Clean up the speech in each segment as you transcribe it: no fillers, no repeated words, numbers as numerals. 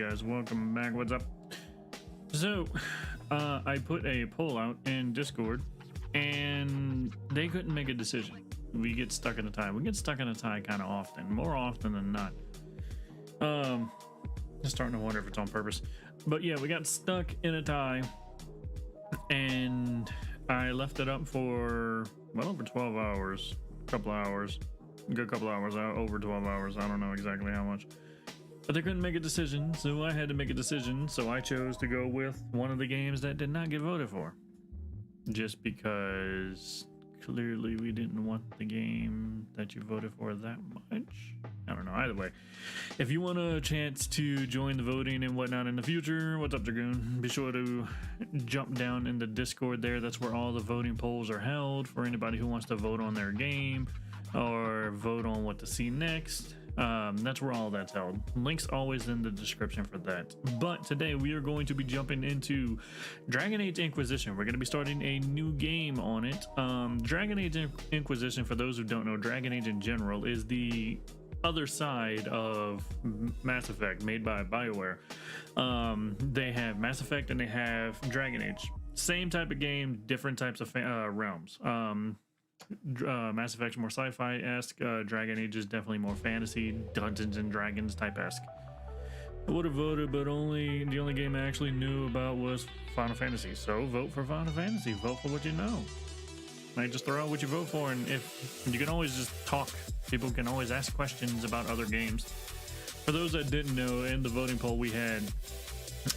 guys, welcome back. What's up? So I put a poll out in Discord and they couldn't make a decision. We get stuck in a tie. We get stuck in a tie kind of often, more often than not. Just starting to wonder if it's on purpose, but yeah, we got stuck in a tie and I left it up for well over 12 hours, a couple hours, a good couple hours, over 12 hours. I don't know exactly how much. But they couldn't make a decision, so I had to make a decision. So I chose to go with one of the games that did not get voted for. Just because clearly we didn't want the game that you voted for that much. I don't know. Either way, if you want a chance to join the voting and whatnot in the future, what's up, Dragoon? Be sure to jump down in the Discord there. That's where all the voting polls are held for anybody who wants to vote on their game or vote on what to see next. That's where all that's held. Links always in the description for that. But today we are going to be jumping into Dragon Age Inquisition. We're going to be starting a new game on it. Dragon Age Inquisition, for those who don't know, Dragon Age in general is the other side of Mass Effect, made by BioWare. They have Mass Effect and they have Dragon Age. Same type of game, different types of realms. Mass Effect's more sci-fi-esque. Dragon Age is definitely more fantasy, Dungeons and Dragons type-esque. I would have voted, but the only game I actually knew about was Final Fantasy. So vote for Final Fantasy. Vote for what you know. Like, just throw out what you vote for, and if you can always just talk. People can always ask questions about other games. For those that didn't know, in the voting poll we had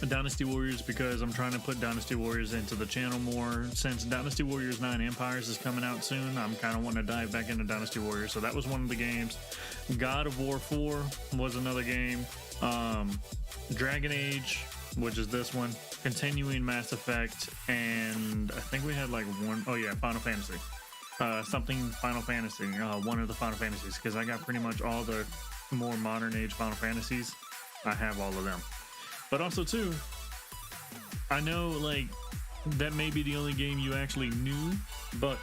Dynasty Warriors, because I'm trying to put Dynasty Warriors into the channel more. Since Dynasty Warriors 9 Empires is coming out soon, I'm kind of wanting to dive back into Dynasty Warriors. So that was one of the games. God of War 4 was another game. Dragon Age, which is this one. Continuing Mass Effect, and I think we had like one, oh yeah, Final Fantasy. Something Final Fantasy, one of the Final Fantasies, because I got pretty much all the more modern age Final Fantasies. I have all of them. But also too, I know like that may be the only game you actually knew, but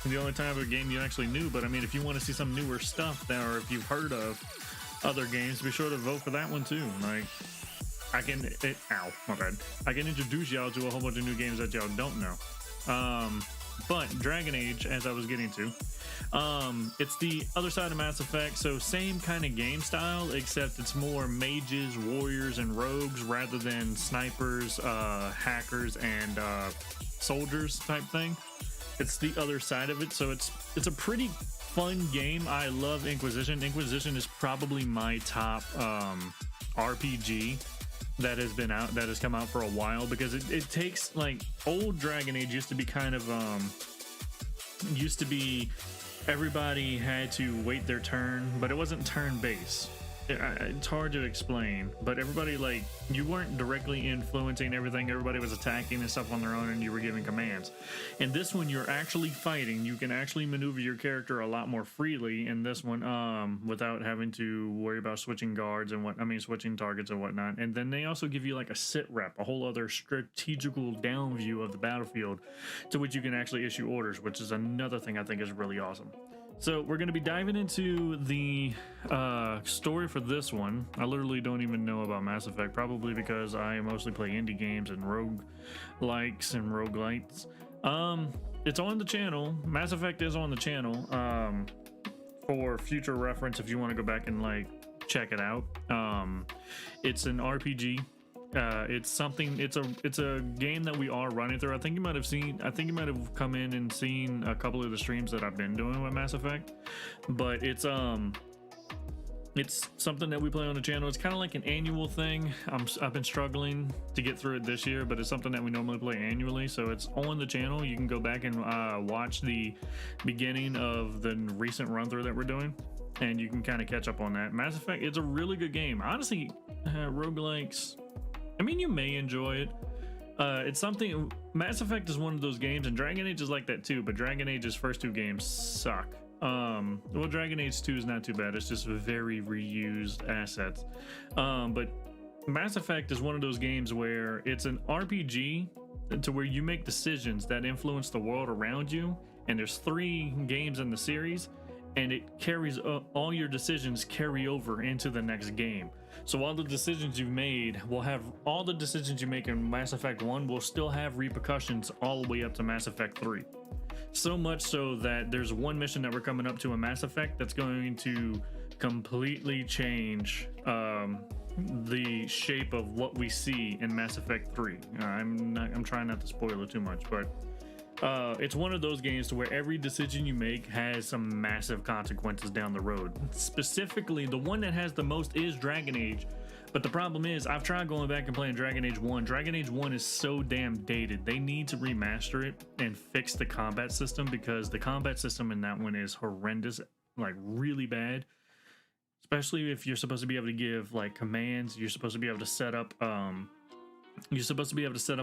the only type of game you actually knew. But I mean, if you want to see some newer stuff there, or if you've heard of other games, be sure to vote for that one too. Like, I can introduce y'all to a whole bunch of new games that y'all don't know. But Dragon Age, as I was getting to, it's the other side of Mass Effect, so same kind of game style, except it's more mages, warriors, and rogues rather than snipers, hackers, and soldiers type thing. It's the other side of it, so it's a pretty fun game. I love Inquisition. Inquisition is probably my top RPG that has come out for a while, because it takes, like, old Dragon Age used to be kind of everybody had to wait their turn, but it wasn't turn-based. It's hard to explain, but everybody, like, you weren't directly influencing everything. Everybody was attacking and stuff on their own, and you were giving commands. In this one, you're actually fighting. You can actually maneuver your character a lot more freely in this one, without having to worry about switching guards and switching targets and whatnot. And then they also give you like a sit rep, a whole other strategical down view of the battlefield, to which you can actually issue orders, which is another thing I think is really awesome. So we're going to be diving into the story for this one. I literally don't even know about Mass Effect, probably because I mostly play indie games and roguelikes and roguelites. It's on the channel. Mass Effect is on the channel for future reference if you want to go back and like check it out. It's an RPG. It's a game that we are running through. I think you might have come in and seen a couple of the streams that I've been doing with Mass Effect, but it's something that we play on the channel. It's kind of like an annual thing. I've been struggling to get through it this year, but it's something that we normally play annually, so it's on the channel. You can go back and watch the beginning of the recent run through that we're doing, and you can kind of catch up on that. Mass Effect, it's a really good game. Honestly, roguelikes, I mean, you may enjoy it. It's something. Mass Effect is one of those games, and Dragon Age is like that too, but Dragon Age's first two games suck. Well, Dragon Age 2 is not too bad. It's just very reused assets. But Mass Effect is one of those games where it's an RPG to where you make decisions that influence the world around you, and there's 3 games in the series, and it carries all your decisions carry over into the next game. So all the decisions you've made will have all the decisions you make in Mass Effect 1 will still have repercussions all the way up to Mass Effect 3. So much so that there's one mission that we're coming up to in Mass Effect that's going to completely change the shape of what we see in Mass Effect 3. I'm trying not to spoil it too much, but it's one of those games to where every decision you make has some massive consequences down the road. Specifically, the one that has the most is Dragon Age. But the problem is, I've tried going back and playing Dragon Age 1. Dragon Age 1 is so damn dated. They need to remaster it and fix the combat system, because the combat system in that one is horrendous, like really bad. Especially if you're supposed to be able to give like commands, you're supposed to be able to set up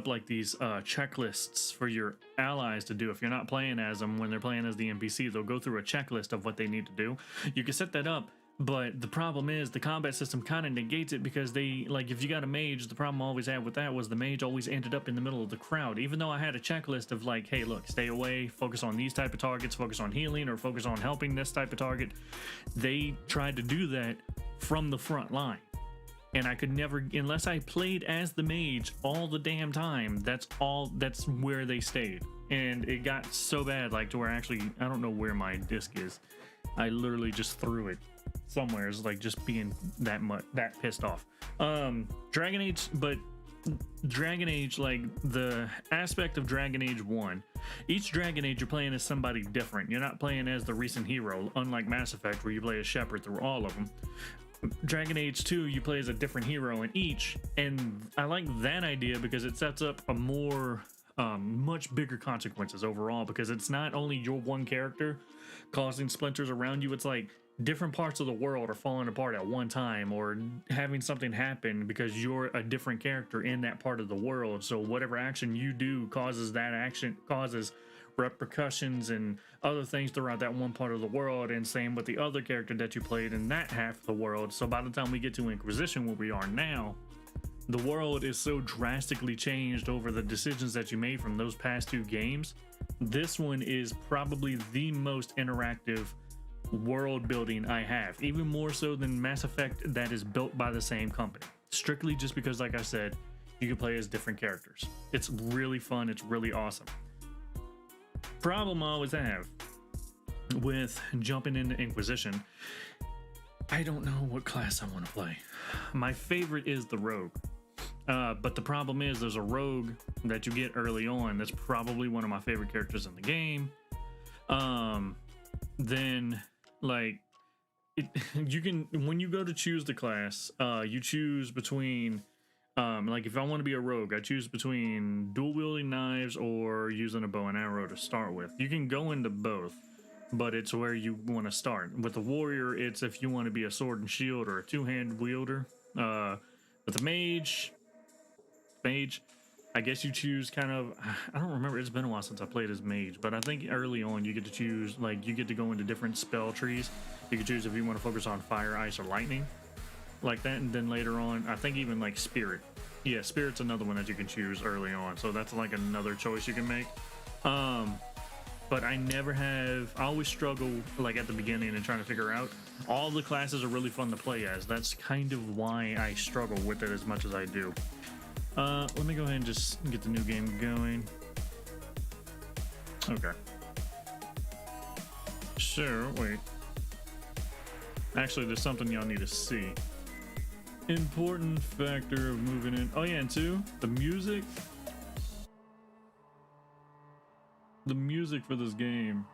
like these checklists for your allies to do. If you're not playing as them, when they're playing as the NPC, they'll go through a checklist of what they need to do. You can set that up, but the problem is the combat system kind of negates it, because they, like, if you got a mage, the problem I always had with that was the mage always ended up in the middle of the crowd. Even though I had a checklist of like, hey, look, stay away, focus on these type of targets, focus on healing, or focus on helping this type of target, they tried to do that from the front line. And I could never, unless I played as the mage all the damn time, that's where they stayed. And it got so bad, like, to where actually, I don't know where my disc is. I literally just threw it somewhere. It's like just being that pissed off. Dragon Age, like the aspect of Dragon Age 1, each Dragon Age you're playing as somebody different. You're not playing as the recent hero, unlike Mass Effect where you play as Shepard through all of them. Dragon Age 2, you play as a different hero in each, and I like that idea because it sets up a more much bigger consequences overall, because it's not only your one character causing splinters around you, it's like different parts of the world are falling apart at one time, or having something happen because you're a different character in that part of the world. So whatever action you do causes repercussions and other things throughout that one part of the world, and same with the other character that you played in that half of the world. So by the time we get to Inquisition, where we are now, the world is so drastically changed over the decisions that you made from those past two games. This one is probably the most interactive world building I have, even more so than Mass Effect that is built by the same company, strictly just because, like I said, you can play as different characters. It's really fun, it's really awesome. Problem I always have with jumping into Inquisition, I don't know what class I want to play. My favorite is the rogue, but the problem is there's a rogue that you get early on that's probably one of my favorite characters in the game. Then like you can, when you go to choose the class, you choose between like if I want to be a rogue, I choose between dual wielding knives or using a bow and arrow to start with. You can go into both, but it's where you want to start. With the warrior, it's if you want to be a sword and shield or a two-handed wielder. With the mage, I guess you choose kind of, I don't remember, it's been a while since I played as mage, but I think early on you get to choose, like, you get to go into different spell trees. You can choose if you want to focus on fire, ice, or lightning, like that. And then later on, I think even like spirit. Yeah, spirit's another one that you can choose early on, so that's like another choice you can make. But I always struggle like at the beginning and trying to figure out. All the classes are really fun to play as. That's kind of why I struggle with it as much as I do. Let me go ahead and just get the new game going. Okay. So, wait. Actually, there's something y'all need to see. Important factor of moving in. Oh yeah, and two, the music. The music for this game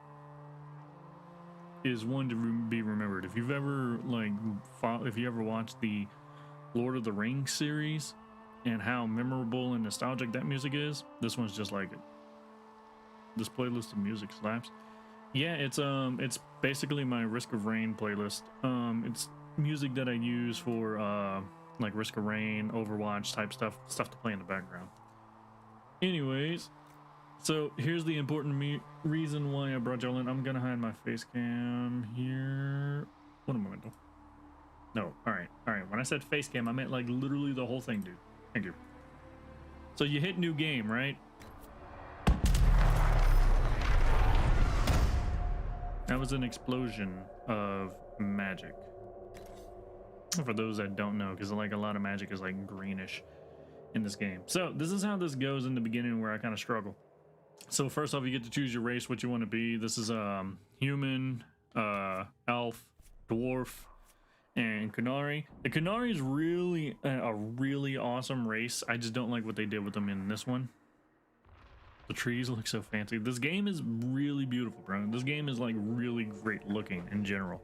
is one to be remembered. If you've ever if you ever watched the Lord of the Rings series and how memorable and nostalgic that music is, this one's just like it. This playlist of music slaps. Yeah, it's basically my Risk of Rain playlist. It's music that I use for like Risk of Rain, Overwatch type stuff to play in the background. Anyways, so here's the important reason why I brought y'all in. I'm gonna hide my face cam here. One moment. No, all right. When I said face cam, I meant like literally the whole thing, dude. Thank you. So you hit new game, right? That was an explosion of magic. For those that don't know, because like a lot of magic is like greenish in this game. So this is how this goes in the beginning, where I kind of struggle. So first off, you get to choose your race, what you want to be. This is human, elf, dwarf, and Qunari. The Qunari is really a really awesome race. I just don't like what they did with them in this one. The trees look so fancy. This game is really beautiful, bro. This game is like really great looking in general.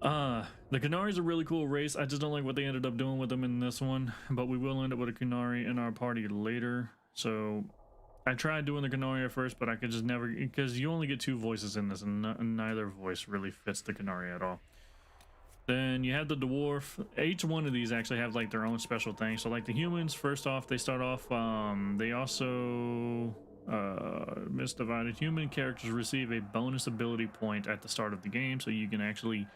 The Qunari is a really cool race. I just don't like what they ended up doing with them in this one, but we will end up with a Qunari in our party later. So I tried doing the Qunari at first, but I could just never, because you only get 2 voices in this, and neither voice really fits the Qunari at all. Then you have the dwarf. Each one of these actually have like their own special thing. So like the humans, first off, they start off, they also misdivided. Human characters receive a bonus ability point at the start of the game, so you can actually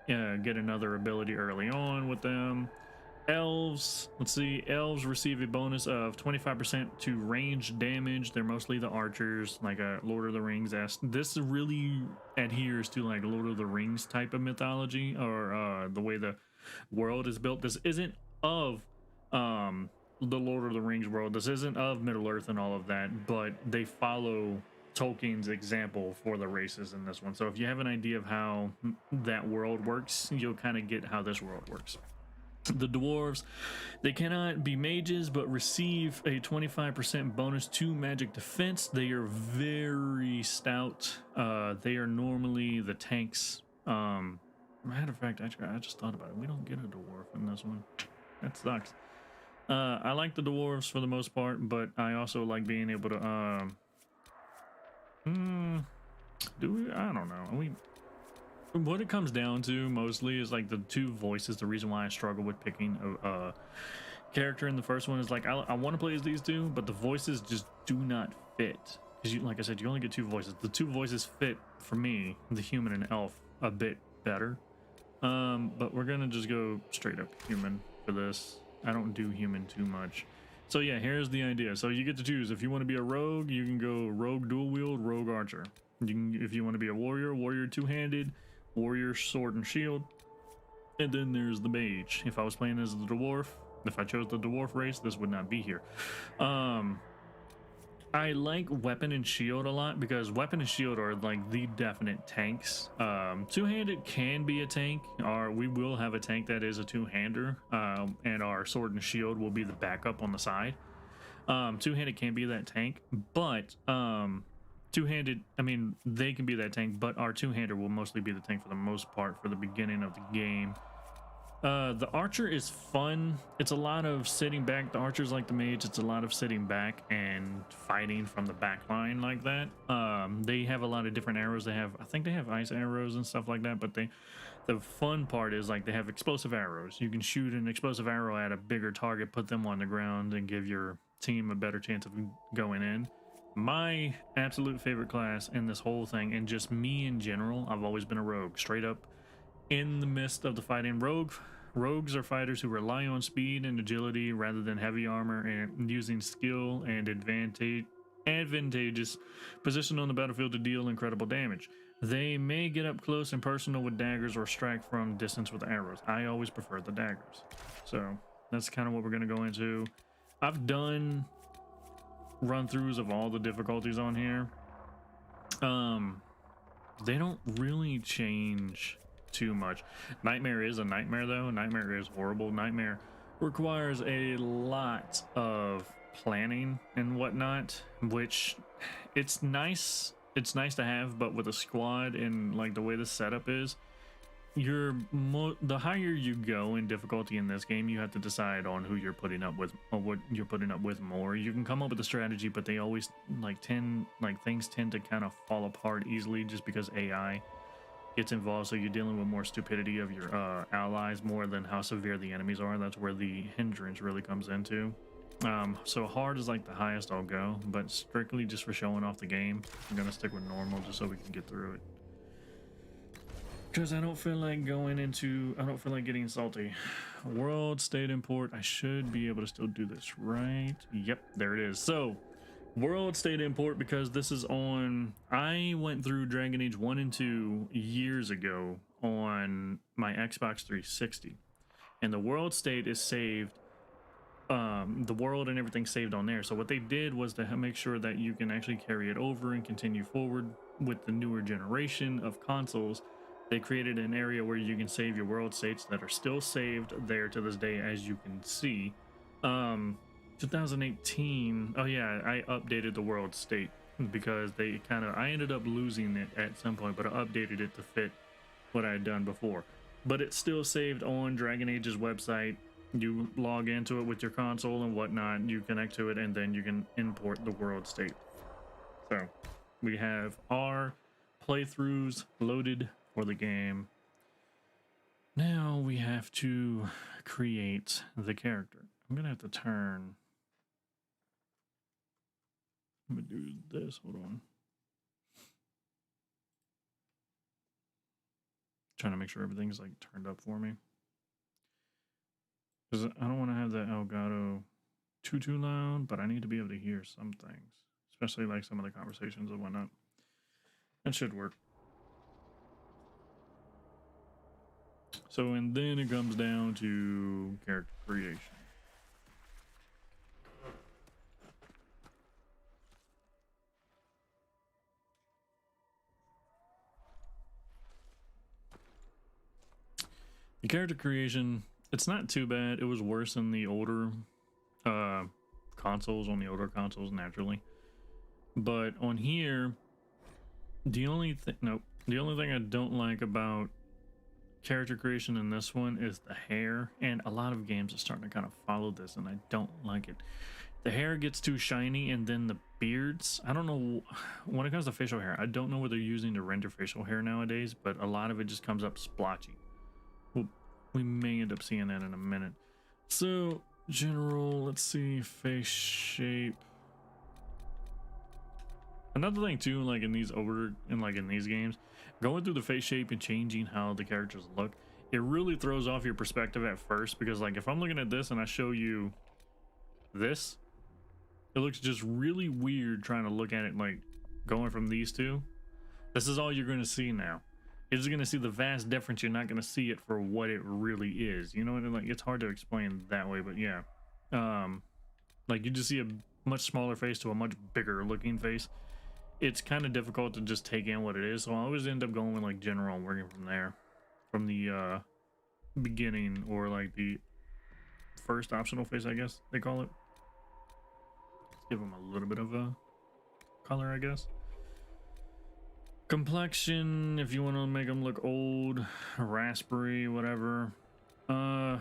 get another ability early on with them. Elves, let's see, elves receive a bonus of 25% to range damage. They're mostly the archers, like a Lord of the Rings. This really adheres to like Lord of the Rings type of mythology, or the way the world is built. This isn't of the Lord of the Rings world. This isn't of Middle Earth and all of that, but they follow Tolkien's example for the races in this one. So if you have an idea of how that world works, you'll kind of get how this world works. The dwarves, they cannot be mages, but receive a 25% bonus to magic defense. They are very stout. They are normally the tanks. Matter of fact, actually, I just thought about it. We don't get a dwarf in this one. That sucks. I like the dwarves for the most part, but I also like being able to do we? I don't know. What it comes down to mostly is like the 2 voices. The reason why I struggle with picking a character in the first one is like I want to play as these 2, but the voices just do not fit. Because like I said, you only get 2 voices. The 2 voices fit for me, the human and elf, a bit better. But we're gonna just go straight up human for this. I don't do human too much. So yeah, here's the idea. So you get to choose. If you want to be a rogue, you can go rogue dual wield, rogue archer. You can, if you want to be a warrior, warrior 2-handed, warrior sword and shield, and then there's the mage. If I was playing as the dwarf, if I chose the dwarf race, this would not be here. I like weapon and shield a lot, because weapon and shield are like the definite tanks. 2-handed can be a tank, or we will have a tank that is a 2-hander, and our sword and shield will be the backup on the side. 2-handed can be that tank, but 2-handed, I mean, they can be that tank, but our 2-hander will mostly be the tank for the most part for the beginning of the game. The archer is fun. It's a lot of sitting back. The archer's like the mage. It's a lot of sitting back and fighting from the back line like that. They have a lot of different arrows. I think they have ice arrows and stuff like that, but the fun part is like they have explosive arrows. You can shoot an explosive arrow at a bigger target, put them on the ground, and give your team a better chance of going in. My absolute favorite class in this whole thing, and just me in general, I've always been a rogue. Straight up in the midst of the fighting. Rogues are fighters who rely on speed and agility rather than heavy armor, and using skill and advantageous position on the battlefield to deal incredible damage. They may get up close and personal with daggers or strike from distance with arrows. I always prefer the daggers. So that's kind of what we're going to go into. I've done run-throughs of all the difficulties on here. They don't really change too much. Nightmare is a nightmare though. Nightmare is horrible. Nightmare requires a lot of planning and whatnot, which it's nice to have, but with a squad and like the way the setup is, the higher you go in difficulty in this game, you have to decide on who you're putting up with, or what you're putting up with more. You can come up with a strategy, but they always things tend to kind of fall apart easily just because AI gets involved. So you're dealing with more stupidity of your allies more than how severe the enemies are. That's where the hindrance really comes into. So hard is like the highest I'll go, but strictly just for showing off the game, I'm gonna stick with normal just so we can get through it. Because I don't feel like getting salty. World, state, import. I should be able to still do this, right? Yep, there it is. So World State import, because this is on, I went through Dragon Age 1 and 2 years ago on my Xbox 360, and the World State is saved, the world and everything saved on there. So what they did was to make sure that you can actually carry it over and continue forward with the newer generation of consoles. They created an area where you can save your world states that are still saved there to this day, as you can see. 2018, oh yeah, I updated the world state because they I ended up losing it at some point, but I updated it to fit what I had done before. But it's still saved on Dragon Age's website. You log into it with your console and whatnot, you connect to it, and then you can import the world state. So we have our playthroughs loaded for the game. Now we have to create the character. I'm gonna have to turn. I'm gonna do this. Hold on. Trying to make sure everything's like turned up for me, because I don't want to have the Elgato too loud, but I need to be able to hear some things, especially like some of the conversations and whatnot. That should work. So, and then it comes down to character creation. The character creation, it's not too bad. It was worse in the older consoles, naturally. But on here, the only thing I don't like about character creation in this one is the hair, and a lot of games are starting to kind of follow this, and I don't like it. The hair gets too shiny, and then the beards, I don't know, when it comes to facial hair, I don't know what they're using to render facial hair nowadays, but a lot of it just comes up splotchy. Well, we may end up seeing that in a minute. So general, let's see, face shape. Another thing too, like in these games, going through the face shape and changing how the characters look, it really throws off your perspective at first, because like if I'm looking at this and I show you this, it looks just really weird trying to look at it, like going from these two. This is all you're going to see now. You're just going to see the vast difference. You're not going to see it for what it really is. You know what I mean? Like, it's hard to explain that way, but yeah. Like you just see a much smaller face to a much bigger looking face. It's kind of difficult to just take in what it is, so I always end up going with like general and working from there, from the beginning, or like the first optional face, I guess they call it. Let's give them a little bit of a color, I guess. Complexion, if you want to make them look old, raspberry, whatever. I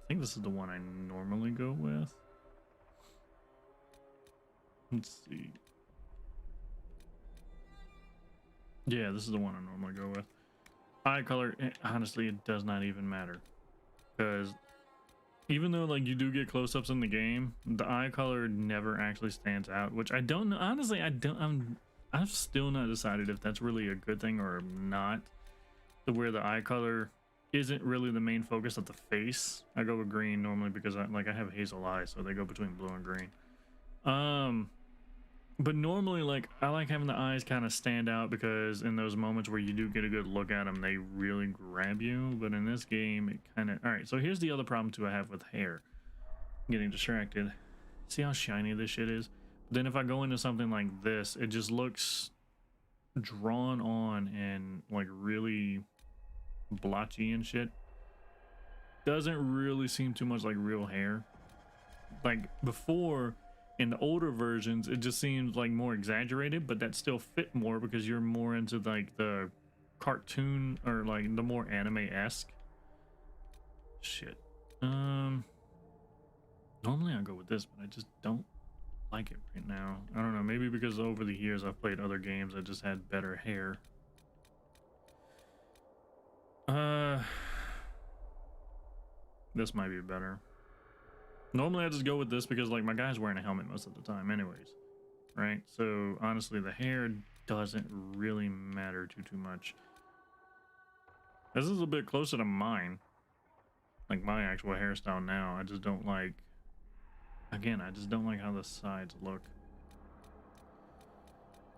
think this is the one I normally go with. Let's see. Yeah, this is the one I normally go with. Eye color, honestly, it does not even matter, because even though like you do get close-ups in the game, the eye color never actually stands out, which I don't know. Honestly, I've still not decided if that's really a good thing or not, to where the eye color isn't really the main focus of the face. I go with green normally because I have hazel eyes, so they go between blue and green. But normally, like, I like having the eyes kind of stand out, because in those moments where you do get a good look at them, they really grab you. But in this game, it kind of... Alright, so here's the other problem, too, I have with hair. I'm getting distracted. See how shiny this shit is? But then if I go into something like this, it just looks drawn on and, like, really blotchy and shit. Doesn't really seem too much like real hair. Like, before... in the older versions, it just seems like more exaggerated, but that still fit more because you're more into like the cartoon, or like the more anime-esque shit. Normally I go with this, but I just don't like it right now. I don't know, maybe because over the years I've played other games that just had better hair. This might be better. Normally I just go with this because like my guy's wearing a helmet most of the time anyways, right? So honestly, the hair doesn't really matter too much. This is a bit closer to mine, like my actual hairstyle now. I just don't like Again, I just don't like how the sides look.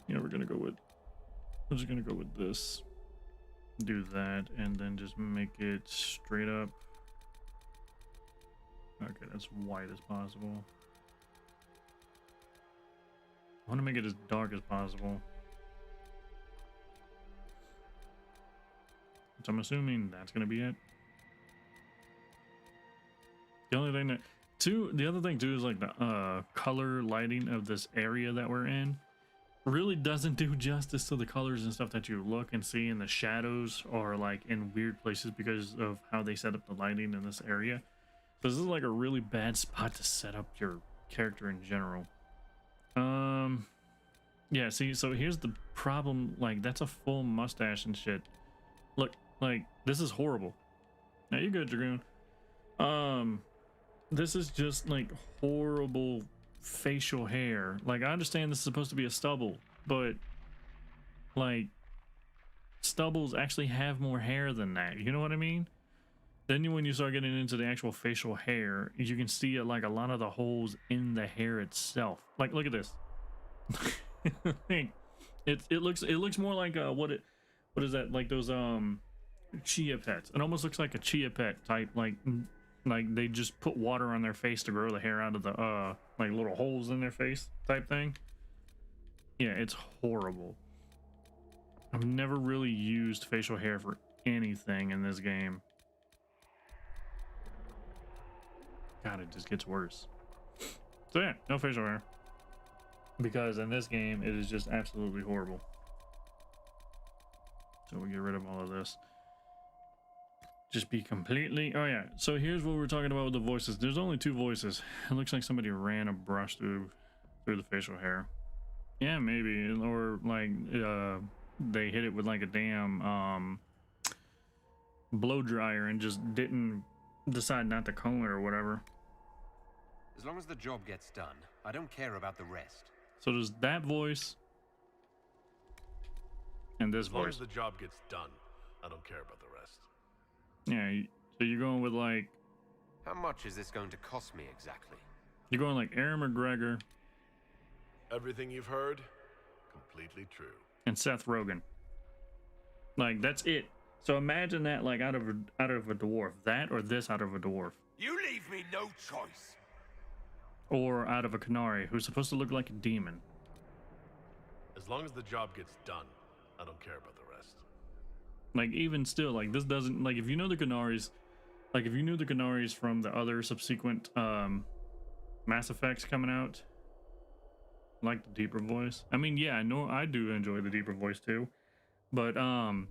Yeah, we're just gonna go with this. Do that, and then just make it straight up. Okay, that's white as possible. I want to make it as dark as possible. So I'm assuming that's gonna be it. The only thing that the other thing too is like the color lighting of this area that we're in really doesn't do justice to the colors and stuff that you look and see, and the shadows are like in weird places because of how they set up the lighting in this area. So this is like a really bad spot to set up your character in general. Yeah, see, so here's the problem, like that's a full mustache and shit. Look, like this is horrible. Now you're good, Dragoon. This is just like horrible facial hair. Like I understand this is supposed to be a stubble, but like stubbles actually have more hair than that, you know what I mean? Then when you start getting into the actual facial hair, you can see like a lot of the holes in the hair itself. Like look at this. it looks more like what is that, like those chia pets. It almost looks like a chia pet type, like they just put water on their face to grow the hair out of the like little holes in their face type thing. Yeah, it's horrible. I've never really used facial hair for anything in this game. God, it just gets worse. So yeah, no facial hair, because in this game it is just absolutely horrible. So we get rid of all of this. Just be completely... Oh yeah, so here's what we're talking about with the voices. There's only 2 voices. It looks like somebody ran a brush through the facial hair. Yeah, maybe. Or like they hit it with like a damn blow dryer and just didn't decide not to comb it or whatever. As long as the job gets done, I don't care about the rest. So there's that voice and this voice. As long as the job gets done, I don't care about the rest. Yeah, so you're going with like... How much is this going to cost me exactly? You're going like Aaron McGregor. Everything you've heard, completely true. And Seth Rogen. Like, that's it. So imagine that like out of a dwarf. That or this out of a dwarf. You leave me no choice. Or out of a Canary, who's supposed to look like a demon. As long as the job gets done, I don't care about the rest. Like, even still, like, this doesn't... Like, if you know the Canaries... Like, if you knew the Canaries from the other subsequent Mass Effects coming out... Like the deeper voice. I mean, yeah, I know I do enjoy the deeper voice too. But, you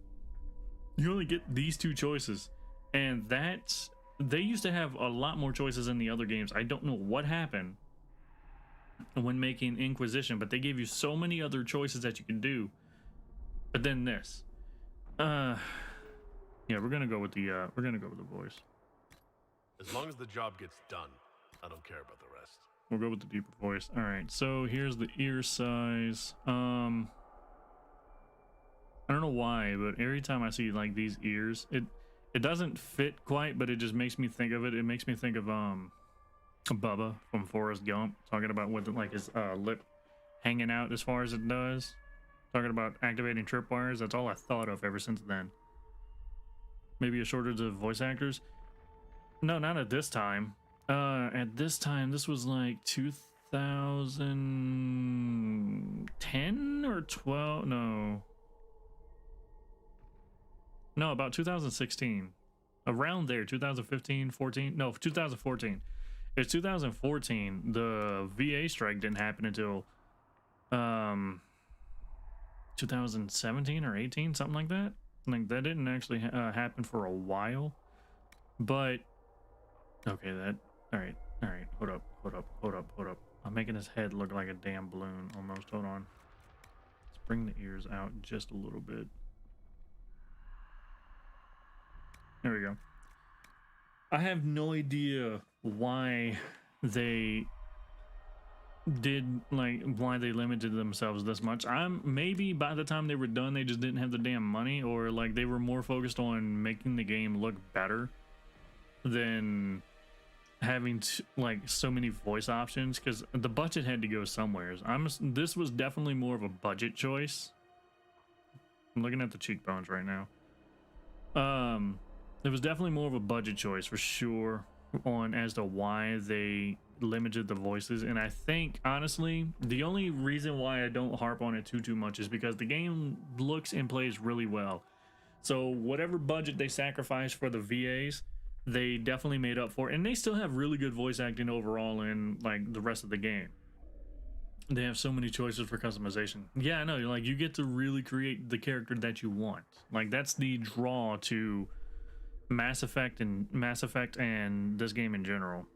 only get these 2 choices. And that's... They used to have a lot more choices in the other games. I don't know what happened when making Inquisition, but they gave you so many other choices that you can do. But then this. Yeah, we're gonna go with the voice. As long as the job gets done, I don't care about the rest. We'll go with the deeper voice. All right, so here's the ear size. I don't know why, but every time I see like these ears, it doesn't fit quite, but it just makes me think of it. It makes me think of Bubba from Forrest Gump, talking about with like his lip hanging out as far as it does. Talking about activating tripwires. That's all I thought of ever since then. Maybe a shortage of voice actors. No, not at this time. At this time, this was like 2010 or 12. No, about 2016. Around there, 2015, 14. No, 2014. It's 2014. The VA strike didn't happen until 2017 or 18, something like that. Like, that didn't actually happen for a while. But okay, all right, hold up. I'm making his head look like a damn balloon almost. Hold on, let's bring the ears out just a little bit. There we go. I have no idea why they limited themselves this much. Maybe by the time they were done, they just didn't have the damn money, or like they were more focused on making the game look better than having like so many voice options, because the budget had to go somewhere. This was definitely more of a budget choice. I'm looking at the cheekbones right now. It was definitely more of a budget choice for sure on as to why they limited the voices. And I think honestly the only reason why I don't harp on it too much is because the game looks and plays really well. So whatever budget they sacrificed for the VAs, they definitely made up for it. And they still have really good voice acting overall in like the rest of the game. They have so many choices for customization. Yeah, I know, like you get to really create the character that you want. Like that's the draw to Mass Effect and this game in general.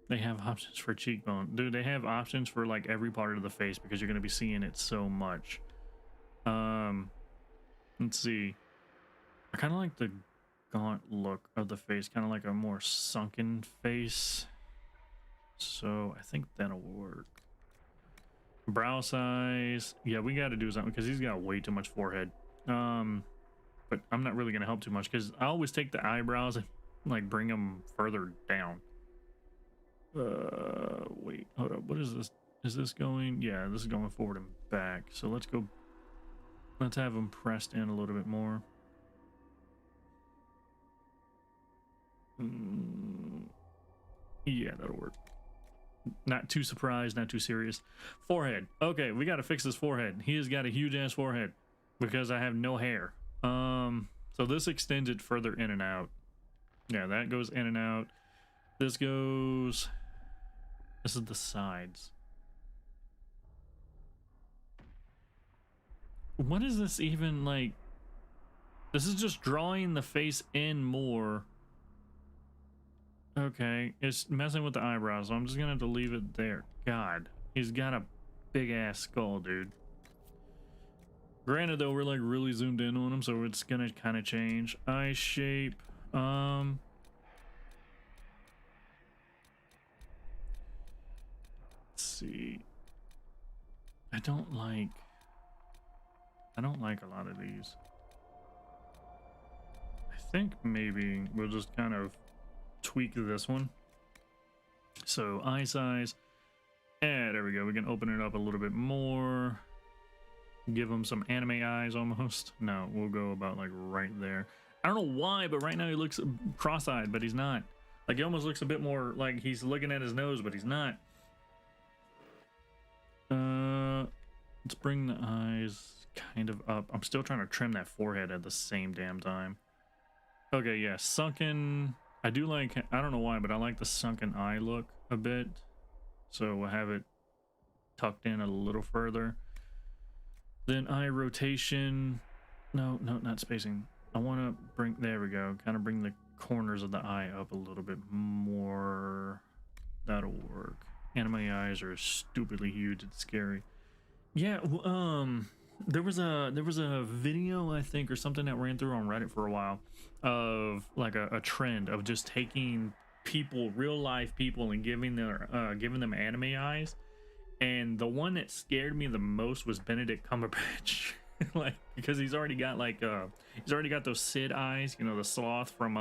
They have options for cheekbone. Dude, they have options for like every part of the face because you're going to be seeing it so much. Let's see. I kind of like the gaunt look of the face, kind of like a more sunken face. So I think that'll work. Brow size. Yeah, we got to do something because he's got way too much forehead. But I'm not really going to help too much because I always take the eyebrows and like bring them further down. Wait, hold up. What is this? Is this going? Yeah, this is going forward and back. So let's go. Let's have them pressed in a little bit more. Yeah, that'll work. Not too surprised, not too serious. Forehead. Okay, we got to fix this forehead. He has got a huge ass forehead because I have no hair. So this extends it further in and out. Yeah, that goes in and out. This goes. This is the sides. What is this even like? This is just drawing the face in more. Okay, it's messing with the eyebrows, so I'm just gonna have to leave it there. God, he's got a big ass skull, dude. Granted though, we're like really zoomed in on him, so it's gonna kind of change. Eye shape, let's see. I don't like a lot of these. I think maybe we'll just kind of tweak this one. So eye size, and there we go. We can open it up a little bit more. Give him some anime eyes almost. No, we'll go about like right there. I don't know why, but right now he looks cross-eyed, but he's not. Like he almost looks a bit more like he's looking at his nose, but he's not. Let's bring the eyes kind of up. I'm still trying to trim that forehead at the same damn time. Okay, yeah, sunken. I do like, I don't know why, but I like the sunken eye look a bit. So we'll have it tucked in a little further. Then eye rotation. No, not spacing. I want to bring, there we go. Kind of bring the corners of the eye up a little bit more. That'll work. Anime eyes are stupidly huge. It's scary. Yeah, there was a video, I think, or something that ran through on Reddit for a while of like a trend of just taking people, real life people, and giving them anime eyes. And the one that scared me the most was Benedict Cumberbatch. Like, because he's already got like he's already got those Sid eyes, you know, the sloth from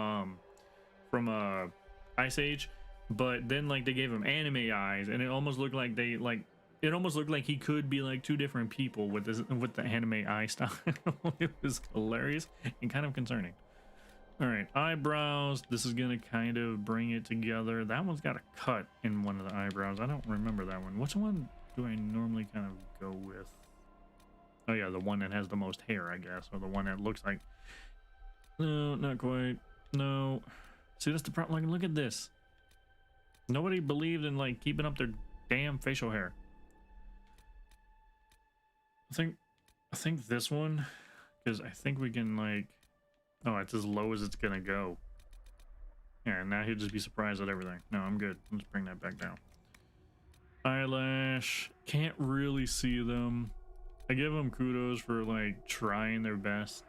Ice Age. But then like they gave him anime eyes, and it almost looked like it almost looked like he could be like two different people with the anime eye style. It was hilarious and kind of concerning. All right, eyebrows. This is gonna kind of bring it together. That one's got a cut in one of the eyebrows. I don't remember that one. Which one do I normally kind of go with? Oh yeah, the one that has the most hair, I guess, or the one that looks like. No, not quite. No. See, that's the problem. Like, look at this. Nobody believed in like keeping up their damn facial hair. I think this one, because I think we can like, oh, it's as low as it's gonna go. Yeah, now he'll just be surprised at everything. No, I'm good. Let's bring that back down. Eyelash, can't really see them. I give them kudos for like trying their best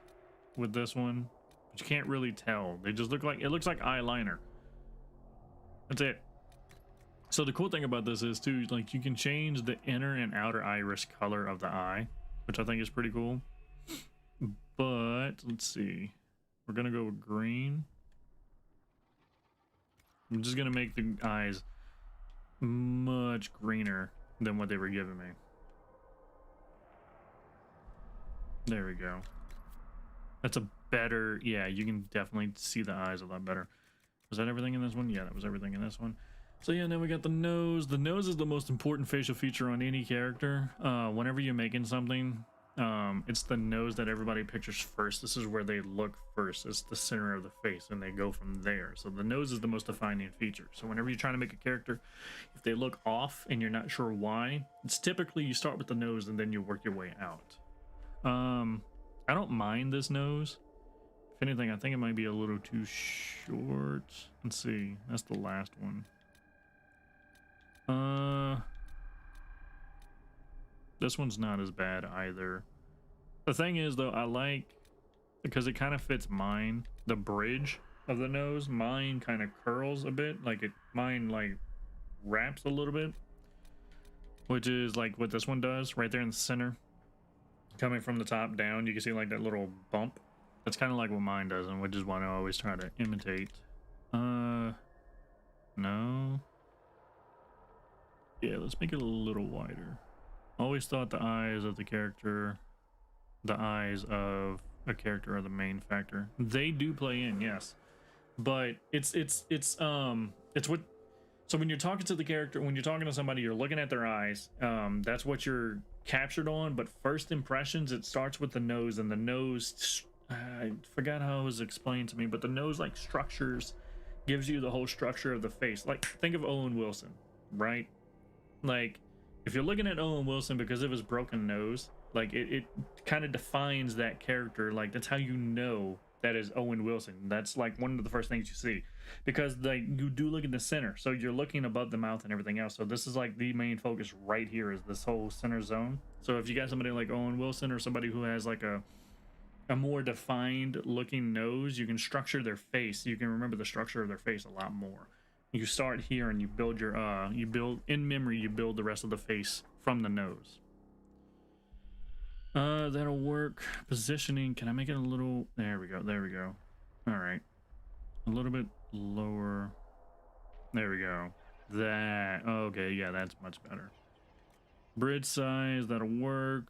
with this one, but you can't really tell. They just look like, it looks like eyeliner. That's it. So the cool thing about this is too, like you can change the inner and outer iris color of the eye, which I think is pretty cool. But let's see, we're gonna go with green. I'm just gonna make the eyes much greener than what they were giving me. There we go. That's a better, yeah, you can definitely see the eyes a lot better. Was that everything in this one? Yeah, that was everything in this one. So yeah, now we got the nose. The nose is the most important facial feature on any character. Whenever you're making something, it's the nose that everybody pictures first. This is where they look first. It's the center of the face, and they go from there. So the nose is the most defining feature. So whenever you're trying to make a character, if they look off and you're not sure why, it's typically you start with the nose and then you work your way out. I don't mind this nose. If anything, I think it might be a little too short. Let's see. That's the last one. This one's not as bad either. The thing is, though, I like, because it kind of fits mine, the bridge of the nose. Mine kind of curls a bit. Mine like wraps a little bit, which is like what this one does right there in the center. Coming from the top down, you can see like that little bump. That's kind of like what mine does, and which is what I always try to imitate. No. Yeah, let's make it a little wider. Always thought the eyes of a character are the main factor. They do play in, yes, but it's what. So when you're talking to the character, when you're talking to somebody, you're looking at their eyes. That's what you're captured on. But first impressions, it starts with the nose, and the nose. I forgot how it was explained to me, but the nose like structures, gives you the whole structure of the face. Like think of Owen Wilson, right? Like if you're looking at Owen Wilson because of his broken nose, like it kind of defines that character. Like that's how you know that is Owen Wilson. That's like one of the first things you see, because like you do look in the center, so you're looking above the mouth and everything else. So this is like the main focus right here is this whole center zone. So if you got somebody like Owen Wilson or somebody who has like a more defined looking nose, you can structure their face. You can remember the structure of their face a lot more. You start here and you build your you build in memory, you build the rest of the face from the nose. That'll work. Positioning, can I make it a little, there we go, there we go. All right, a little bit lower, there we go. That, okay, yeah, that's much better. Bridge size, that'll work.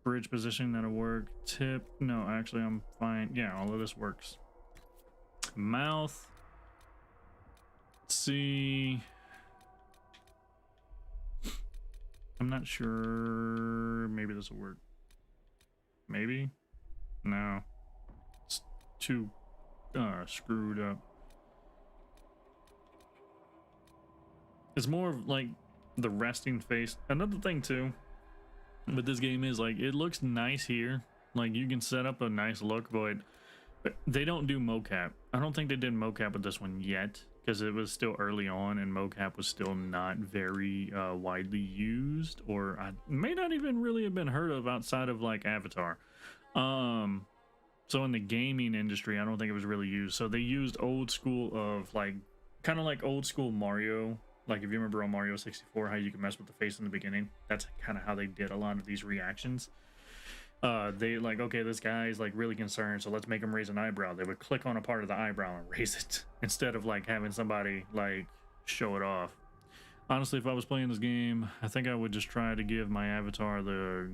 Bridge positioning, that'll work. Tip, no, actually I'm fine. Yeah, all of this works. Mouth, let's see. I'm not sure. Maybe this will work. Maybe? No. It's too screwed up. It's more of like the resting face. Another thing too with this game is like it looks nice here. Like you can set up a nice look, but they don't do mocap. I don't think they did mocap with this one yet, because it was still early on and mocap was still not very widely used, or I may not even really have been heard of outside of like Avatar. So in the gaming industry, I don't think it was really used. So they used old school of like, kind of like old school Mario. Like if you remember on Mario 64, how you can mess with the face in the beginning, that's kind of how they did a lot of these reactions. They like, okay, this guy's like really concerned, so let's make him raise an eyebrow. They would click on a part of the eyebrow and raise it instead of like having somebody like show it off. Honestly, if I was playing this game, I think I would just try to give my avatar the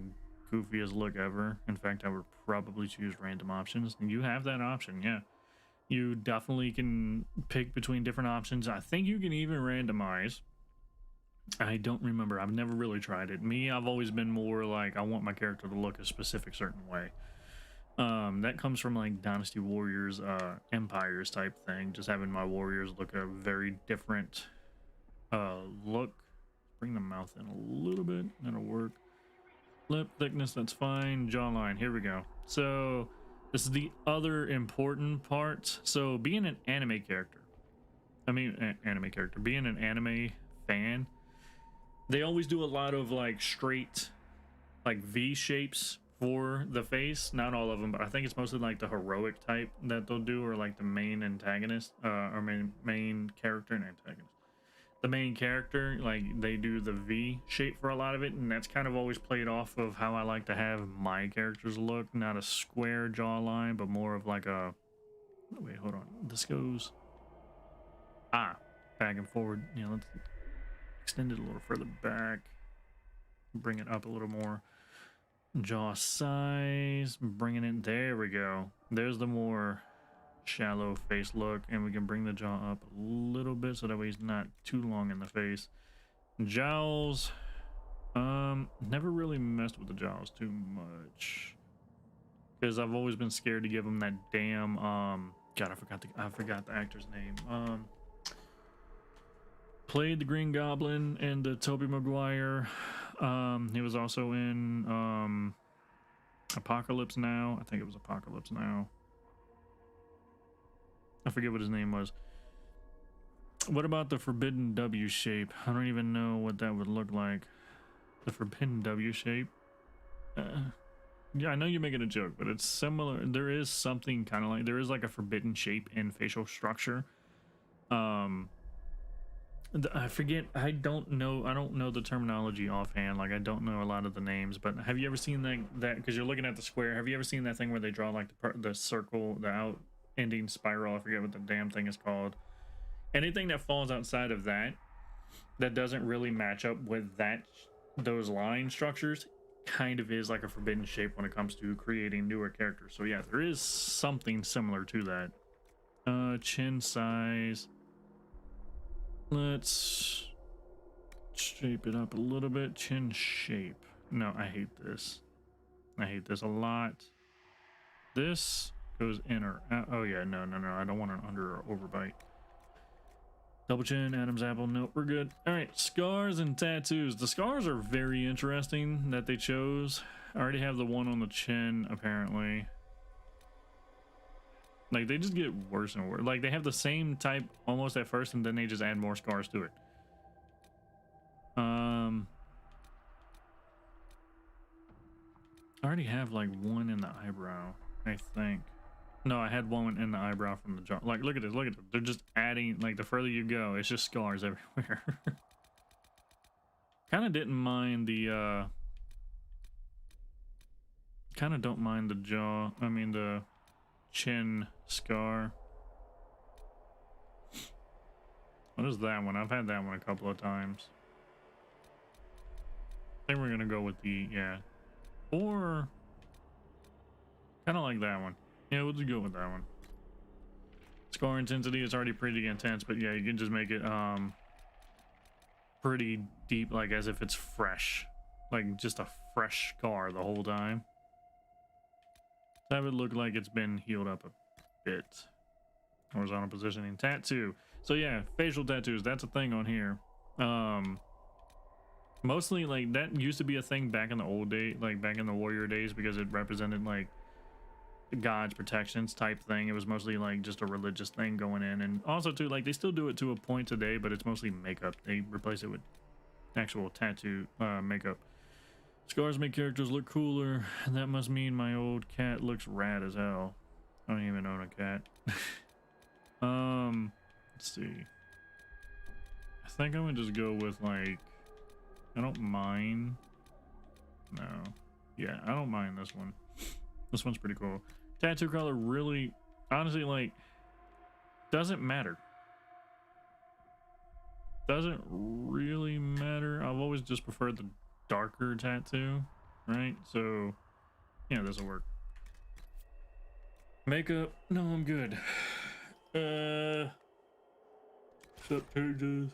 goofiest look ever. In fact, I would probably choose random options, and you have that option. Yeah, you definitely can pick between different options. I think you can even randomize. I don't remember. I've never really tried it. Me, I've always been more like I want my character to look a specific certain way. That comes from like Dynasty Warriors, Empires type thing. Just having my warriors look a very different look. Bring the mouth in a little bit. That'll work. Lip thickness, that's fine. Jawline, here we go. So this is the other important part. So being an anime character, being an anime fan, they always do a lot of like straight, like V shapes for the face. Not all of them, but I think it's mostly like the heroic type that they'll do, or like the main antagonist, or main character and antagonist. The main character, like they do the V shape for a lot of it, and that's kind of always played off of how I like to have my characters look. Not a square jawline, but more of like a, wait, hold on. This goes, Back and forward. You know, let's extend it a little further back. Bring it up a little more. Jaw size. Bringing it. There we go. There's the more shallow face look, and we can bring the jaw up a little bit so that way he's not too long in the face. Jowls. Never really messed with the jowls too much because I've always been scared to give him that damn God, I forgot the actor's name. Played the Green Goblin and the Tobey Maguire. He was also in Apocalypse Now. I think it was Apocalypse Now. I forget what his name was. What about the Forbidden W shape? I don't even know what that would look like. The Forbidden W shape. Yeah, I know you're making a joke, but it's similar. There is something kind of like, there is like a forbidden shape in facial structure. I forget. I don't know the terminology offhand. Like I don't know a lot of the names. But have you ever seen that? Because you're looking at the square. Have you ever seen that thing where they draw like the circle, the out ending spiral? I forget what the damn thing is called. Anything that falls outside of that doesn't really match up with those line structures kind of is like a forbidden shape when it comes to creating newer characters. So yeah, there is something similar to that. Chin size. Let's shape it up a little bit. Chin shape. No, I hate this. I hate this a lot. This goes in or out. Oh yeah, no. I don't want an under or overbite. Double chin, Adam's apple. Nope, we're good. All right, scars and tattoos. The scars are very interesting that they chose. I already have the one on the chin, apparently. Like, they just get worse and worse. Like, they have the same type almost at first, and then they just add more scars to it. I already have, like, one in the eyebrow, I think. No, I had one in the eyebrow from the jaw. Like, look at this, look at this. They're just adding, like, the further you go, it's just scars everywhere. Kind of didn't mind the, kind of don't mind the jaw, I mean, the chin scar. What is that one? I've had that one a couple of times. I think we're gonna go with the, yeah. Or, kind of like that one. Yeah, we'll just go with that one. Scar intensity is already pretty intense, but yeah, you can just make it pretty deep, like as if it's fresh. Like just a fresh scar the whole time. That would look like it's been healed up a bit. Horizontal positioning. Tattoo. So yeah, facial tattoos, that's a thing on here. Mostly like that used to be a thing back in the old day, like back in the warrior days, because it represented like God's protections type thing. It was mostly like just a religious thing going in, and also too like they still do it to a point today, but it's mostly makeup. They replace it with actual tattoo makeup. Scars make characters look cooler, and that must mean my old cat looks rad as hell. I don't even own a cat. Let's see. I think I'm gonna just go with like, I don't mind. No, yeah, I don't mind this one. This one's pretty cool. Tattoo color really, honestly, like, doesn't matter. Doesn't really matter. I've always just preferred the darker tattoo, right? So, yeah, this will work. Makeup, no, I'm good. Set pages.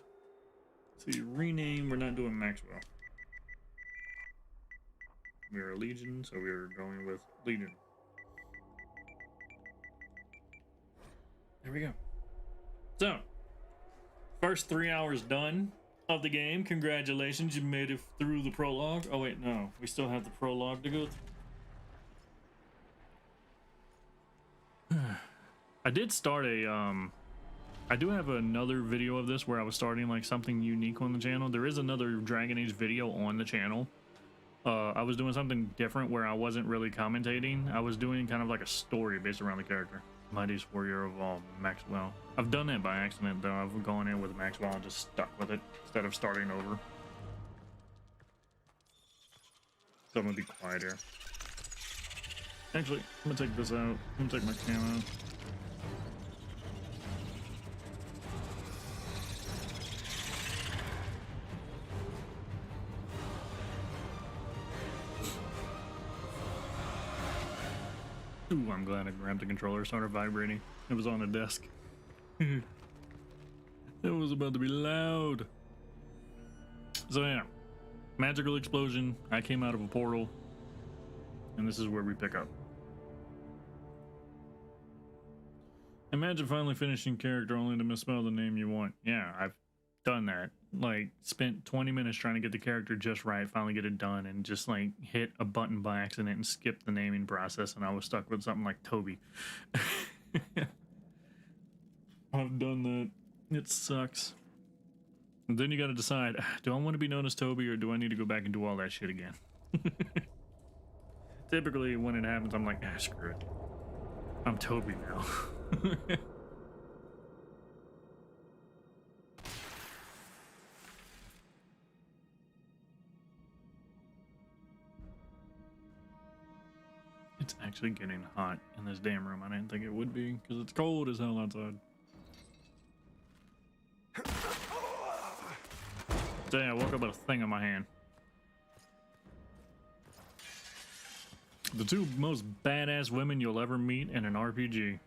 Let's see, rename, we're not doing Maxwell. We are a Legion, so we are going with Legion. There we go. So, first 3 hours done of the game. Congratulations, you made it through the prologue. Oh wait, no, we still have the prologue to go through. I did start a, I do have another video of this where I was starting like something unique on the channel. There is another Dragon Age video on the channel. I was doing something different where I wasn't really commentating. I was doing kind of like a story based around the character. Mightiest Warrior of all, Maxwell. I've done that by accident though. I've gone in with Maxwell and just stuck with it instead of starting over. So I'm gonna be quiet here. Actually, I'm gonna take this out. I'm gonna take my cam out. Ooh, I'm glad I grabbed the controller. It started vibrating. It was on the desk. It was about to be loud. So yeah, magical explosion. I came out of a portal, and this is where we pick up. Imagine finally finishing character only to misspell the name you want. Yeah, I've done that. Like, spent 20 minutes trying to get the character just right, finally get it done, and just like hit a button by accident and skip the naming process, and I was stuck with something like Toby. I've done that. It sucks. And then you got to decide, do I want to be known as Toby, or do I need to go back and do all that shit again? Typically, when it happens, I'm like, screw it. I'm Toby now. It's actually getting hot in this damn room. I didn't think it would be, because it's cold as hell outside. So yeah, I woke up with a thing in my hand. The two most badass women you'll ever meet in an RPG.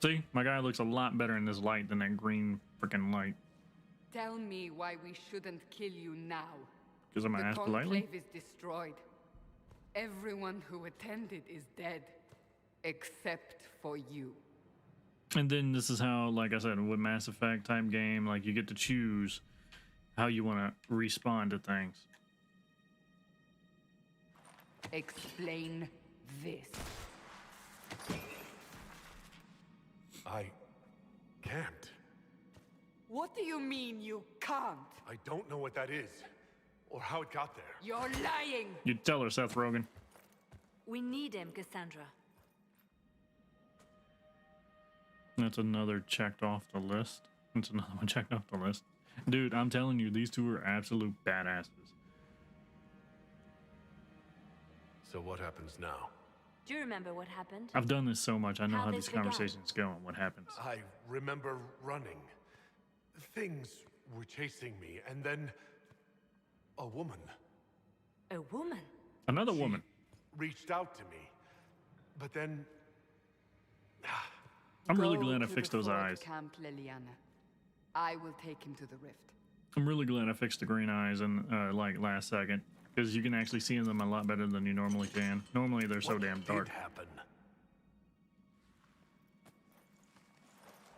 See, my guy looks a lot better in this light than that green freaking light. Tell me why we shouldn't kill you now. Because I'm gonna ask politely. The conclave is destroyed. Everyone who attended is dead, except for you. And then this is how, like I said, with Mass Effect type game, like you get to choose how you want to respond to things. Explain this. I can't. What do you mean you can't? I don't know what that is, or how it got there. You're lying! You tell her, Seth Rogen. We need him, Cassandra. That's another checked off the list. That's another one checked off the list. Dude, I'm telling you, these two are absolute badasses. So what happens now? Do you remember what happened? I've done this so much. I know How how this these began. conversations go and what happens. I remember running. Things were chasing me, and then a woman A woman? Another woman. reached out to me. But then I'm really Go glad I to fixed the those fort eyes. Camp Liliana. I will take him to the rift. I'm really glad I fixed the green eyes in like last second, because you can actually see them a lot better than you normally can. Normally they're so what damn dark. did happen?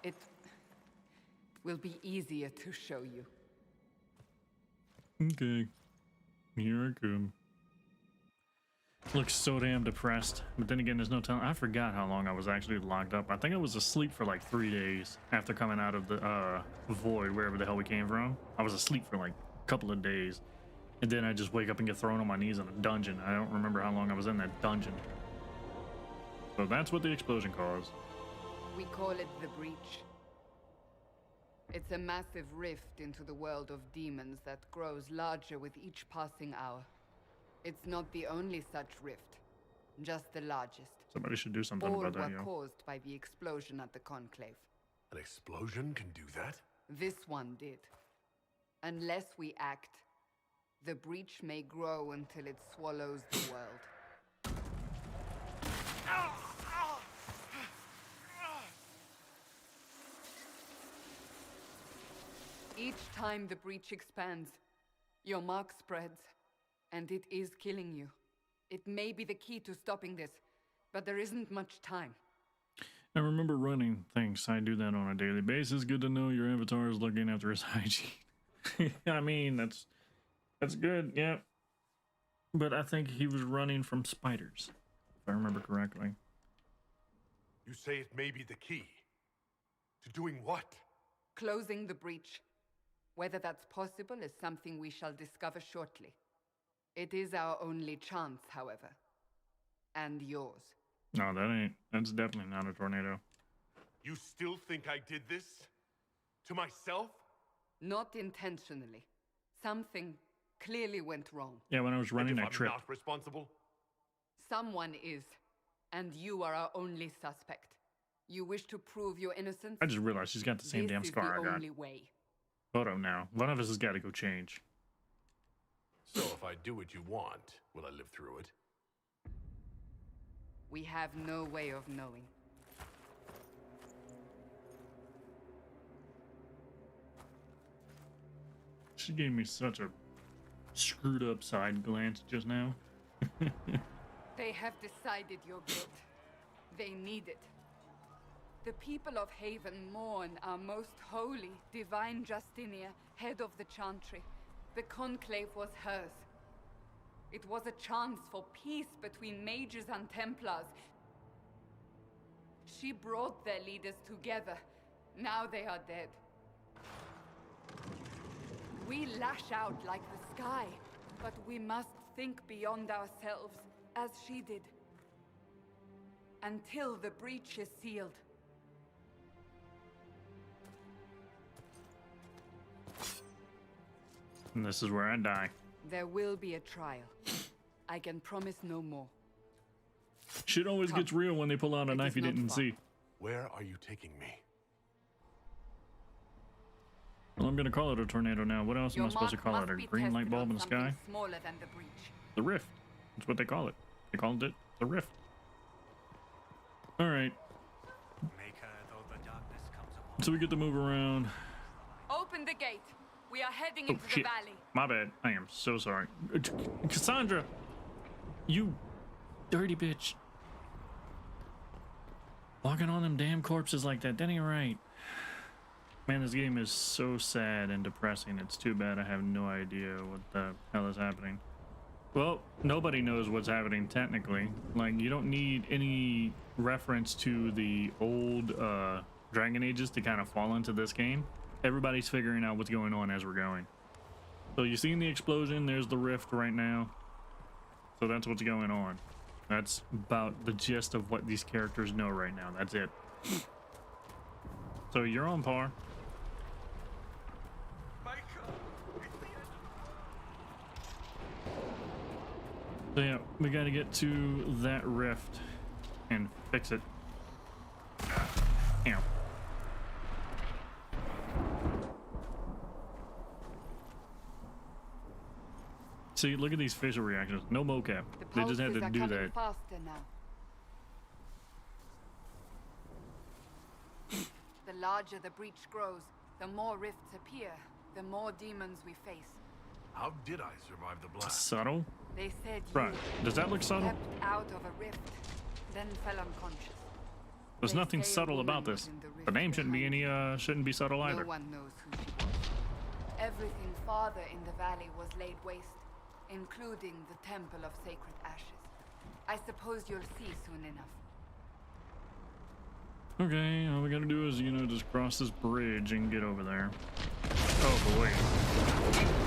It will be easier to show you. Okay, here I come. Looks so damn depressed, but then again, there's no telling. I forgot how long I was actually locked up. I think I was asleep for like 3 days after coming out of the void, wherever the hell we came from. I was asleep for like a couple of days, and then I just wake up and get thrown on my knees in a dungeon. I don't remember how long I was in that dungeon. So that's what the explosion caused. We call it the Breach. It's a massive rift into the world of demons that grows larger with each passing hour. It's not the only such rift, just the largest. Somebody should do something All about that, were yo. caused by the explosion at the Conclave. An explosion can do that? This one did. Unless we act, the breach may grow until it swallows the world. Each time the breach expands, your mark spreads, and it is killing you. It may be the key to stopping this, but there isn't much time. I remember running. Thanks, I do that on a daily basis. Good to know your avatar is looking after his hygiene. I mean, that's good, yeah. But I think he was running from spiders, if I remember correctly. You say it may be the key. To doing what? Closing the breach. Whether that's possible is something we shall discover shortly. It is our only chance, however. And yours. No, that's definitely not a tornado. You still think I did this? To myself? Not intentionally. Something clearly went wrong. Yeah, when I was running, And if I I'm tripped. not responsible? Someone is. And you are our only suspect. You wish to prove your innocence? I just realized she's got the same This damn is scar the I got. only way. Hold up now. One of us has got to go change. So if I do what you want, will I live through it? We have no way of knowing. She gave me such a screwed up side glance just now. They have decided your guilt. They need it. The people of Haven mourn our most holy, divine Justinia, head of the Chantry. The conclave was hers. It was a chance for peace between mages and Templars. She brought their leaders together. Now they are dead. We lash out like the sky, but we must think beyond ourselves, as she did. Until the breach is sealed. And this is where I die. There will be a trial. I can promise no more. Shit always gets real when they pull out a It knife is you not didn't far. see. Where are you taking me? Well, I'm gonna call it a tornado now. What else am I supposed to call it? A green light bulb in the sky? Smaller than the breach. The rift. That's what they call it. They called it the rift. All right. So we get to move around. Open the gate. We are heading Oh into the shit. valley. My bad. I am so sorry. Cassandra, you dirty bitch. Walking on them damn corpses like that. That ain't right. Man, this game is so sad and depressing. It's too bad I have no idea what the hell is happening. Well, nobody knows what's happening technically. Like, you don't need any reference to the old Dragon Ages to kind of fall into this game. Everybody's figuring out what's going on as we're going. So you seen the explosion, there's the rift right now. So that's what's going on. That's about the gist of what these characters know right now. That's it. So you're on par. So yeah, we gotta get to that rift and fix it. Ow. See, look at these facial reactions. No mocap. The They just had pulses to are do coming that. faster now. The larger the breach grows, the more rifts appear, the more demons we face. How did I survive the blast? Subtle? They said Right. you Does that look subtle? stepped out of a rift, then fell unconscious. There's They nothing say a subtle woman about was this. in the The rift name shouldn't be behind any shouldn't be subtle either. No one knows who she was. Everything farther in the valley was laid waste, including the Temple of Sacred Ashes. I suppose you'll see soon enough. Okay, all we gotta do is, you know, just cross this bridge and get over there. Oh boy.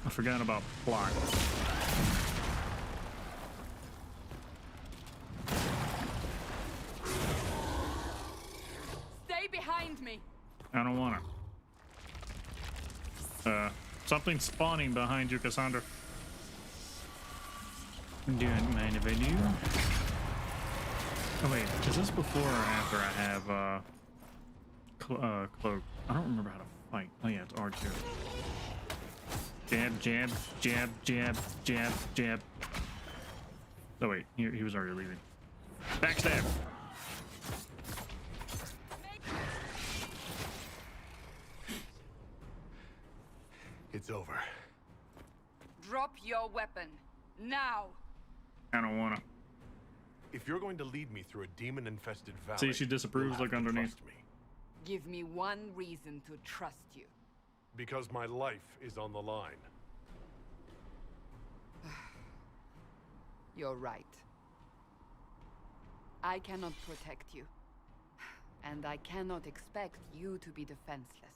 I forgot about plot. Stay behind me! I don't wanna. Something's spawning behind you, Cassandra. Don't mind if I do. Oh wait, is this before or after I have cloak? I don't remember how to fight. Oh yeah, it's R2. Jab, jab, jab, jab, jab, jab. Oh wait, he was already leaving. Backstab. It's over. Drop your weapon. Now! I don't wanna. If you're going to lead me through a demon-infested valley, See, she disapproves, you'll have like, to underneath. trust me. Give me one reason to trust you. Because my life is on the line. You're right. I cannot protect you. And I cannot expect you to be defenseless.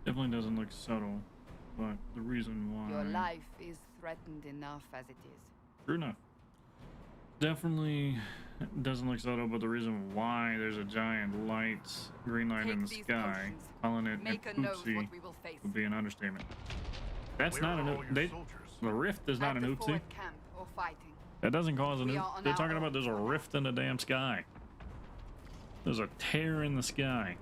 Definitely doesn't look subtle, but the reason why. Your life is threatened enough as it is. True enough. Definitely doesn't look subtle, but the reason why there's a giant light, green light in the Take these sky, potions. calling it Make a an note oopsie what we will face. would be an understatement. That's Where not are an all your they, soldiers? the rift is not At an the oopsie. forward camp or fighting. That doesn't cause an We oop. are on They're our talking own about there's a for now. rift in the damn sky. There's a tear in the sky.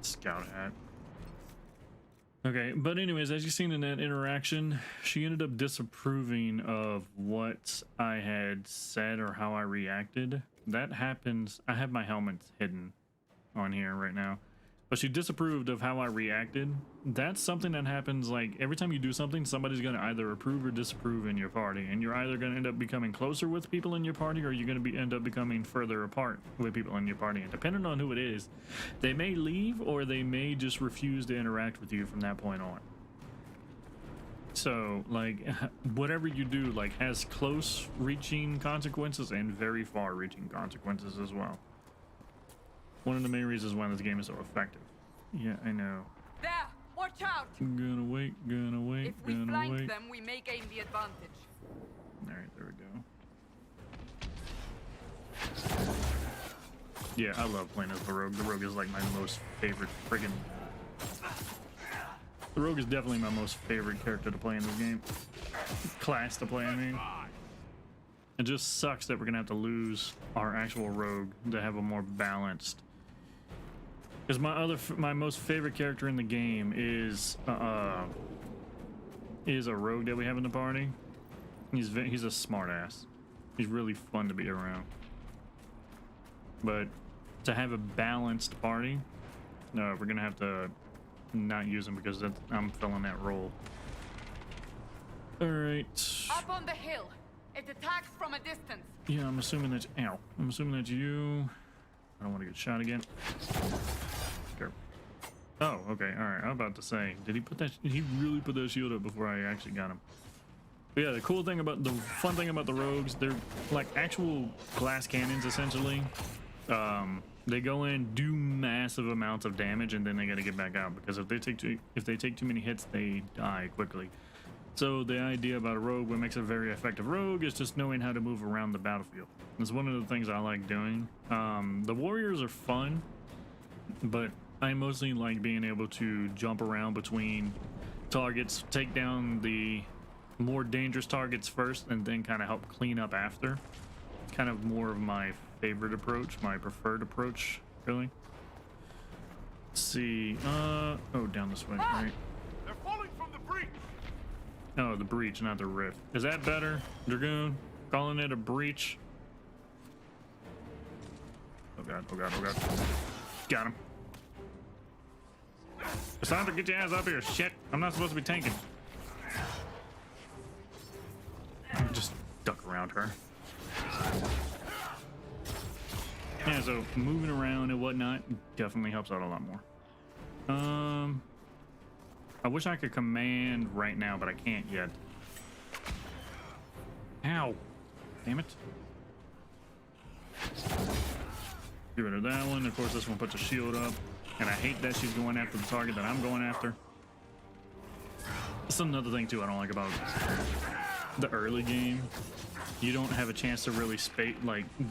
Scout hat. Okay, but anyways, as you've seen in that interaction, she ended up disapproving of what I had said or how I reacted. That happens. I have my helmet hidden on here right now, but she disapproved of how I reacted. That's something that happens like every time you do something, somebody's going to either approve or disapprove in your party, and you're either going to end up becoming closer with people in your party, or you're going to end up becoming further apart with people in your party. And depending on who it is, they may leave or they may just refuse to interact with you from that point on. So like whatever you do like has close reaching consequences and very far reaching consequences as well. One of the main reasons why this game is so effective. Yeah, I know. There! Watch out! Gonna wait, If we gonna flank wait. them, we may gain the advantage. Alright, there we go. Yeah, I love playing as the rogue. The rogue is like my most favorite friggin'... The rogue is definitely my most favorite character to play in this game. Class to play, I mean. It just sucks that we're gonna have to lose our actual rogue to have a more balanced... Because my most favorite character in the game is a rogue that we have in the party. He's a smartass. He's really fun to be around. But to have a balanced party, no, we're gonna have to not use him because I'm filling that role. All right. Up on the hill. It attacks from a distance. Yeah, I'm assuming that's ow. I'm assuming that's you. I don't want to get shot again. Sure. Oh, okay. All right. I'm about to say, did he put that? He really put that shield up before I actually got him. But yeah, the fun thing about the rogues, they're like actual glass cannons essentially. They go in, do massive amounts of damage, and then they got to get back out because if they take too many hits, they die quickly. So the idea about a rogue, what makes a very effective rogue, is just knowing how to move around the battlefield. It's one of the things I like doing. The warriors are fun, but I mostly like being able to jump around between targets, take down the more dangerous targets first, and then kind of help clean up after. It's kind of more of my favorite approach, my preferred approach, really. Let's see. Oh, down this way, right? They're falling from the breach. Oh, the breach, not the rift. Is that better, Dragoon? Calling it a breach? Oh god, oh god, oh god. Got him. Cassandra, get your ass up here. Shit, I'm not supposed to be tanking. Just duck around her. Yeah, so moving around and whatnot definitely helps out a lot more. I wish I could command right now, but I can't yet. Ow! Damn it. Get rid of that one. Of course, this one puts a shield up. And I hate that she's going after the target that I'm going after. That's another thing, too, I don't like about the early game. You don't have a chance to really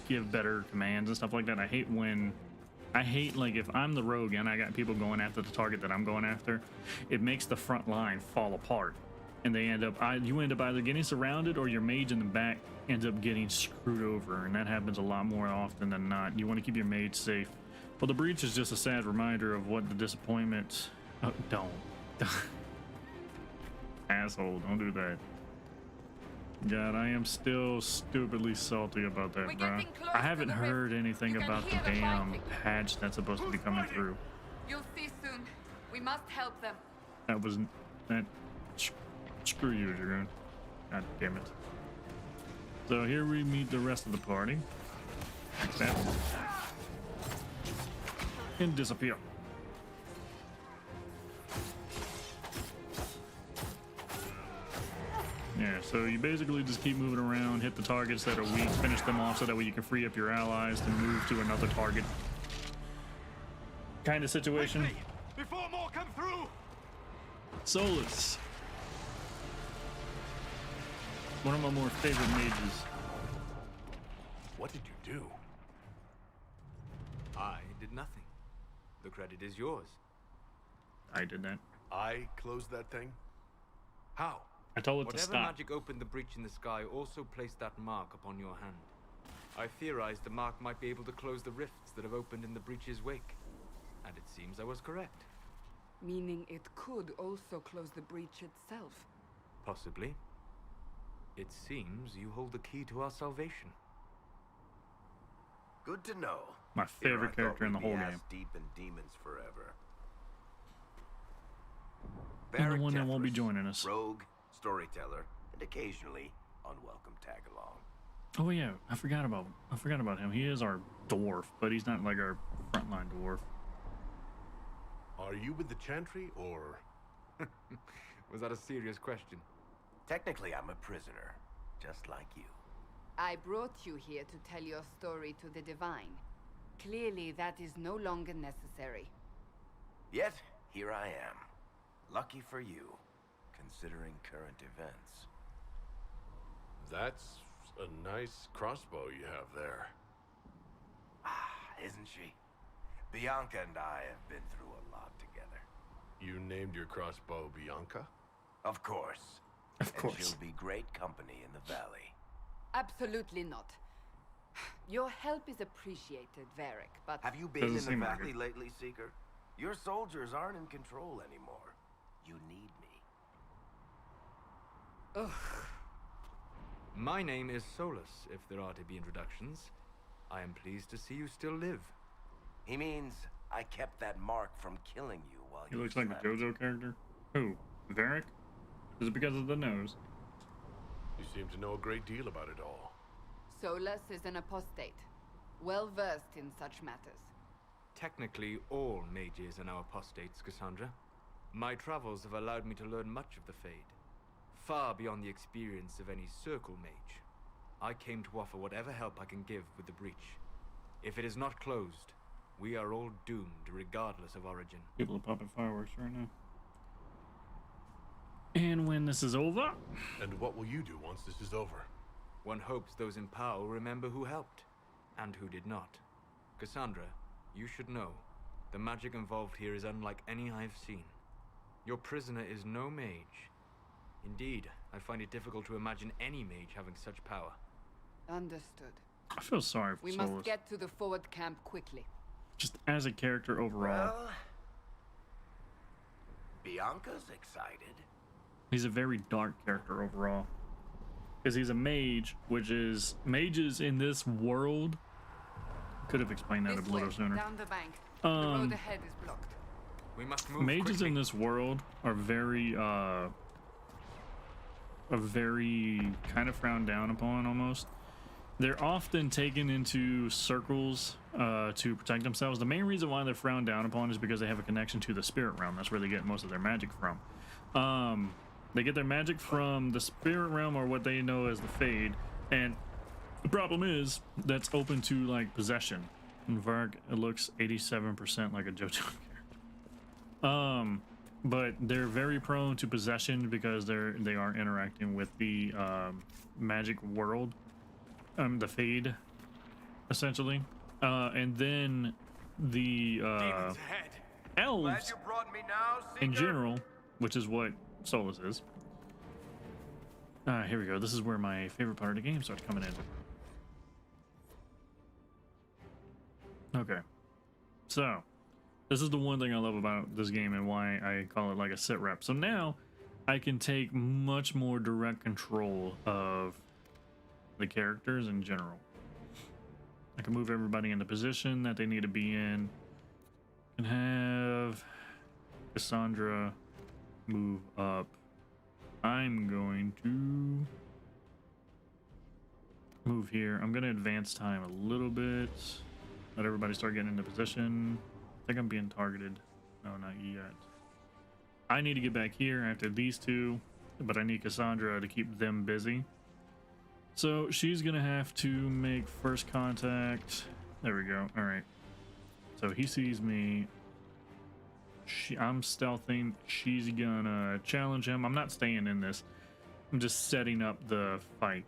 give better commands and stuff like that. I hate like if I'm the rogue and I got people going after the target that I'm going after, it makes the front line fall apart, and you end up either getting surrounded or your mage in the back ends up getting screwed over, and that happens a lot more often than not. You want to keep your mage safe. Well, the breach is just a sad reminder of what the disappointment. Oh, don't. Asshole, don't do that. God, I am still stupidly salty about that, bro. I haven't heard anything about the damn patch that's supposed to be coming through. You'll see soon. We must help them. Screw you, Dragoon. God damn it. So here we meet the rest of the party. Like that. And disappear. Yeah, so you basically just keep moving around, hit the targets that are weak, finish them off so that way you can free up your allies to move to another target. Kind of situation. Before more come through. Solus. One of my more favorite mages. What did you do? I did nothing. The credit is yours. I did that. I closed that thing? How? I told it to Whatever stop. magic opened the breach in the sky also placed that mark upon your hand. I theorized the mark might be able to close the rifts that have opened in the breach's wake. And it seems I was correct. Meaning it could also close the breach itself. Possibly. It seems you hold the key to our salvation. Good to know. My favorite character in the whole game. Deep in demons forever. And the one that won't be Tethris, joining us. Rogue, storyteller, and occasionally unwelcome tag-along. Oh yeah, I forgot about him. He is our dwarf, but he's not like our frontline dwarf. Are you with the Chantry, or...? Was that a serious question? Technically, I'm a prisoner, just like you. I brought you here to tell your story to the Divine. Clearly, that is no longer necessary. Yet, here I am. Lucky for you, considering current events. That's a nice crossbow you have there. Ah, isn't she? Bianca and I have been through a lot together. You named your crossbow Bianca? Of course. Of course. And she'll be great company in the valley. Absolutely not. Your help is appreciated, Varric, but... Have you been Doesn't in the seem like valley it. lately, Seeker? Your soldiers aren't in control anymore. You need me. Ugh. My name is Solus, if there are to be introductions. I am pleased to see you still live. He means I kept that mark from killing you while He you looks like slept. the JoJo character. Who? Varric? Is it because of the nose? You seem to know a great deal about it all. Solus is an apostate, well-versed in such matters. Technically, all mages are now apostates, Cassandra. My travels have allowed me to learn much of the Fade, far beyond the experience of any circle mage. I came to offer whatever help I can give with the breach. If it is not closed, we are all doomed regardless of origin. People are popping fireworks right now. And when this is over, And what will you do once this is over? One hopes those in power will remember who helped, and who did not. Cassandra, you should know, the magic involved here is unlike any I've seen. Your prisoner is no mage. Indeed, I find it difficult to imagine any mage having such power. Understood. I feel sorry for We Solus. must get to the forward camp quickly. Just as a character overall. Well, Bianca's excited. He's a very dark character overall. Because he's a mage, which is... Mages in this world... Could have explained that This a little way, sooner. down the bank. The road ahead is blocked. We must move Mages quickly. in this world are very, are very kind of frowned down upon almost. They're often taken into circles to protect themselves. The main reason why they're frowned down upon is because they have a connection to the spirit realm. That's where they get most of their magic from. They get their magic from the spirit realm, or what they know as the Fade. And the problem is that's open to like possession. In Varg, it looks 87% like a JoJo character. But they're very prone to possession because they are interacting with the magic world, the Fade, essentially. And then the Demons ahead. Glad elves you brought me now, Seeker. in general, which is what Solus is. Here we go. This is where my favorite part of the game starts coming in. Okay. So, this is the one thing I love about this game and why I call it like a sit rep. So now, I can take much more direct control of the characters in general. I can move everybody into position that they need to be in. And have Cassandra move up. I'm going to move here. I'm going to advance time a little bit. Let everybody start getting into position. I think I'm being targeted. No, not yet. I need to get back here after these two, but I need Cassandra to keep them busy. So she's going to have to make first contact. There we go. All right. So he sees me. I'm stealthing. She's gonna challenge him. I'm not staying in this. I'm just setting up the fight.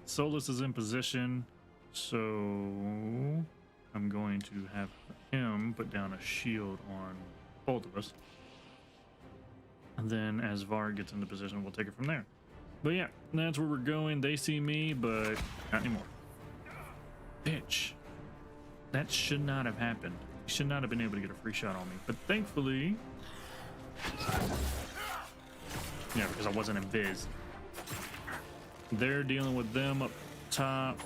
Solus is in position, so I'm going to have him put down a shield on both of us. And then as Var gets into position, we'll take it from there. But yeah, that's where we're going. They see me, but not anymore. Bitch. That should not have happened. You should not have been able to get a free shot on me. But thankfully... Yeah, because I wasn't in Viz. They're dealing with them up top.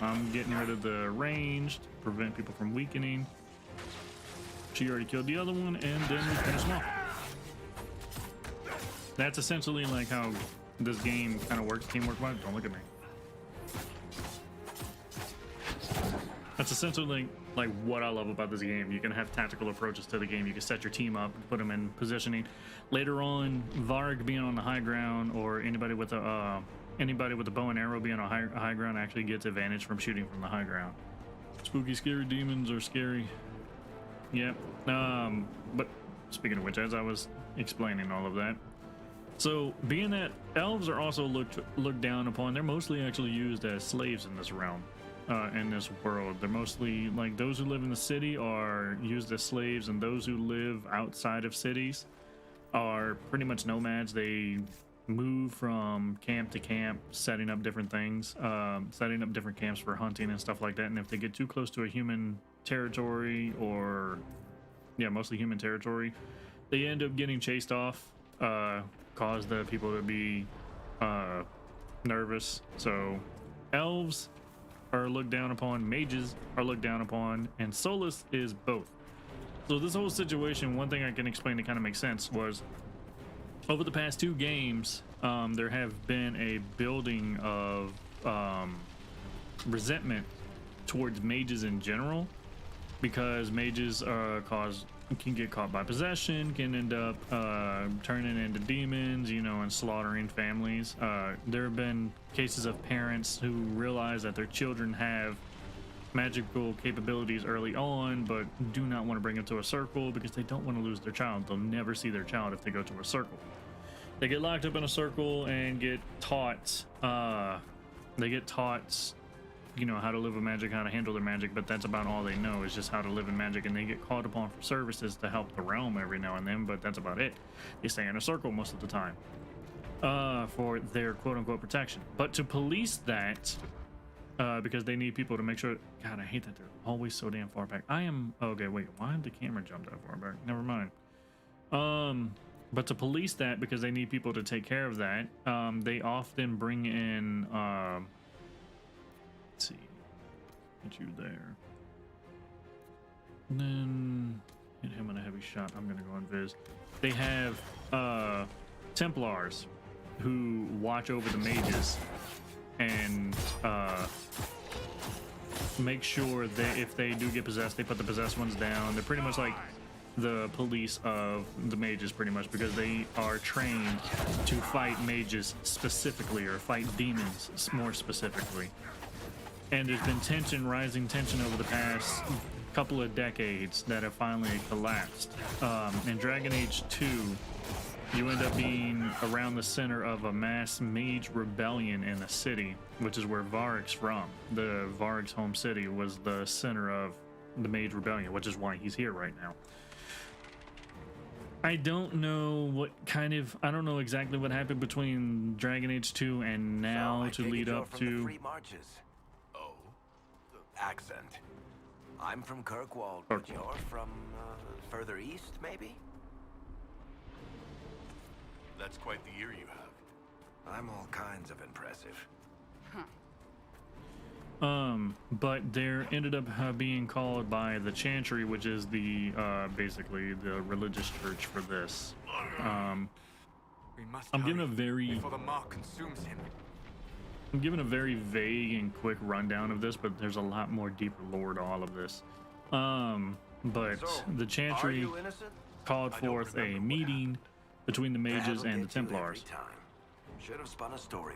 I'm getting rid of the ranged to prevent people from weakening. She already killed the other one, and then we finish them off. That's essentially like how this game kind of works, teamwork wise. Don't look at me. That's essentially like what I love about this game. You can have tactical approaches to the game. You can set your team up, put them in positioning. Later on, Varg being on the high ground, or anybody with a bow and arrow being on high ground actually gets advantage from shooting from the high ground. Spooky, scary demons are scary. Yep. But speaking of which, as I was explaining all of that, so being that elves are also looked down upon, they're mostly actually used as slaves in this realm, in this world. They're mostly like those who live in the city are used as slaves, and those who live outside of cities are pretty much nomads. They move from camp to camp, setting up different things, setting up different camps for hunting and stuff like that. And if they get too close to a human territory, or yeah, mostly human territory, they end up getting chased off, cause the people to be nervous. So elves are looked down upon, mages are looked down upon, and Solus is both. So this whole situation, one thing I can explain to kind of make sense was, over the past 2 games, there have been a building of resentment towards mages in general, because mages can get caught by possession, can end up turning into demons, you know, and slaughtering families. There have been cases of parents who realize that their children have magical capabilities early on, but do not want to bring them to a circle because they don't want to lose their child. They'll never see their child if they go to a circle. They get locked up in a circle and get taught, you know, how to live with magic, how to handle their magic, but that's about all they know, is just how to live in magic. And they get called upon for services to help the realm every now and then, but that's about it. They stay in a circle most of the time for their quote-unquote protection. But to police that, because they need people to make sure... God, I hate that they're always so damn far back. Okay, wait, why did the camera jump that far back? Never mind. But to police that, because they need people to take care of that, they often bring in... let's see. Get you there. And then hit him with a heavy shot. I'm gonna go on Viz. They have Templars who watch over the mages and make sure that if they do get possessed, they put the possessed ones down. They're pretty much like the police of the mages, pretty much, because they are trained to fight mages specifically, or fight demons more specifically. And there's been rising tension over the past couple of decades that have finally collapsed. In Dragon Age 2, you end up being around the center of a mass mage rebellion in a city, which is where Varg's from. The Varg's home city was the center of the mage rebellion, which is why he's here right now. I don't know I don't know exactly what happened between Dragon Age 2 and now to lead up to... Free marches. Oh, the accent. I'm from Kirkwall, but you're from further east, maybe? That's quite the ear you have. I'm all kinds of impressive. But there ended up being called by the Chantry, which is the basically the religious church for this. We must I'm giving hurry a very before the mark consumes him. I'm giving a very vague and quick rundown of this, but there's a lot more deeper lore to all of this. But So, the Chantry are you innocent? called I don't forth a remember what meeting between the mages That'll and the get you every Templars. time. Should have spun a story.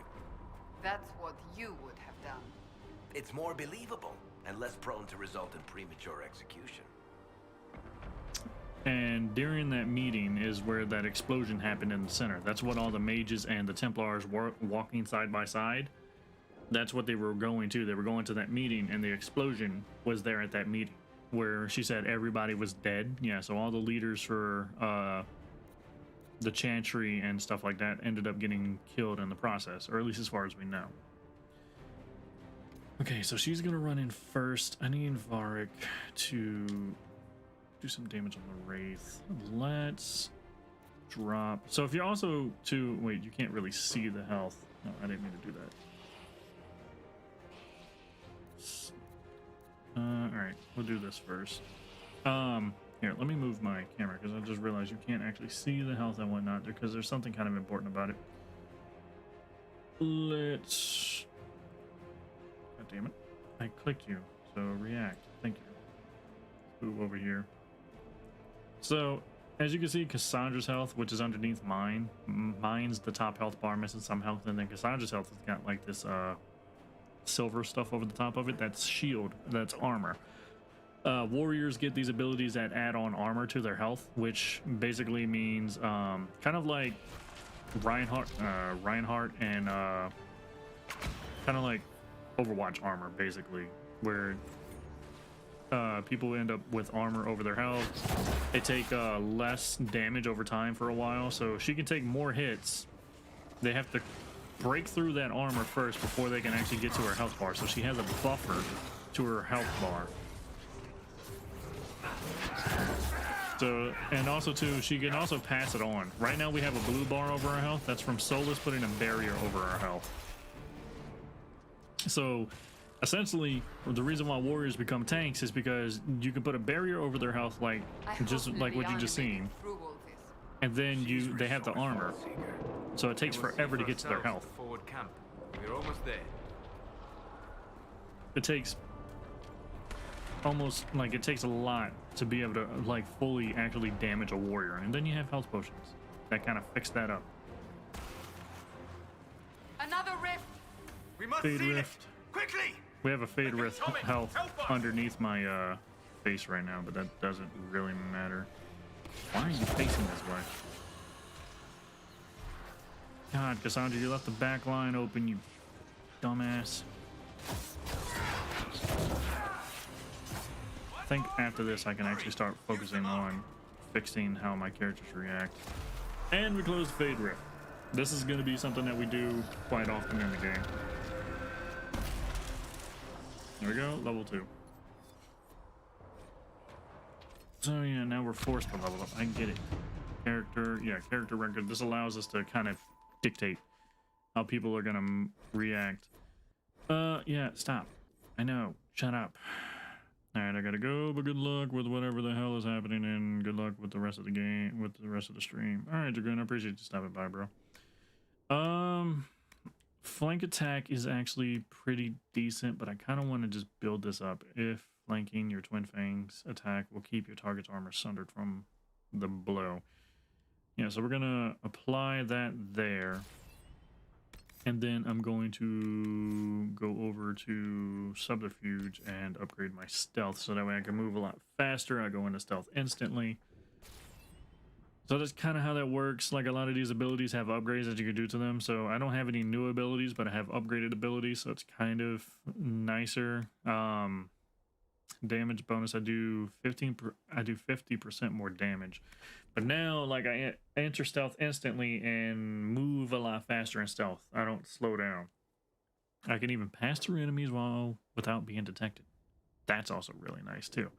That's what you would have done. It's more believable and less prone to result in premature execution. And during that meeting is where that explosion happened in the center. That's what all the mages and the Templars were walking side by side. That's what they were going to. They were going to that meeting, and the explosion was there at that meeting, where she said everybody was dead. Yeah, so all the leaders for the Chantry and stuff like that ended up getting killed in the process, or at least as far as we know. Okay, so she's gonna run in first. I need Varric to do some damage on the Wraith. Let's drop. So if you're also to wait, you can't really see the health. No, I didn't mean to do that. All right, we'll do this first. Here, let me move my camera because I just realized you can't actually see the health and whatnot because there's something kind of important about it. Let's. God damn it! I clicked you, so react. Thank you. Move over here. So, as you can see, Cassandra's health, which is underneath mine, mine's the top health bar, missing some health, and then Cassandra's health has got like this silver stuff over the top of it. That's shield, that's armor. Warriors get these abilities that add on armor to their health, which basically means kind of like Reinhardt and kind of like Overwatch armor, basically, where people end up with armor over their health. They take less damage over time for a while, so she can take more hits. They have to break through that armor first before they can actually get to her health bar, so she has a buffer to her health bar. So, and also too, she can also pass it on. Right now we have a blue bar over our health. That's from Solus putting a barrier over our health. So essentially, the reason why warriors become tanks is because you can put a barrier over their health, like just like what you just seen, and then they have the armor, so it takes forever to get to their health. Forward camp. We're almost there. It takes almost like it takes a lot to be able to like fully actually damage a warrior, and then you have health potions that kind of fix that up. Another rift. We must Fade seal rift. it quickly. We have a fade rift health underneath my face right now, but that doesn't really matter. Why are you facing this way? God, Cassandra, you left the back line open, you dumbass. I think after this I can actually start focusing on fixing how my characters react. And we close Fade Rift. This is going to be something that we do quite often in the game. There we go, level 2. So yeah, now we're forced to level up. I get it. Character record. This allows us to kind of dictate how people are gonna react. Yeah, stop. I know. Shut up. Alright, I gotta go, but good luck with whatever the hell is happening, and good luck with the rest of the game, with the rest of the stream. Alright, Dragoon, I appreciate you stopping by, bro. Flank attack is actually pretty decent, but I kind of want to just build this up. If flanking, your Twin Fangs attack will keep your target's armor sundered from the blow. Yeah, so we're gonna apply that there. And then I'm going to go over to Subterfuge and upgrade my stealth so that way I can move a lot faster. I go into stealth instantly. So that's kind of how that works. Like, a lot of these abilities have upgrades that you can do to them. So I don't have any new abilities, but I have upgraded abilities, so it's kind of nicer. Damage bonus, I do 50% more damage. But now, like, I enter stealth instantly and move a lot faster in stealth. I don't slow down. I can even pass through enemies without being detected. That's also really nice too.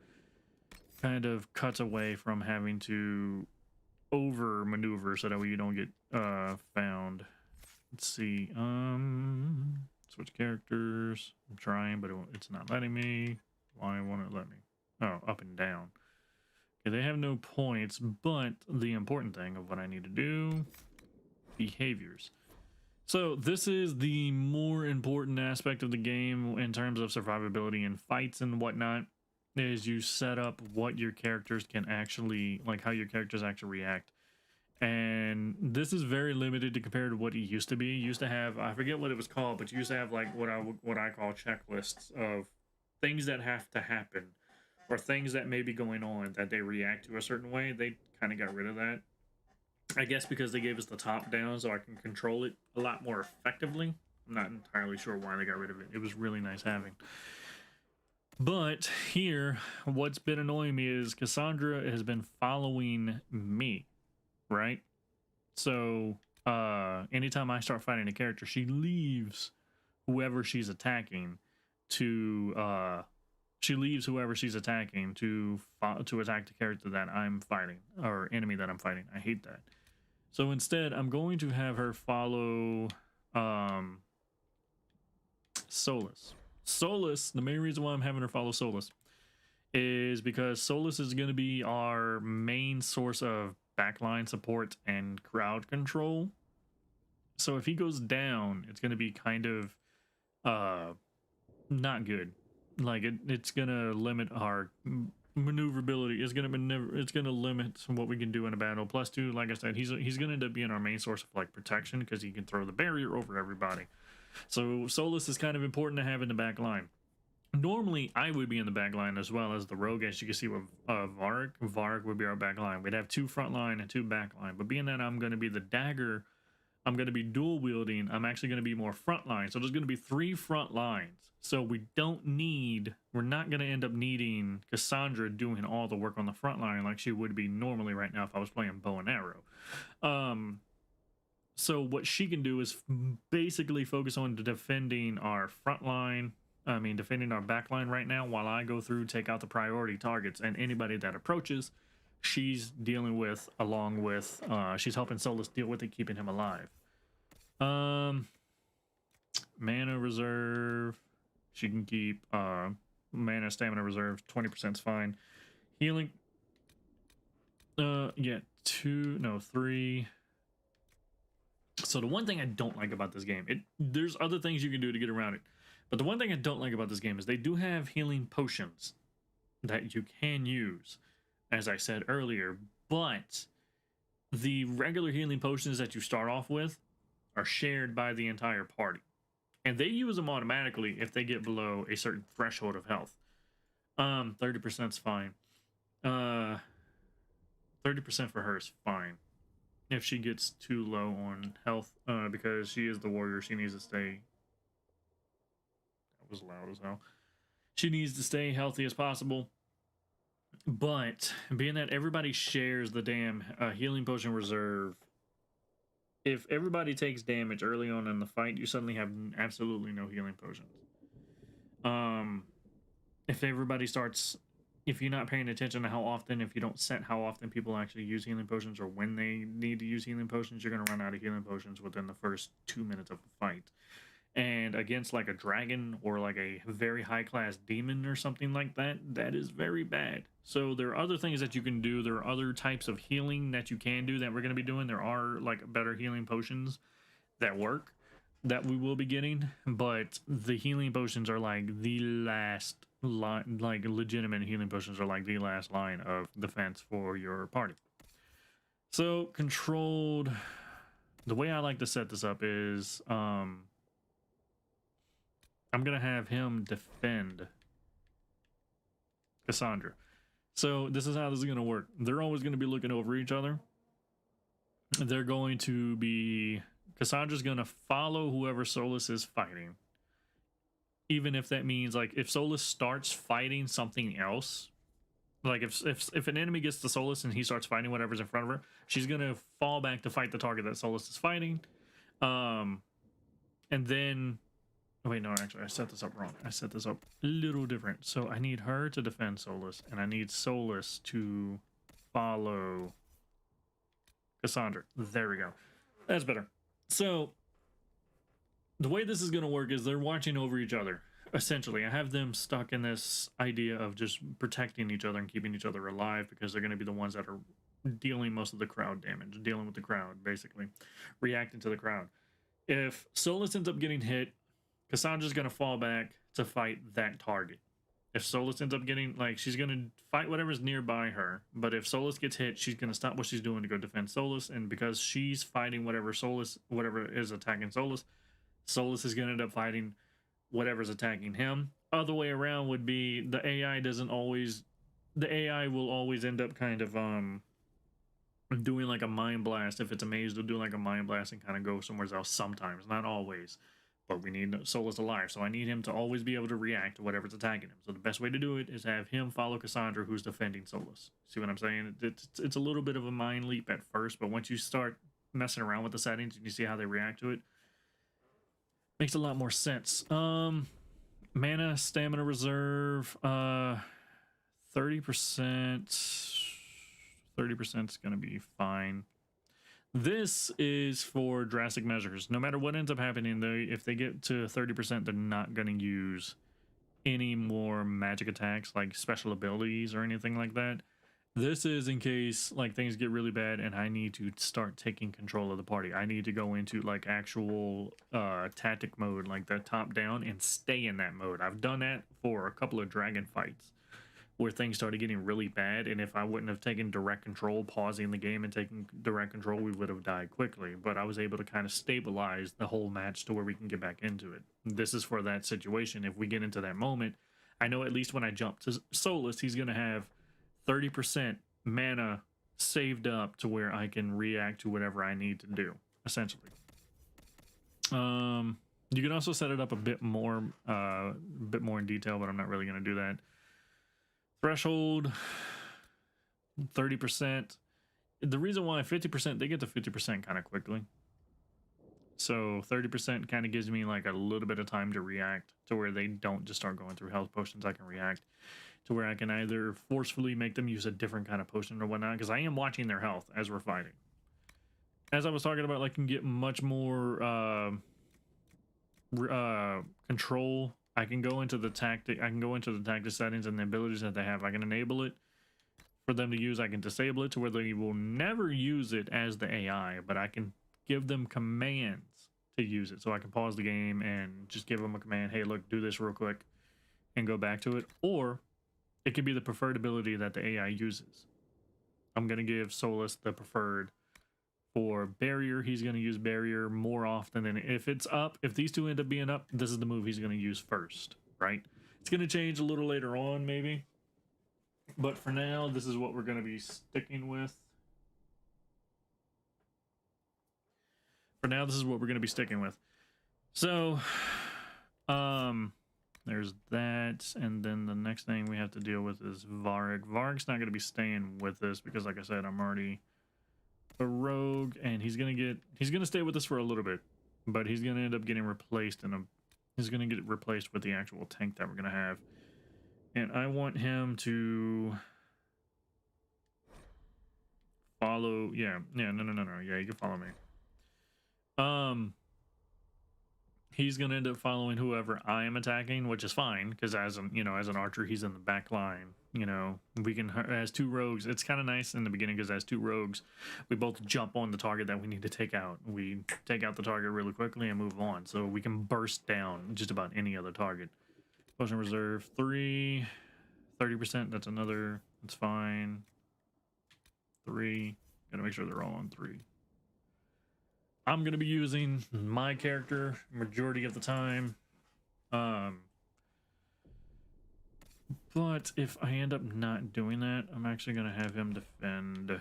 Kind of cuts away from having to over maneuver so that way you don't get found. Let's see. Switch characters. I'm trying, but it's not letting me. Why won't it let me? Oh, up and down. Okay, they have no points, but the important thing of what I need to do, behaviors. So this is the more important aspect of the game in terms of survivability and fights and whatnot, is you set up what your characters can actually, like how your characters actually react. And this is very limited to compare to what it used to be. You used to have, I forget what it was called, but you used to have like what I call checklists of things that have to happen, or things that may be going on that they react to a certain way. They kind of got rid of that, I guess, because they gave us the top down so I can control it a lot more effectively. I'm not entirely sure why they got rid of it. It was really nice having. But here, what's been annoying me is Cassandra has been following me, right? So anytime I start fighting a character, she leaves whoever she's attacking to attack the character that I'm fighting, or enemy that I'm fighting. I hate that. So instead, I'm going to have her follow Solus. Solus, the main reason why I'm having her follow Solus is because Solus is going to be our main source of backline support and crowd control. So if he goes down, it's going to be kind of not good. Like it's going to limit our maneuverability. It's going to limit what we can do in a battle. Plus two, like I said, he's going to end up being our main source of like protection because he can throw the barrier over everybody. So Solus is kind of important to have in the back line. Normally, I would be in the back line as well as the rogue, as you can see with Varric. Varric would be our back line. We'd have 2 front line and 2 back line. But being that I'm going to be the dagger, I'm going to be dual wielding, I'm actually going to be more front line. So there's going to be 3 front lines. So we're not going to end up needing Cassandra doing all the work on the front line like she would be normally right now if I was playing bow and arrow. So what she can do is basically focus on defending our front line. Defending our back line right now while I go through, take out the priority targets, and anybody that approaches, she's dealing with, along with, she's helping Solus deal with it, keeping him alive. Mana reserve, she can keep, mana, stamina reserve, 20% is fine. Healing, 3. So the one thing I don't like about this game, there's other things you can do to get around it. But the one thing I don't like about this game is they do have healing potions that you can use, as I said earlier, but the regular healing potions that you start off with are shared by the entire party. And they use them automatically if they get below a certain threshold of health. 30% is fine. 30% for her is fine. If she gets too low on health, because she is the warrior, she needs to stay... was loud as hell. She needs to stay healthy as possible. But being that everybody shares the damn healing potion reserve, if everybody takes damage early on in the fight, you suddenly have absolutely no healing potions. If you're not paying attention to how often, if you don't set how often people actually use healing potions or when they need to use healing potions, you're going to run out of healing potions within the first 2 minutes of the fight. And against like a dragon or like a very high class demon or something like that, that is very bad. So there are other things that you can do. There are other types of healing that you can do that we're going to be doing. There are like better healing potions that work that we will be getting, but the healing potions are like the last line, like legitimate healing potions are like the last line of defense for your party. So controlled, the way I like to set this up is, I'm going to have him defend Cassandra. So this is how this is going to work. They're always going to be looking over each other. They're going to be... Cassandra's going to follow whoever Solus is fighting. Even if that means, like, if Solus starts fighting something else, like if an enemy gets to Solus and he starts fighting whatever's in front of her, she's going to fall back to fight the target that Solus is fighting. And then... Wait, no, actually, I set this up wrong. I set this up a little different. So I need her to defend Solus, and I need Solus to follow Cassandra. There we go. That's better. So the way this is going to work is they're watching over each other. Essentially, I have them stuck in this idea of just protecting each other and keeping each other alive because they're going to be the ones that are dealing most of the crowd damage, dealing with the crowd, basically, reacting to the crowd. If Solus ends up getting hit, Cassandra's going to fall back to fight that target. If Solus ends up getting, like, she's going to fight whatever's nearby her. But if Solus gets hit, she's going to stop what she's doing to go defend Solus. And because she's fighting whatever is attacking Solus, Solus is going to end up fighting whatever's attacking him. Other way around would be the AI will always end up kind of doing like a mind blast. If it's a maze, they'll do like a mind blast and kind of go somewhere else sometimes, not always. But we need Solus alive, so I need him to always be able to react to whatever's attacking him. So the best way to do it is have him follow Cassandra, who's defending Solus. See what I'm saying? It's a little bit of a mind leap at first, but once you start messing around with the settings and you see how they react to it, makes a lot more sense. Mana, stamina reserve, 30%. 30% is gonna be fine. This is for drastic measures. No matter what ends up happening, if they get to 30%, they're not gonna use any more magic attacks like special abilities or anything like that. This is in case like things get really bad and I need to start taking control of the party. I need to go into like actual tactic mode, like the top down, and stay in that mode. I've done that for a couple of dragon fights where things started getting really bad, and if I wouldn't have taken direct control, pausing the game and taking direct control, we would have died quickly. But I was able to kind of stabilize the whole match to where we can get back into it. This is for that situation. If we get into that moment, I know at least when I jump to Solus, he's going to have 30% mana saved up to where I can react to whatever I need to do, essentially. You can also set it up a bit more in detail, but I'm not really going to do that. Threshold 30%. The reason why 50%, they get to 50% kind of quickly. So 30% kind of gives me like a little bit of time to react to where they don't just start going through health potions. I can react to where I can either forcefully make them use a different kind of potion or whatnot, because I am watching their health as we're fighting. As I was talking about, I can get much more control. I can go into the tactic settings and the abilities that they have. I can enable it for them to use. I can disable it to where they will never use it as the AI, but I can give them commands to use it. So I can pause the game and just give them a command. Hey, look, do this real quick, and go back to it. Or it could be the preferred ability that the AI uses. I'm going to give Solus the preferred. For barrier, he's going to use barrier more often than if it's up. If these two end up being up, this is the move he's going to use first, right? It's going to change a little later on, maybe. But for now, this is what we're going to be sticking with. For now, this is what we're going to be sticking with. So, there's that. And then the next thing we have to deal with is Varg. Varg's not going to be staying with us because, like I said, I'm already a rogue, and he's gonna stay with us for a little bit, but he's gonna end up getting replaced he's gonna get replaced with the actual tank that we're gonna have. And I want him to follow. No, you can follow me. He's gonna end up following whoever I am attacking, which is fine because as an archer, he's in the back line. We can, as two rogues, it's kind of nice in the beginning because as two rogues, we both jump on the target that we need to take out. We take out the target really quickly and move on, so we can burst down just about any other target. Potion reserve 30%. That's another. That's fine. 3. Gotta make sure they're all on 3. I'm gonna be using my character majority of the time. But if I end up not doing that, I'm actually gonna have him defend.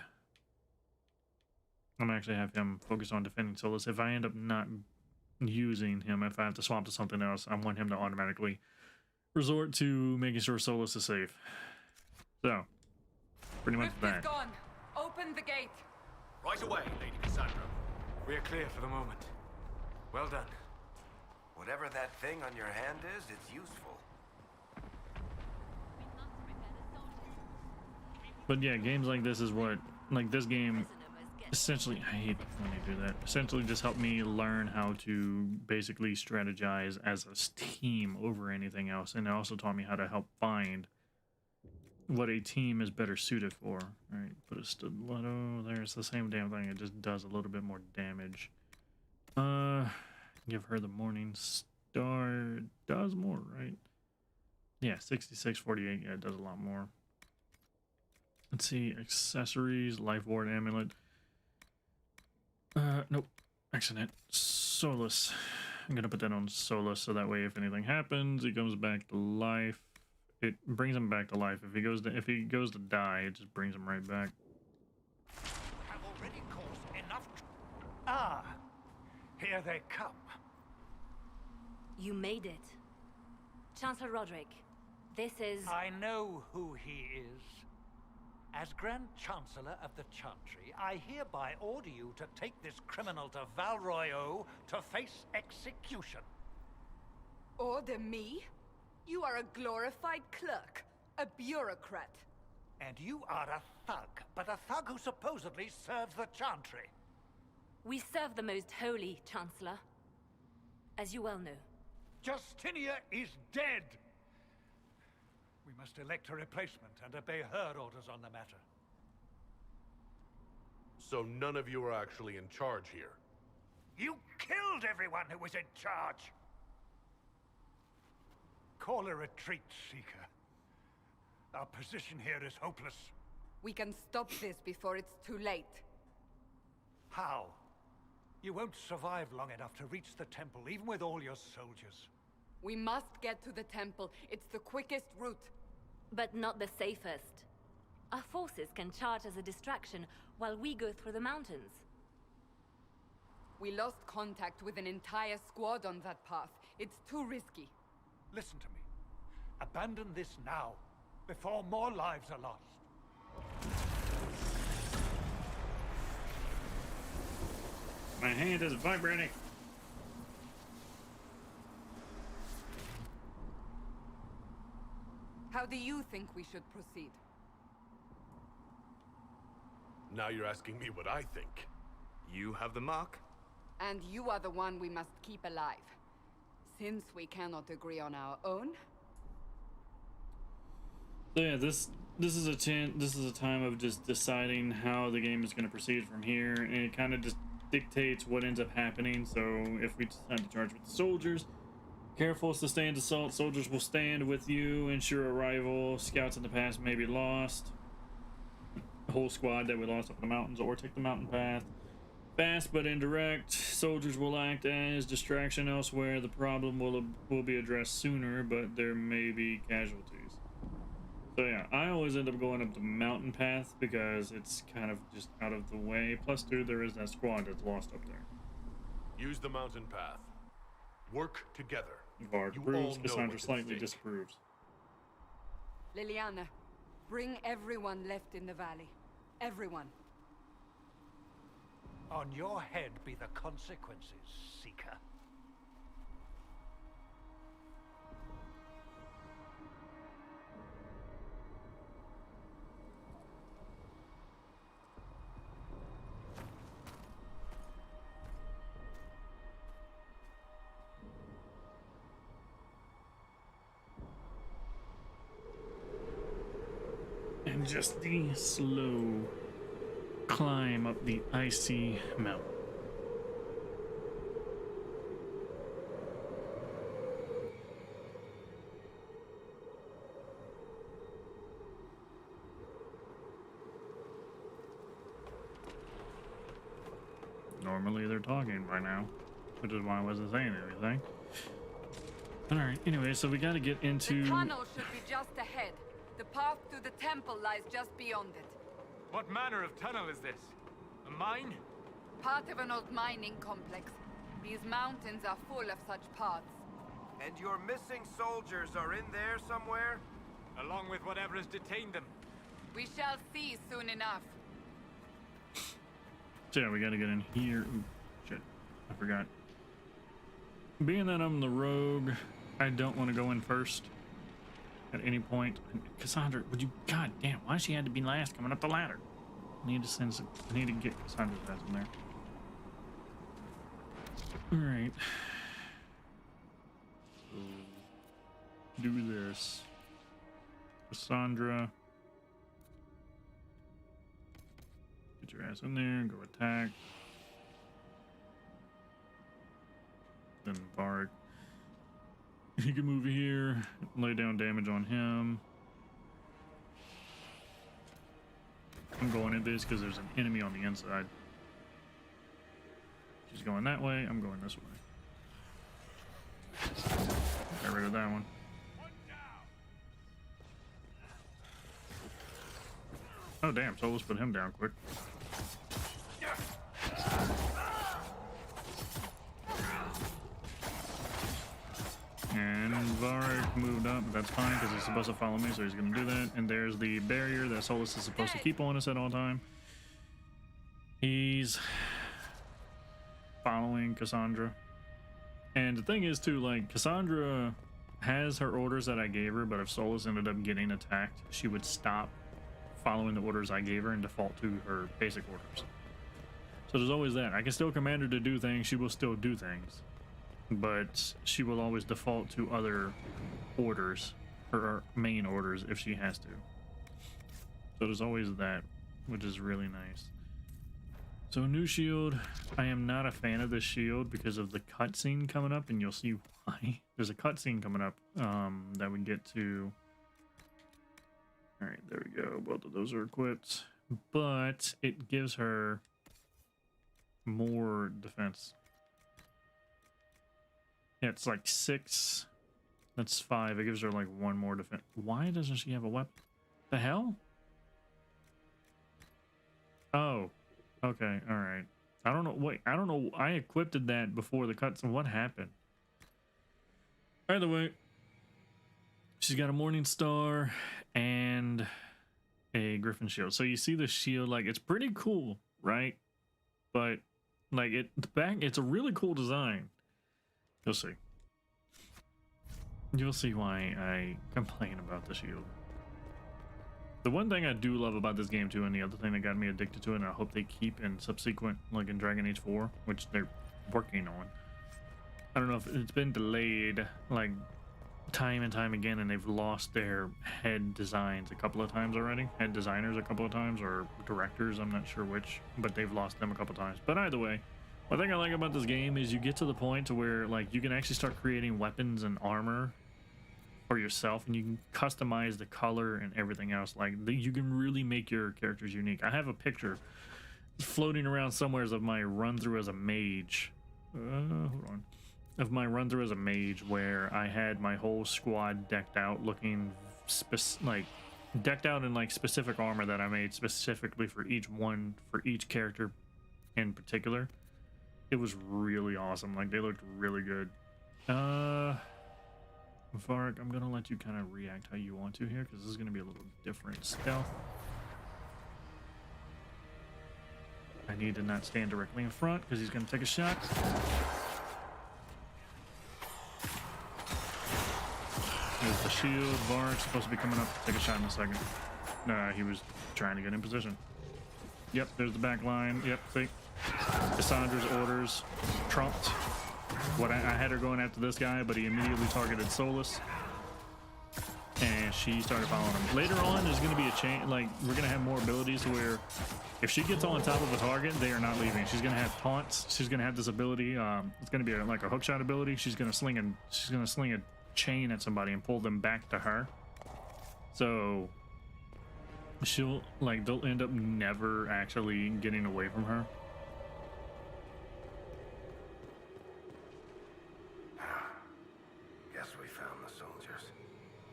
I'm actually have him focus on defending Solus. If I end up not using him, if I have to swap to something else, I want him to automatically resort to making sure Solus is safe. So, pretty much that. Gone. Open the gate. Right away, Lady Cassandra. We're clear for the moment. Well done. Whatever that thing on your hand is, it's useful. But yeah, games like this is what, like this game, essentially, I hate when they do that, essentially just helped me learn how to basically strategize as a team over anything else. And it also taught me how to help find what a team is better suited for. All right, put a stiletto there. It's the same damn thing. It just does a little bit more damage. Give her the morning star. It does more, right? Yeah, 66, 48. Yeah, it does a lot more. Let's see, accessories, life ward amulet. Nope, accident. Solus. I'm gonna put that on Solus so that way if anything happens, he comes back to life. It brings him back to life. If he goes to die, it just brings him right back. Have already caused enough. Ah, here they come. You made it. Chancellor Roderick, this is... I know who he is. As Grand Chancellor of the Chantry, I hereby order you to take this criminal to Val Royeaux to face execution. Order me? You are a glorified clerk, a bureaucrat. And you are a thug, but a thug who supposedly serves the Chantry. We serve the most holy, Chancellor. As you well know. Justinia is dead! We must elect a replacement and obey her orders on the matter. So none of you are actually in charge here. You killed everyone who was in charge! Call a retreat, Seeker. Our position here is hopeless. We can stop this before it's too late. How? You won't survive long enough to reach the temple, even with all your soldiers. We must get to the temple. It's the quickest route. But not the safest. Our forces can charge as a distraction while we go through the mountains. We lost contact with an entire squad on that path. It's too risky. Listen to me. Abandon this now, before more lives are lost. My hand is vibrating. How do you think we should proceed? Now you're asking me what I think. You have the mark? And you are the one we must keep alive. Since we cannot agree on our own. So yeah, this is a time of just deciding how the game is going to proceed from here, and it kind of just dictates what ends up happening. So if we decide to charge with the soldiers, careful, sustained assault, soldiers will stand with you, ensure arrival. Scouts in the past may be lost. The whole squad that we lost up in the mountains, or take the mountain path. Fast but indirect, soldiers will act as distraction elsewhere. The problem will be addressed sooner, but there may be casualties. So yeah, I always end up going up the mountain path because it's kind of just out of the way. Plus, too, there is that squad that's lost up there. Use the mountain path. Work together. Varg You approves, all know Cassandra what's at slightly stake. disapproves. Liliana, bring everyone left in the valley. Everyone. On your head be the consequences, Seeker. And just the slow climb up the icy mountain. Normally they're talking right now, which is why I wasn't saying anything. Alright, anyway, so we gotta get into... The tunnel should be just ahead. The path to the temple lies just beyond it. What manner of tunnel is this? A mine? Part of an old mining complex. These mountains are full of such paths. And your missing soldiers are in there somewhere? Along with whatever has detained them. We shall see soon enough. So yeah, we gotta get in here. Ooh, shit, I forgot. Being that I'm the rogue, I don't want to go in first at any point. Cassandra, would you? God damn, why she had to be last coming up the ladder? I need to send some. I need to get Cassandra's ass in there. All right. Do this, Cassandra. Get your ass in there, go attack. Then Varg. He can move here, lay down damage on him. I'm going at this because there's an enemy on the inside. She's going that way, I'm going this way. Get rid of that one. Oh damn, so let's put him down quick. And Varg moved up. but that's fine because he's supposed to follow me, so he's going to do that. And there's the barrier that Solus is supposed to keep on us at all time. He's following Cassandra. And the thing is, too, like, Cassandra has her orders that I gave her, but if Solus ended up getting attacked, she would stop following the orders I gave her and default to her basic orders. So there's always that. I can still command her to do things, she will still do things, but she will always default to other orders, her main orders, if she has to. So there's always that, which is really nice. So new shield. I am not a fan of this shield because of the cutscene coming up, and you'll see why. There's a cutscene coming up that we get to. All right, there we go. Both of those are equipped, but it gives her more defense. Yeah, it's like 6. That's 5. It gives her like 1 more defense. Why doesn't she have a weapon? The hell? Oh. Okay, all right. I don't know. Wait, I don't know. I equipped that before the cutscene. What happened? Either way, she's got a Morning Star and a Griffin shield. So you see the shield, like, it's pretty cool, right? But like the back, it's a really cool design. You'll see. You'll see why I complain about the shield. The one thing I do love about this game too, and the other thing that got me addicted to it, and I hope they keep in subsequent, like in Dragon Age 4, which they're working on. I don't know if it's been delayed like time and time again, and they've lost their head designs a couple of times already. Head designers a couple of times, or directors, I'm not sure which, but they've lost them a couple of times. But either way, one thing I like about this game is you get to the point to where like you can actually start creating weapons and armor for yourself, and you can customize the color and everything else. Like you can really make your characters unique. I have a picture floating around somewhere of my run through as a mage. Hold on. Of my run through as a mage, where I had my whole squad decked out, looking like decked out in like specific armor that I made specifically for each character in particular. It was really awesome. Like they looked really good. Varric, I'm gonna let you kind of react how you want to here, because this is gonna be a little different stealth. I need to not stand directly in front because he's gonna take a shot. There's the shield. Varric's supposed to be coming up to take a shot in a second. Nah, he was trying to get in position. Yep, there's the back line. Yep, see? Cassandra's orders trumped. I had her going after this guy, but he immediately targeted Solus, and she started following him. Later on, there's going to be a change. Like, we're going to have more abilities to where if she gets on top of a target, they are not leaving. She's going to have taunts. She's going to have this ability. It's going to be like a hookshot ability. She's going to sling a chain at somebody and pull them back to her. So they'll end up never actually getting away from her.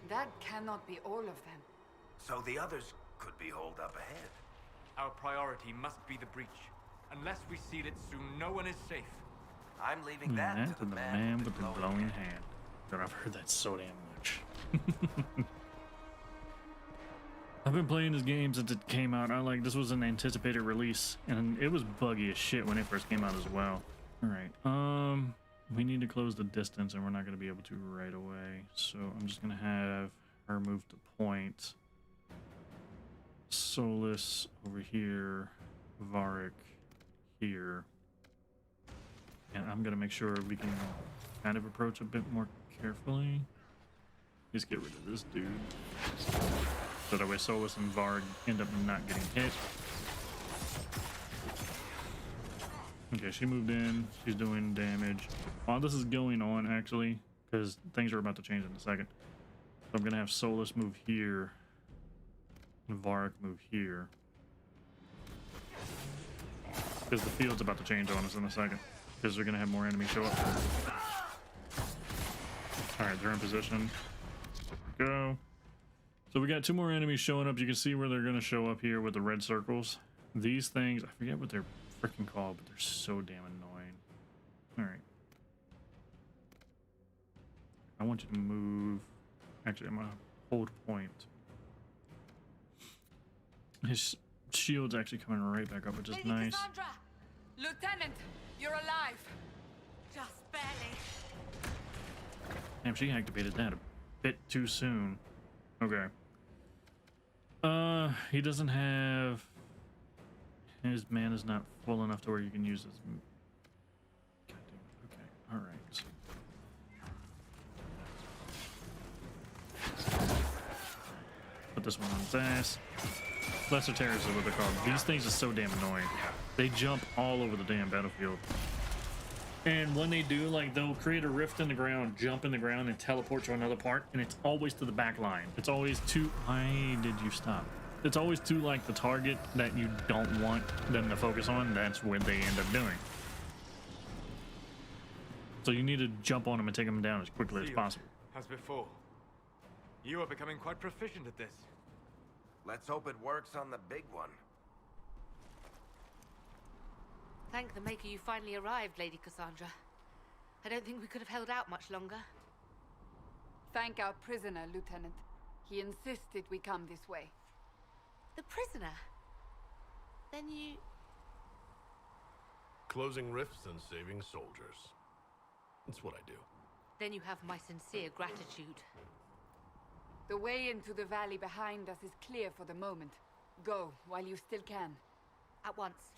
That cannot be all of them. So the others could be holed up ahead. Our priority must be the breach. Unless we seal it soon, no one is safe. I'm leaving that to the man with the glowing hand. God, I've heard that so damn much. I've been playing this game since it came out. This was an anticipated release, and it was buggy as shit when it first came out as well. All right, we need to close the distance, and we're not going to be able to right away. So I'm just going to have her move to point. Solus over here. Varric here. And I'm going to make sure we can kind of approach a bit more carefully. Just get rid of this dude. So that way Solus and Varg end up not getting hit. Okay, she moved in. She's doing damage. While this is going on, actually, because things are about to change in a second. So I'm going to have Solus move here. And Varric move here. Because the field's about to change on us in a second. Because they're going to have more enemies show up. Alright, they're in position. Go. So we got 2 more enemies showing up. You can see where they're going to show up here with the red circles. These things, I forget what they're freaking called, but they're so damn annoying. Alright. I want you to move Actually, I'm gonna hold point. His shield's actually coming right back up, which is Lady nice. Cassandra! Lieutenant, you're alive. Just barely. Damn, she activated that a bit too soon. Okay. He doesn't have... His mana's not full enough to where you can use his... God damn it. Okay, alright. Put this one on his ass. Lesser Terrors is what they're called. These things are so damn annoying. They jump all over the damn battlefield. And when they do, like, they'll create a rift in the ground, jump in the ground, and teleport to another part, and it's always to the back line. It's always to... Why did you stop? It's always to, like, the target that you don't want them to focus on. That's where they end up doing. So you need to jump on them and take them down as quickly as possible. As before, you are becoming quite proficient at this. Let's hope it works on the big one. Thank the Maker you finally arrived, Lady Cassandra. I don't think we could have held out much longer. Thank our prisoner, Lieutenant. He insisted we come this way. The prisoner? Then you... Closing rifts and saving soldiers. It's what I do. Then you have my sincere gratitude. The way into the valley behind us is clear for the moment. Go, while you still can. At once.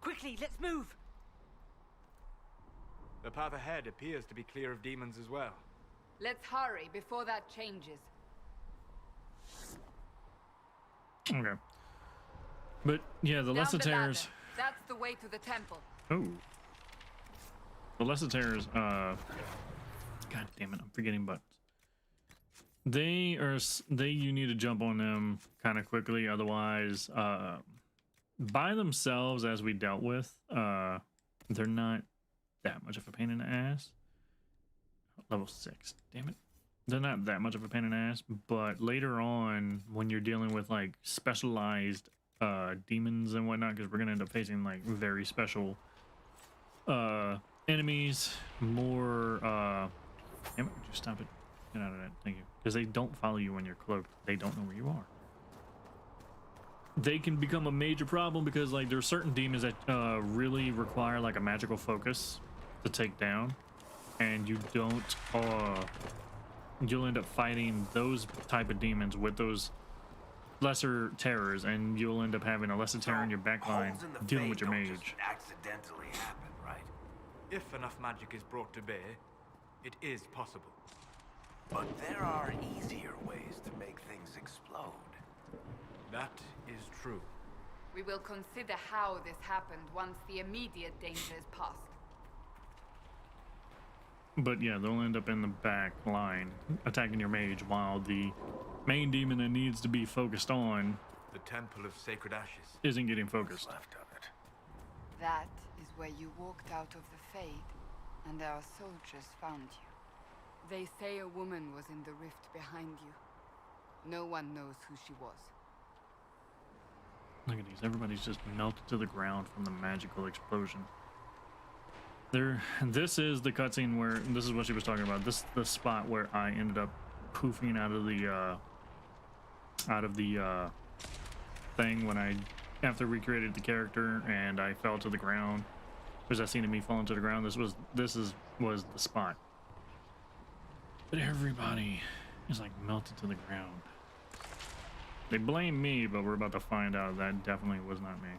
Quickly, let's move! The path ahead appears to be clear of demons as well. Let's hurry before that changes. Okay. But, yeah, the Down Lesser the ladder. Terrors... That's the way to the temple. Oh. The Lesser Terrors, God damn it, I'm forgetting buttons. You need to jump on them kind of quickly, otherwise, by themselves, as we dealt with, they're not that much of a pain in the ass. Level 6, damn it. They're not that much of a pain in the ass, but later on, when you're dealing with, like, specialized demons and whatnot, because we're going to end up facing, like, very special enemies, more, damn it, would you stop it? Get out of that, thank you. Because they don't follow you when you're cloaked. They don't know where you are. They can become a major problem because, like, there are certain demons that really require, like, a magical focus to take down. And you don't, you'll end up fighting those type of demons with those lesser terrors, and you'll end up having a lesser terror in your backline dealing with your mage. Just accidentally happen, right? If enough magic is brought to bear, it is possible. But there are easier ways to make things explode. That is true. We will consider how this happened once the immediate danger is past. But yeah, they'll end up in the back line attacking your mage while the main demon that needs to be focused on The Temple of Sacred Ashes. isn't getting focused. Left of it. That is where you walked out of the Fade, and our soldiers found you. They say a woman was in the rift behind you. No one knows who she was. Look at these. Everybody's just melted to the ground from the magical explosion. This is the cutscene where, this is what she was talking about. This is the spot where I ended up poofing out of the thing when I, after recreated the character and I fell to the ground. There's that scene of me falling to the ground. This was the spot. But everybody is like melted to the ground. They blame me, but we're about to find out that definitely was not me.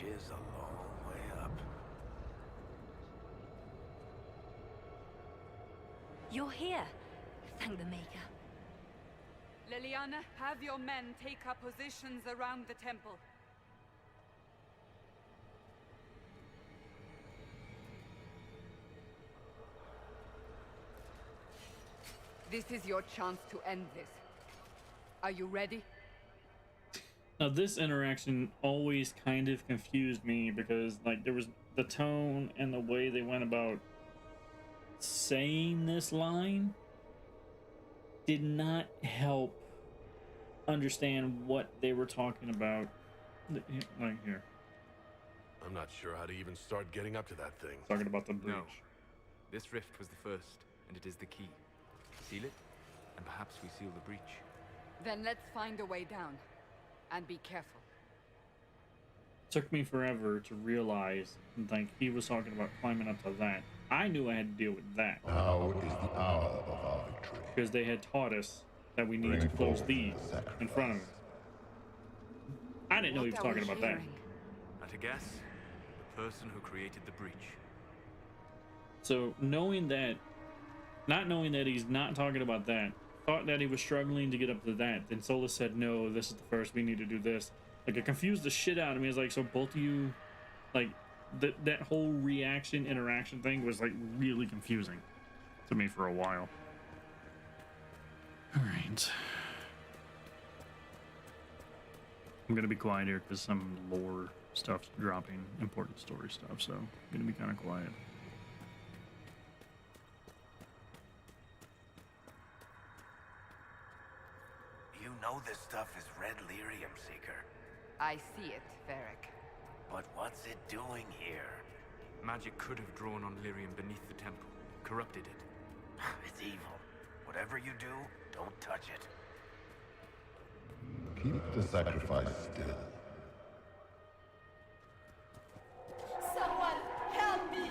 Is a long way up. You're here. Thank the Maker. Leliana, have your men take up positions around the temple. This is your chance to end this. Are you ready? Now, this interaction always kind of confused me because, like, there was the tone and the way they went about saying this line did not help understand what they were talking about. Like here, I'm not sure how to even start getting up to that thing. talking about the breach. No. This rift was the first, and it is the key. Seal it, and perhaps we seal the breach. Then let's find a way down. And be careful. Took me forever to realize, like, he was talking about climbing up to that. I knew I had to deal with that. Now is the hour of our victory. Because they had taught us that we need to close these in front of us. I didn't know he was talking about that. At a guess, the person who created the breach. So knowing that, not knowing that he's not talking about that, thought that he was struggling to get up to that. Then Solus said, no, this is the first, we need to do this. Like, it confused the shit out of me. It's like, so both of you, like, that whole reaction, interaction thing was, like, really confusing to me for a while. All right. I'm going to be quiet here because some lore stuff's dropping, important story stuff, so I'm going to be kind of quiet. You know this stuff is red lyrium, Seeker. I see it, Varric. But what's it doing here? Magic could have drawn on lyrium beneath the temple, corrupted it. It's evil. Whatever you do, don't touch it. Keep the sacrifice still. Someone help me!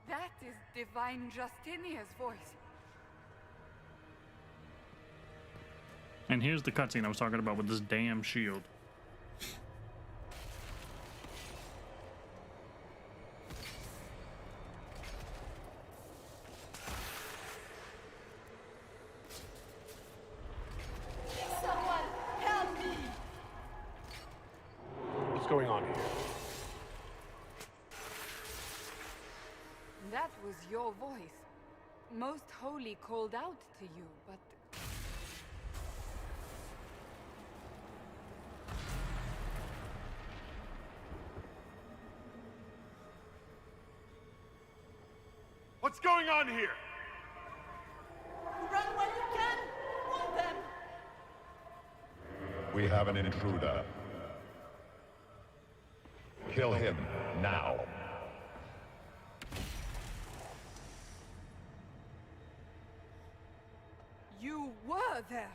That is Divine Justinia's voice. And here's the cutscene I was talking about with this damn shield. Someone help me! What's going on here? That was your voice. Most Holy called out to you, but... What's going on here? Run while you can! Warn them! We have an intruder. Kill him now. You were there!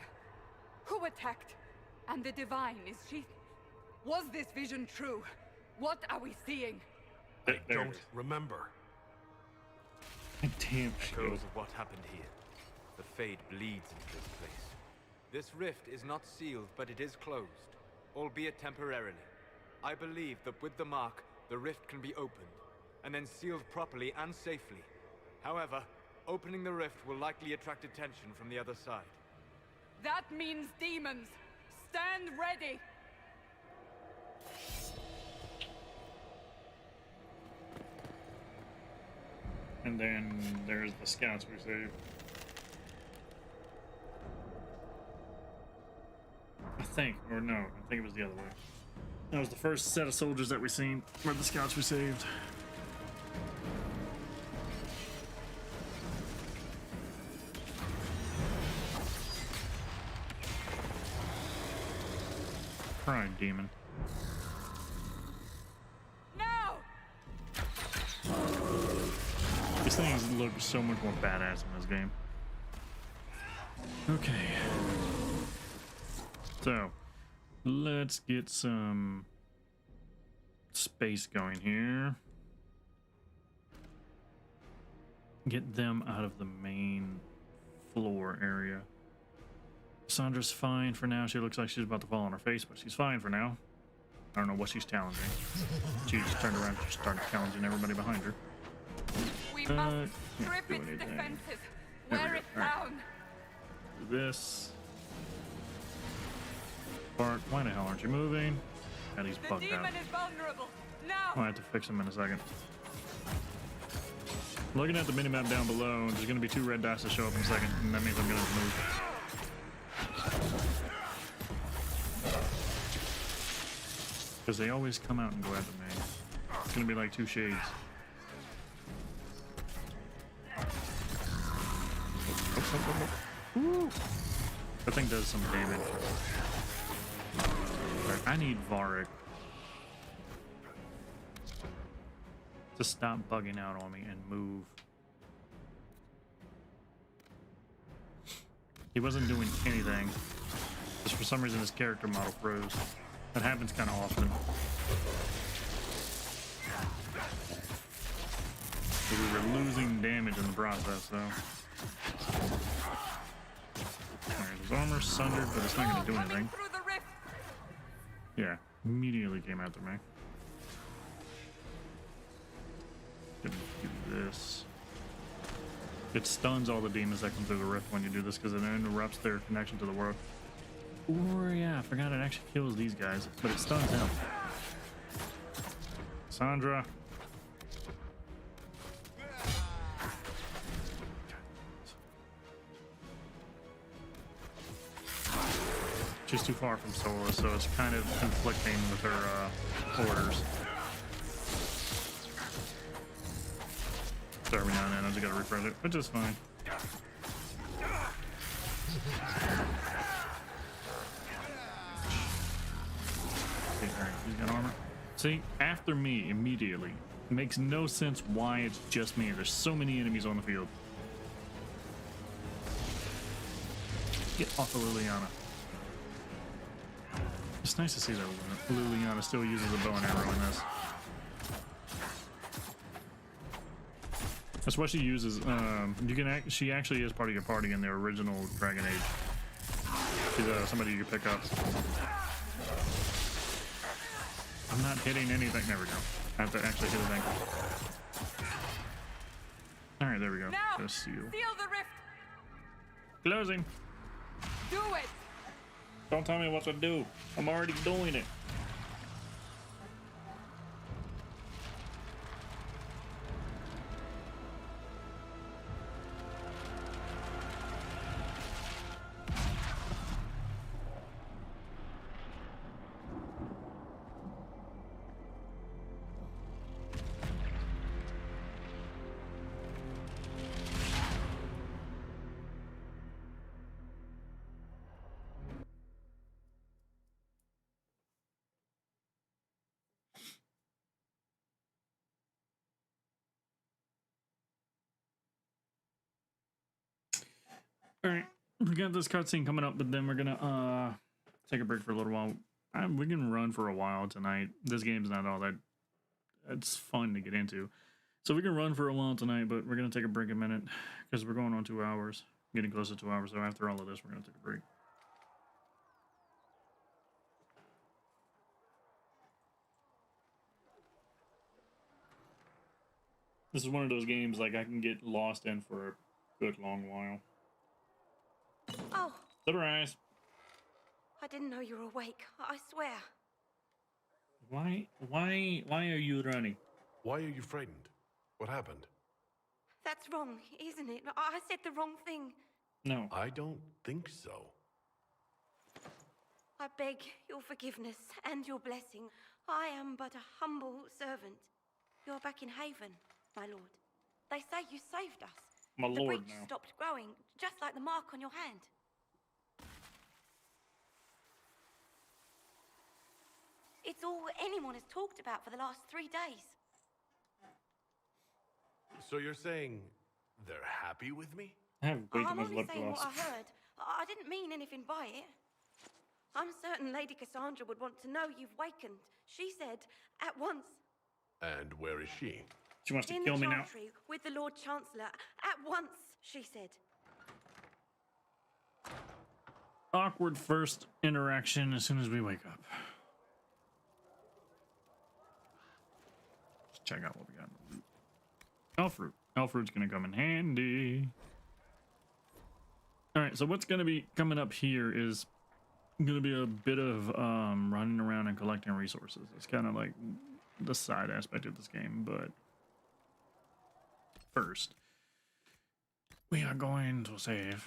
Who attacked? And the Divine, is she... Was this vision true? What are we seeing? I don't remember. Damn shield. Echoes of what happened here. The Fade bleeds into this place. This rift is not sealed, but it is closed, albeit temporarily. I believe that with the mark, the rift can be opened, and then sealed properly and safely. However, opening the rift will likely attract attention from the other side. That means demons! Stand ready! And then there's the scouts we saved. I think, or no, I think it was the other way. That was the first set of soldiers that we seen, were the scouts we saved. Crying demon. These things look so much more badass in this game. Okay. So, let's get some space going here. Get them out of the main floor area. Cassandra's fine for now. She looks like she's about to fall on her face, but she's fine for now. I don't know what she's challenging. She just turned around and started challenging everybody behind her. We must strip its defenses. Wear it down. Do this. Bart, why the hell aren't you moving? God, he's bugged out. The demon is vulnerable. Now. I'll have to fix him in a second. Looking at the minimap down below, there's gonna be 2 red dots to show up in a second, and that means I'm gonna move. Because they always come out and go after me. It's gonna be like 2 shades. Woo! That thing does some damage. Right, I need Varric to stop bugging out on me and move. He wasn't doing anything. Just for some reason his character model froze. That happens kind of often. We were losing damage in the process, though. Alright, his armor's sundered, but it's not going to do anything. Yeah, immediately came after me. Gonna do this. It stuns all the demons that come through the rift when you do this because it interrupts their connection to the world. Or yeah, I forgot it actually kills these guys, but it stuns him. Sandra. She's too far from Sola, so it's kind of conflicting with her orders. So every now and then I just gotta refresh it, which is fine. Okay, alright, he's got armor. See, after me immediately. It makes no sense why it's just me. There's so many enemies on the field. Get off of Liliana. It's nice to see that Liliana still uses a bow and arrow in this. That's what she uses. You can she actually is part of your party in the original Dragon Age. She's somebody you can pick up. I'm not hitting anything. There we go. I have to actually hit a thing. All right, there we go. Now, seal the rift. Closing. Do it. Don't tell me what to do. I'm already doing it. All right, we got this cutscene coming up, but then we're gonna take a break for a little while. We can run for a while tonight. This game's not all that it's fun to get into, so we can run for a while tonight. But we're gonna take a break a minute because we're going on 2 hours, getting close to 2 hours. So after all of this, we're gonna take a break. This is one of those games like I can get lost in for a good long while. Oh. Surprise. I didn't know you were awake. I swear. Why are you running? Why are you frightened? What happened? That's wrong, isn't it? I said the wrong thing. No. I don't think so. I beg your forgiveness and your blessing. I am but a humble servant. You're back in Haven, my lord. They say you saved us. My the lord breach now. stopped growing, just like the mark on your hand. It's all anyone has talked about for the last 3 days. So you're saying they're happy with me? I have way too I'm much only lip saying gloss. what I heard. I didn't mean anything by it. I'm certain Lady Cassandra would want to know you've wakened. She said, at once. And where is she? She wants to In kill the me now. Chantry with the Lord Chancellor. At once, she said. Awkward first interaction as soon as we wake up. Let's check out what we got. Elf root. Elf root's gonna come in handy. All right, so what's gonna be coming up here is gonna be a bit of running around and collecting resources. It's kind of like the side aspect of this game, but first, we are going to save.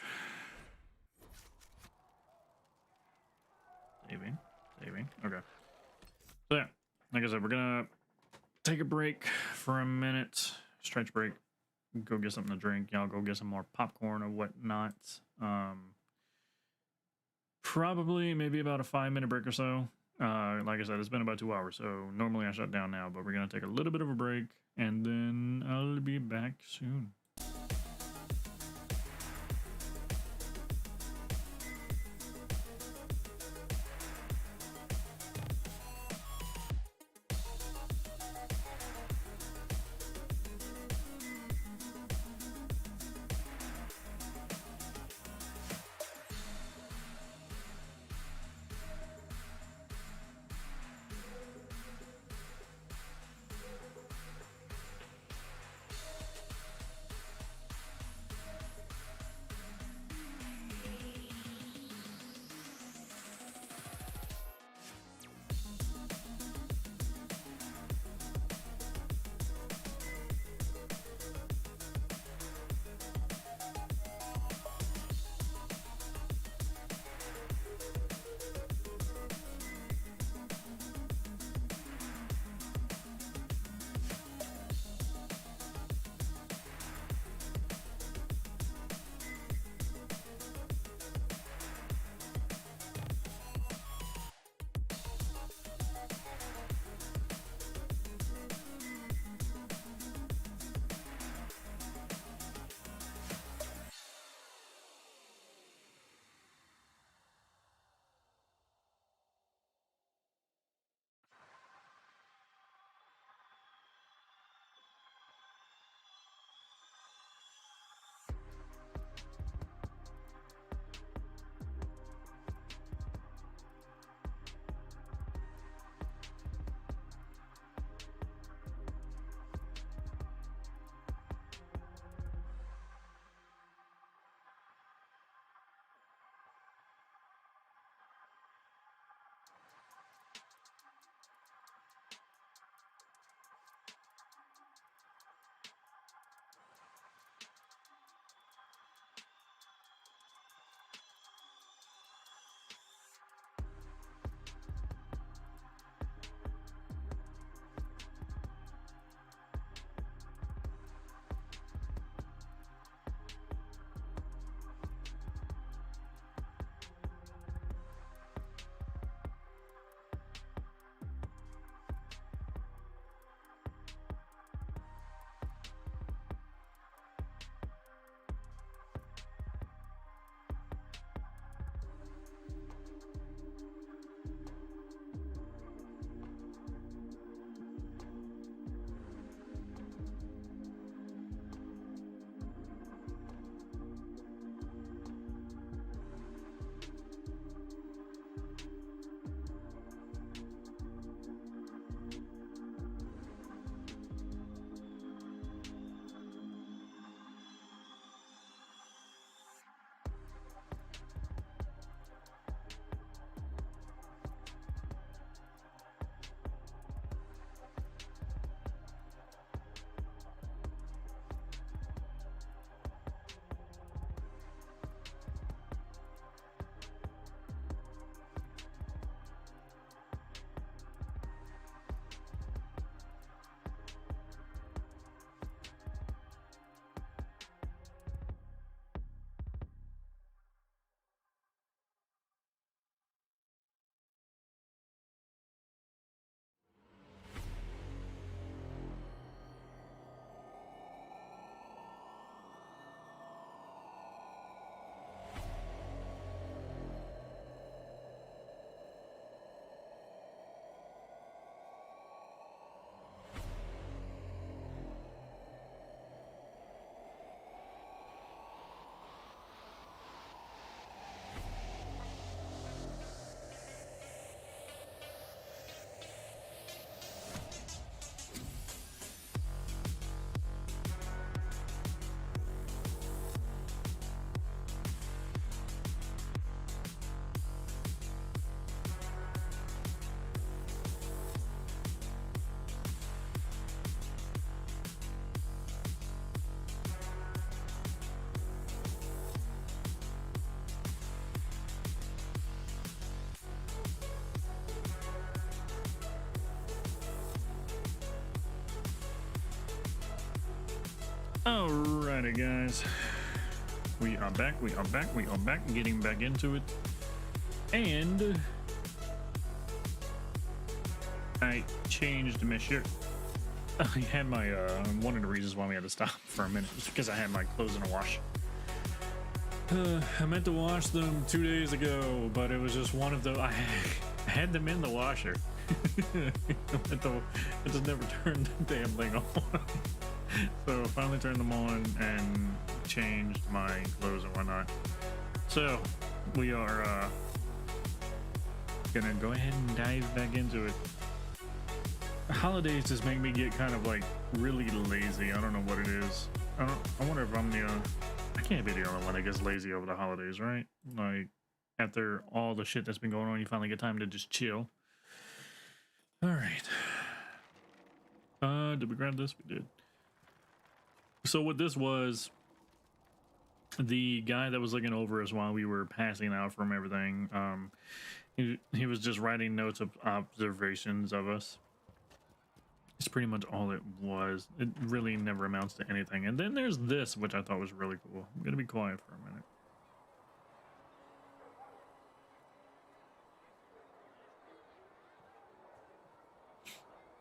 Saving. Okay. So yeah, like I said, we're gonna take a break for a minute, stretch break, go get something to drink. Y'all go get some more popcorn or whatnot. Probably maybe about a 5-minute break or so. Like I said, it's been about 2 hours, so normally I shut down now, but we're gonna take a little bit of a break, and then I'll be back soon. Alrighty, guys. We are back. We are back. We are back. Getting back into it. And I changed my shirt. I had my, one of the reasons why we had to stop for a minute was because I had my clothes in a wash. I meant to wash them 2 days ago, but it was just one of the, I had them in the washer. I just never turned the damn thing on. So I finally turned them on and changed my clothes and whatnot. So we are gonna go ahead and dive back into it. Holidays just make me get kind of like really lazy. I don't know what it is. I wonder if I'm the I can't be the only one that gets lazy over the holidays, right? Like after all the shit that's been going on, you finally get time to just chill. All right. Did we grab this? We did. So what this was, the guy that was looking over us while we were passing out from everything, he was just writing notes of observations of us. It's pretty much all it was. It really never amounts to anything. And then there's this, which I thought was really cool. I'm gonna be quiet for a minute.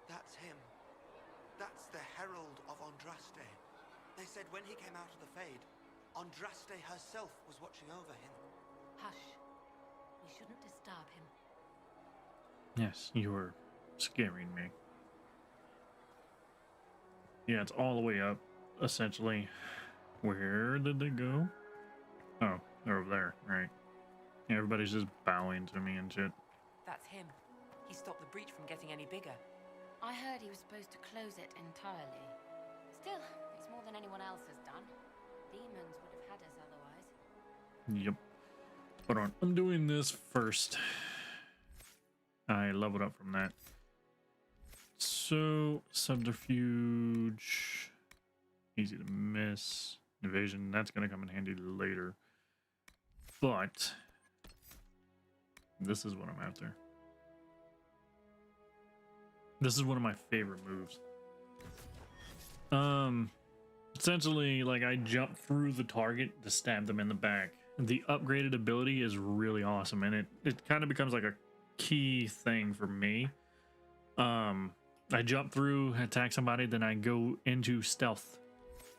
That's him. That's the Herald of Andraste. They said when he came out of the Fade, Andraste herself was watching over him. Hush. We shouldn't disturb him. Yes, you were scaring me. Yeah, it's all the way up, essentially. Where did they go? Oh, they're over there, right. Yeah, everybody's just bowing to me and shit. That's him. He stopped the breach from getting any bigger. I heard he was supposed to close it entirely. Still, it's more than anyone else has done. Demons would have had us otherwise. Yep. Hold on, I'm doing this first. I leveled up from that. So, subterfuge, easy to miss. Evasion, that's going to come in handy later. But, this is what I'm after. This is one of my favorite moves. Essentially, like, I jump through the target to stab them in the back. The upgraded ability is really awesome, and it kind of becomes like a key thing for me. I jump through, attack somebody, then I go into stealth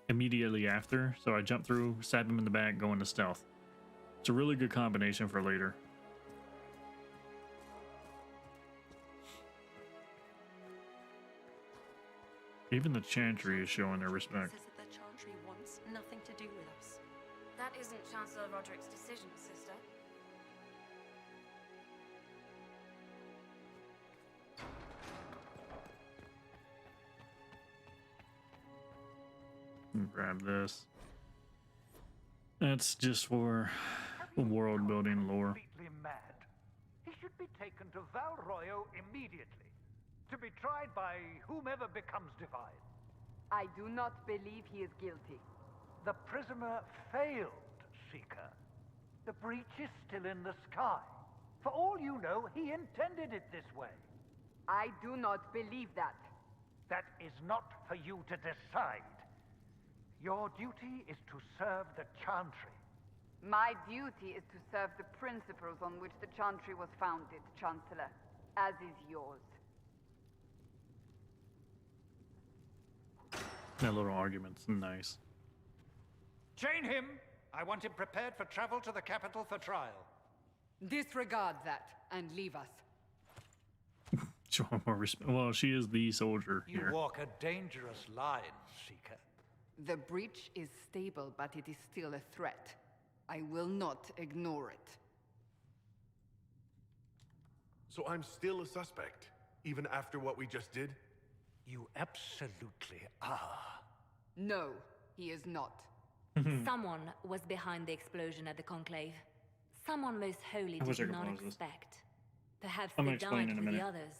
immediately after. So I jump through, stab them in the back, go into stealth. It's a really good combination for later. Even the Chantry is showing their respect. Says that the Chantry wants nothing to do with us. That isn't Chancellor Roderick's decision, sister. Grab this. That's just for world building lore. Completely mad. He should be taken to Val Royo immediately, to be tried by whomever becomes divine. I do not believe he is guilty. The prisoner failed, Seeker. The breach is still in the sky. For all you know, he intended it this way. I do not believe that. That is not for you to decide. Your duty is to serve the Chantry. My duty is to serve the principles on which the Chantry was founded, Chancellor, as is yours. That little argument's nice. Chain him! I want him prepared for travel to the capital for trial. Disregard that and leave us. Show more respect. Well, she is the soldier You here. walk a dangerous line, Seeker. The breach is stable, but it is still a threat. I will not ignore it. So I'm still a suspect, even after what we just did? You absolutely are. No, he is not. Someone was behind the explosion at the Conclave. Someone most holy I wish I did could not pause this. expect. Perhaps I'm they gonna explain died in a with the minute. others,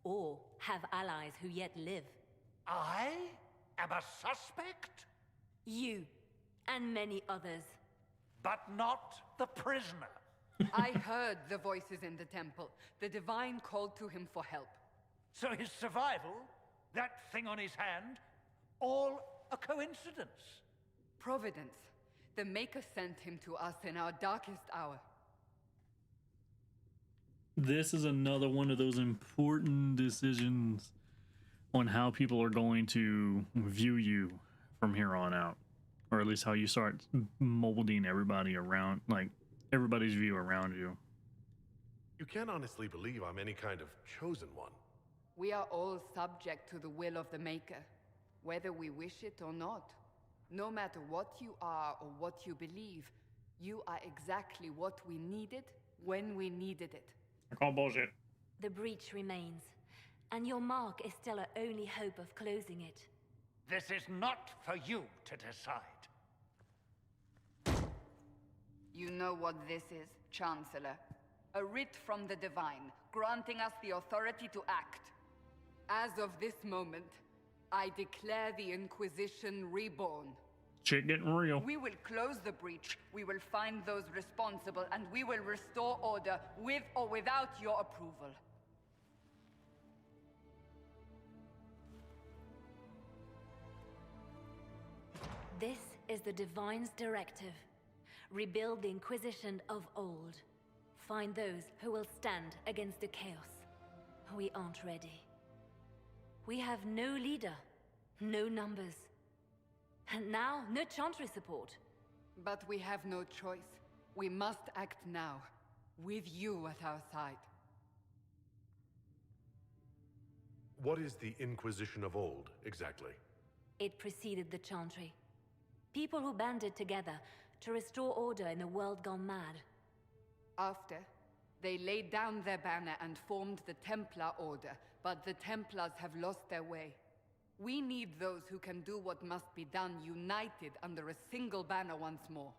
or have allies who yet live. I am a suspect? You, and many others. But not the prisoner. I heard the voices in the temple. The Divine called to him for help. So his survival, that thing on his hand, all A coincidence? Providence. The Maker sent him to us in our darkest hour. This is another one of those important decisions on how people are going to view you from here on out, or at least how you start molding everybody around, like everybody's view around you. You can't honestly believe I'm any kind of chosen one. We are all subject to the will of the Maker, whether we wish it or not. No matter what you are or what you believe, you are exactly what we needed when we needed it. I call bullshit. The breach remains, and your mark is still our only hope of closing it. This is not for you to decide. You know what this is, Chancellor. A writ from the Divine, granting us the authority to act. As of this moment, I declare the Inquisition reborn. Shit getting real. We will close the breach, we will find those responsible, and we will restore order with or without your approval. This is the Divine's directive. Rebuild the Inquisition of old. Find those who will stand against the chaos. We aren't ready. We have no leader, no numbers. And now, no Chantry support. But we have no choice. We must act now, with you at our side. What is the Inquisition of old, exactly? It preceded the Chantry. People who banded together to restore order in a world gone mad. After, they laid down their banner and formed the Templar Order, but the Templars have lost their way. We need those who can do what must be done, united under a single banner once more.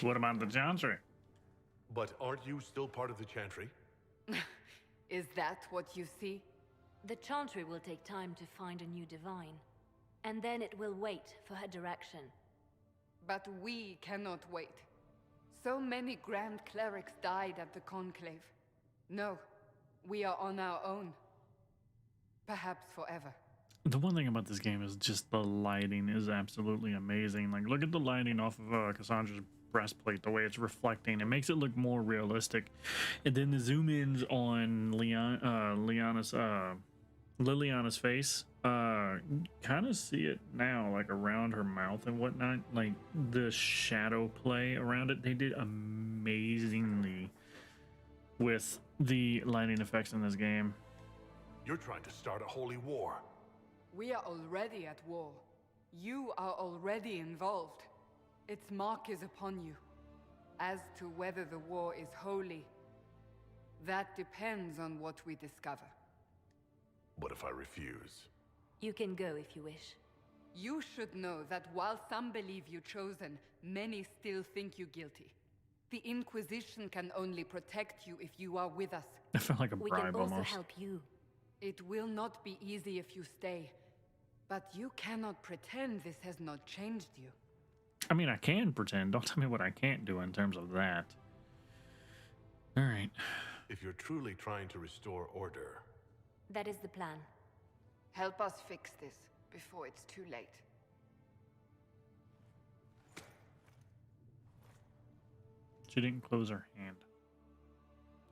What about the Chantry? But aren't you still part of the Chantry? Is that what you see? The Chantry will take time to find a new Divine. And then it will wait for her direction. But we cannot wait. So many Grand Clerics died at the Conclave. No, we are on our own. Perhaps forever. The one thing about this game is just the lighting is absolutely amazing. Like, look at the lighting off of Cassandra's breastplate, the way it's reflecting. It makes it look more realistic. And then the zoom ins on Liliana's face. Kind of see it now, like around her mouth and whatnot. Like the shadow play around it. They did amazingly with the lighting effects in this game. You're trying to start a holy war. We are already at war. You are already involved. Its mark is upon you. As to whether the war is holy, that depends on what we discover. What if I refuse? You can go if you wish. You should know that while some believe you chosen, many still think you guilty. The Inquisition can only protect you if you are with us. I felt like a We bribe can also almost. help you. It will not be easy if you stay. But you cannot pretend this has not changed you. I mean, I can pretend. Don't tell me what I can't do in terms of that. All right. If you're truly trying to restore order... That is the plan. Help us fix this before it's too late. She didn't close her hand.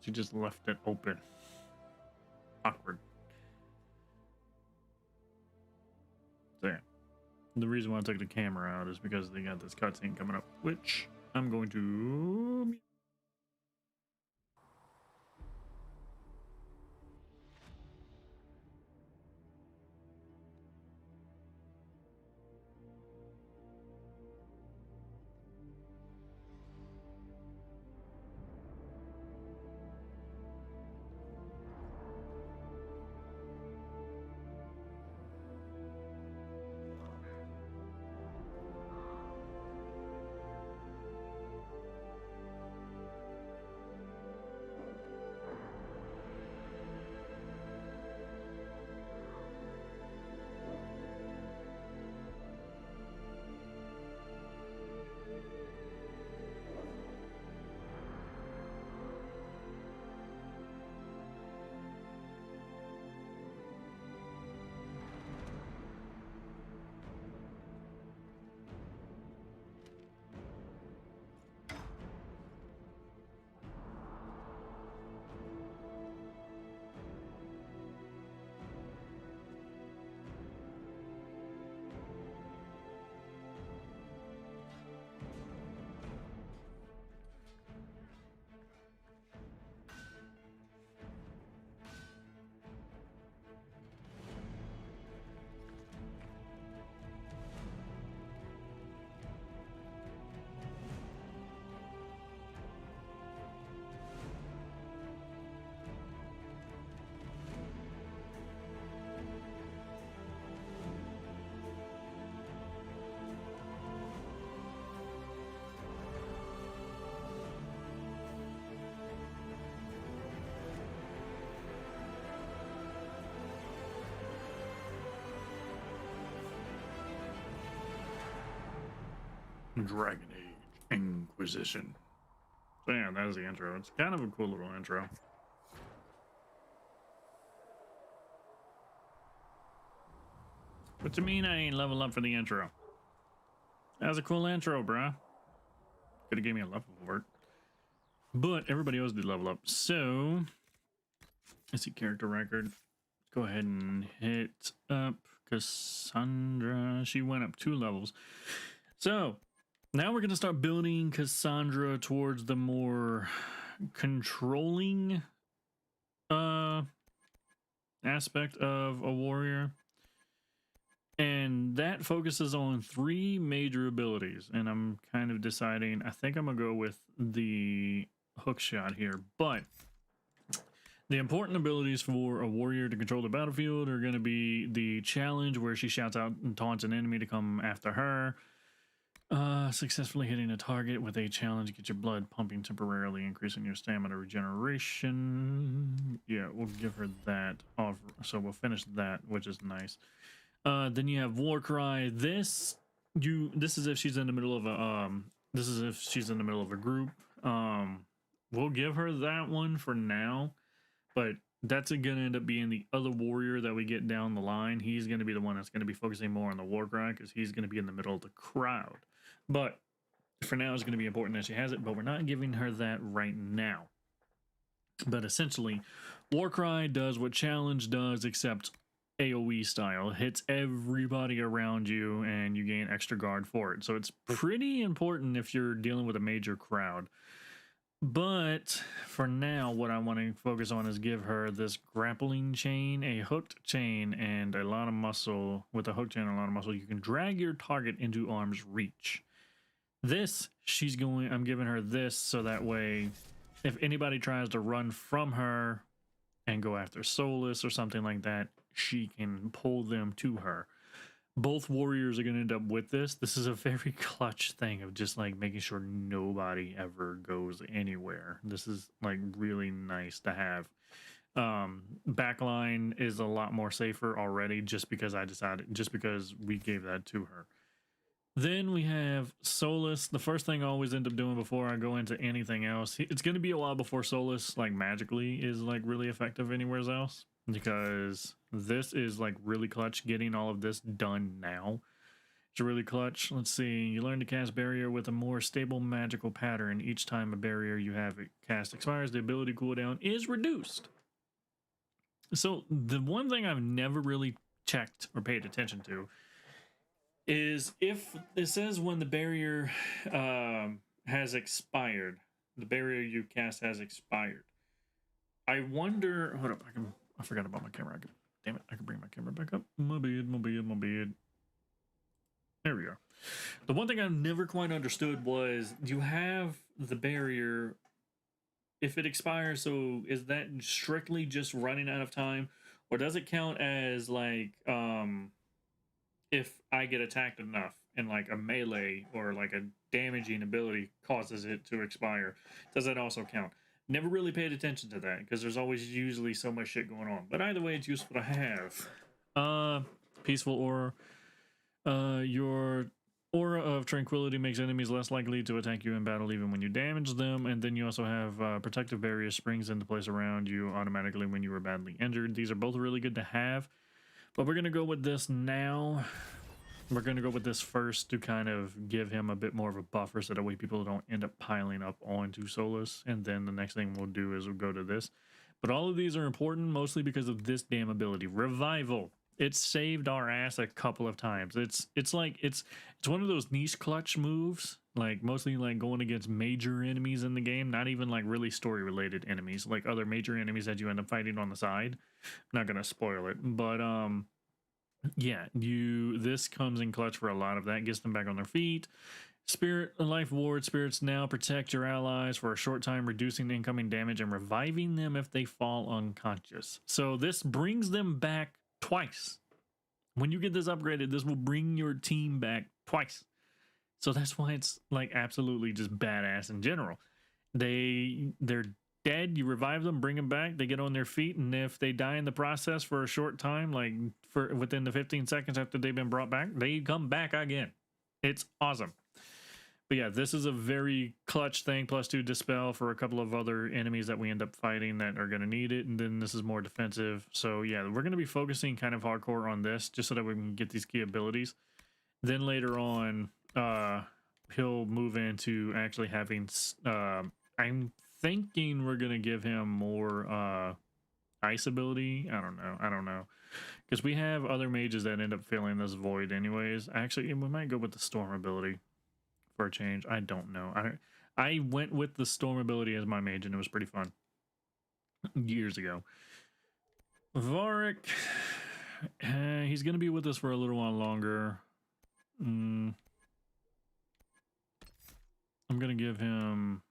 She just left it open. Awkward. So yeah. The reason why I took the camera out is because they got this cutscene coming up, which I'm going to... Dragon Age Inquisition. So yeah, that is the intro. It's kind of a cool little intro. What you mean I ain't level up for the intro? That was a cool intro, bruh. Could have gave me a level work. But everybody else did level up. So, let's see, character record. Go ahead and hit up Cassandra. She went up 2 levels. So, now we're going to start building Cassandra towards the more controlling aspect of a warrior. And that focuses on 3 major abilities. And I'm kind of deciding, I think I'm going to go with the hook shot here. But the important abilities for a warrior to control the battlefield are going to be the challenge, where she shouts out and taunts an enemy to come after her. Successfully hitting a target with a challenge, get your blood pumping temporarily, increasing your stamina regeneration. Yeah, we'll give her that off. So we'll finish that, which is nice. Then you have War Cry. This is if she's in the middle of a group. We'll give her that one for now, but that's gonna end up being the other warrior that we get down the line. He's gonna be the one that's gonna be focusing more on the War Cry, because he's gonna be in the middle of the crowd. But for now, it's gonna be important that she has it, but we're not giving her that right now. But essentially, War Cry does what Challenge does, except AoE style. It hits everybody around you and you gain extra guard for it. So it's pretty important if you're dealing with a major crowd. But for now, what I want to focus on is give her this grappling chain, a hooked chain, and a lot of muscle. With a hooked chain and a lot of muscle, you can drag your target into arm's reach. I'm giving her this so that way, if anybody tries to run from her and go after Solus or something like that, she can pull them to her. Both warriors are going to end up with this. This is a very clutch thing of just like making sure nobody ever goes anywhere. This is like really nice to have. Backline is a lot more safer already, just because we gave that to her. Then we have Solus. The first thing I always end up doing before I go into anything else, it's going to be a while before Solus like magically is like really effective anywhere else, because this is like really clutch getting all of this done now. It's really clutch. Let's see. You learn to cast barrier with a more stable magical pattern. Each time a barrier you have it cast expires, the ability cooldown is reduced. So the one thing I've never really checked or paid attention to is if it says when the barrier has expired, the barrier you cast has expired. I wonder. Hold up, I forgot about my camera. Damn it, I can bring my camera back up. My bad. There we go. The one thing I've never quite understood was, you have the barrier. If it expires, so is that strictly just running out of time, or does it count as like if I get attacked enough and like a melee or like a damaging ability causes it to expire, does that also count? Never really paid attention to that, because there's always usually so much shit going on. But either way, it's useful to have. Peaceful aura. Your aura of tranquility makes enemies less likely to attack you in battle even when you damage them. And then you also have protective barrier springs into place around you automatically when you were badly injured. These are both really good to have. But we're going to go with this now. We're going to go with this first to kind of give him a bit more of a buffer, so that way people don't end up piling up onto Solus. And then the next thing we'll do is we'll go to this. But all of these are important mostly because of this damn ability. Revival. It saved our ass a couple of times. It's one of those niche clutch moves, like mostly like going against major enemies in the game, not even like really story related enemies, like other major enemies that you end up fighting on the side. I'm not gonna spoil it, but yeah, this comes in clutch for a lot of that. Gets them back on their feet. Spirit Life Ward. Spirits now protect your allies for a short time, reducing incoming damage and reviving them if they fall unconscious. So this brings them back twice. When you get this upgraded, this will bring your team back twice. So that's why it's like absolutely just badass in general. They're dead, you revive them, bring them back, they get on their feet, and if they die in the process for a short time, like for within the 15 seconds after they've been brought back, they come back again. It's awesome. But yeah, this is a very clutch thing. +2 dispel for a couple of other enemies that we end up fighting that are going to need it. And then this is more defensive. So yeah, we're going to be focusing kind of hardcore on this just so that we can get these key abilities. Then later on, he'll move into actually having... I'm thinking we're going to give him more ice ability. I don't know. Because we have other mages that end up filling this void anyways. Actually, we might go with the storm ability. For a change. I don't know. I went with the storm ability as my mage and it was pretty fun years ago. Varric, he's gonna be with us for a little while longer. I'm gonna give him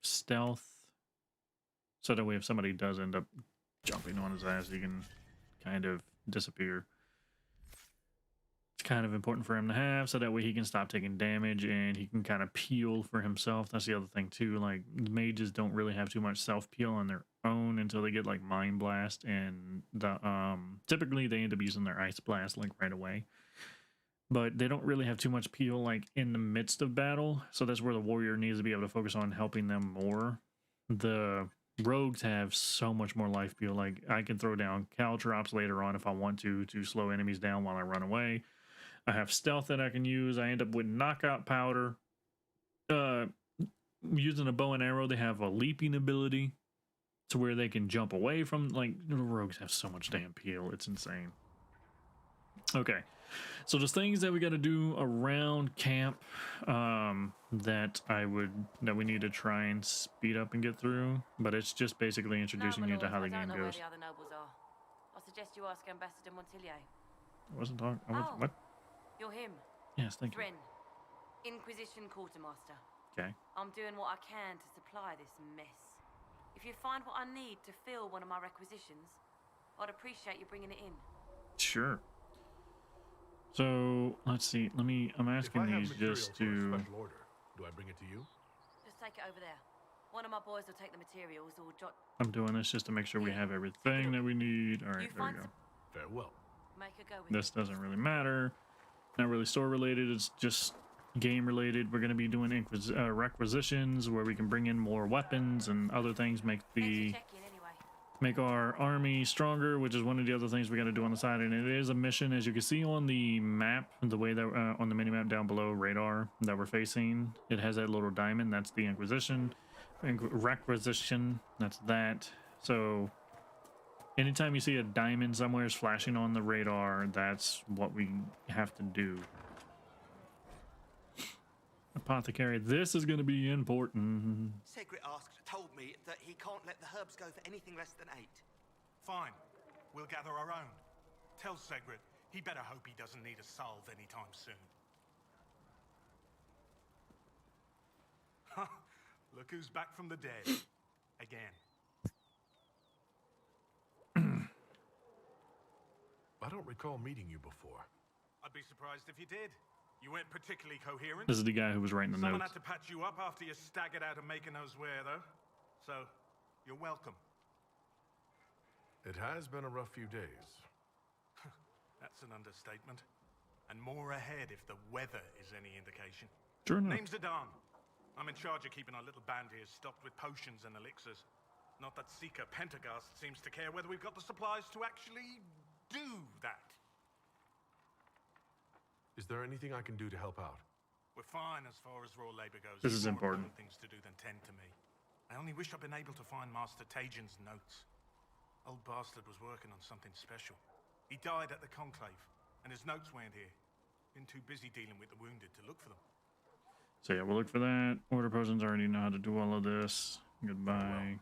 stealth so that way if somebody does end up jumping on his ass he can kind of disappear. It's kind of important for him to have so that way he can stop taking damage and he can kind of peel for himself. That's the other thing too, like mages don't really have too much self peel on their own until they get like Mind Blast, and the typically they end up using their Ice Blast like right away, but they don't really have too much peel like in the midst of battle, so that's where the warrior needs to be able to focus on helping them more. The rogues have so much more life peel. Like I can throw down caltrops later on if I want to slow enemies down while I run away. I have stealth that I can use. I end up with knockout powder. Using a bow and arrow, they have a leaping ability to where they can jump away from, like, the rogues have so much damn peel. It's insane. Okay. So there's things that we got to do around camp that we need to try and speed up and get through, but it's just basically introducing you to how the game goes. I don't know where the other nobles are. I suggest you ask Ambassador Montillier. I wasn't talking. What? You're him. Yes, thank you. Thrin, Inquisition Quartermaster. Okay. I'm doing what I can to supply this mess. If you find what I need to fill one of my requisitions, I'd appreciate you bringing it in. Sure. So let's see. I'm asking these just to. Order, do I bring it to you? Just take it over there. One of my boys will take the materials or jot. I'm doing this just to make sure we have everything that we need. All right, there we go. Farewell. Make a go with This doesn't really matter. Not really store related. It's just game related. We're going to be doing requisitions where we can bring in more weapons and other things, make our army stronger, which is one of the other things we got to do on the side. And it is a mission, as you can see on the map, the way that on the mini map down below, radar that we're facing, it has that little diamond. That's the Inquisition. Requisition. That's that. So anytime you see a diamond somewhere is flashing on the radar, that's what we have to do. Apothecary, this is going to be important. Segret told me that he can't let the herbs go for anything less than 8. Fine. We'll gather our own. Tell Segret he better hope he doesn't need a salve anytime soon. Look who's back from the dead. Again. I don't recall meeting you before. I'd be surprised if you did. You weren't particularly coherent. This is the guy who was writing the Someone notes. had to patch you up after you staggered out of making knows where, though. So, you're welcome. It has been a rough few days. That's an understatement. And more ahead if the weather is any indication. Sure enough. Name's Adan. I'm in charge of keeping our little band here stocked with potions and elixirs. Not that Seeker Pentagast seems to care whether we've got the supplies to actually do that. Is there anything I can do to help out? We're fine as far as raw labor goes. This is important. Things to do than tend to me. I only wish I'd been able to find Master Tajin's notes. Old bastard was working on something special. He died at the Conclave, and his notes weren't here. Been too busy dealing with the wounded to look for them. So yeah, we'll look for that. Order potions already know how to do all of this. Goodbye.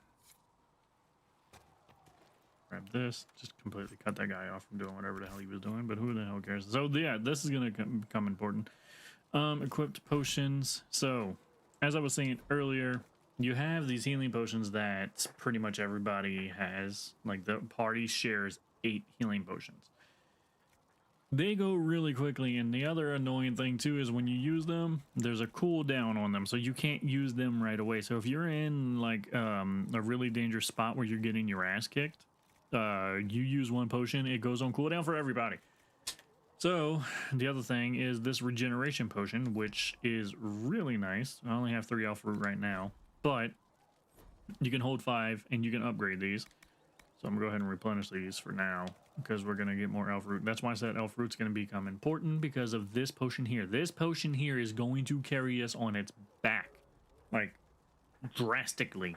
Grab this. Just completely cut that guy off from doing whatever the hell he was doing, but who the hell cares? So yeah, this is going to become important. Equipped potions. So, as I was saying earlier, you have these healing potions that pretty much everybody has. Like, the party shares 8 healing potions. They go really quickly, and the other annoying thing too is when you use them, there's a cooldown on them, so you can't use them right away. So if you're in like a really dangerous spot where you're getting your ass kicked, you use one potion, it goes on cooldown for everybody. So the other thing is this regeneration potion, which is really nice. I only have 3 elf root right now, but you can hold 5 and you can upgrade these. So I'm gonna go ahead and replenish these for now because we're gonna get more elf root. That's why I said elf root's gonna become important, because of this potion here. This potion here is going to carry us on its back, like drastically,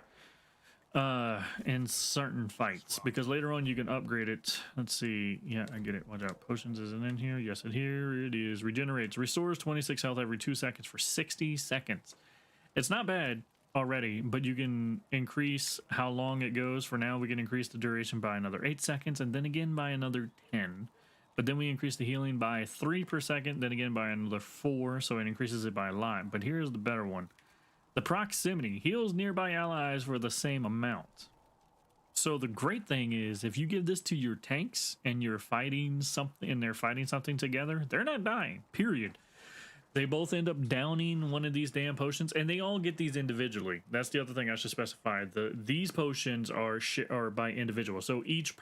in certain fights, because later on you can upgrade it. Let's see. Yeah, I get it. Watch out. Potions isn't in here. Yes, here it is. Regenerates. Restores 26 health every 2 seconds for 60 seconds. It's not bad already, but you can increase how long it goes. For now, we can increase the duration by another 8 seconds, and then again by another 10. But then we increase the healing by 3 per second, then again by another 4, so it increases it by a lot. But here's the better one. The proximity heals nearby allies for the same amount. So the great thing is, if you give this to your tanks and you're fighting something and they're fighting something together, they're not dying, period. They both end up downing one of these damn potions, and they all get these individually. That's the other thing I should specify. These potions are by individual. So each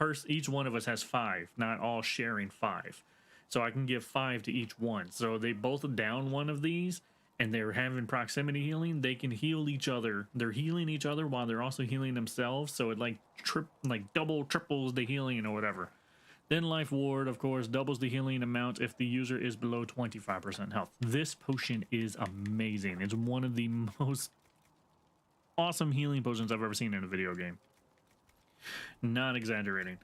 one of us has 5, not all sharing 5. So I can give 5 to each one. So they both down one of these, and they're having proximity healing. They can heal each other. They're healing each other while they're also healing themselves. So it like triples the healing or whatever. Then Life Ward, of course, doubles the healing amount if the user is below 25% health. This potion is amazing. It's one of the most awesome healing potions I've ever seen in a video game. Not exaggerating.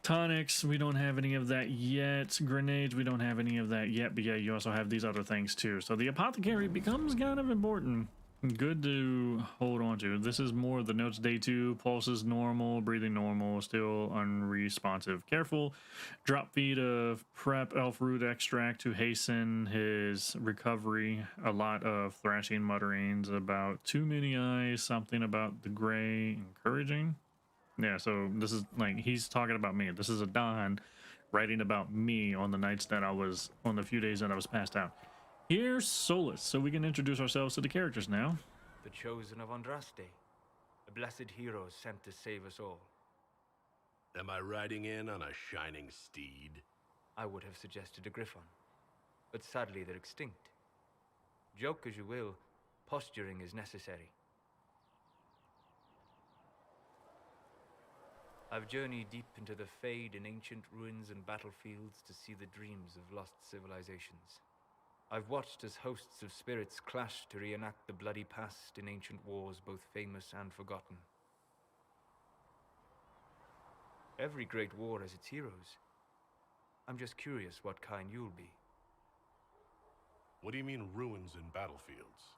Tonics, we don't have any of that yet. Grenades, we don't have any of that yet. But yeah, you also have these other things too. So the apothecary becomes kind of important. Good to hold on to. This is more of the notes. Day 2, pulses normal, breathing normal, still unresponsive. Careful. Drop feed of prep elf root extract to hasten his recovery. A lot of thrashing mutterings about too many eyes, something about the gray, encouraging. Yeah, so this is like, he's talking about me. This is a Don writing about me on the nights that I was, on the few days that I was passed out. Here's Solus, so we can introduce ourselves to the characters now. The chosen of Andraste, a blessed hero sent to save us all. Am I riding in on a shining steed? I would have suggested a griffon, but sadly they're extinct. Joke as you will, posturing is necessary. I've journeyed deep into the Fade in ancient ruins and battlefields to see the dreams of lost civilizations. I've watched as hosts of spirits clash to reenact the bloody past in ancient wars, both famous and forgotten. Every great war has its heroes. I'm just curious what kind you'll be. What do you mean ruins and battlefields?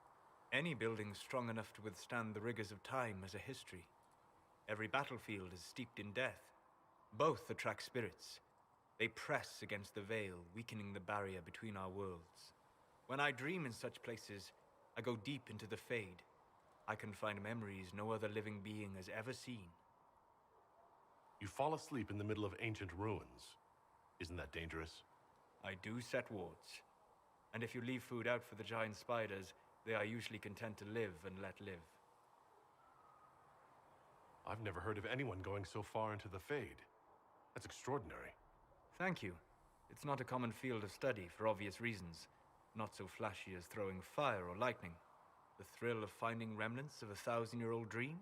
Any building strong enough to withstand the rigors of time has a history. Every battlefield is steeped in death. Both attract spirits. They press against the veil, weakening the barrier between our worlds. When I dream in such places, I go deep into the Fade. I can find memories no other living being has ever seen. You fall asleep in the middle of ancient ruins. Isn't that dangerous? I do set wards. And if you leave food out for the giant spiders, they are usually content to live and let live. I've never heard of anyone going so far into the Fade. That's extraordinary. Thank you. It's not a common field of study for obvious reasons. Not so flashy as throwing fire or lightning. The thrill of finding remnants of a 1,000-year-old dream?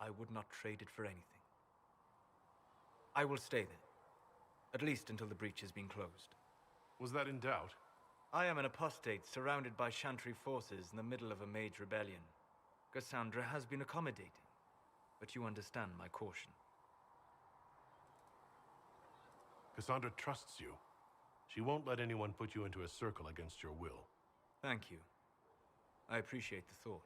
I would not trade it for anything. I will stay there. At least until the breach has been closed. Was that in doubt? I am an apostate surrounded by Chantry forces in the middle of a mage rebellion. Cassandra has been accommodating, but you understand my caution. Cassandra trusts you. She won't let anyone put you into a circle against your will. Thank you. I appreciate the thought.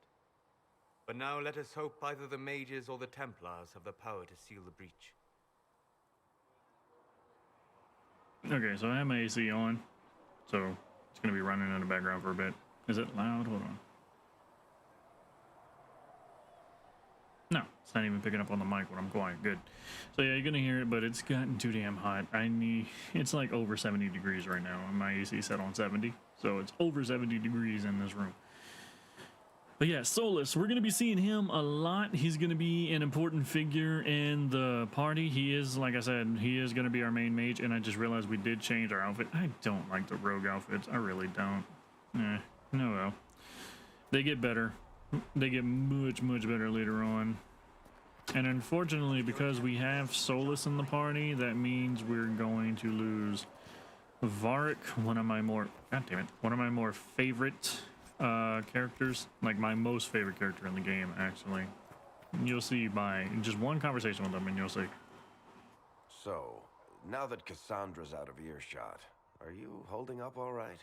But now let us hope either the mages or the Templars have the power to seal the breach. Okay, so I have my AC on, so it's going to be running in the background for a bit. Is it loud? Hold on. No, it's not even picking up on the mic when I'm quiet. Good. So yeah, you're going to hear it, but it's gotten too damn hot. It's like over 70 degrees right now, and my AC set on 70. So it's over 70 degrees in this room. But yeah, Solus, we're going to be seeing him a lot. He's going to be an important figure in the party. He is, like I said, he is going to be our main mage, and I just realized we did change our outfit. I don't like the rogue outfits. I really don't. No, well. They get better. They get much, much better later on. And unfortunately, because we have Solus in the party, that means we're going to lose Varric, one of my more favorite characters, like my most favorite character in the game, actually. You'll see by just one conversation with him, and you'll see. So, now that Cassandra's out of earshot, are you holding up all right?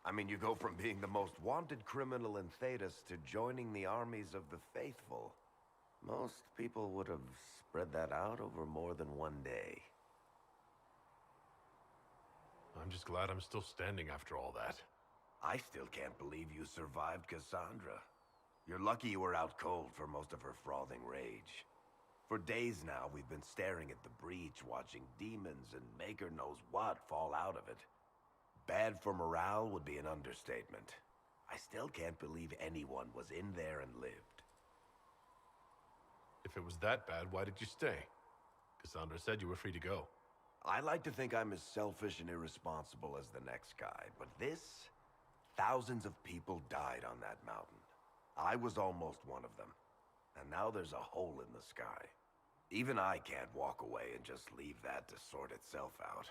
I mean, you go from being the most wanted criminal in Thedas to joining the armies of the faithful. Most people would have spread that out over more than one day. I'm just glad I'm still standing after all that. I still can't believe you survived Cassandra. You're lucky you were out cold for most of her frothing rage. For days now, we've been staring at the breach, watching demons and maker knows what fall out of it. Bad for morale would be an understatement. I still can't believe anyone was in there and lived. If it was that bad, why did you stay? Cassandra said you were free to go. I like to think I'm as selfish and irresponsible as the next guy, but this... Thousands of people died on that mountain. I was almost one of them. And now there's a hole in the sky. Even I can't walk away and just leave that to sort itself out.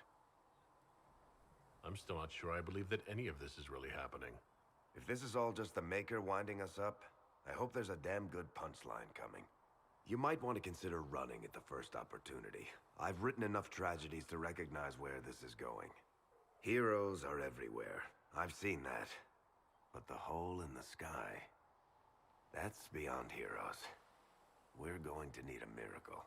I'm still not sure I believe that any of this is really happening. If this is all just the Maker winding us up, I hope there's a damn good punchline coming. You might want to consider running at the first opportunity. I've written enough tragedies to recognize where this is going. Heroes are everywhere. I've seen that. But the hole in the sky, that's beyond heroes. We're going to need a miracle.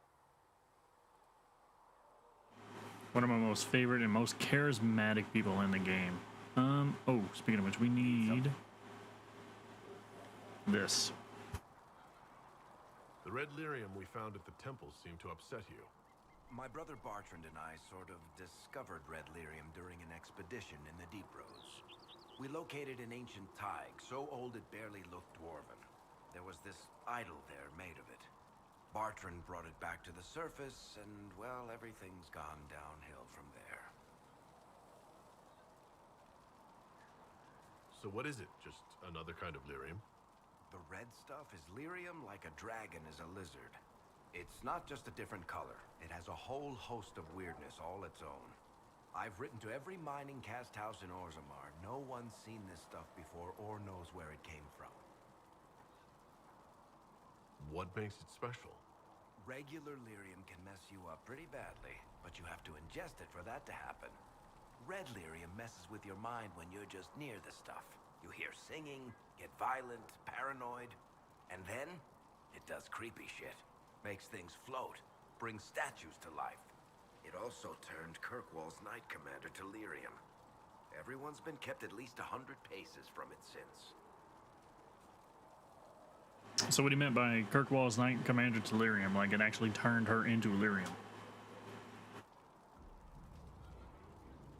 One of my most favorite and most charismatic people in the game. Oh, speaking of which, we need this. The red lyrium we found at the temple seemed to upset you. My brother Bartrand and I sort of discovered red lyrium during an expedition in the Deep Roads. We located an ancient thaig, so old it barely looked dwarven. There was this idol there made of it. Bartrand brought it back to the surface, and, well, everything's gone downhill from there. So what is it? Just another kind of lyrium? The red stuff is lyrium like a dragon is a lizard. It's not just a different color. It has a whole host of weirdness all its own. I've written to every mining cast house in Orzammar. No one's seen this stuff before or knows where it came from. What makes it special? Regular lyrium can mess you up pretty badly, but you have to ingest it for that to happen. Red lyrium messes with your mind when you're just near the stuff. You hear singing, get violent, paranoid, and then it does creepy shit. Makes things float, brings statues to life. It also turned Kirkwall's Knight Commander to lyrium. Everyone's been kept at least 100 paces from it since. So what he meant by Kirkwall's Knight Commander to lyrium, like it actually turned her into lyrium.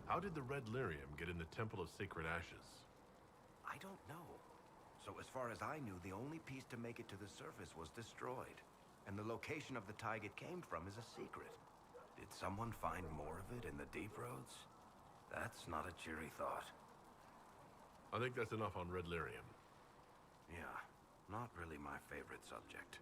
How did the red lyrium get in the Temple of Sacred Ashes? I don't know. So as far as I knew, the only piece to make it to the surface was destroyed. And the location of the thaig it came from is a secret. Did someone find more of it in the Deep Roads? That's not a cheery thought. I think that's enough on red lyrium. Yeah, not really my favorite subject.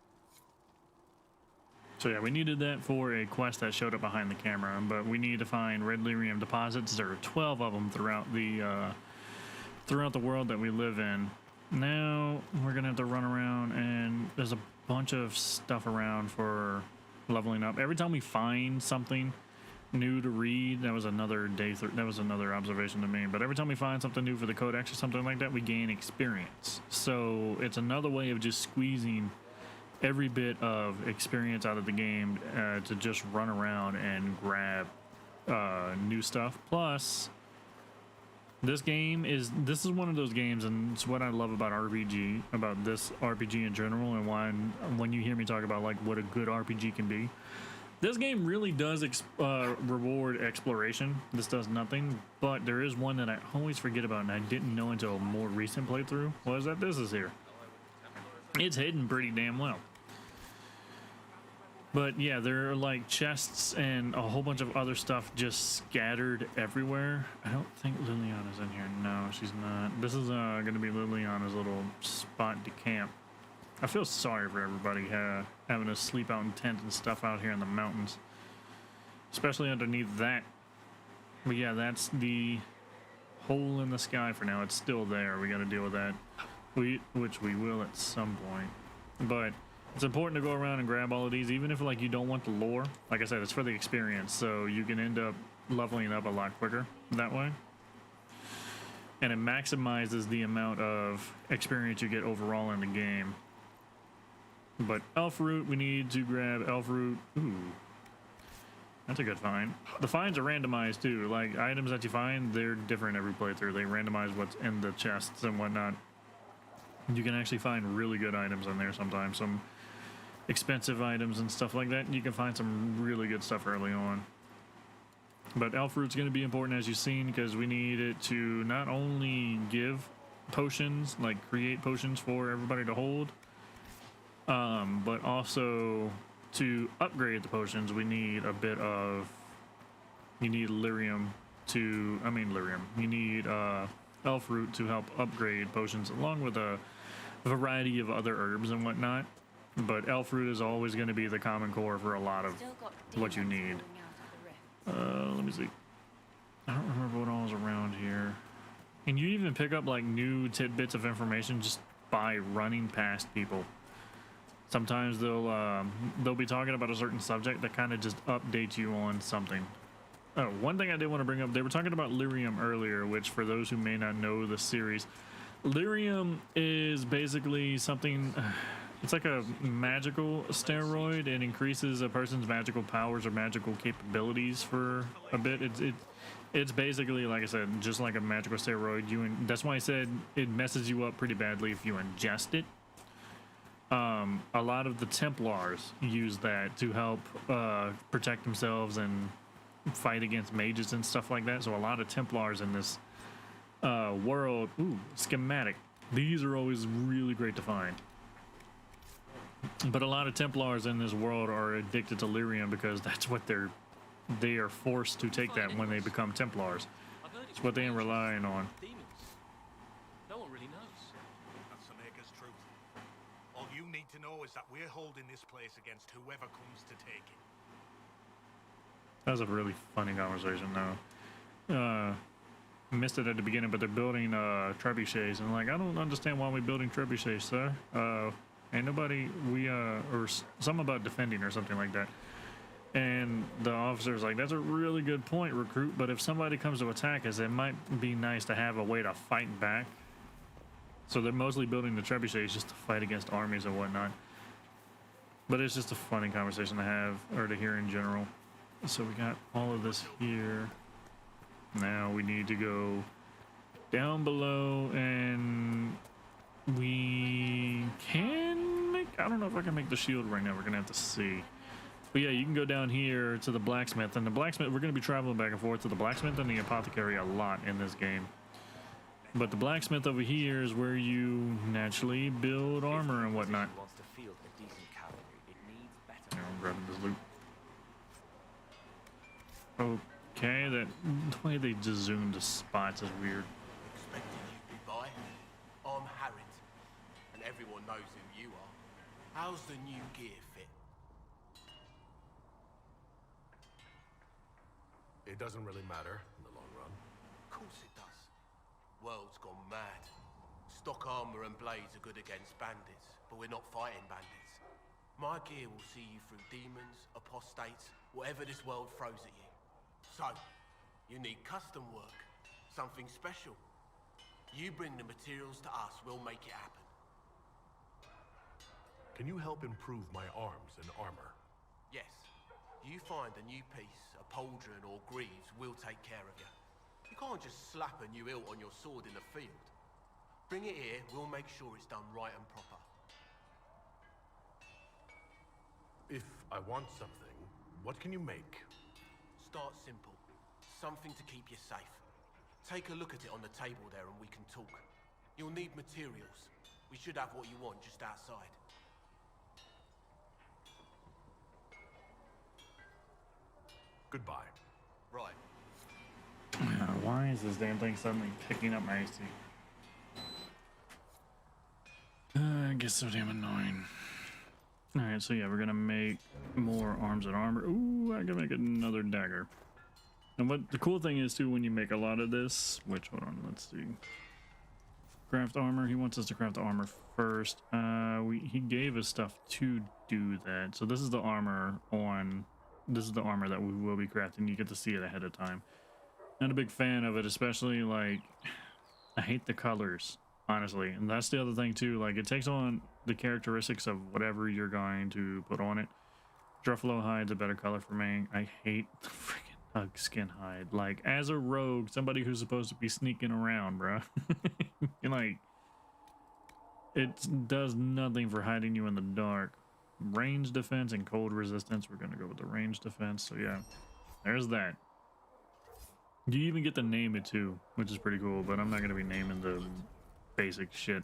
So yeah, we needed that for a quest that showed up behind the camera, but we need to find red lyrium deposits. There are 12 of them throughout the world that we live in. Now we're gonna have to run around, and there's a bunch of stuff around for leveling up. Every time we find something new to read, that was another observation to me, but every time we find something new for the codex or something like that, we gain experience. So it's another way of just squeezing every bit of experience out of the game to just run around and grab new stuff. Plus, this is one of those games, and it's what I love about this RPG in general, and why when you hear me talk about like what a good RPG can be, this game really does reward exploration. This does nothing, but there is one that I always forget about, and I didn't know until a more recent playthrough, was that this is here. It's hidden pretty damn well. But yeah, there are like chests and a whole bunch of other stuff just scattered everywhere. I don't think Liliana's in here. No, she's not. This is gonna be Liliana's little spot to camp. I feel sorry for everybody having to sleep out in tents and stuff out here in the mountains, especially underneath that. But yeah, that's the hole in the sky for now. It's still there. We got to deal with that, which we will at some point. But it's important to go around and grab all of these, even if like you don't want the lore. Like I said, it's for the experience, so you can end up leveling up a lot quicker that way. And it maximizes the amount of experience you get overall in the game. But elf root, we need to grab elf root. Ooh, that's a good find. The finds are randomized too. Like items that you find, they're different every playthrough. They randomize what's in the chests and whatnot. You can actually find really good items in there sometimes. Some expensive items and stuff like that. You can find some really good stuff early on. But elf root's going to be important, as you've seen, because we need it to not only give potions, like create potions for everybody to hold, but also to upgrade the potions. We need a bit of, you need lyrium to, you need elf root to help upgrade potions, along with a variety of other herbs and whatnot. But elf root is always going to be the common core for a lot of what you need. Let me see. I don't remember what all is around here. And you even pick up like new tidbits of information just by running past people. Sometimes they'll be talking about a certain subject that kind of just updates you on something. Oh, one thing I did want to bring up, they were talking about lyrium earlier, which for those who may not know the series, lyrium is basically something, it's like a magical steroid. It increases a person's magical powers or magical capabilities for a bit. It's basically, like I said, just like a magical steroid. That's why I said it messes you up pretty badly if you ingest it. A lot of the Templars use that to help protect themselves and fight against mages and stuff like that. So a lot of Templars in this world, schematic. These are always really great to find. But a lot of Templars in this world are addicted to lyrium because that's what they are forced to take that when they become Templars. It's what they are relying on. No one really knows. That's the Maker's truth. All you need to know is that we're holding this place against whoever comes to take it. That was a really funny conversation, though. Missed it at the beginning, but they're building trebuchets, and like, I don't understand why we're building trebuchets, sir. Ain't nobody, or something about defending or something like that. And the officer's like, that's a really good point, recruit, but if somebody comes to attack us, it might be nice to have a way to fight back. So they're mostly building the trebuchets just to fight against armies and whatnot. But it's just a funny conversation to have, or to hear in general. So we got all of this here. Now we need to go down below, and we can make, I don't know if I can make the shield right now. We're gonna have to see. But yeah, you can go down here to the blacksmith, and the blacksmith, we're gonna be traveling back and forth to the blacksmith and the apothecary a lot in this game. But the blacksmith over here is where you naturally build armor and whatnot. I'm grabbing this loot. Okay, the way they just zoomed the spots is weird. Expecting you'd be by. I'm Harriet, and everyone knows who you are. How's the new gear fit? It doesn't really matter in the long run. Of course it does. World's gone mad. Stock armor and blades are good against bandits, but we're not fighting bandits. My gear will see you through demons, apostates, whatever this world throws at you. So, you need custom work, something special. You bring the materials to us, we'll make it happen. Can you help improve my arms and armor? Yes. You find a new piece, a pauldron or greaves, we'll take care of you. You can't just slap a new hilt on your sword in the field. Bring it here, we'll make sure it's done right and proper. If I want something, what can you make? Start simple. Something to keep you safe. Take a look at it on the table there and we can talk. You'll need materials. We should have what you want just outside. Goodbye. Right. Why is this damn thing suddenly picking up my AC? I guess so damn annoying. Alright, so yeah, we're gonna make more arms and armor. Ooh, I can make another dagger. And what the cool thing is too, when you make a lot of this, which, hold on, let's see. Craft armor, he wants us to craft the armor first. He gave us stuff to do that. So this is the armor that we will be crafting. You get to see it ahead of time. Not a big fan of it, especially like, I hate the colors, honestly. And that's the other thing too, like it takes on the characteristics of whatever you're going to put on it. Druffalo hide's a better color for me. I hate the freaking hug skin hide. Like as a rogue, somebody who's supposed to be sneaking around, bruh. Like, it does nothing for hiding you in the dark. Range defense and cold resistance. We're gonna go with the range defense. So yeah, there's that. You even get to name it too, which is pretty cool, but I'm not gonna be naming the basic shit.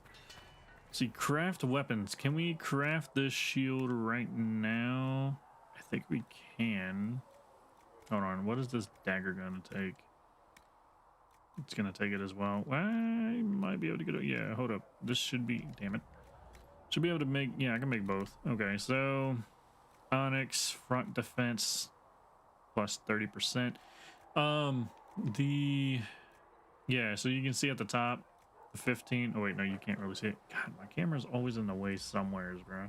See, craft weapons. Can we craft this shield right now? I think we can. Hold on, what is this dagger gonna take? It's gonna take it as well. I might be able to get it. Yeah, hold up. This should be, damn it. Should be able to make, yeah, I can make both. Okay, so Onyx, front defense, plus 30%. Yeah, so you can see at the top, the 15. Oh wait, no, you can't really see it. God, my camera's always in the way somewheres, bro.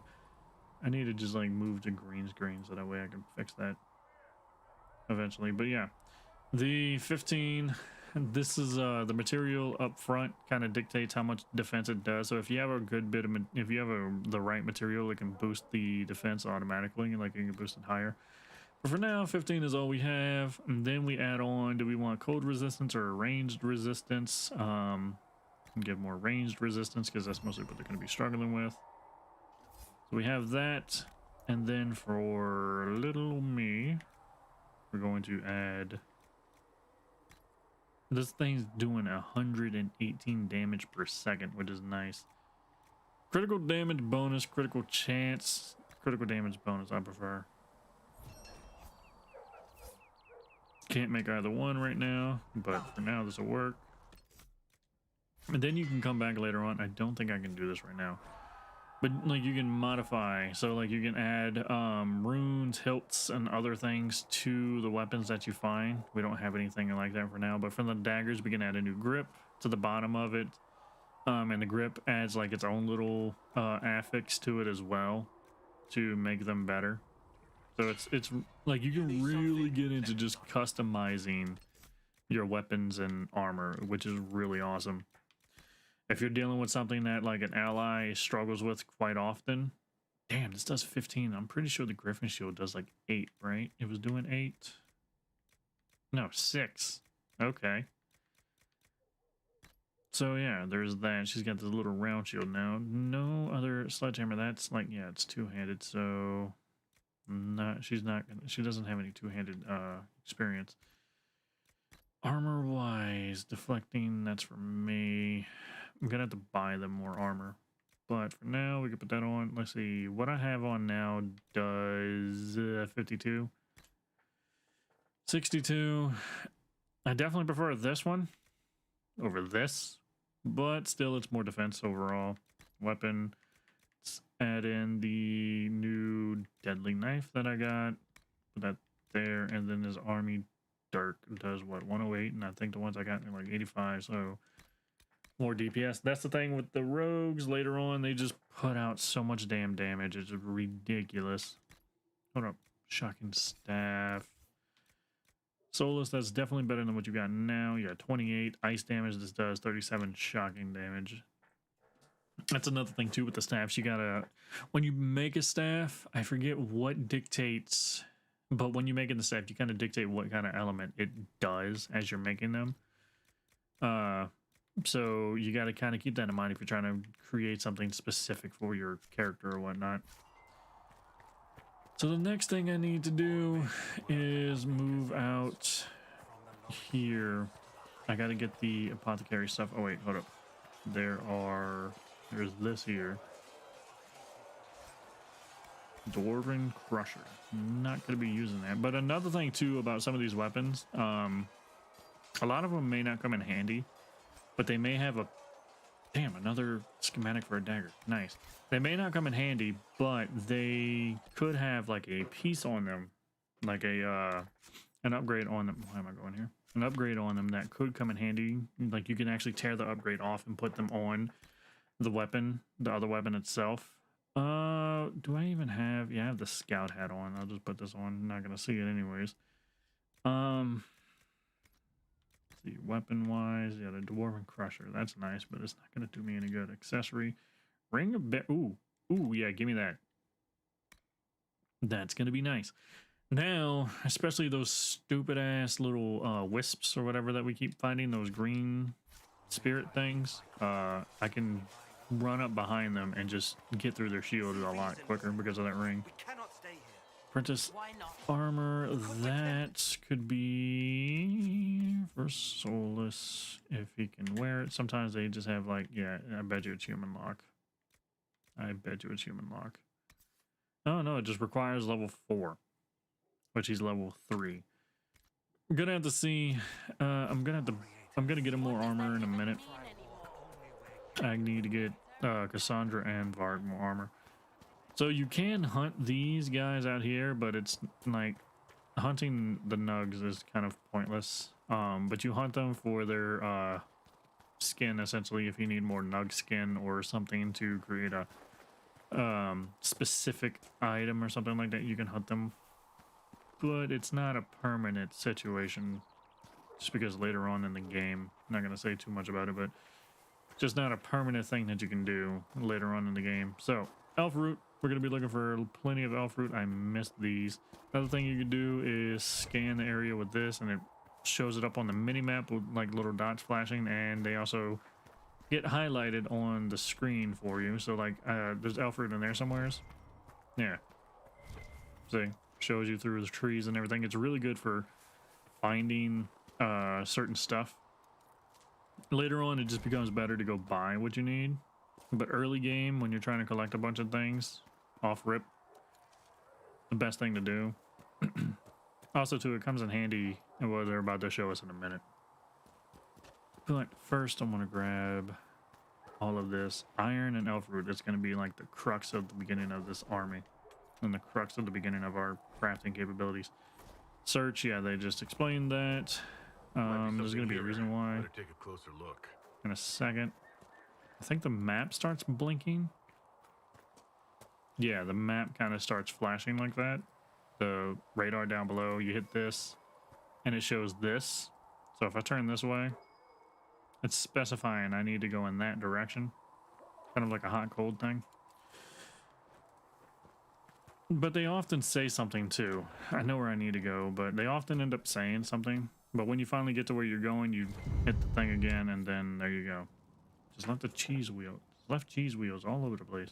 I need to just like move to green screen so that way I can fix that eventually. But yeah, the 15. This is the material up front kind of dictates how much defense it does. So if you have a good bit of, if you have the right material, it can boost the defense automatically, and like you can boost it higher. But for now, 15 is all we have. And then we add on, do we want cold resistance or ranged resistance? Give more ranged resistance because that's mostly what they're going to be struggling with. So we have that. And then for little me, we're going to add... This thing's doing 118 damage per second, which is nice. Critical damage bonus, critical chance, critical damage bonus, I prefer. Can't make either one right now, but for now this will work. And then you can come back later on. I don't think I can do this right now. But like you can modify, so like you can add runes, hilts, and other things to the weapons that you find. We don't have anything like that for now, but for the daggers we can add a new grip to the bottom of it, and the grip adds like its own little affix to it as well to make them better. So it's like you can really get into just customizing your weapons and armor, which is really awesome. If you're dealing with something that like an ally struggles with quite often, damn, this does 15. I'm pretty sure the Griffin Shield does like 8, right? It was doing 8. No, 6. Okay. So yeah, there's that. She's got this little round shield now. No other sledgehammer. That's like, yeah, it's two-handed. So she doesn't have any two-handed experience. Armor wise, deflecting, that's for me. I'm gonna have to buy them more armor, but for now we can put that on. Let's see, what I have on now does 52, 62. I definitely prefer this one over this, but still it's more defense overall. Weapon, let's add in the new deadly knife that I got, put that there, and then this army dirk does what, 108, and I think the ones I got are like 85, so more DPS. That's the thing with the rogues. Later on, they just put out so much damn damage. It's ridiculous. Hold up. Shocking staff. Solus, that's definitely better than what you got now. You got 28 ice damage. This does 37 shocking damage. That's another thing too with the staffs. You gotta, when you make a staff, I forget what dictates, but when you make the staff, you kind of dictate what kind of element it does as you're making them. So you got to kind of keep that in mind if you're trying to create something specific for your character or whatnot. So the next thing I need to do is move out here. I got to get the apothecary stuff. Oh wait, hold up. There are There's this here. Dwarven Crusher. Not going to be using that. But another thing too about some of these weapons, a lot of them may not come in handy, but they may have a... Damn, another schematic for a dagger. Nice. They may not come in handy, but they could have like a piece on them, like a an upgrade on them. Why am I going here? An upgrade on them that could come in handy. Like you can actually tear the upgrade off and put them on the weapon, the other weapon itself. Do I even have... Yeah, I have the scout hat on. I'll just put this on. I'm not gonna see it anyways. The weapon wise, yeah, the Dwarven Crusher. That's nice, but it's not gonna do me any good. Accessory, ring of bit. Ooh, yeah, give me that. That's gonna be nice. Now, especially those stupid ass little wisps or whatever that we keep finding, those green spirit things. I can run up behind them and just get through their shield a lot quicker because of that ring. Apprentice armor, that could be for Solus if he can wear it. Sometimes they just have like, yeah, I bet you it's human lock. I bet you it's human lock. Oh no, it just requires level 4, which he's level 3. I'm gonna have to see. I'm gonna get him more armor in a minute. I need to get Cassandra and Varg more armor. So you can hunt these guys out here, but it's like hunting the nugs is kind of pointless. But you hunt them for their skin, essentially, if you need more nug skin or something to create a specific item or something like that, you can hunt them. But it's not a permanent situation, just because later on in the game, I'm not going to say too much about it, but just not a permanent thing that you can do later on in the game. So, elf root. We're going to be looking for plenty of elf root. I missed these. Another thing you can do is scan the area with this, and it shows it up on the mini-map with like little dots flashing, and they also get highlighted on the screen for you. So like, there's elf root in there somewheres. Yeah. See? Shows you through the trees and everything. It's really good for finding certain stuff. Later on, it just becomes better to go buy what you need. But early game, when you're trying to collect a bunch of things off rip, the best thing to do. Also, too, it comes in handy in what they're about to show us in a minute. But first, I'm going to grab all of this iron and elf root. It's going to be like the crux of the beginning of this army and the crux of the beginning of our crafting capabilities. Search, yeah, they just explained that. There's going to be a reason why. Better take a closer look. In a second. I think the map starts blinking. Yeah, the map kind of starts flashing like that. The radar down below, you hit this, and it shows this. So if I turn this way, it's specifying I need to go in that direction. Kind of like a hot-cold thing. But they often say something too. I know where I need to go, but they often end up saying something. But when you finally get to where you're going, you hit the thing again, and then there you go. Just left the cheese wheel. Left cheese wheels all over the place.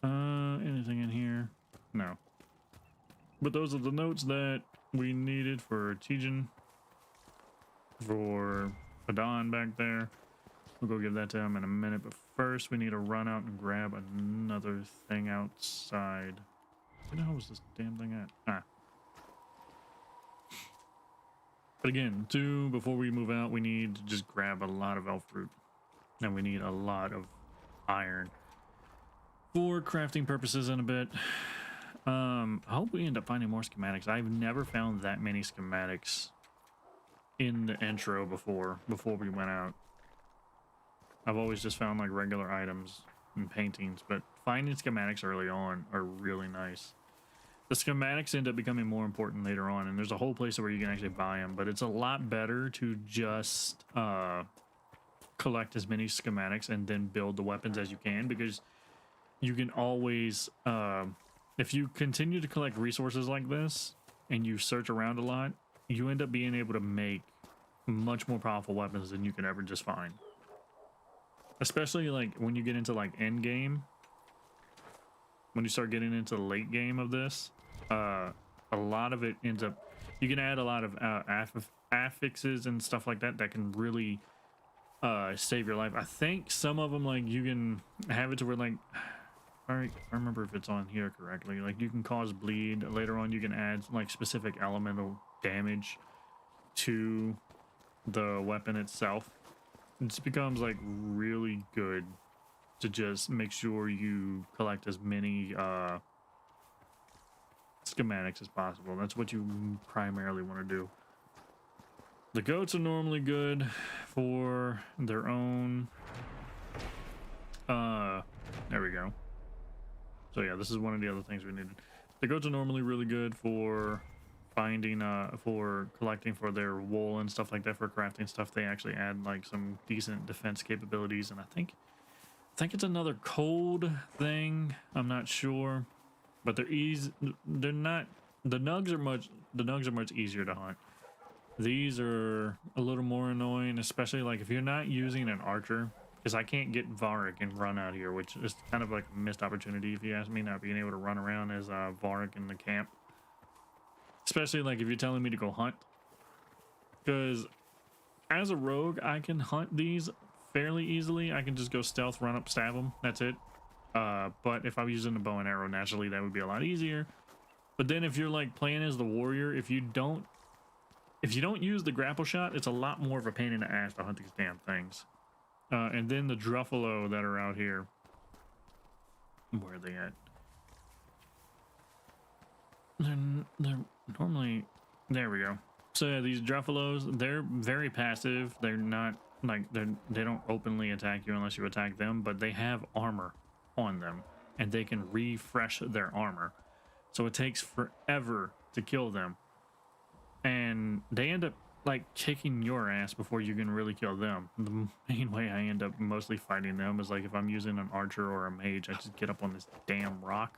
Anything in here? No. But those are the notes that we needed for Tejan. For Adon back there. We'll go give that to him in a minute. But first, we need to run out and grab another thing outside. Where the hell was this damn thing at? Ah. But again, too, before we move out, we need to just grab a lot of elf fruit. And we need a lot of iron for crafting purposes in a bit. I hope we end up finding more schematics. I've never found that many schematics in the intro before we went out. I've always just found like regular items and paintings, but finding schematics early on are really nice. The schematics end up becoming more important later on, and there's a whole place where you can actually buy them, but it's a lot better to just collect as many schematics and then build the weapons as you can, because you can always, if you continue to collect resources like this and you search around a lot, you end up being able to make much more powerful weapons than you can ever just find. Especially like when you get into like end game, when you start getting into the late game of this, a lot of it ends up, you can add a lot of affixes and stuff like that that can really save your life. I think some of them, like, you can have it to where, like, I remember if it's on here correctly, like you can cause bleed. Later on you can add like specific elemental damage to the weapon itself. It just becomes like really good to just make sure you collect as many schematics as possible. That's what you primarily want to do. The goats are normally good for their own there we go. So yeah, this is one of the other things we needed. The goats are normally really good for finding for collecting for their wool and stuff like that. For crafting stuff, they actually add like some decent defense capabilities, and I think it's another cold thing. I'm not sure, but they're not, the nugs are much easier to hunt. These are a little more annoying, especially like if you're not using an archer, because I can't get Varric and run out here, which is kind of like a missed opportunity if you ask me, not being able to run around as Varric in the camp. Especially like if you're telling me to go hunt, because as a rogue I can hunt these fairly easily. I can just go stealth, run up, stab them, that's it. But if I'm using a bow and arrow, naturally that would be a lot easier. But then if you're like playing as the warrior, if you don't use the grapple shot, it's a lot more of a pain in the ass to hunt these damn things. And then the Druffalo that are out here, where are they at? They're normally, there we go. So yeah, these Druffalos, they're very passive. They're not like, they don't openly attack you unless you attack them, but they have armor on them and they can refresh their armor. So it takes forever to kill them, and they end up like kicking your ass before you can really kill them. The main way I end up mostly fighting them is like if I'm using an archer or a mage, I just get up on this damn rock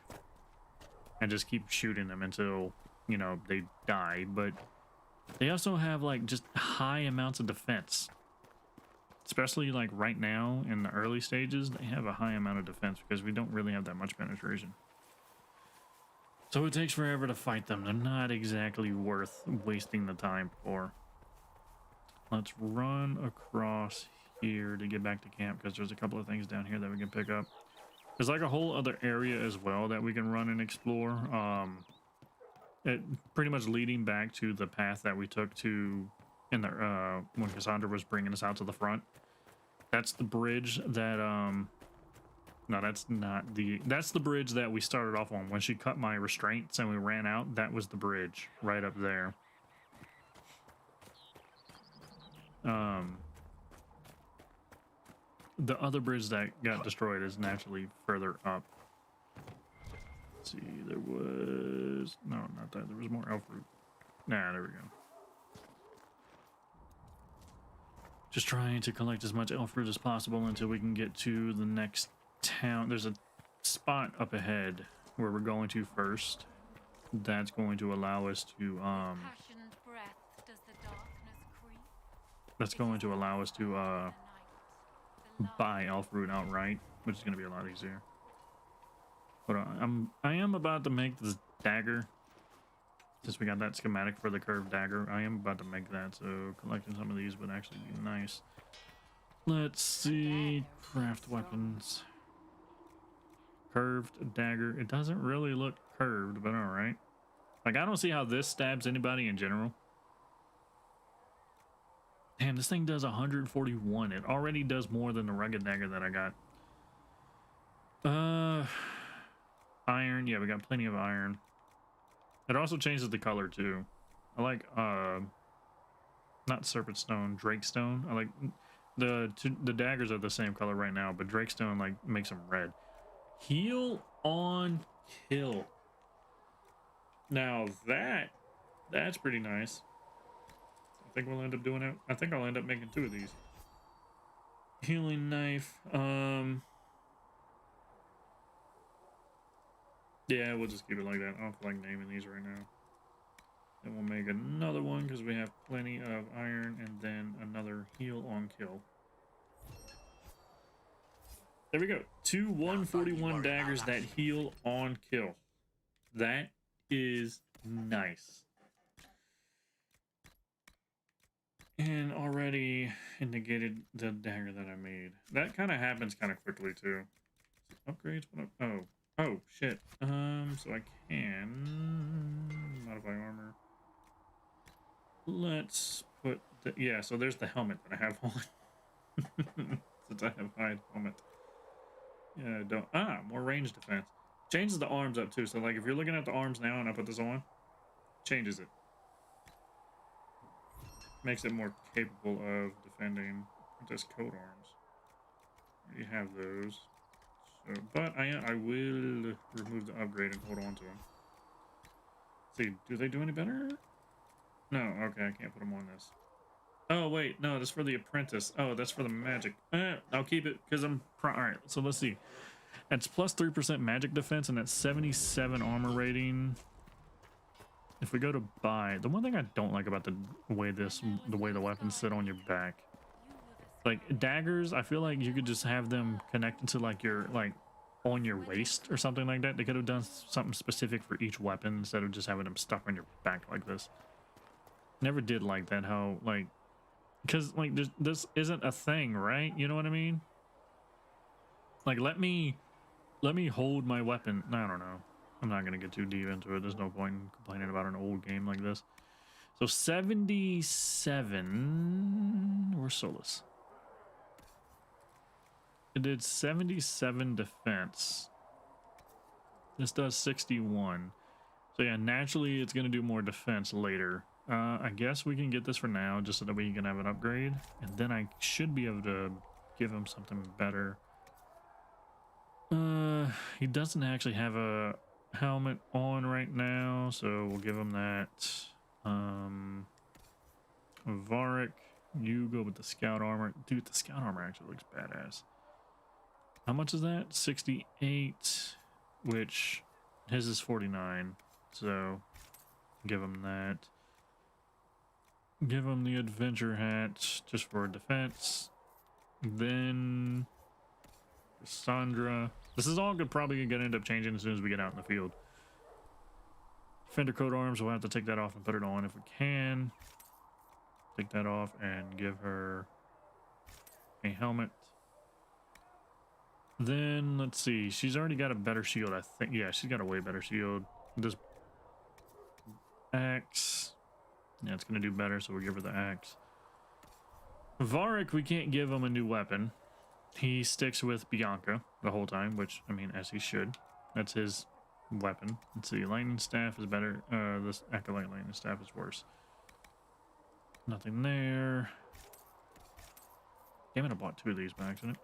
and just keep shooting them until, you know, they die. But they also have like just high amounts of defense, especially like right now in the early stages. They have a high amount of defense because we don't really have that much penetration. So it takes forever to fight them. They're not exactly worth wasting the time for. Let's run across here to get back to camp, because there's a couple of things down here that we can pick up. There's like a whole other area as well that we can run and explore. It pretty much leading back to the path that we took to in the when Cassandra was bringing us out to the front. That's the bridge that no, that's not the, that's the bridge that we started off on when she cut my restraints and we ran out. That was the bridge right up there. The other bridge that got destroyed is naturally further up. Let's see, there was, no, not that, there was more elf root. Nah, there we go. Just trying to collect as much elf root as possible until we can get to the next town. There's a spot up ahead where we're going to first. That's going to allow us to buy elf root outright, which is going to be a lot easier. But I am about to make this dagger, since we got that schematic for the curved dagger. I am about to make that, so collecting some of these would actually be nice. Let's see, craft weapons. Curved dagger. It doesn't really look curved, but all right. Like, I don't see how this stabs anybody in general. Damn, this thing does 141. It already does more than the rugged dagger that I got. Iron. Yeah, we got plenty of iron. It also changes the color too. I like not serpent stone, drake stone. I like the daggers are the same color right now, but drake stone like makes them red. Heal on kill. Now that's pretty nice. I think we'll end up doing it. I think I'll end up making 2 of these. Healing knife. Yeah, we'll just keep it like that. I don't feel like naming these right now. Then we'll make another one because we have plenty of iron, and then another heal on kill. There we go. 2 141 daggers that heal on kill. That is nice. And already indicated the dagger that I made. That kind of happens kind of quickly too. Upgrades? What up? Oh, shit. So I can modify armor. Let's put the, yeah, so there's the helmet that I have on. Since I have hide helmet. Yeah, don't, more range defense. Changes the arms up too. So like if you're looking at the arms now and I put this on, changes it. Makes it more capable of defending just coat arms. You have those. So, but I will remove the upgrade and hold on to them. See, do they do any better? No, okay, I can't put them on this. Oh wait, no, that's for the apprentice. Oh, that's for the magic. I'll keep it because I'm all right. So let's see. That's plus 3% magic defense and that's 77 armor rating. If we go to buy, the one thing I don't like about the way the weapons sit on your back, like daggers, I feel like you could just have them connected to like your on your waist or something like that. They could have done something specific for each weapon instead of just having them stuck on your back like this. Never did like that. How like, because like this isn't a thing, right? You know what I mean? Like let me hold my weapon. I don't know. I'm not gonna get too deep into it. There's no point in complaining about an old game like this. So 77. Where's Solus? It did 77 defense. This does 61. So yeah, naturally it's gonna do more defense later. I guess we can get this for now, just so that we can have an upgrade, and then I should be able to give him something better. He doesn't actually have a helmet on right now, so we'll give him that. Varric, you go with the scout armor. Dude, the scout armor actually looks badass. How much is that? 68, which his is 49, so give him that. Give him the adventure hat just for defense. Then Cassandra. This is all probably gonna end up changing as soon as we get out in the field. Defender coat arms, we'll have to take that off and put it on if we can. Take that off and give her a helmet. Then let's see, she's already got a better shield, I think. Yeah, she's got a way better shield. This axe, yeah, it's gonna do better, so we'll give her the axe. Varric, we can't give him a new weapon. He sticks with Bianca the whole time, which, I mean, as he should. That's his weapon. Let's see, lightning staff is better. This acolyte lightning staff is worse. Nothing there. Damn it, I bought 2 of these by accident.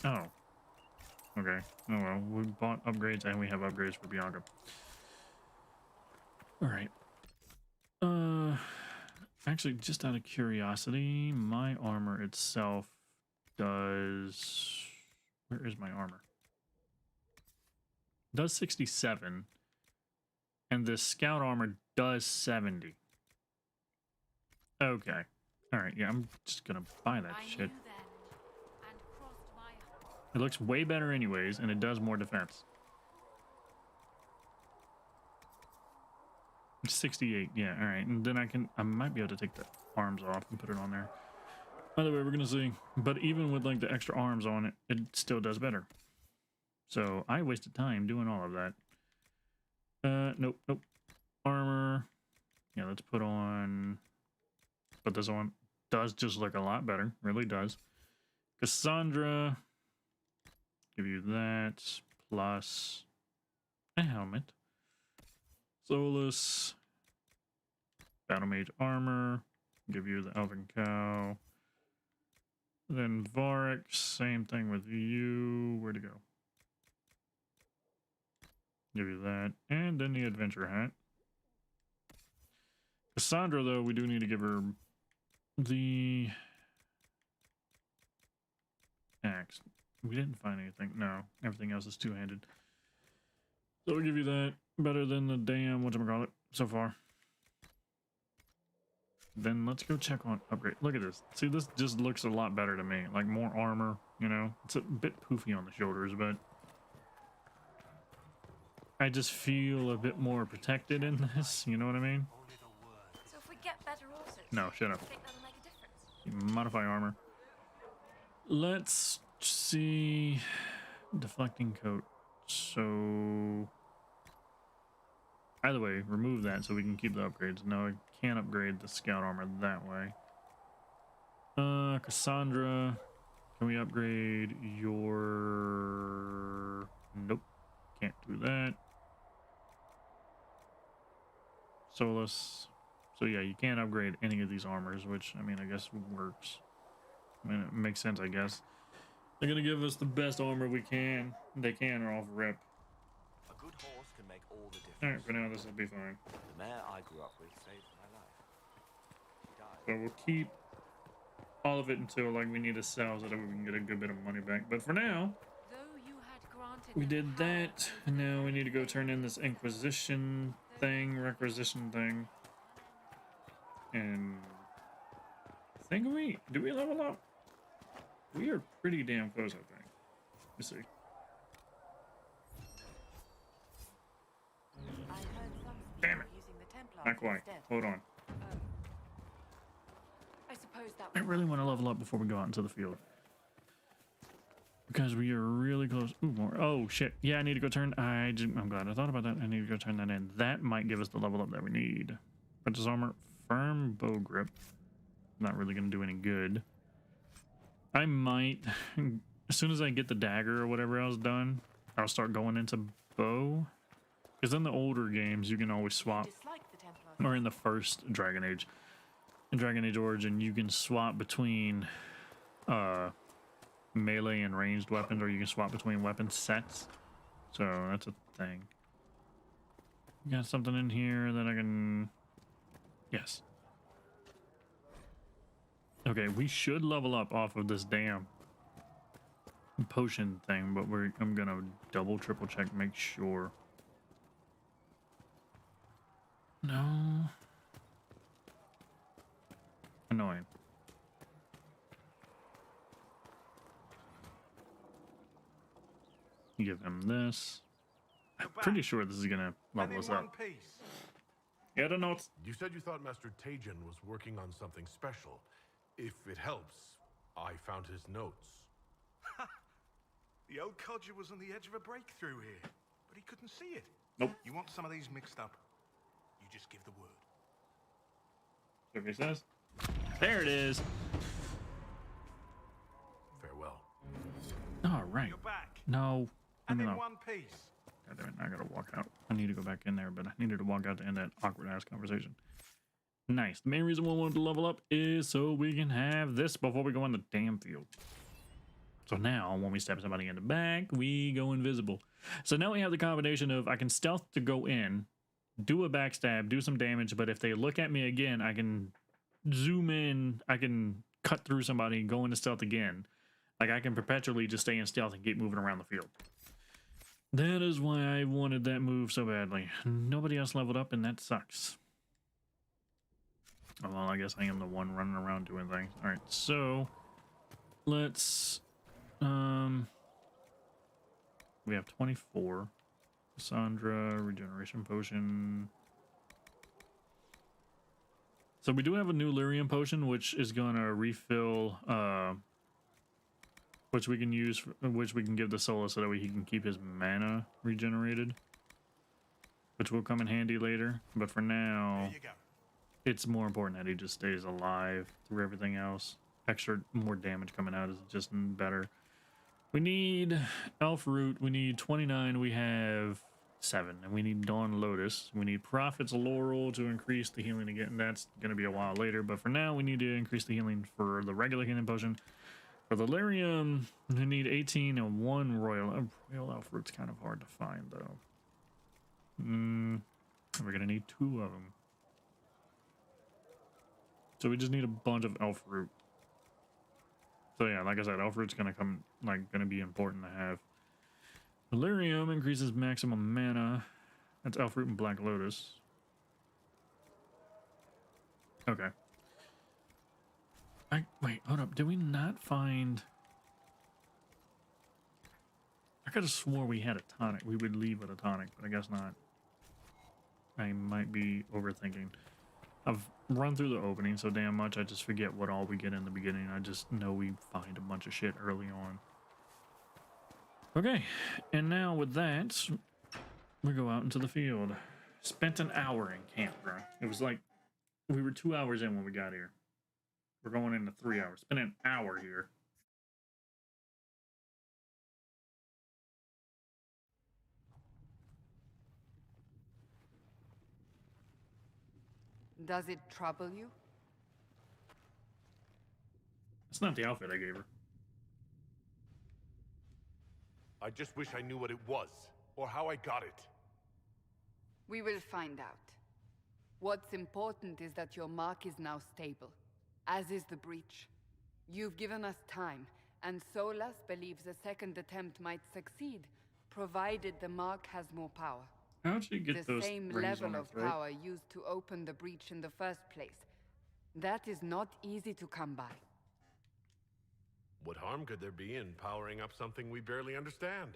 Oh. Okay. Oh well, we bought upgrades and we have upgrades for Bianca. Alright. Actually, just out of curiosity, my armor itself does... Where is my armor? Does 67. And the scout armor does 70. Okay. Alright, yeah, I'm just gonna buy that shit. It looks way better anyways, and it does more defense. 68, yeah, alright. And then I might be able to take the arms off and put it on there. Either way, we're gonna see. But even with like the extra arms on it, it still does better. So I wasted time doing all of that. Nope. Armor. Yeah, let's put this on. Does just look a lot better, really does. Cassandra. Give you that, plus a helmet. Solus, Battle Mage armor, give you the Elven Cow. Then Varric, same thing with you. Where'd it go? Give you that, and then the Adventure Hat. Cassandra, though, we do need to give her the axe. We didn't find anything. No, everything else is two-handed. So we'll give you that. Better than the damn whatchamacallit so far. Then let's go check on upgrade. Look at this. See, this just looks a lot better to me. Like more armor, you know. It's a bit poofy on the shoulders, but I just feel a bit more protected in this. You know what I mean? So if we get better horses, No, shut up. I think that'll make a difference. Modify armor. Let's see. Deflecting coat. So either way, remove that so we can keep the upgrades. No, I can't upgrade the scout armor that way. Cassandra, can we upgrade your... Nope, can't do that. Solus. So yeah, you can't upgrade any of these armors, which, I mean, I guess works. I mean, it makes sense, I guess. They're gonna give us the best armor we can. They can off rip. A good horse can make all the difference. Alright, for now this will be fine. The mare I grew up with saved my life. She died. So we'll keep all of it until like we need to sell so that we can get a good bit of money back. But for now, we did that, and now we need to go turn in this Inquisition thing, requisition thing. And do we level up? We are pretty damn close, I think. Let's see. Damn it. Not quite. Hold on. I suppose that I really want to level up before we go out into the field. Because we are really close. Ooh, more. Oh, shit. Yeah, I need to go turn... I'm glad I thought about that. I need to go turn that in. That might give us the level up that we need. Princess armor. Firm bow grip. Not really going to do any good. I might... As soon as I get the dagger or whatever else done, I'll start going into bow. Because in the older games, you can always swap. Or in the first Dragon Age. In Dragon Age Origin, you can swap between... melee and ranged weapons, or you can swap between weapon sets. So that's a thing. Got something in here that I can... Yes. Okay, we should level up off of this damn potion thing, but I'm gonna double, triple check, make sure. No. Annoying. Give him this. I'm pretty sure this is gonna level us up. Yeah, I don't know. You said you thought Master Tejan was working on something special. If it helps, I found his notes. The old codger was on the edge of a breakthrough here, but he couldn't see it. Nope. You want some of these mixed up? You just give the word. Okay, says. There it is. Farewell. All right. You're back. No. And in No. one piece. God damn it, I gotta walk out. I need to go back in there, but I needed to walk out to end that awkward ass conversation. Nice. The main reason we wanted to level up is so we can have this before we go in the damn field. So now, when we stab somebody in the back, we go invisible. So now we have the combination of I can stealth to go in, do a backstab, do some damage, but if they look at me again, I can zoom in, I can cut through somebody, go into stealth again. Like, I can perpetually just stay in stealth and keep moving around the field. That is why I wanted that move so badly. Nobody else leveled up, and that sucks. Oh, well, I guess I am the one running around doing things. Alright, so... Let's... We have 24. Cassandra, regeneration potion... So we do have a new lyrium potion, which is gonna refill... which we can use, which we can give to Solo so that way he can keep his mana regenerated, which will come in handy later. But for now, it's more important that he just stays alive through everything else. Extra, more damage coming out is just better. We need Elf Root. We need 29. We have 7, and we need Dawn Lotus. We need Prophet's Laurel to increase the healing again. That's going to be a while later, but for now, we need to increase the healing for the regular healing potion. For the lyrium, we need 18 and 1 royal. Royal elf root's kind of hard to find, though. We're gonna need 2 of them. So we just need a bunch of elf root. So yeah, like I said, elf root's gonna be important to have. The lyrium increases maximum mana. That's elf root and black lotus. Okay. Wait, hold up. Did we not find... I could have swore we had a tonic. We would leave with a tonic, but I guess not. I might be overthinking. I've run through the opening so damn much I just forget what all we get in the beginning. I just know we find a bunch of shit early on. Okay, and now with that, we go out into the field. Spent an hour in camp, bro. It was like we were 2 hours in when we got here. We're going into 3 hours. Spent an hour here. Does it trouble you? That's not the outfit I gave her. I just wish I knew what it was, or how I got it. We will find out. What's important is that your mark is now stable, as is the breach. You've given us time, and Solas believes a second attempt might succeed, provided the mark has more power. How'd she get the those same rings on level her of throat? power used to open the breach in the first place. That is not easy to come by. What harm could there be in powering up something we barely understand?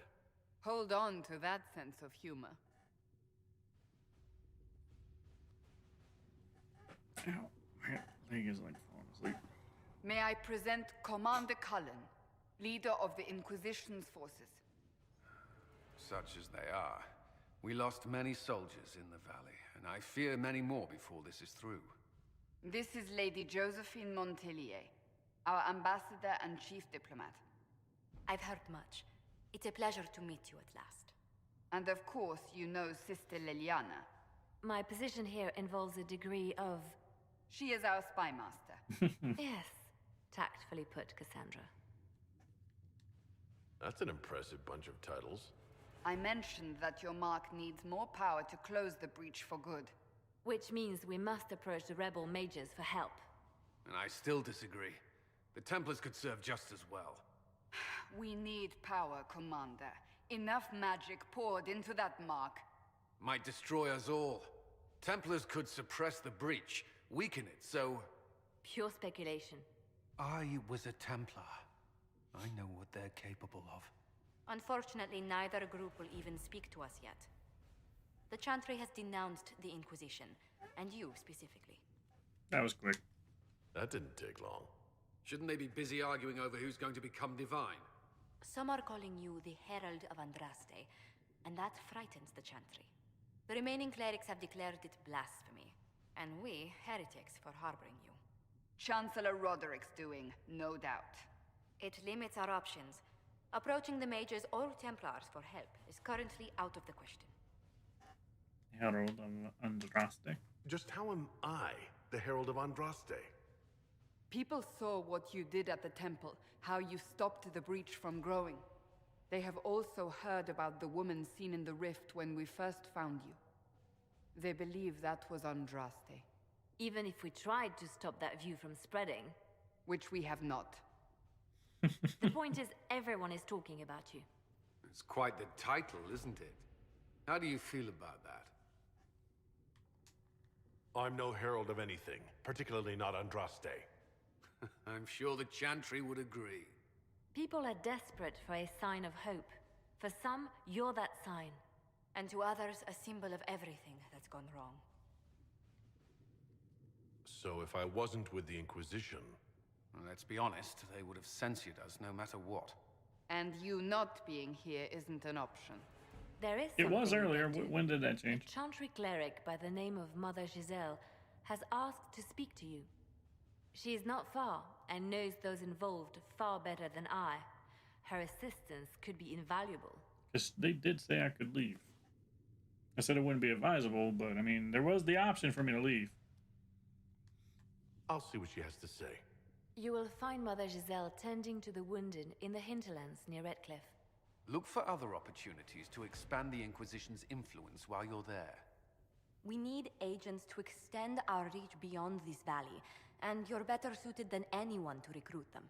Hold on to that sense of humor. Ow, my leg is like falling asleep. May I present Commander Cullen, leader of the Inquisition's forces. Such as they are. We lost many soldiers in the valley, and I fear many more before this is through. This is Lady Josephine Montelier, our ambassador and chief diplomat. I've heard much. It's a pleasure to meet you at last. And of course, you know Sister Liliana. My position here involves a degree of... She is our spy master. Yes, tactfully put, Cassandra. That's an impressive bunch of titles. I mentioned that your mark needs more power to close the breach for good. Which means we must approach the rebel mages for help. And I still disagree. The Templars could serve just as well. We need power, Commander. Enough magic poured into that mark. Might destroy us all. Templars could suppress the breach, weaken it, so... Pure speculation. I was a Templar. I know what they're capable of. Unfortunately, neither group will even speak to us yet. The Chantry has denounced the Inquisition, and you specifically. That was quick. That didn't take long. Shouldn't they be busy arguing over who's going to become divine? Some are calling you the Herald of Andraste, and that frightens the Chantry. The remaining clerics have declared it blasphemy, and we, heretics, for harboring you. Chancellor Roderick's doing, no doubt. It limits our options. Approaching the mages or Templars for help is currently out of the question. Herald of Andraste. Just how am I the Herald of Andraste? People saw what you did at the temple, how you stopped the breach from growing. They have also heard about the woman seen in the rift when we first found you. They believe that was Andraste. Even if we tried to stop that view from spreading. Which we have not. The point is, everyone is talking about you. It's quite the title, isn't it? How do you feel about that? I'm no herald of anything, particularly not Andraste. I'm sure the Chantry would agree. People are desperate for a sign of hope. For some, you're that sign. And to others, a symbol of everything that's gone wrong. So if I wasn't with the Inquisition... Well, let's be honest, they would have censored us no matter what. And you not being here isn't an option. There is It was something we earlier. can do. When did that change? A Chantry cleric by the name of Mother Giselle has asked to speak to you. She is not far and knows those involved far better than I. Her assistance could be invaluable. Because they did say I could leave. I said it wouldn't be advisable, but I mean, there was the option for me to leave. I'll see what she has to say. You will find Mother Giselle tending to the wounded in the hinterlands near Redcliffe. Look for other opportunities to expand the Inquisition's influence while you're there. We need agents to extend our reach beyond this valley, and you're better suited than anyone to recruit them.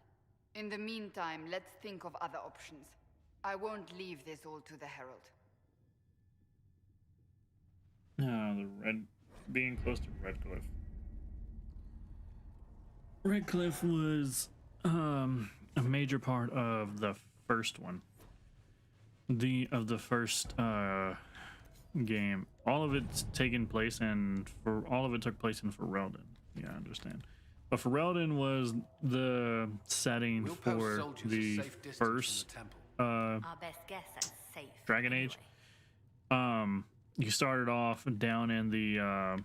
In the meantime, let's think of other options. I won't leave this all to the Herald. Being close to Redcliffe. Redcliffe was a major part of the first one. the first game. All of it's taken place all of it took place in Ferelden. Yeah, I understand. But Ferelden was the setting for the first Our best guess at safe. Dragon Age. You started off down in the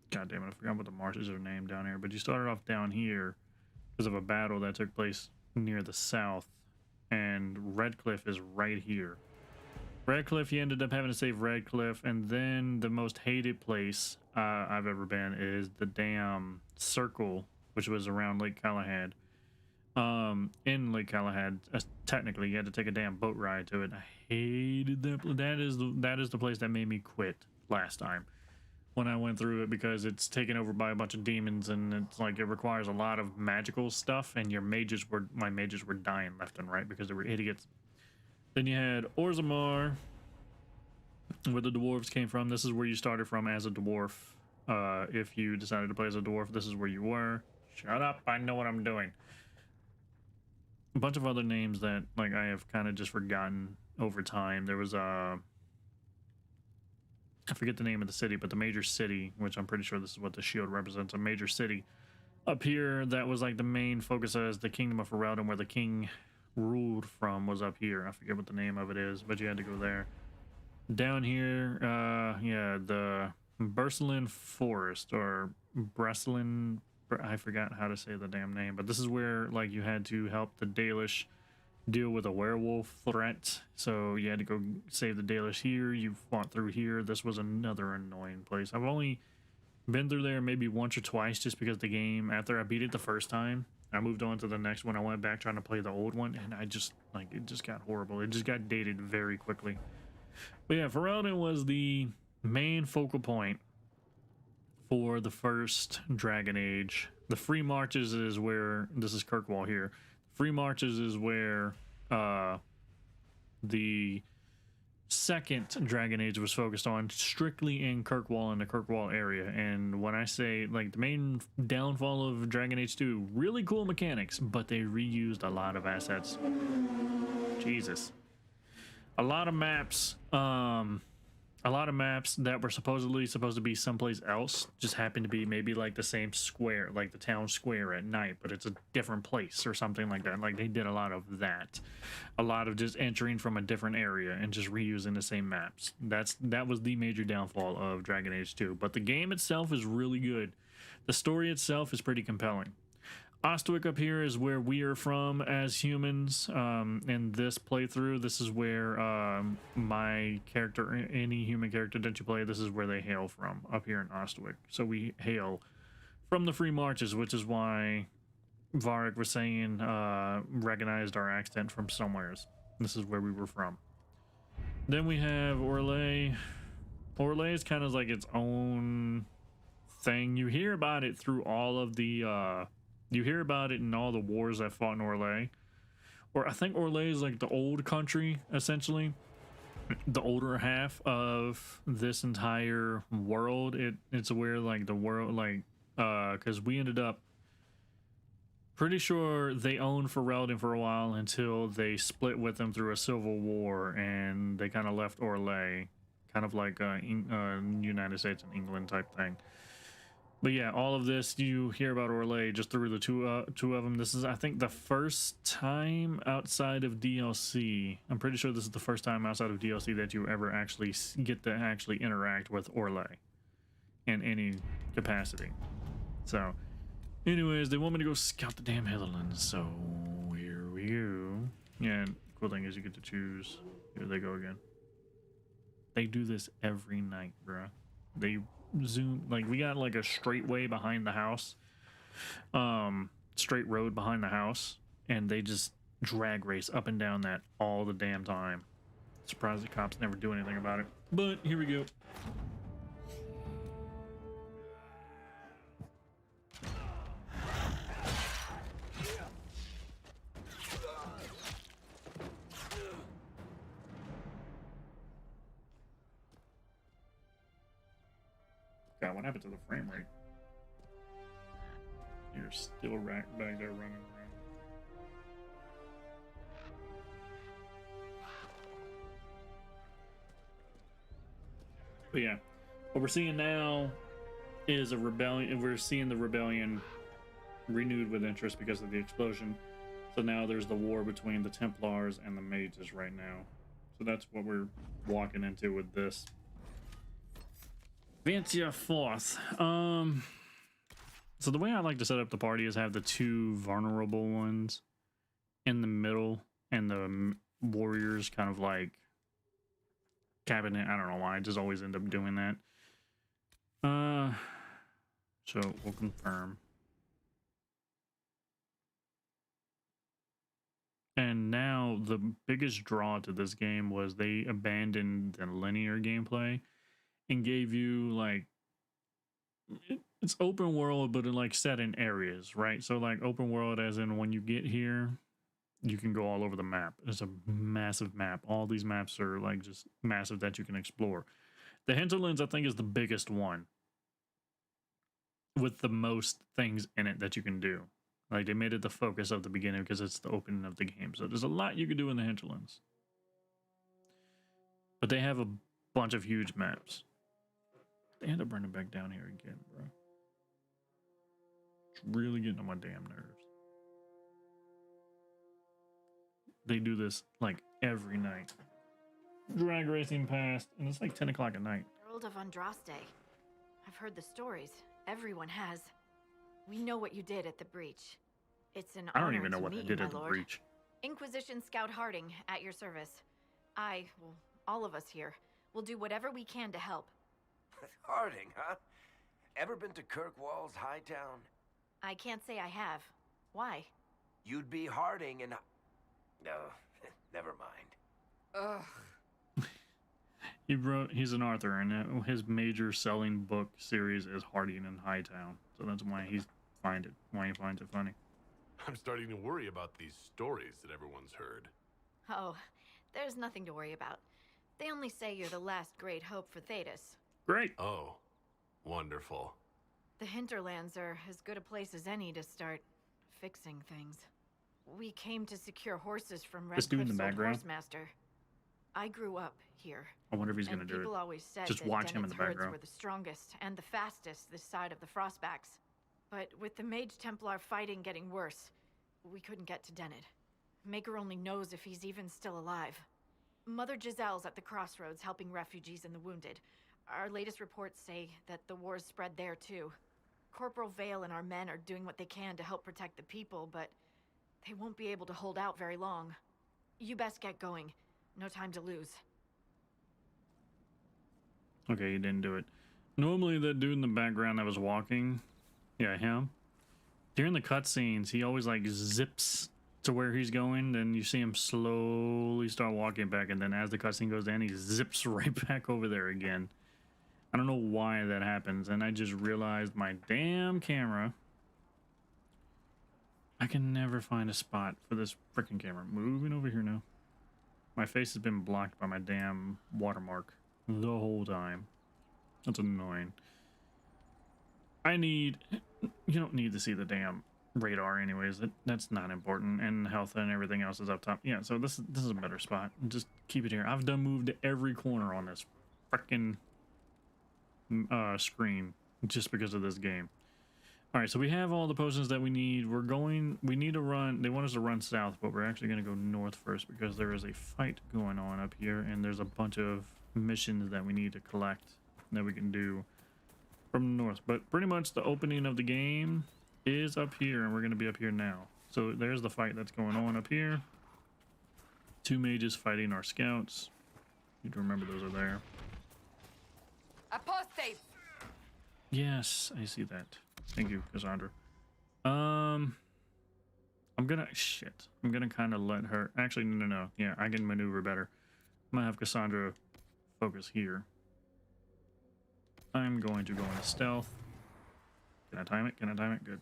God damn it, I forgot what the marshes are named down here, but you started off down here because of a battle that took place near the south, and Redcliffe is right here. Redcliffe, you ended up having to save Redcliffe, and then the most hated place I've ever been is the damn Circle, which was around Lake Galahad. In Lake Galahad, technically, you had to take a damn boat ride to it. I hated that. That is the place that made me quit last time when I went through it, because it's taken over by a bunch of demons, and it's like it requires a lot of magical stuff, and my mages were dying left and right because they were idiots. Then you had Orzammar, where the dwarves came from. This is where you started from as a dwarf. If you decided to play as a dwarf, this is where you were. Shut up, I know what I'm doing. A bunch of other names that like I have kind of just forgotten over time. There was I forget the name of the city, but the major city, which I'm pretty sure this is what the shield represents, a major city up here that was like the main focus as the Kingdom of Ferelden, where the king ruled from, was up here. I forget what the name of it is, but you had to go there. Down here, yeah, the Burslin Forest, or Breslin, I forgot how to say the damn name, but this is where like you had to help the Dalish deal with a werewolf threat. So you had to go save the Dalish here. You fought through here. This was another annoying place. I've only been through there maybe once or twice, just because the game, after I beat it the first time, I moved on to the next one. I went back trying to play the old one, and I just like it just got horrible. It just got dated very quickly. But yeah, Ferelden was the main focal point for the first Dragon Age. The Free Marches is where, this is Kirkwall here. Free Marches is where the second Dragon Age was focused on, strictly in Kirkwall and the Kirkwall area. And when I say like the main downfall of Dragon Age 2, really cool mechanics, but they reused a lot of assets. Jesus. A lot of maps that were supposed to be someplace else just happened to be maybe like the same square, like the town square at night, but it's a different place or something like that. Like they did a lot of that. A lot of just entering from a different area and just reusing the same maps. That was the major downfall of Dragon Age 2. But the game itself is really good. The story itself is pretty compelling. Ostwick up here is where we are from as humans. In this playthrough, this is where my character, any human character that you play, this is where they hail from, up here in Ostwick. So we hail from the Free Marches, which is why Varric was saying recognized our accent from somewheres. This is where we were from. Then we have Orlais. Orlais is kind of like its own thing. You hear about it through all of the you hear about it in all the wars that fought in Orlais. Or I think Orlais is like the old country, essentially. The older half of this entire world. It's where like the world, like, because we ended up pretty sure they owned Ferelden for a while until they split with them through a civil war, and they kind of left Orlais, kind of like United States and England type thing. But yeah, all of this you hear about Orlais just through the two of them. This is, I think, the first time outside of DLC. I'm pretty sure this is the first time outside of DLC that you ever actually get to actually interact with Orlais in any capacity. So, anyways, they want me to go scout the damn Hitherlands, so here we go. Yeah, and cool thing is you get to choose. Here they go again. They do this every night, bruh. They zoom, like, we got like a straight way behind the house, straight road behind the house, and they just drag race up and down that all the damn time. Surprised the cops never do anything about it, but here we go. God, what happened to the frame rate? You're still back there running around. But yeah, what we're seeing now is a rebellion. We're seeing the rebellion renewed with interest because of the explosion. So now there's the war between the Templars and the mages right now. So that's what we're walking into with this. Vancia Fourth. So the way I like to set up the party is have the two vulnerable ones in the middle and the warriors kind of like cabinet. I don't know why. I just always end up doing that. So we'll confirm. And now the biggest draw to this game was they abandoned the linear gameplay and gave you like it's open world, but in like set in areas, right? So like open world as in when you get here, you can go all over the map. It's a massive map. All these maps are like just massive that you can explore. The hinterlands, I think, is the biggest one with the most things in it that you can do. Like they made it the focus of the beginning because it's the opening of the game. So there's a lot you can do in the hinterlands. But they have a bunch of huge maps. They end up bringing back down here again, bro. It's really getting on my damn nerves. They do this like every night. Drag racing past, and it's like 10 o'clock at night. Herald of Andraste. I've heard the stories. Everyone has. We know what you did at the breach. It's an honor. I don't even know what they did at the breach. Inquisition Scout Harding, at your service. Well, all of us here, will do whatever we can to help. Harding, huh? Ever been to Kirkwall's Hightown? I can't say I have. Why? You'd be Harding and... No, never mind. Ugh. He's an author, and his major selling book series is Harding and Hightown. So that's why he finds it funny. I'm starting to worry about these stories that everyone's heard. Oh, there's nothing to worry about. They only say you're the last great hope for Thetis. Great. Oh, wonderful. The hinterlands are as good a place as any to start fixing things. We came to secure horses from This dude in Redcliffe's the old background? horsemaster. I grew up here. I wonder if he's going to do it. People always said Just that watch him in the Dennett's herds background. were the strongest and the fastest this side of the Frostbacks. But with the Mage Templar fighting getting worse, we couldn't get to Dennett. Maker only knows if he's even still alive. Mother Giselle's at the crossroads helping refugees and the wounded. Our latest reports say that the war's spread there too. Corporal Vale and our men are doing what they can to help protect the people, but they won't be able to hold out very long. You best get going. No time to lose. Okay, he didn't do it. Normally, that dude in the background that was walking, yeah, him. During the cutscenes, he always like zips to where he's going, then you see him slowly start walking back, and then as the cutscene goes down, he zips right back over there again. I don't know why that happens, and I just realized my damn camera. I can never find a spot for this freaking camera. Moving over here now. My face has been blocked by my damn watermark the whole time. That's annoying. You don't need to see the damn radar anyways. That's not important, and health and everything else is up top. Yeah, so this is a better spot. Just keep it here. I've done moved every corner on this freaking screen just because of this game. All right, so we have all the potions that we need. We need to run. They want us to run south, but we're actually going to go north first because there is a fight going on up here, and there's a bunch of missions that we need to collect that we can do from north. But pretty much the opening of the game is up here, and we're going to be up here now. So there's the fight that's going on up here. Two mages fighting our scouts. Need to remember those are there. Apostates! Yes, I see that. Thank you, Cassandra. I'm gonna kind of let her. Actually, no. Yeah, I can maneuver better. I'm gonna have Cassandra focus here. I'm going to go into stealth. Can I time it? Can I time it? Good.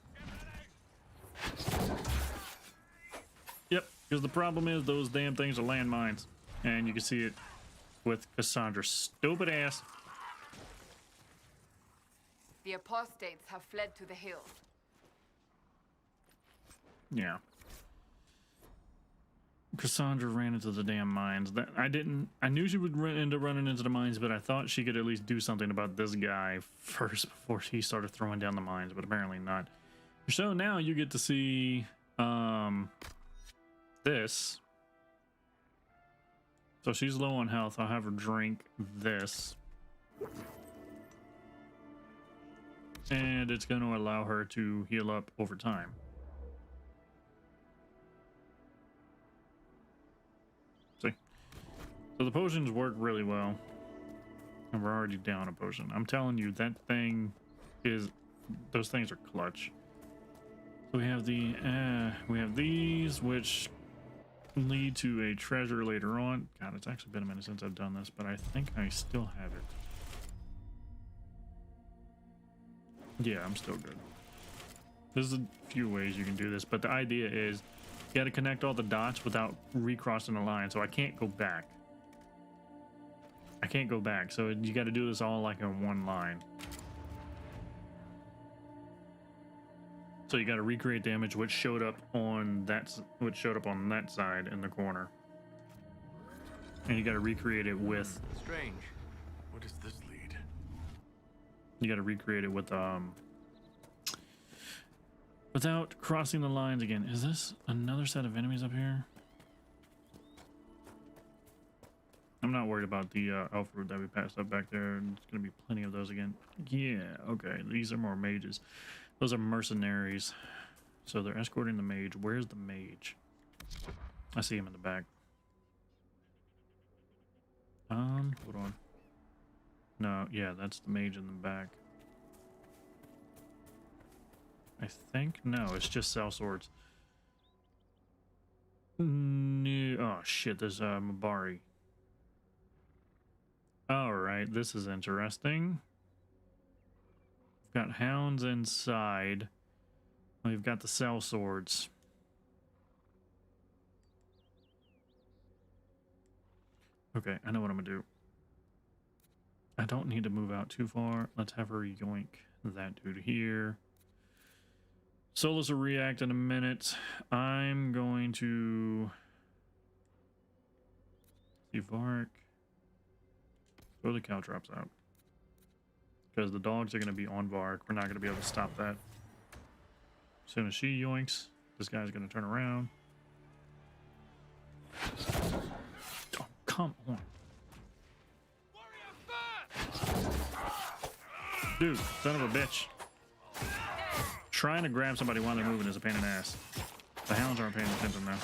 Yep, because the problem is those damn things are landmines, and you can see it with Cassandra's stupid ass. The apostates have fled to the hills. Yeah. Cassandra ran into the damn mines. That I knew she would end up running into the mines, but I thought she could at least do something about this guy first before she started throwing down the mines, but apparently not. So now you get to see this. So she's low on health. I'll have her drink this. And it's going to allow her to heal up over time. See? So the potions work really well. And we're already down a potion. I'm telling you, that thing is... Those things are clutch. So we have these, which lead to a treasure later on. God, it's actually been a minute since I've done this, but I think I still have it. Yeah, I'm still good. There's a few ways you can do this, but the idea is you got to connect all the dots without recrossing the line, so I can't go back. I can't go back, so you got to do this all like in one line. So you got to recreate the image which showed up on that side in the corner, and you got to recreate it with. Strange. Where does this lead? You got to recreate it with without crossing the lines again. Is this another set of enemies up here? I'm not worried about the elf root that we passed up back there. There's gonna be plenty of those again. Yeah. Okay. These are more mages. Those are mercenaries. So they're escorting the mage. Where's the mage? I see him in the back. Hold on. No, yeah, that's the mage in the back. I think, no, it's just sell swords. No, oh shit, there's Mabari. Alright, this is interesting. We've got hounds inside. We've got the sell swords. Okay, I know what I'm gonna do. I don't need to move out too far. Let's have her yoink that dude here. Solus will react in a minute. I'm going to see Vark. Throw the caltrops out. Because the dogs are going to be on Vark. We're not going to be able to stop that. As soon as she yoinks, this guy's going to turn around. Oh, come on. Dude, son of a bitch. Trying to grab somebody while they're moving is a pain in the ass. The hounds aren't paying attention now.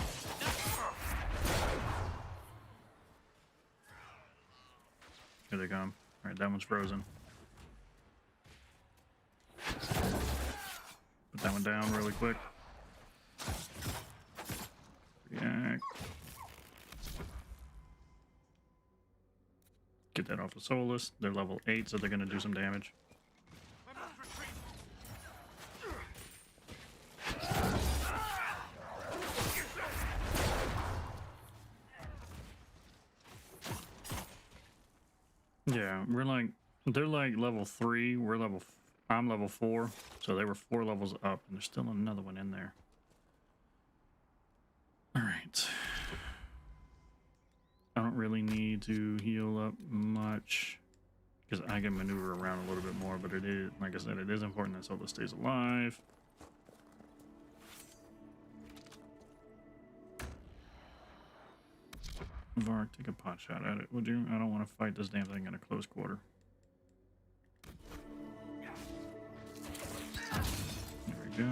Here they come. Alright, that one's frozen. Put that one down really quick. React. Get that off of Solus. They're level 8, so they're going to do some damage. Yeah, they're like level 3. I'm level 4, so they were 4 levels up, and there's still another one in there. All right. I don't really need to heal up much because I can maneuver around a little bit more, but it is, like I said, it is important that Solus stays alive. Vark, take a pot shot at it, would you? I don't want to fight this damn thing in a close quarter. There we go.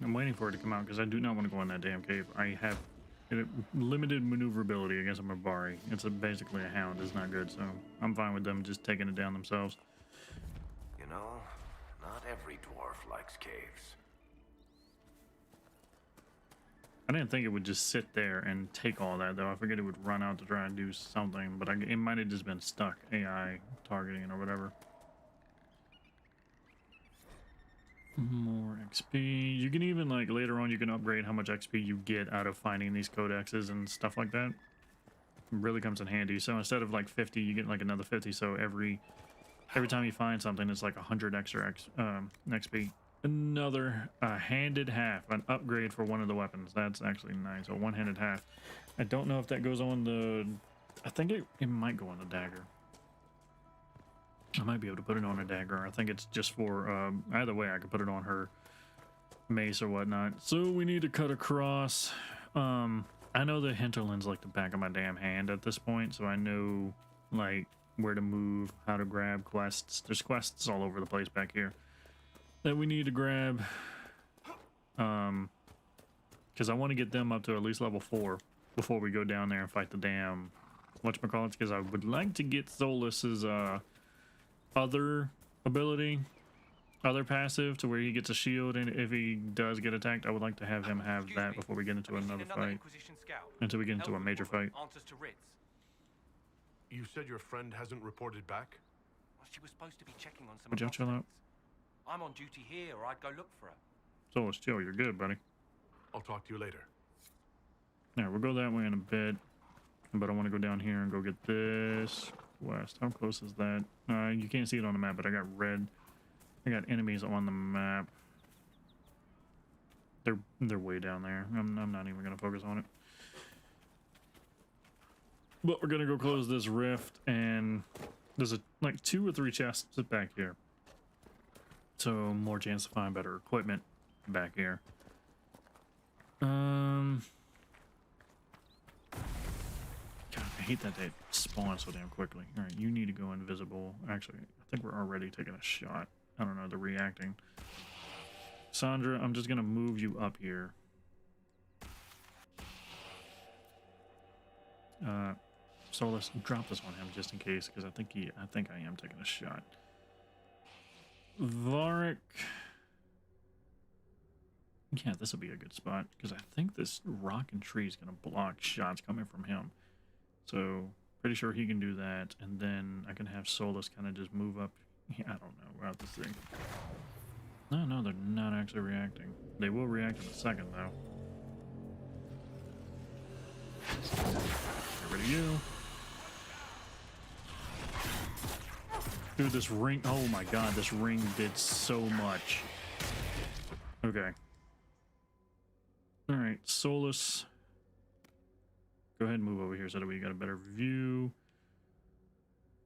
I'm waiting for it to come out because I do not want to go in that damn cave. I have limited maneuverability against a Mabari. It's basically a hound. It's not good, so I'm fine with them just taking it down themselves. You know, not every dwarf likes caves. I didn't think it would just sit there and take all that, though. I figured it would run out to try and do something, but it might have just been stuck AI targeting or whatever. More XP. You can even, like, later on, you can upgrade how much XP you get out of finding these codexes and stuff like that. It really comes in handy. So instead of, like, 50, you get, like, another 50. So every Every time you find something, it's like 100 extra XP. Another handed half, an upgrade for one of the weapons. That's actually nice. A one-handed half. I don't know if that goes on the... I think it might go on the dagger. I might be able to put it on a dagger. I think it's just for... either way, I could put it on her mace or whatnot. So we need to cut across. I know the hinterland's like the back of my damn hand at this point, so I know like where to move, how to grab quests. There's quests all over the place back here that we need to grab, because I want to get them up to at least level 4 before we go down there and fight the damn whatchamacallits, because I would like to get Solus's other ability, other passive, to where he gets a shield, and if he does get attacked, I would like to have him have that before we get into another fight, Inquisition scout? until we get into a major fight. Answers to writs. You said your friend hasn't reported back? Well, she was supposed to be checking on some Would y'all chill out? I'm on duty here, or I'd go look for her. Solus, chill, you're good, buddy. I'll talk to you later. Yeah, we'll go that way in a bit, but I want to go down here and go get this quest. How close is that? You can't see it on the map, but I got red. I got enemies on the map. They're way down there. I'm not even gonna focus on it. But we're gonna go close this rift, and there's like 2 or 3 chests back here. So more chance to find better equipment back here. God, I hate that they spawn so damn quickly. All right, you need to go invisible. Actually, I think we're already taking a shot. I don't know, they're reacting. Sandra, I'm just gonna move you up here. So let's drop this on him just in case, because I think I am taking a shot. Varric. Yeah, this will be a good spot, because I think this rock and tree is going to block shots coming from him. So, pretty sure he can do that, and then I can have Solus kind of just move up. Yeah, I don't know. We're out this thing. No, they're not actually reacting. They will react in a second, though. Get rid of you. Dude, this ring... Oh my god, this ring did so much. Okay. Alright, Solus. Go ahead and move over here so that we got a better view.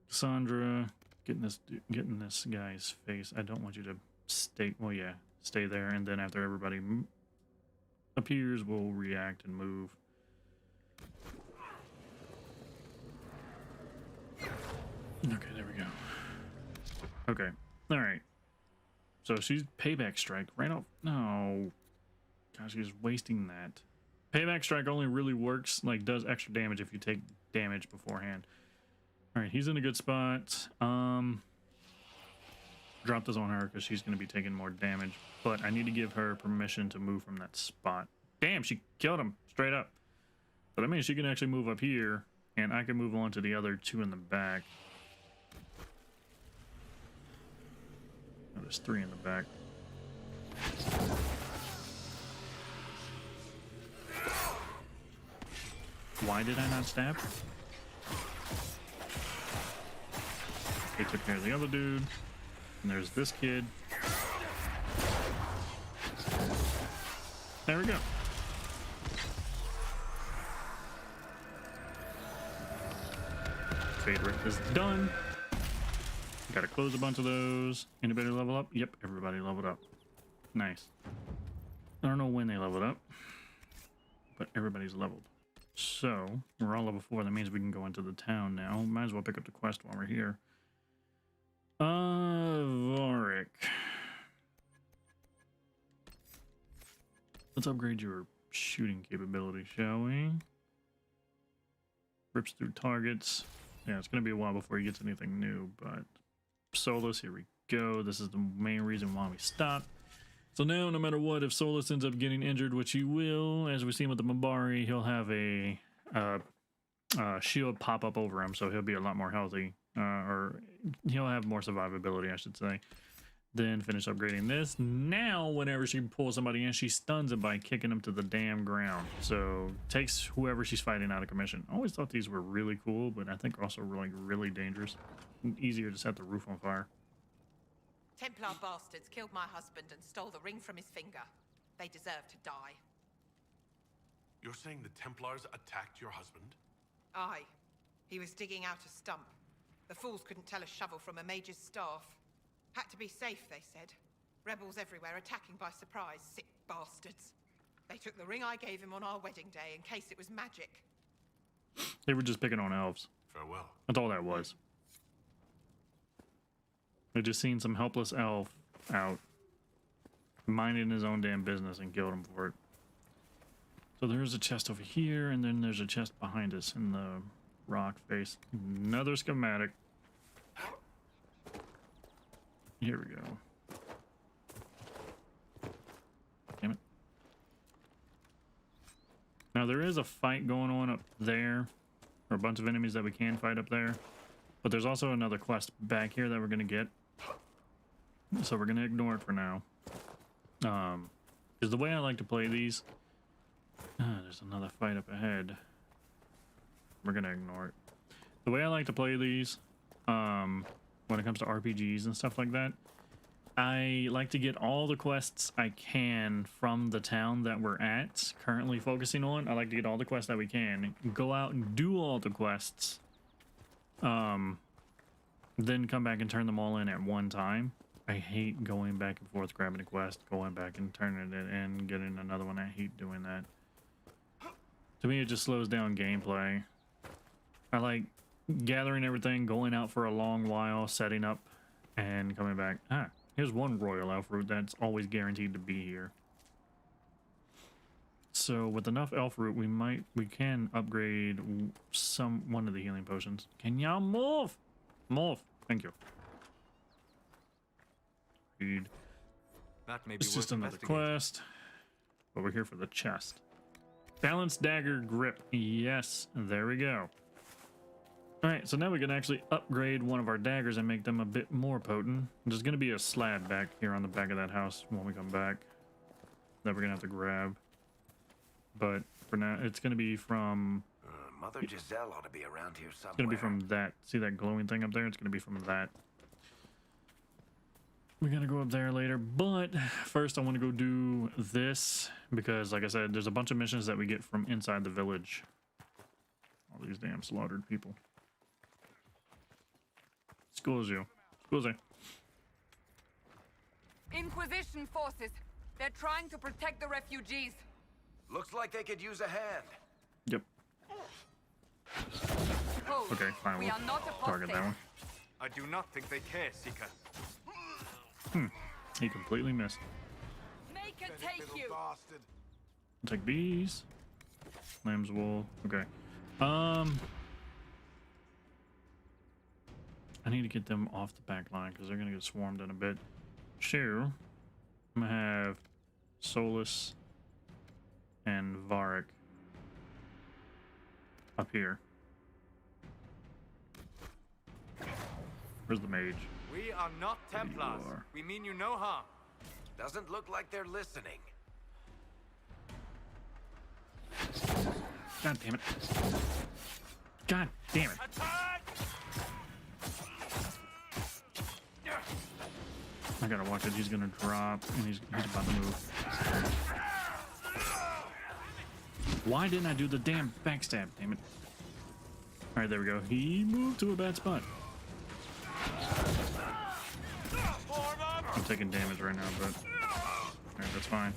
Cassandra, getting this guy's face. I don't want you to stay... Well, yeah, stay there, and then after everybody appears, we'll react and move. Okay, there we go. Okay, alright. So she's payback strike right off. No. Gosh, she's wasting that. Payback strike only really works, like, does extra damage if you take damage beforehand. Alright, he's in a good spot. Drop this on her because she's going to be taking more damage. But I need to give her permission to move from that spot. Damn, she killed him straight up. But that means she can actually move up here, and I can move on to the other 2 in the back. Oh, there's 3 in the back. Why did I not stab? They took care of the other dude. And there's this kid. There we go. Fade Rift is done. Gotta close a bunch of those. Anybody level up? Yep, everybody leveled up. Nice. I don't know when they leveled up, but everybody's leveled. So, we're all level 4. That means we can go into the town now. Might as well pick up the quest while we're here. Varric. Let's upgrade your shooting capability, shall we? Rips through targets. Yeah, it's going to be a while before he gets anything new, but... Solus, here we go. This is the main reason why we stopped. So now, no matter what, if Solus ends up getting injured, which he will, as we've seen with the Mabari, he'll have a shield pop up over him, so he'll be a lot more healthy. Or he'll have more survivability, I should say. Then finish upgrading this. Now, whenever she pulls somebody in, she stuns it by kicking them to the damn ground. So takes whoever she's fighting out of commission. I always thought these were really cool, but I think also really dangerous. Easier to set the roof on fire. Templar bastards killed my husband and stole the ring from his finger. They deserve to die. You're saying the Templars attacked your husband? Aye. He was digging out a stump. The fools couldn't tell a shovel from a mage's staff. Had to be safe, they said. Rebels everywhere attacking by surprise, sick bastards. They took the ring I gave him on our wedding day in case it was magic. They were just picking on elves. Farewell. That's all that was. They just seen some helpless elf out minding his own damn business and killed him for it. So there's a chest over here, and then there's a chest behind us in the rock face. Another schematic. Here we go. Damn it. Now there is a fight going on up there, or a bunch of enemies that we can fight up there. But there's also another quest back here that we're gonna get. So we're gonna ignore it for now. Because the way I like to play these, there's another fight up ahead. We're gonna ignore it. The way I like to play these, when it comes to RPGs and stuff like that, I like to get all the quests I can from the town that we're at, currently focusing on. I like to get all the quests that we can, go out and do all the quests, then come back and turn them all in at one time. I hate going back and forth, grabbing a quest, going back and turning it in, getting another one. I hate doing that. To me, it just slows down gameplay. I like gathering everything, going out for a long while, setting up, and coming back. Here's one royal elf root that's always guaranteed to be here. So with enough elf root, we can upgrade one of the healing potions. Can y'all move? Move. Thank you. Read. That may be It's just another quest. But we're here for the chest. Balanced dagger grip. Yes, there we go. Alright, so now we can actually upgrade one of our daggers and make them a bit more potent. There's going to be a slab back here on the back of that house when we come back that we're going to have to grab. But for now, it's going to be from... Mother Giselle ought to be around here somewhere. It's going to be from that. See that glowing thing up there? It's going to be from that. We're going to go up there later. But first, I want to go do this. Because, like I said, there's a bunch of missions that we get from inside the village. All these damn slaughtered people. Excuse you. Excuse me. Inquisition forces. They're trying to protect the refugees. Looks like they could use a hand. Yep. Hold. Okay, fine. We We'll are not target that one. I do not think they care, Seeker. He completely missed. Make it take you. Take these. Lamb's wool. Okay. I need to get them off the back line because they're gonna get swarmed in a bit. Sure. I'm gonna have Solus and Varric up here. Where's the mage? We are not Templars. We mean you no harm. Doesn't look like they're listening. God damn it. God damn it. I gotta watch it. He's gonna drop and he's about to move. Why didn't I do the damn backstab? Damn it. Alright, there we go. He moved to a bad spot. I'm taking damage right now, but alright, that's fine.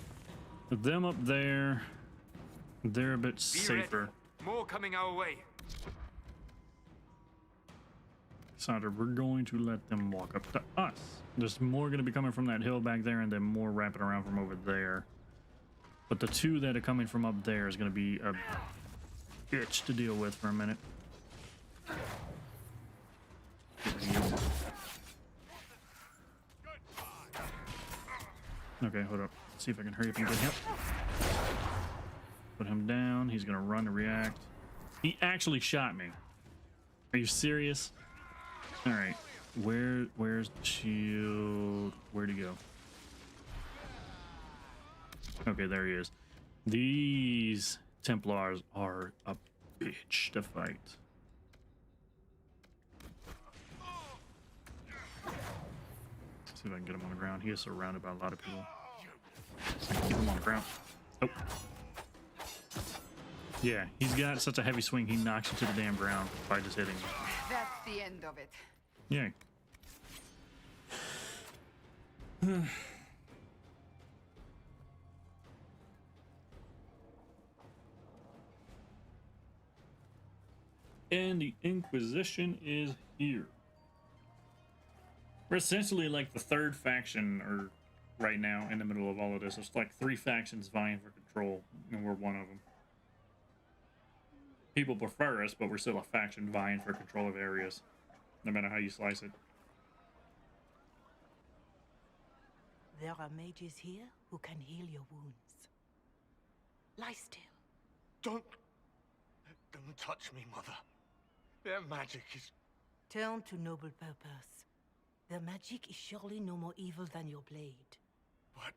With them up there, they're a bit safer. More coming our way. Sandra, we're going to let them walk up to us. There's more going to be coming from that hill back there, and then more wrapping around from over there. But the two that are coming from up there is going to be a bitch to deal with for a minute. Okay, hold up. Let's see if I can hurry up and get him. Put him down. He's going to run to react. He actually shot me. Are you serious? All right. Where's the shield? Where'd he go? Okay, there he is. These Templars are a bitch to fight. See if I can get him on the ground. He is surrounded by a lot of people. Keep him on the ground. Oh. Yeah, he's got such a heavy swing, he knocks you to the damn ground by just hitting you. That's the end of it. Yeah. And the Inquisition is here. We're essentially like the third faction, or right now in the middle of all of this. It's like 3 factions vying for control, and we're one of them. People prefer us, but we're still a faction vying for control of areas, no matter how you slice it. There are mages here who can heal your wounds. Lie still. Don't touch me, Mother. Their magic is... Turn to noble purpose. Their magic is surely no more evil than your blade. What?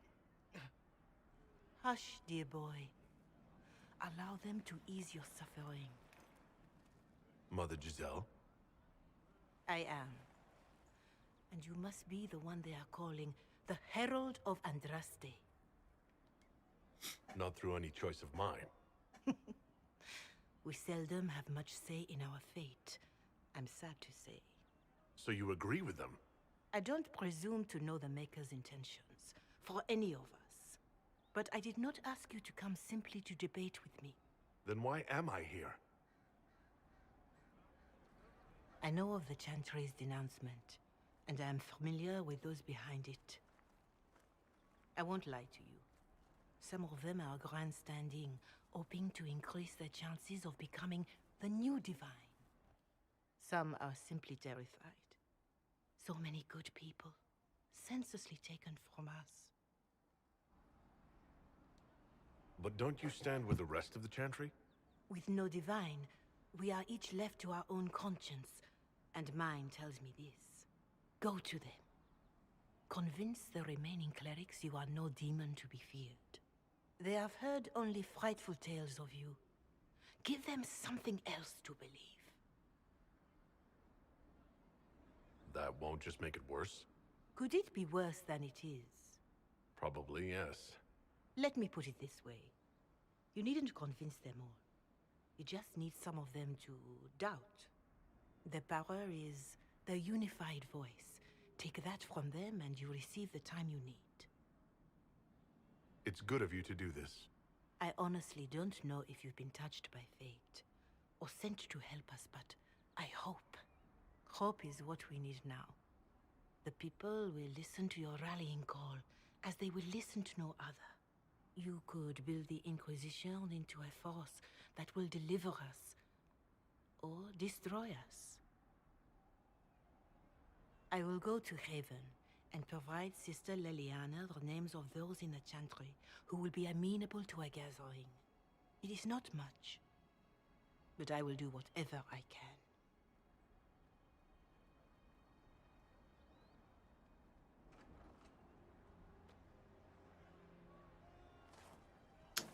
Hush, dear boy. Allow them to ease your suffering. Mother Giselle? I am. And you must be the one they are calling the Herald of Andraste. Not through any choice of mine. We seldom have much say in our fate, I'm sad to say. So you agree with them? I don't presume to know the Maker's intentions, for any of us. But I did not ask you to come simply to debate with me. Then why am I here? I know of the Chantry's denouncement, and I am familiar with those behind it. I won't lie to you. Some of them are grandstanding, hoping to increase their chances of becoming the new divine. Some are simply terrified. So many good people, senselessly taken from us. But don't you stand with the rest of the Chantry? With no divine, we are each left to our own conscience, and mine tells me this. Go to them. Convince the remaining clerics you are no demon to be feared. They have heard only frightful tales of you. Give them something else to believe. That won't just make it worse? Could it be worse than it is? Probably, yes. Let me put it this way. You needn't convince them all. You just need some of them to doubt. Their power is their unified voice. Take that from them and you receive the time you need. It's good of you to do this. I honestly don't know if you've been touched by fate, or sent to help us, but I hope. Hope is what we need now. The people will listen to your rallying call, as they will listen to no other. You could build the Inquisition into a force that will deliver us, or destroy us. I will go to Haven, and provide Sister Leliana the names of those in the Chantry who will be amenable to a gathering. It is not much, but I will do whatever I can.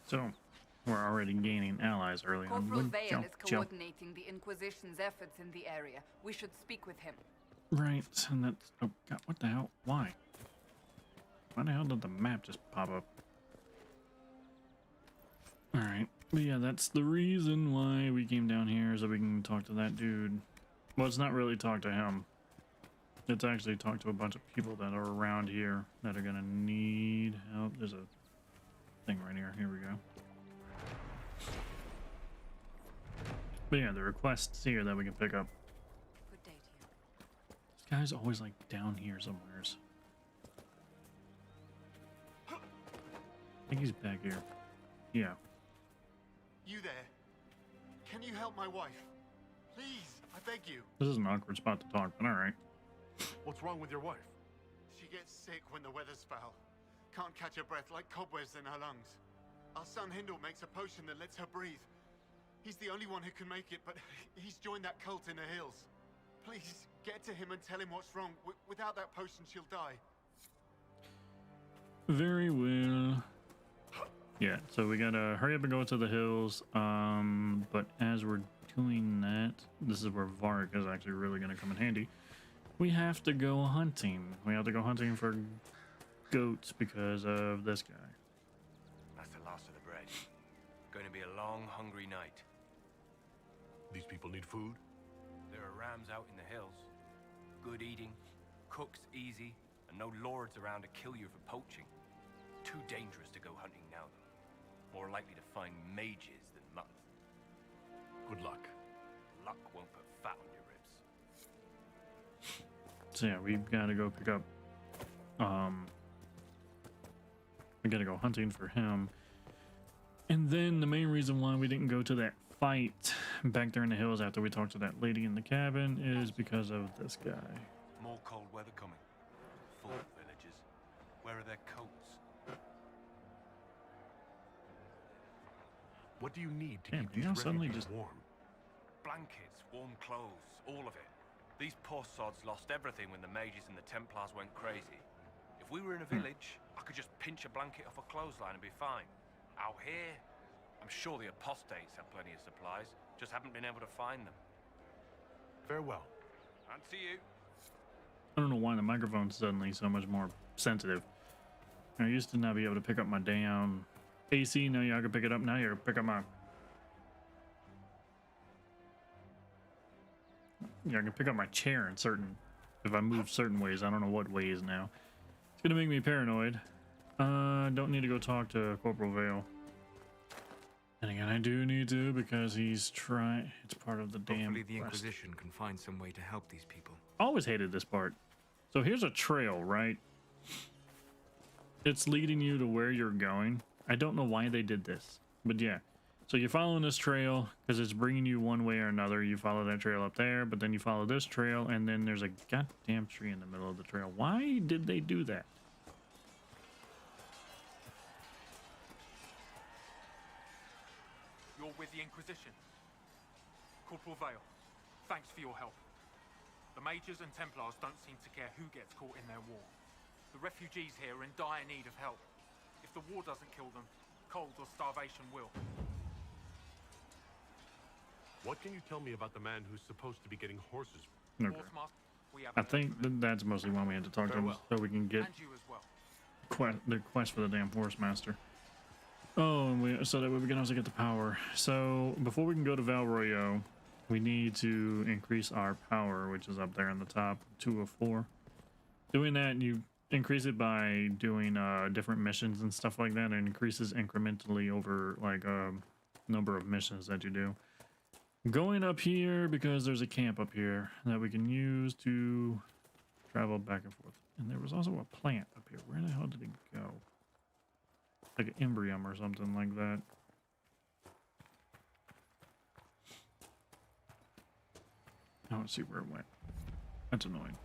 So, we're already gaining allies early on. Corporal Vale is coordinating the Inquisition's efforts in the area. We should speak with him. Right, and that's... Oh, God, what the hell? Why? Why the hell did the map just pop up? Alright, but yeah, that's the reason why we came down here, so we can talk to that dude. Well, it's not really talk to him. It's actually talk to a bunch of people that are around here that are gonna need help. There's a thing right here. Here we go. But yeah, the requests here that we can pick up. Good day to you. This guy's always like down here somewheres. I think he's back here. Yeah. You there? Can you help my wife? Please, I beg you. This is an awkward spot to talk, but alright. What's wrong with your wife? She gets sick when the weather's foul. Can't catch her breath, like cobwebs in her lungs. Our son Hindle makes a potion that lets her breathe. He's the only one who can make it, but he's joined that cult in the hills. Please, get to him and tell him what's wrong. Without that potion, she'll die. Very well. Yeah, so we gotta hurry up and go to the hills. But as we're doing that, this is where Varric is actually really gonna come in handy. We have to go hunting. We have to go hunting for goats because of this guy. That's the last of the bread. Going to be a long, hungry night. These people need food? There are rams out in the hills. Good eating, cooks easy, and no lords around to kill you for poaching. Too dangerous to go hunting now, though. More likely to find mages than mutton. Good luck. Luck won't put fat on your ribs. So yeah, we've got to go pick up. We got to go hunting for him. And then the main reason why we didn't go to that fight back there in the hills after we talked to that lady in the cabin is because of this guy. More cold weather coming. Full villagers. Where are their coats? What do you need to Damn, keep these you know, suddenly refugees just warm? Blankets, warm clothes, all of it. These poor sods lost everything when the mages and the Templars went crazy. If we were in a village, I could just pinch a blanket off a clothesline and be fine. Out here, I'm sure the apostates have plenty of supplies, just haven't been able to find them. Farewell. And to you. I don't know why the microphone's suddenly so much more sensitive. I used to not be able to pick up my damn AC. Now y'all can pick it up. Now you can pick up my... Yeah, I can pick up my chair in certain... If I move certain ways. I don't know what ways now. It's gonna make me paranoid. Don't need to go talk to Corporal Vale. And again, I do need to because he's trying... It's part of the damn Hopefully the quest. Inquisition can find some way to help these people. Always hated this part. So here's a trail, right? It's leading you to where you're going. I don't know why they did this, but yeah. So you're following this trail because it's bringing you one way or another. You follow that trail up there, but then you follow this trail, and then there's a goddamn tree in the middle of the trail. Why did they do that? You're with the Inquisition. Corporal Vale, thanks for your help. The Mages and Templars don't seem to care who gets caught in their war. The refugees here are in dire need of help. If the war doesn't kill them, cold or starvation will. What can you tell me about the man who's supposed to be getting horses? Okay. I think that's mostly why we had to talk to him, so we can get And you as well. the quest for the damn horse master. Oh, and so that way we can also get the power. So before we can go to Val Royeaux, we need to increase our power, which is up there in the top, 2 of 4. Doing that, you increase it by doing different missions and stuff like that. It increases incrementally over like number of missions that you do. Going up here because there's a camp up here that we can use to travel back and forth. And there was also a plant up here. Where the hell did it go? Like an embryum or something like that. I don't see where it went. That's annoying.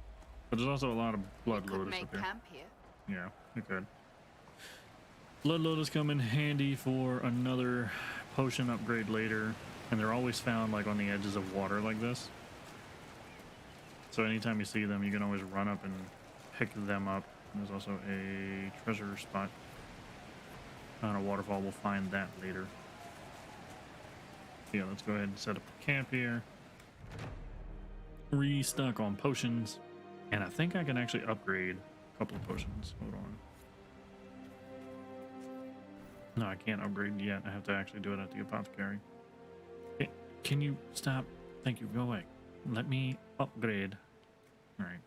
But there's also a lot of blood Could lotus make up here. camp here. Yeah, it could. Blood lotus come in handy for another potion upgrade later, and they're always found like on the edges of water like this. So anytime you see them, you can always run up and pick them up. And there's also a treasure spot on a waterfall. We'll find that later. Yeah, let's go ahead and set up the camp here. Restock on potions, and I think I can actually upgrade a couple of potions. Hold on. No, I can't upgrade yet. I have to actually do it at the apothecary. Can you stop? Thank you. Go away. Let me upgrade. All right.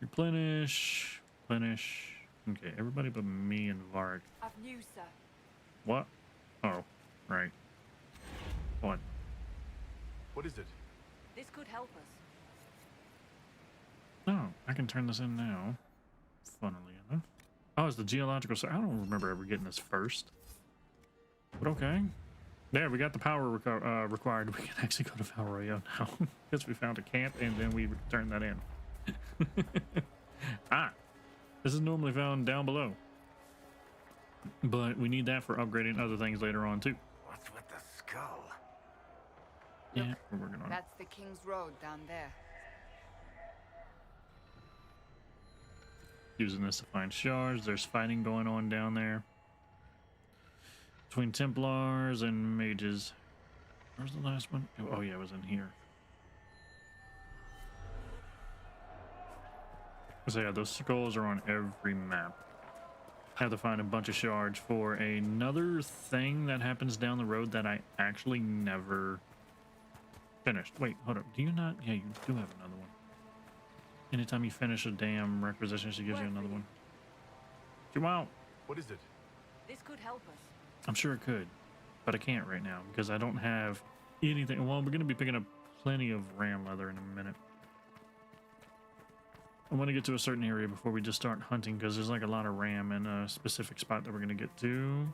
Replenish. Replenish. Okay, everybody but me and Varric. I've news, sir. What? Oh, right. What? What is it? This could help us. Oh, I can turn this in now. Funnily enough. Oh, it's the geological... I don't remember ever getting this first. But okay. There, we got the power required. We can actually go to Val Royeaux now. Because we found a camp and then we turned that in. This is normally found down below. But we need that for upgrading other things later on too. What's with the skull? Yeah, we're working on it. That's the King's Road down there. Using this to find shards. There's fighting going on down there between Templars and mages. Where's the last one? Oh yeah, it was in here. So yeah, those skulls are on every map. I have to find a bunch of shards for another thing that happens down the road that I actually never finished. Wait, hold up. Do you not? Yeah, you do have another one. Anytime you finish a damn requisition, she gives you another one. Come out. What is it? This could help us. I'm sure it could, but I can't right now because I don't have anything. Well, we're going to be picking up plenty of ram leather in a minute. I want to get to a certain area before we just start hunting because there's like a lot of ram in a specific spot that we're going to get to.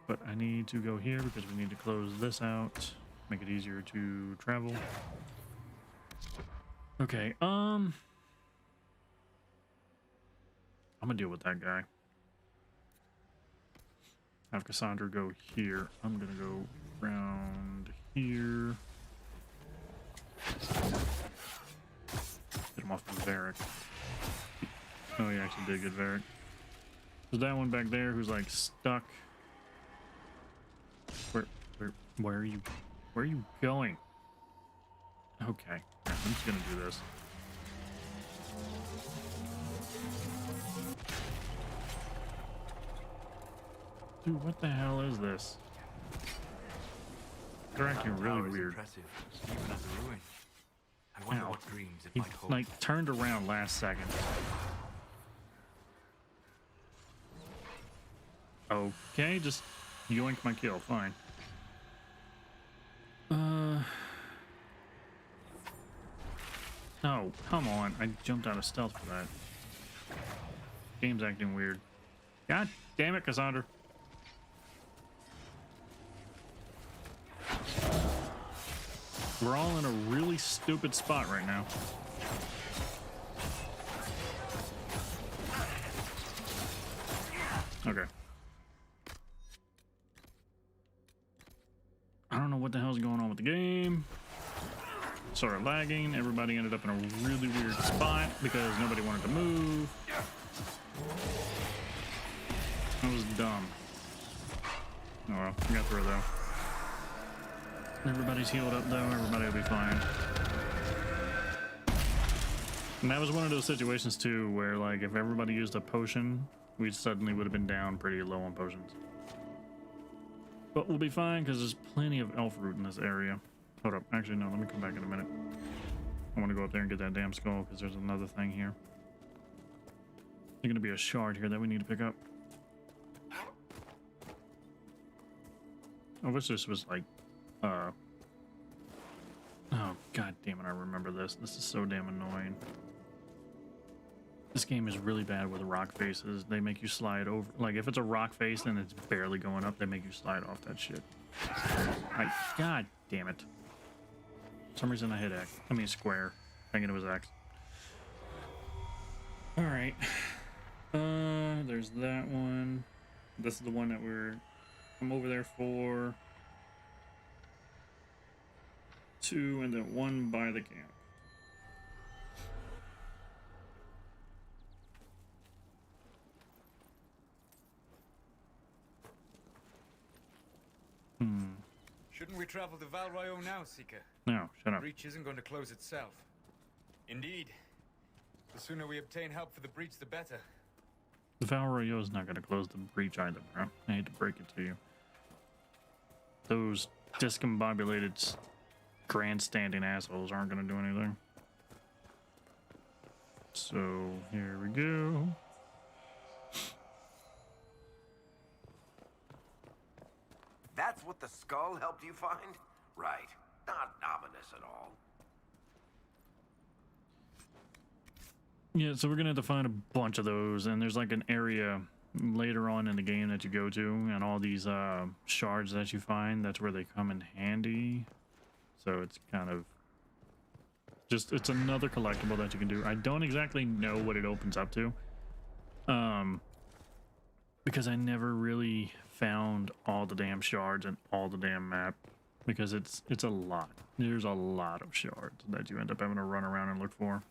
But I need to go here because we need to close this out, make it easier to travel. Okay, I'm gonna deal with that guy. Have Cassandra go here. I'm gonna go around here. Get him off the Varric. Oh, he actually did get Varric. There's that one back there who's like stuck. Where are you? Where are you going? Okay, I'm just gonna do this. Dude, what the hell is this? They're acting really weird. Impressive, even as a ruin. I wonder what dreams it He might hold. like turned around last second. Okay, just yoink my kill. Fine. No, come on. I jumped out of stealth for that. Game's acting weird. God damn it, Cassandra. We're all in a really stupid spot right now. Okay. I don't know what the hell's going on with the game. Started lagging. Everybody ended up in a really weird spot because nobody wanted to move. That was dumb. Oh well, we got through though. Everybody's healed up though. Everybody will be fine. And that was one of those situations too where like if everybody used a potion, we suddenly would have been down pretty low on potions. But we'll be fine because there's plenty of elf root in this area. Hold up. Actually, no. Let me come back in a minute. I want to go up there and get that damn skull because there's another thing here. There's going to be a shard here that we need to pick up. I wish this was like, oh, god damn it. I remember this. This is so damn annoying. This game is really bad with rock faces. They make you slide over. Like, if it's a rock face and it's barely going up, they make you slide off that shit. God damn it. For some reason I hit X. I mean square. Thinking it was X. Alright. There's that one. This is the one that I'm over there for. 2 and then 1 by the camp. Shouldn't we travel to Val Royeaux now, Seeker? No, shut up. The breach isn't going to close itself. Indeed. The sooner we obtain help for the breach, the better. The Val Royeaux is not going to close the breach either, bro. I hate to break it to you. Those discombobulated, grandstanding assholes aren't going to do anything. So, here we go. That's what the skull helped you find? Right. Not ominous at all. Yeah, so we're going to have to find a bunch of those, and there's like an area later on in the game that you go to, and all these shards that you find, that's where they come in handy. So it's kind of just, it's another collectible that you can do. I don't exactly know what it opens up to, because I never really found all the damn shards and all the damn map, because it's a lot. There's a lot of shards that you end up having to run around and look for.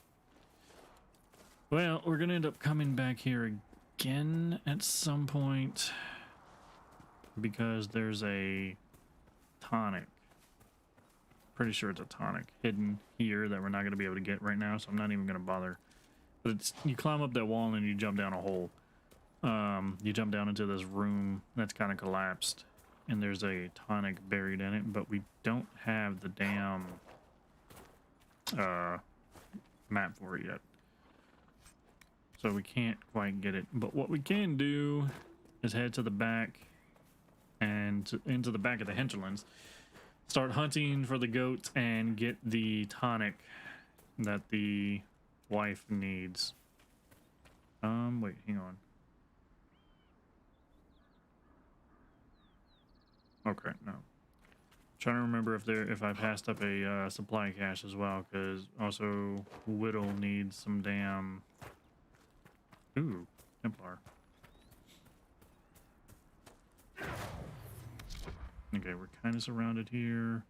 Well, we're gonna end up coming back here again at some point because there's a tonic. Pretty sure it's a tonic hidden here that we're not gonna be able to get right now, so I'm not even gonna bother. But it's, you climb up that wall and you jump down a hole. You jump down into this room that's kind of collapsed, and there's a tonic buried in it, but we don't have the damn map for it yet. So we can't quite get it. But what we can do is head to the back and into the back of the hinterlands. Start hunting for the goats and get the tonic that the wife needs. Wait, hang on. Okay, no. Trying to remember if I passed up a supply cache as well, because also Whittle needs some damn. Ooh, Templar. Okay, we're kind of surrounded here.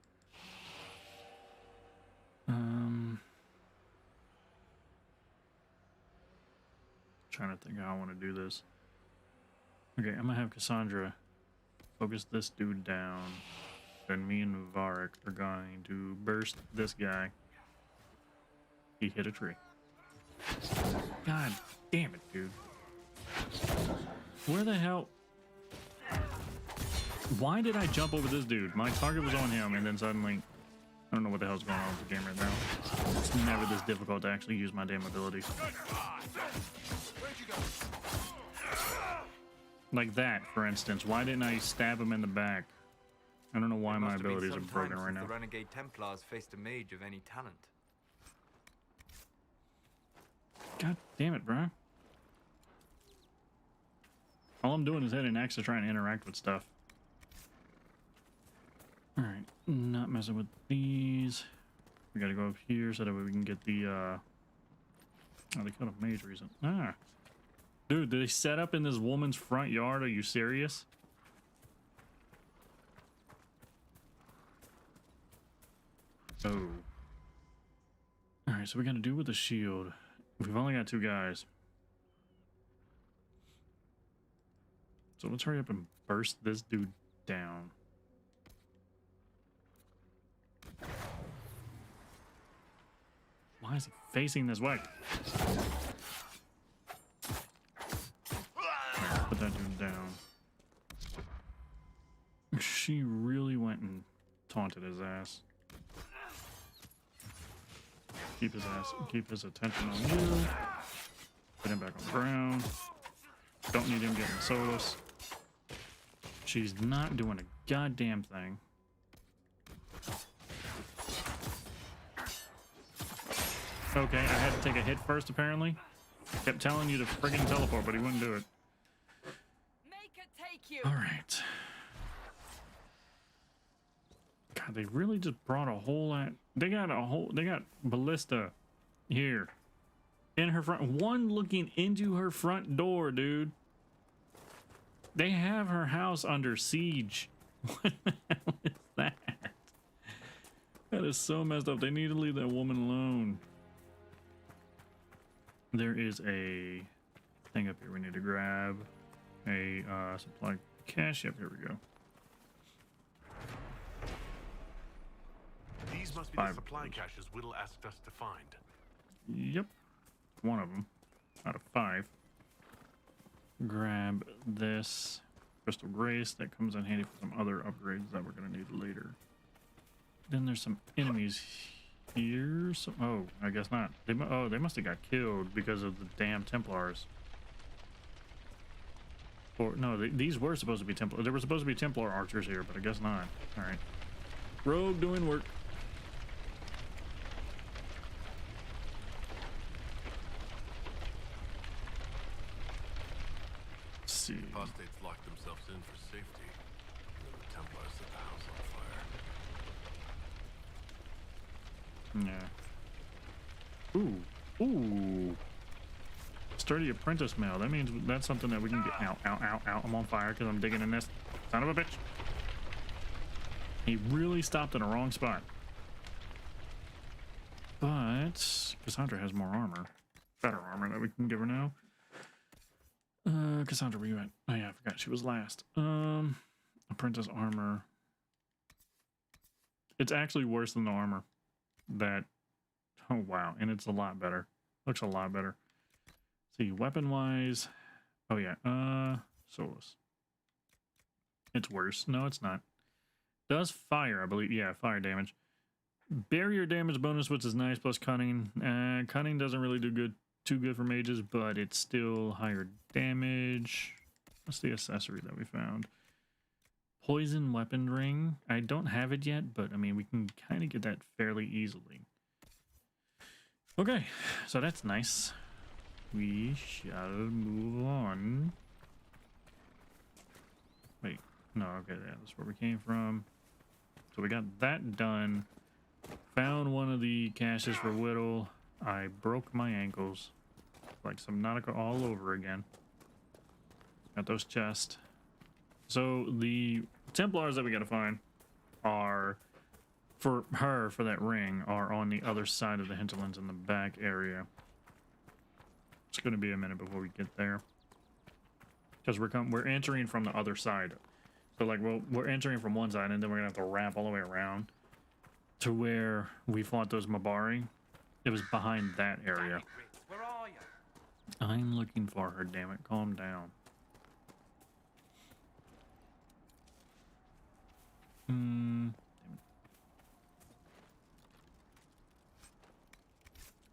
Trying to think how I want to do this. Okay, I'm gonna have Cassandra focus this dude down. Then me and Varric are going to burst this guy. He hit a tree. God damn it, dude. Where the hell? Why did I jump over this dude? My target was on him, and then suddenly, I don't know what the hell's going on with the game right now. It's never this difficult to actually use my damn abilities. Like that, for instance. Why didn't I stab him in the back? I don't know why my abilities are broken right now. The renegade Templars faced a mage of any talent. God damn it, bro. All I'm doing is hitting X to try and interact with stuff. Alright, not messing with these. We gotta go up here so that way we can get the, oh, they killed a mage recent. Ah. Dude, did they set up in this woman's front yard? Are you serious? Oh. Alright, so we gotta do with the shield. We've only got 2 guys. So let's hurry up and burst this dude down. Why is he facing this way? Right, put that dude down. She really went and taunted his ass. Keep his attention on you. Put him back on the ground. Don't need him getting sodas. She's not doing a goddamn thing. Okay, I had to take a hit first apparently. Kept telling you to friggin' teleport, but he wouldn't do it. Make it take you. Alright. God, they really just brought a whole lot. They got Ballista here. In her front. One looking into her front door, dude. They have her house under siege. What the hell is that? That is so messed up. They need to leave that woman alone. There is a thing up here we need to grab. A supply cache. Yep, here we go. These must be the supply caches Whittle asked us to find. Yep. One of them out of 5. Grab this crystal grace. That comes in handy for some other upgrades that we're going to need later. Then there's some enemies here. So, oh, I guess not. They must have got killed because of the damn Templars. Or no, these were supposed to be Templar. There were supposed to be Templar archers here, but I guess not. All right. Rogue doing work. See. Apostates locked themselves in for safety. And the Templars set the house on fire. Yeah. Ooh. Ooh. Sturdy apprentice mail. That means that's something that we can get. Ow, ow, ow, ow. I'm on fire because I'm digging in this. Son of a bitch. He really stopped in the wrong spot. But Cassandra has more armor. better armor that we can give her now. Cassandra, where you at? Oh yeah, I forgot she was last. Apprentice armor. It's actually worse than the armor that. Oh wow, and it's a lot better. Looks a lot better. See, weapon wise. Oh yeah, Solus. It's worse. No, it's not. Does fire, I believe. Yeah, fire damage. Barrier damage bonus, which is nice, plus cunning. Cunning doesn't really do too good for mages, but it's still higher damage. What's the accessory that we found? Poison weapon ring. I don't have it yet, but I mean, we can kind of get that fairly easily. Okay, so that's nice. We shall move on. Wait, no, okay, yeah, that's where we came from. So we got that done. Found one of the caches for Whittle. I broke my ankles. Like Subnautica all over again. Got those chests. So the Templars that we gotta find are, for that ring, are on the other side of the hinterlands in the back area. It's gonna be a minute before we get there. Because we're entering from the other side. So like we're entering from one side and then we're gonna have to wrap all the way around to where we fought those Mabari. It was behind that area. Where are you? I'm looking for her, damn it. Calm down.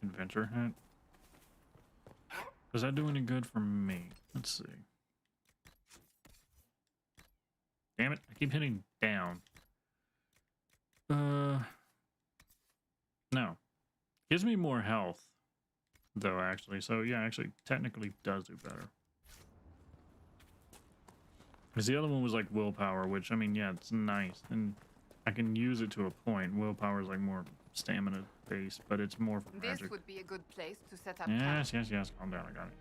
Adventure hat. Does that do any good for me? Let's see. Damn it, I keep hitting down. No. Gives me more health, though, actually. So, yeah, actually, technically does do better. Because the other one was, like, willpower, which, I mean, yeah, it's nice. And I can use it to a point. Willpower is, like, more stamina-based, but it's more for magic. This would be a good place to set up Yes, camp. yes. Calm down, I got it.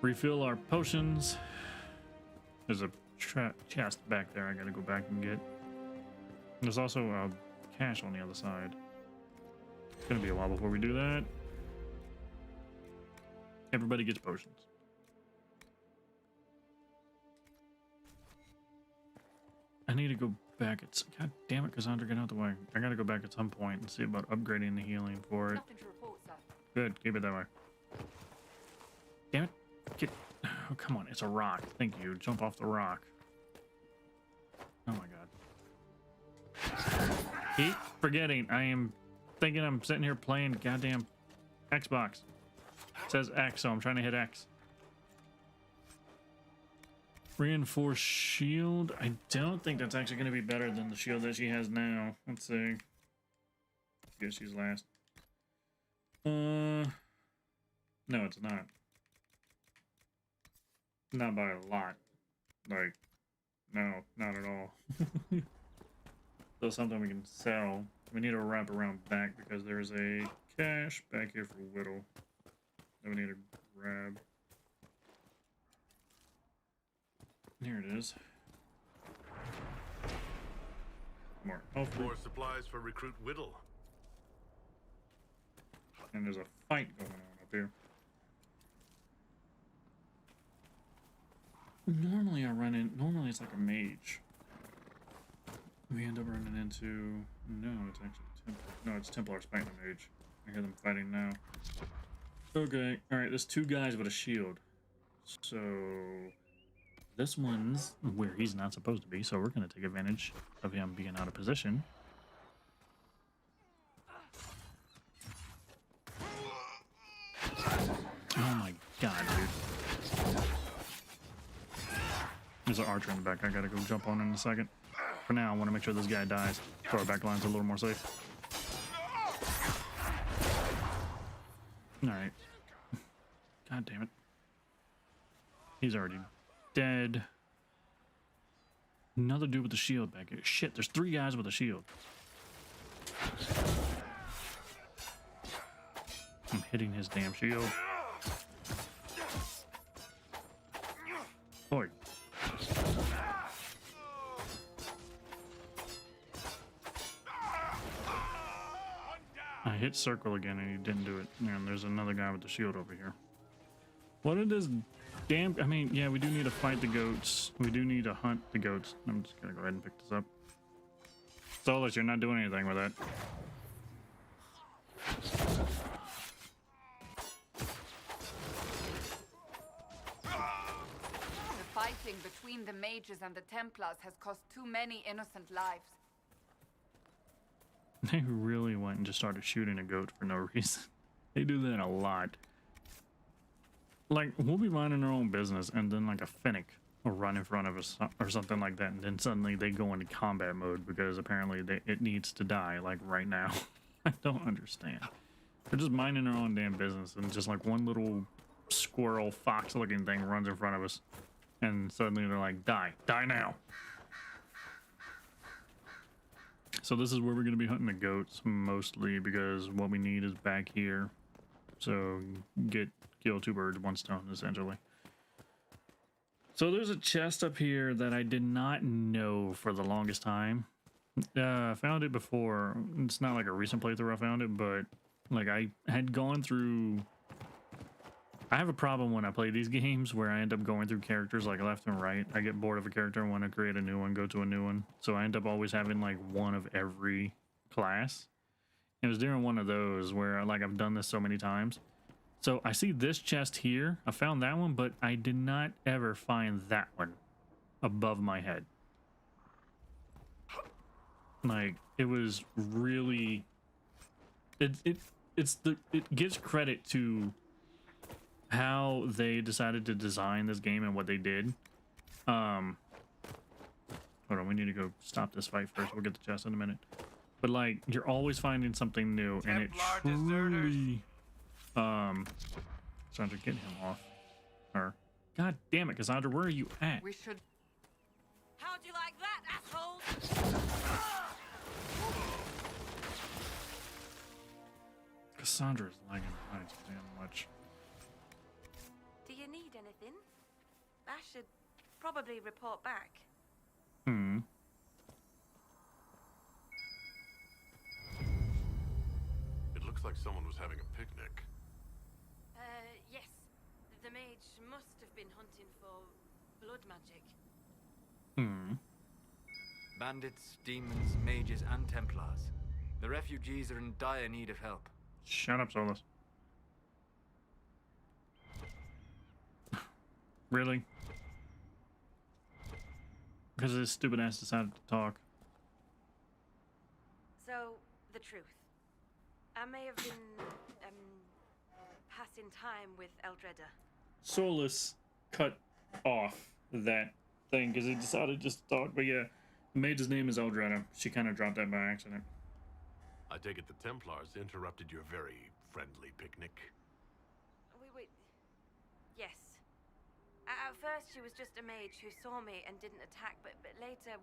Refill our potions. There's a chest back there I gotta go back and get. There's also a cache on the other side. It's gonna be a while before we do that. Everybody gets potions. I need to go back. God damn it, Cassandra, get out the way. I gotta go back at some point and see about upgrading the healing for it. Nothing to report, sir. Good, keep it that way. Damn it. Get. Oh, come on, it's a rock. Thank you. Jump off the rock. Oh my god. Keep forgetting. I am thinking I'm sitting here playing goddamn Xbox. It says X, so I'm trying to hit X. Reinforced shield. I don't think that's actually going to be better than the shield that she has now. Let's see. I guess she's last. No, it's not. Not by a lot. Like, no, not at all. So something we can sell. We need to wrap around back because there's a cache back here for Whittle that we need to grab. Here it is. More supplies for recruit Whittle. And there's a fight going on up here. Normally it's like a mage. We end up running into, no, it's actually it's Templars fighting a mage. I hear them fighting now. Okay, alright, there's two guys with a shield. So this one's where he's not supposed to be, so we're gonna take advantage of him being out of position. Oh my god, dude. There's an archer in the back I gotta go jump on in a second. For now, I want to make sure this guy dies, so our back line's a little more safe. Alright. God damn it. He's already dead. Another dude with a shield back here. Shit, there's three guys with a shield. I'm hitting his damn shield. Boy. I hit circle again and he didn't do it. And there's another guy with the shield over here. What are this damn... I mean, yeah, we do need to fight the goats. We do need to hunt the goats. I'm just gonna go ahead and pick this up. Solus, you're not doing anything with that. The fighting between the mages and the Templars has cost too many innocent lives. They really went and just started shooting a goat for no reason. They do that a lot. Like, we'll be minding our own business and then like a Finnick will run in front of us or something like that, and then suddenly they go into combat mode because apparently it needs to die, like right now. I don't understand. They're just minding their own damn business and just like one little squirrel fox looking thing runs in front of us and suddenly they're like, die now. So this is where we're going to be hunting the goats mostly because what we need is back here. So kill two birds, one stone essentially. So there's a chest up here that I did not know for the longest time. I found it before. It's not like a recent playthrough I found it, but like I had gone through... I have a problem when I play these games where I end up going through characters like left and right. I get bored of a character and want to create a new one, go to a new one. So I end up always having like one of every class. It was during one of those where like I've done this so many times. So I see this chest here. I found that one, but I did not ever find that one above my head. Like it was really... It gives credit to how they decided to design this game and what they did. Hold on, we need to go stop this fight first. We'll get the chest in a minute. But like, you're always finding something new, and it truly... Cassandra, get him off her. God damn it, Cassandra, where are you at? We should... How'd you like that, asshole? Cassandra's lagging behind so damn much. Do you need anything? I should probably report back. It looks like someone was having a picnic. Yes. The mage must have been hunting for blood magic. Bandits, demons, mages, and Templars. The refugees are in dire need of help. Shut up, Solus. Really? Because this stupid ass decided to talk. So, the truth. I may have been, passing time with Eldreda. Solus cut off that thing because he decided just to talk. But yeah, the mage's name is Eldreda. She kind of dropped that by accident. I take it the Templars interrupted your very friendly picnic. Yes. At first, she was just a mage who saw me and didn't attack, but later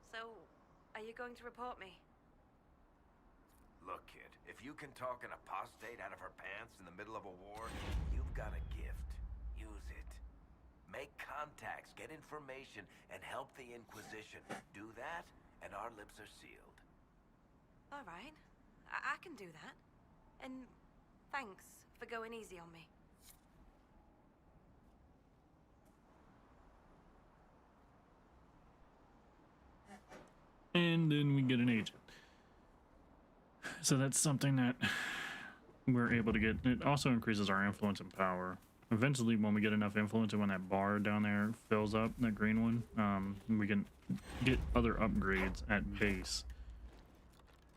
So, are you going to report me? Look, kid, if you can talk an apostate out of her pants in the middle of a war, you've got a gift. Use it. Make contacts, get information, and help the Inquisition. Do that, and our lips are sealed. All right. I can do that. And thanks for going easy on me. And then we get an agent. So that's something that we're able to get. It also increases our influence and power. Eventually, when we get enough influence and when that bar down there fills up, that green one, we can get other upgrades at base.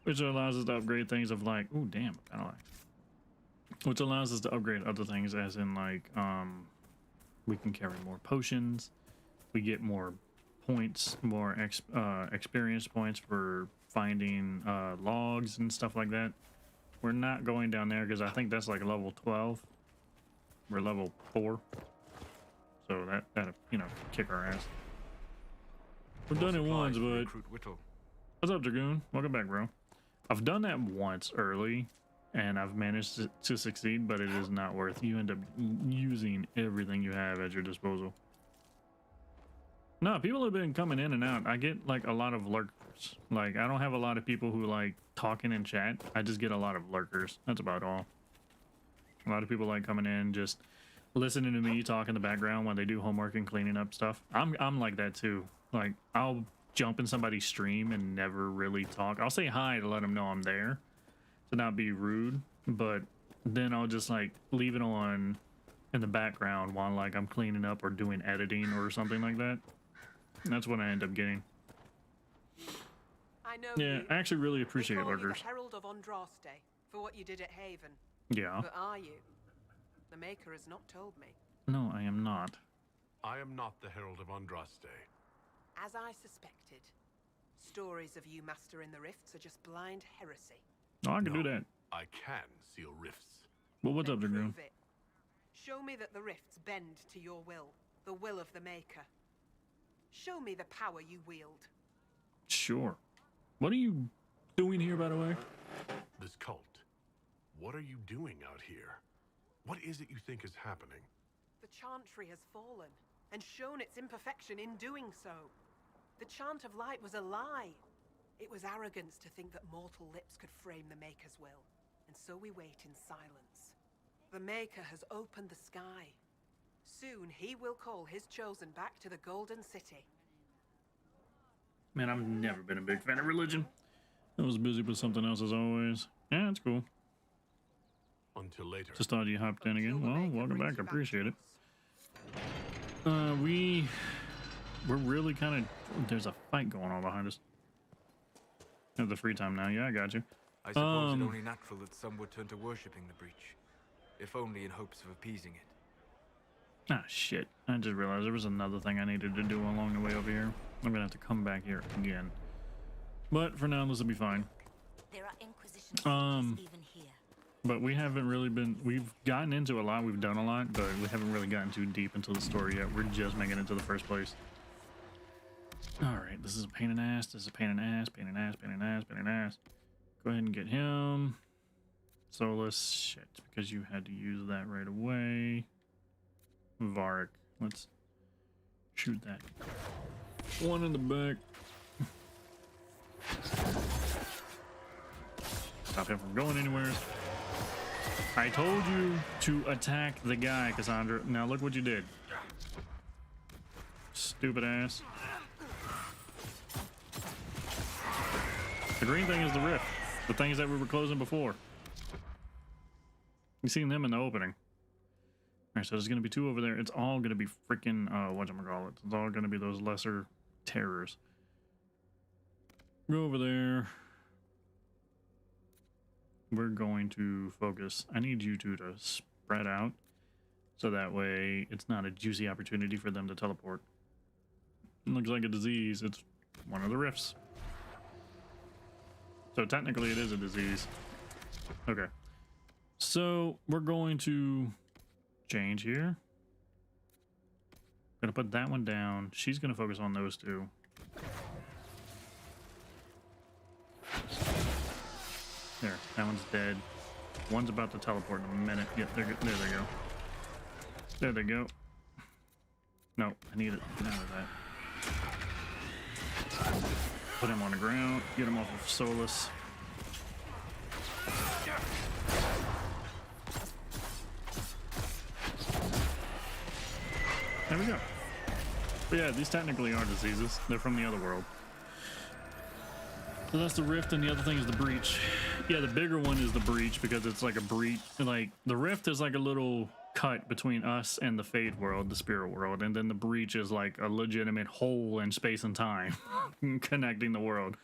Which allows us to upgrade things of like, oh damn, kind of like. Which allows us to upgrade other things as in like, we can carry more potions. We get more points, more experience points for finding logs and stuff like that. We're not going down there because I think that's like level 12. We're level 4. So that you know, kick our ass. We've done it once, but... What's up, Dragoon? Welcome back, bro. I've done that once early, and I've managed to succeed, but it is not worth. You end up using everything you have at your disposal. No, people have been coming in and out. I get like a lot of lurkers. Like I don't have a lot of people who like talking in chat. I just get a lot of lurkers. That's about all. A lot of people like coming in, just listening to me talk in the background while they do homework and cleaning up stuff. I'm like that too. Like I'll jump in somebody's stream and never really talk. I'll say hi to let them know I'm there, to not be rude, but then I'll just like leave it on in the background while like I'm cleaning up or doing editing or something like that. And that's what I end up getting. I know Yeah, you. I actually really They appreciate call you lurkers. the Herald of Andraste for what you did at Haven. Yeah. But are you? The Maker has not told me. No, I am not. I am not the Herald of Andraste. As I suspected, stories of you mastering the rifts are just blind heresy. Oh, I can do that. I can seal rifts. Well, what's up, Dragoon? Prove it. Show me that the rifts bend to your will, the will of the Maker. Show me the power you wield. Sure. What are you doing here, by the way? This cult. What are you doing out here? What is it you think is happening? The Chantry has fallen, and shown its imperfection in doing so. The Chant of Light was a lie. It was arrogance to think that mortal lips could frame the Maker's will, and so we wait in silence. The Maker has opened the sky. Soon he will call his chosen back to the Golden City. Man, I've never been a big fan of religion. I was busy with something else as always. Yeah, it's cool. Until later. Just thought you hopped in again. Well, welcome back. I appreciate it. We're really kind of... There's a fight going on behind us. Have the free time now. Yeah, I got you. I suppose it's only natural that some would turn to worshipping the breach, if only in hopes of appeasing it. Ah, shit. I just realized there was another thing I needed to do along the way over here. I'm gonna have to come back here again. But for now, this will be fine. There are Inquisition soldiers even here. But we haven't really been... We've gotten into a lot, we've done a lot, but we haven't really gotten too deep into the story yet. We're just making it to the first place. Alright, this is a pain in the ass, this is a pain in the ass, pain in the ass, pain in the ass, pain in the ass. Go ahead and get him. Solus, shit, because you had to use that right away. Varric, let's shoot that. One in the back. Stop him from going anywhere. I told you to attack the guy, Cassandra. Now look what you did. Stupid ass. The green thing is the rift. The things that we were closing before. You seen them in the opening. Alright, so there's gonna be two over there. It's all gonna be freaking whatchamacallit. It's all gonna be those lesser terrors. Go over there. We're going to focus. I need you two to spread out so that way it's not a juicy opportunity for them to teleport. It looks like a disease. It's one of the rifts. So technically it is a disease. Okay. So we're going to change here. Gonna put that one down. She's gonna focus on those two. There, that one's dead. One's about to teleport in a minute. Yep, there they go. There they go. No, I need it. Get out of that. Put him on the ground. Get him off of Solus. There we go. But yeah, these technically are diseases. They're from the other world. So that's the rift, and the other thing is the breach. Yeah, the bigger one is the breach because it's like a breach. Like the rift is like a little cut between us and the Fade world, the spirit world, and then the breach is like a legitimate hole in space and time connecting the world.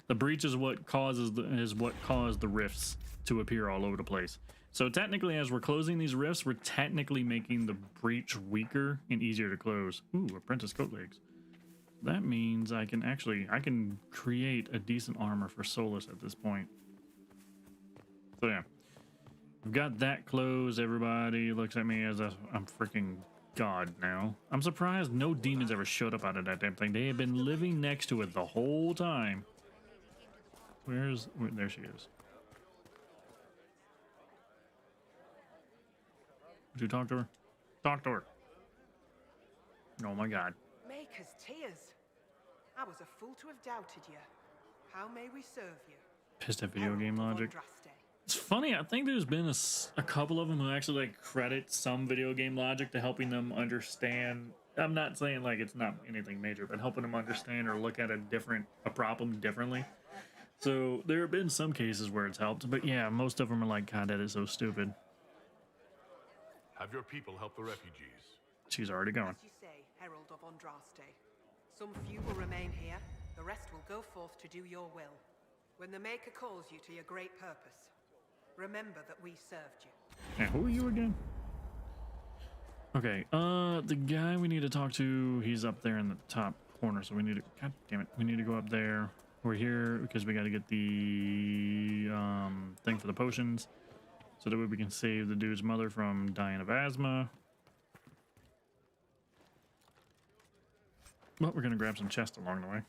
The breach is what caused the rifts to appear all over the place. So technically, as we're closing these rifts, we're technically making the breach weaker and easier to close. Ooh, apprentice coat legs. That means I can create a decent armor for Solus at this point. So yeah, we've got that closed. Everybody looks at me as I'm freaking god now. I'm surprised no demons ever showed up out of that damn thing. They have been living next to it the whole time. There she is. Would you talk to her? Talk to her. Oh my god. Maker, Maker's tears. I was a fool to have doubted you. How may we serve you? Pissed at video Herald game of logic. Andraste. It's funny, I think there's been a couple of them who actually like credit some video game logic to helping them understand. I'm not saying like it's not anything major, but helping them understand or look at a problem differently. So there have been some cases where it's helped, but yeah, most of them are like, God, that is so stupid. Have your people help the refugees. She's already gone. As you say, Herald of Andraste. Some few will remain here. The rest will go forth to do your will. When the Maker calls you to your great purpose, remember that we served you. And who are you again? Okay, the guy we need to talk to, he's up there in the top corner, so we need to, god damn it, we need to go up there. We're here because we got to get the thing for the potions, so that way we can save the dude's mother from dying of asthma. Well, we're gonna grab some chests along the way.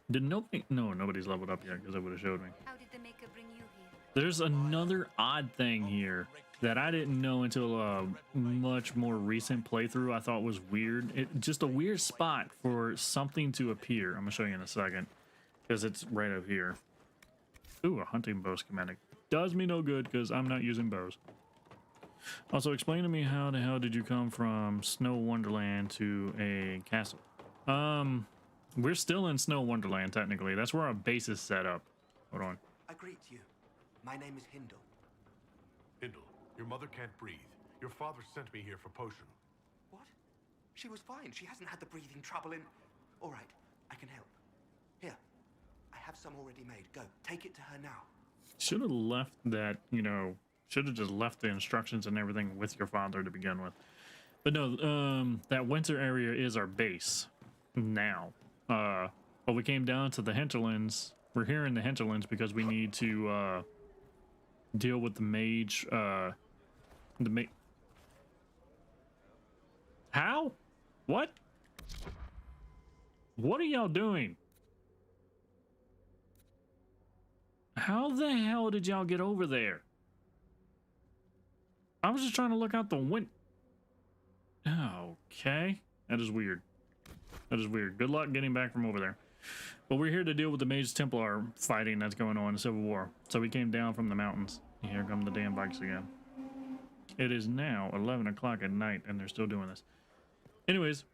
Did nobody? No, nobody's leveled up yet because it would have showed me. How did the Maker bring you here? There's another odd thing here that I didn't know until a much more recent playthrough. I thought was weird. Just a weird spot for something to appear. I'm gonna show you in a second because it's right up here. Ooh, a hunting bow schematic. Does me no good because I'm not using bows. Also, explain to me how the hell did you come from Snow Wonderland to a castle? We're still in Snow Wonderland technically. That's where our base is set up. Hold on. I greet you. My name is Hindle. Hindle, your mother can't breathe. Your father sent me here for potion. What? She was fine. She hasn't had the breathing trouble in... All right, I can help. Here, I have some already made. Go, take it to her now. Should have left that, you know, should have just left the instructions and everything with your father to begin with. But no, that winter area is our base now. But we came down to the hinterlands. We're here in the hinterlands because we need to deal with the mage. How? What? What are y'all doing? How the hell did y'all get over there? I was just trying to look out the window. Okay. That is weird. That is weird. Good luck getting back from over there. But we're here to deal with the Mage Templar fighting that's going on in Civil War. So we came down from the mountains. Here come the damn bikes again. It is now 11 o'clock at night and they're still doing this. Anyways,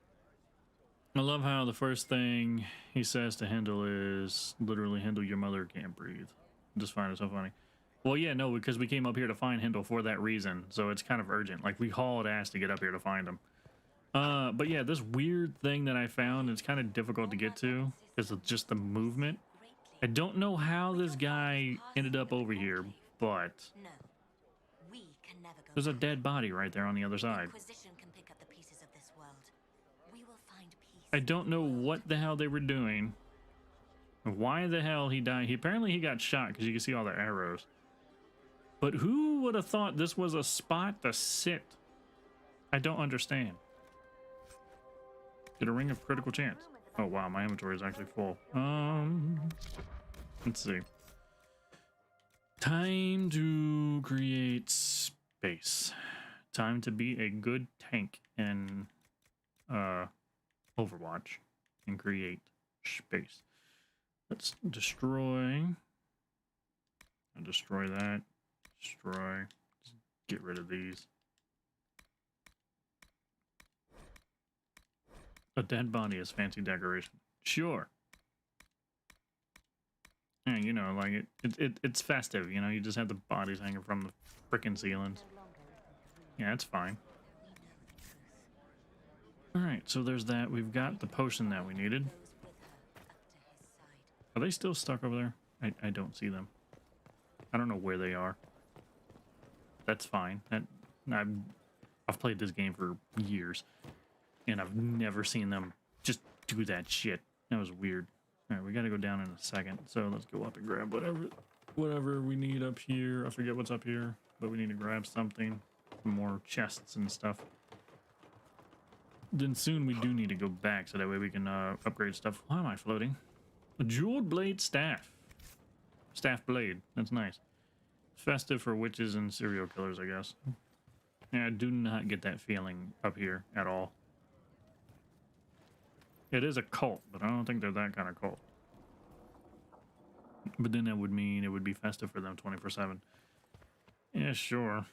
I love how the first thing he says to Hindle is literally, Hindle, your mother can't breathe. I just find it so funny. Well, yeah, no, because we came up here to find Hindle for that reason. So it's kind of urgent. Like, we hauled ass to get up here to find him. But yeah, this weird thing that I found, it's kind of difficult to get to because of just the movement. I don't know how this guy ended up over here, but there's a dead body right there on the other side. Inquisition can pick up the pieces of this world. We will find peace. I don't know what the hell they were doing. Why the hell he died. Apparently he got shot because you can see all the arrows. But who would have thought this was a spot to sit? I don't understand. Get a ring of critical chance. Oh wow, my inventory is actually full. Let's see. Time to create space. Time to be a good tank in Overwatch and create space. Let's destroy. I'll destroy that. Destroy. Just get rid of these. A dead body is fancy decoration. Sure. Yeah, you know, like it's festive, you know, you just have the bodies hanging from the frickin' ceilings. Yeah, it's fine. Alright, so there's that. We've got the potion that we needed. Are they still stuck over there? I don't see them. I don't know where they are. That's fine. I've played this game for years. And I've never seen them just do that shit. That was weird. Alright, we gotta go down in a second. So let's go up and grab whatever we need up here. I forget what's up here. But we need to grab something. Some more chests and stuff. Then soon we do need to go back so that way we can upgrade stuff. Why am I floating? A jeweled blade staff. Staff blade. That's nice. Festive for witches and serial killers, I guess. Yeah, I do not get that feeling up here at all. It is a cult, but I don't think they're that kind of cult. But then that would mean it would be festive for them 24/7. Yeah, sure.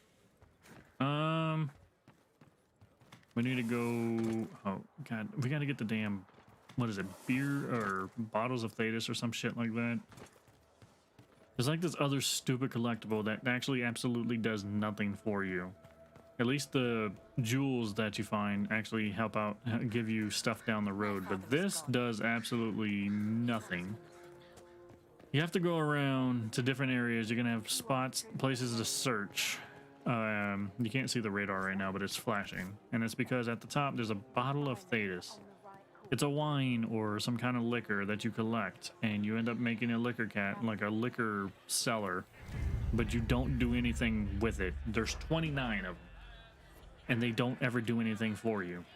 We need to go. Oh God, we got to get the damn. What is it? Beer or bottles of Thetis or some shit like that. There's like this other stupid collectible that actually absolutely does nothing for you. At least the jewels that you find actually help out, give you stuff down the road. But this does absolutely nothing. You have to go around to different areas. You're gonna have spots, places to search. You can't see the radar right now, but it's flashing. And it's because at the top there's a bottle of Thetis. It's a wine or some kind of liquor that you collect, and you end up making a liquor like a liquor cellar, but you don't do anything with it. There's 29 of them, and they don't ever do anything for you.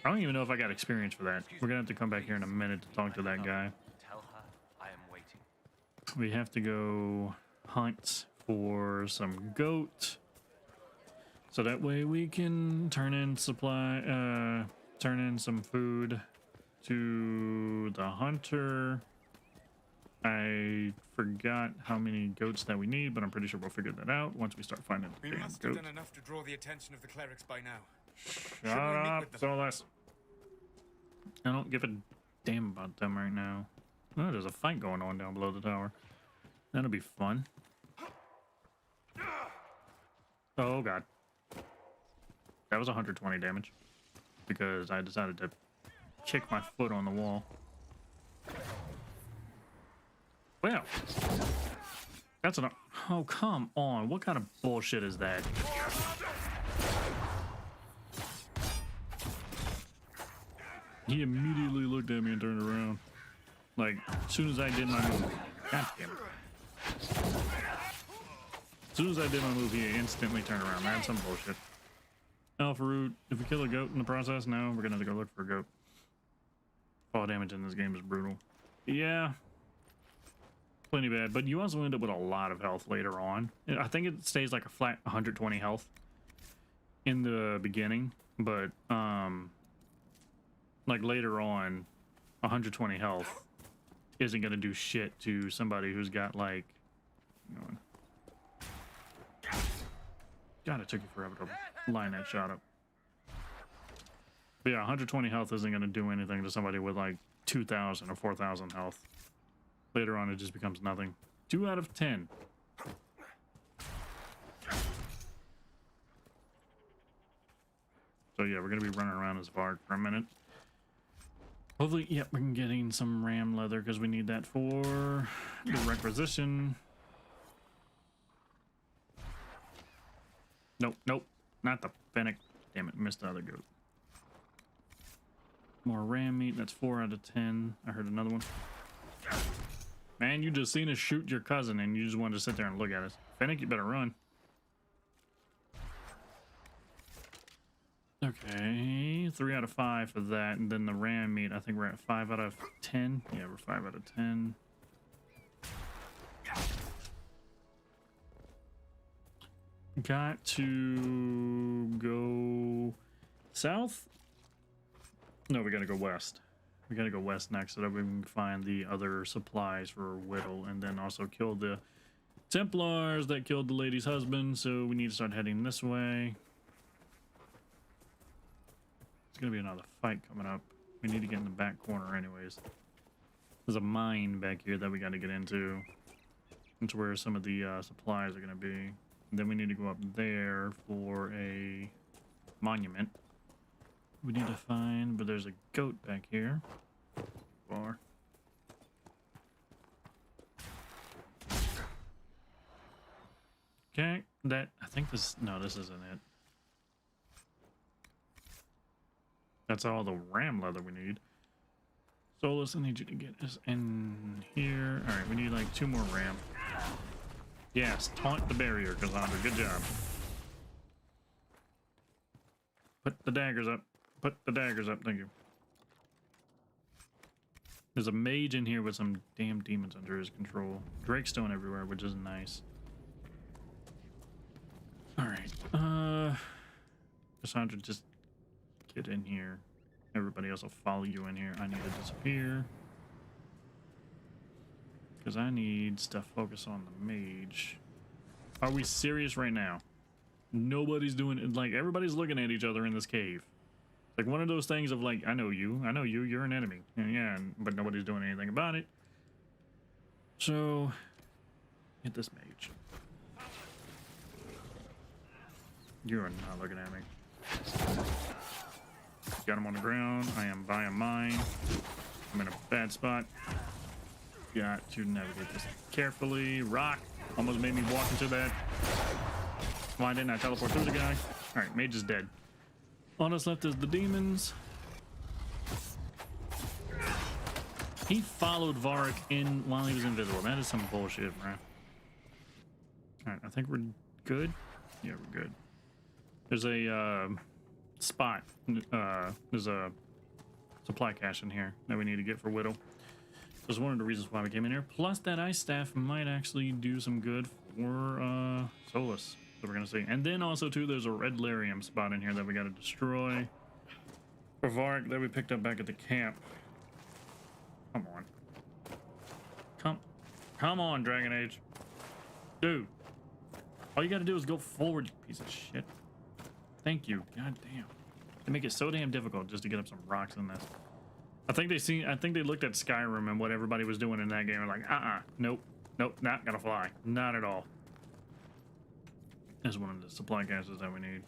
I don't even know if I got experience for that. We're gonna have to come back here in a minute to talk to that guy. Tell her I am waiting. We have to go hunt for some goat, so that way we can turn in some food to the hunter. I forgot how many goats that we need, but I'm pretty sure we'll figure that out once we start finding We damn must goats. have done enough to draw the attention of the clerics by now. Shut up, Solas. I don't give a damn about them right now. Oh, there's a fight going on down below the tower. That'll be fun. Oh God. That was 120 damage because I decided to kick my foot on the wall. Well, that's enough. Oh, come on. What kind of bullshit is that? He immediately looked at me and turned around. Like, as soon as I did my move. God damn it. As soon as I did my move, he instantly turned around. That's some bullshit. Alpha root. If we kill a goat in the process, no, we're gonna have to go look for a goat. Fall damage in this game is brutal. Yeah. Plenty bad, but you also end up with a lot of health later on. I think it stays like a flat 120 health in the beginning, but like later on, 120 health isn't gonna do shit to somebody who's got like, God, it took you forever to line that shot up. But yeah, 120 health isn't gonna do anything to somebody with like 2,000 or 4,000 health. Later on, it just becomes nothing. 2 out of 10. So yeah, we're gonna be running around as Varg for a minute. Hopefully, yep, we can get in some ram leather because we need that for the requisition. Nope, nope, not the fennec. Damn it, missed the other goat. More ram meat, that's 4 out of 10. I heard another one. Man, you just seen us shoot your cousin and you just wanted to sit there and look at us. Fennec, you better run. Okay, 3 out of 5 for that. And then the ram meat, I think we're at 5 out of 10. Yeah, we're 5 out of 10. Got to go south? No, we gotta go west. We gotta go west next so that we can find the other supplies for Whittle and then also kill the Templars that killed the lady's husband. So we need to start heading this way. There's gonna be another fight coming up. We need to get in the back corner anyways. There's a mine back here that we gotta get into. That's where some of the supplies are gonna be. And then we need to go up there for a monument. We need to find, but there's a goat back here. Bar. Okay, that, I think this, no, this isn't it. That's all the ram leather we need. Solus, I need you to get us in here. All right, we need like 2 more ram. Yes, taunt the barrier, Cassandra. Good job. Put the daggers up. Put the daggers up. Thank you. There's a mage in here with some damn demons under his control. Drakestone everywhere, which is nice. All right. Cassandra, just get in here. Everybody else will follow you in here. I need to disappear. Because I need stuff focused on the mage. Are we serious right now? Nobody's doing it. Like, everybody's looking at each other in this cave. It's like one of those things of like, I know you, you're an enemy. And yeah, but nobody's doing anything about it. So, hit this mage. You are not looking at me. Got him on the ground. I am by a mine. I'm in a bad spot. Got to navigate this carefully. Rock almost made me walk into that. Why didn't I teleport through the guy? Alright, mage is dead. On us left is the demons. He followed Varric in while he was invisible. That is some bullshit, bro. Alright, I think we're good. Yeah, we're good. There's a spot. There's a supply cache in here that we need to get for Whittle. That's one of the reasons why we came in here. Plus, that ice staff might actually do some good for Solus. So we're gonna see. And then also too, there's a red lyrium spot in here that we gotta destroy. For Varric that we picked up back at the camp. Come on. Come on, Dragon Age. Dude. All you gotta do is go forward, you piece of shit. Thank you. God damn. They make it so damn difficult just to get up some rocks in this. I think they looked at Skyrim and what everybody was doing in that game and like, nope, not gonna fly. Not at all. There's one of the supply caches that we need.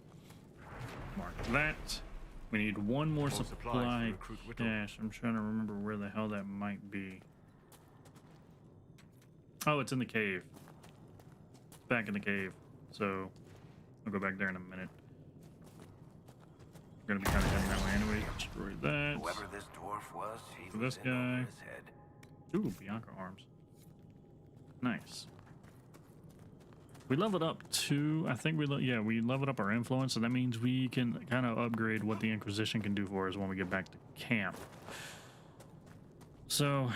Mark that. We need one more supply cache. I'm trying to remember where the hell that might be. Oh, it's in the cave. Back in the cave. So I'll go back there in a minute. We're gonna be kind of heading that way anyway. Destroy that. Whoever this dwarf was, he this was in over guy. his head. Ooh, Bianca arms. Nice. We leveled up to, I think we leveled up our influence, so that means we can kind of upgrade what the Inquisition can do for us when we get back to camp. So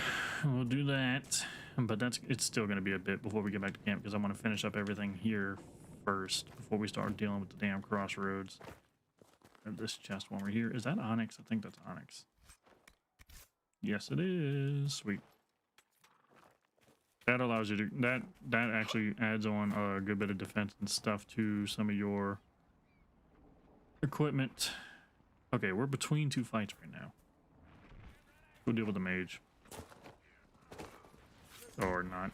we'll do that, but it's still going to be a bit before we get back to camp because I want to finish up everything here first before we start dealing with the damn crossroads. And this chest when we're here, is that onyx? I think that's onyx. Yes, it is. Sweet. That allows you to, that actually adds on a good bit of defense and stuff to some of your equipment. Okay, we're between two fights right now. Go deal with the mage. Or not.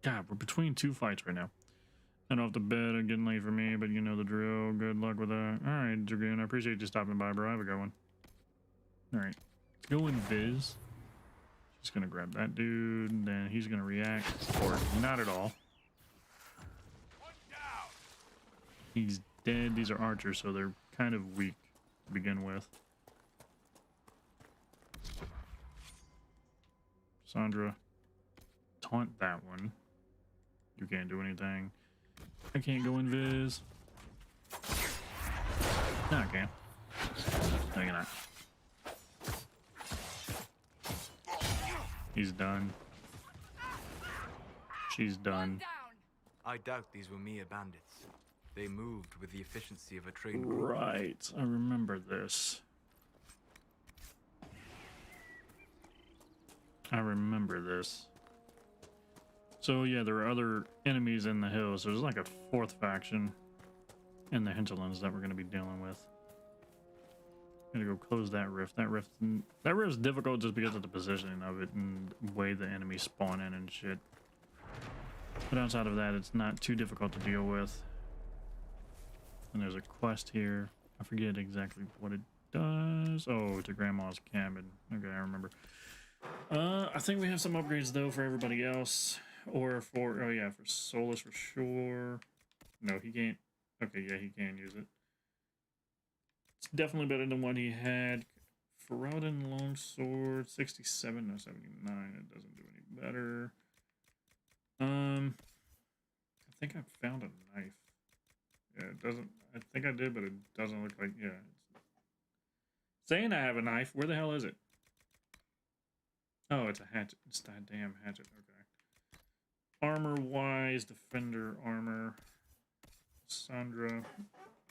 God, we're between two fights right now. Head off to bed, I'm getting late for me, but you know the drill. Good luck with that. Alright, Dragoon, I appreciate you stopping by, bro. Have a good one. Alright, let's go in Viz. Just gonna grab that dude, then he's gonna react, or not at all. He's dead. These are archers, so they're kind of weak to begin with. Sandra, taunt that one. You can't do anything. I can't go in Viz. No, I can. No, you're not. He's done. She's done. I doubt these were mere bandits. They moved with the efficiency of a trained group. Right, I remember this. I remember this. So yeah, there are other enemies in the hills. There's like a fourth faction in the hinterlands that we're going to be dealing with. Gonna go close that rift. That rift's difficult just because of the positioning of it and the way the enemies spawn in and shit. But outside of that, it's not too difficult to deal with. And there's a quest here. I forget exactly what it does. Oh, to Grandma's cabin. Okay, I remember. I think we have some upgrades though for everybody else. Or for, oh yeah, for Solus for sure. No, he can't. Okay, yeah, he can use it. It's definitely better than what he had. Ferrodin Longsword, 67, no 79. It doesn't do any better. I think I found a knife. Yeah, it doesn't. I think I did, but it doesn't look like. Yeah, it's saying I have a knife. Where the hell is it? Oh, it's a hatchet. It's that damn hatchet. Okay. Armor wise, defender armor. Sandra.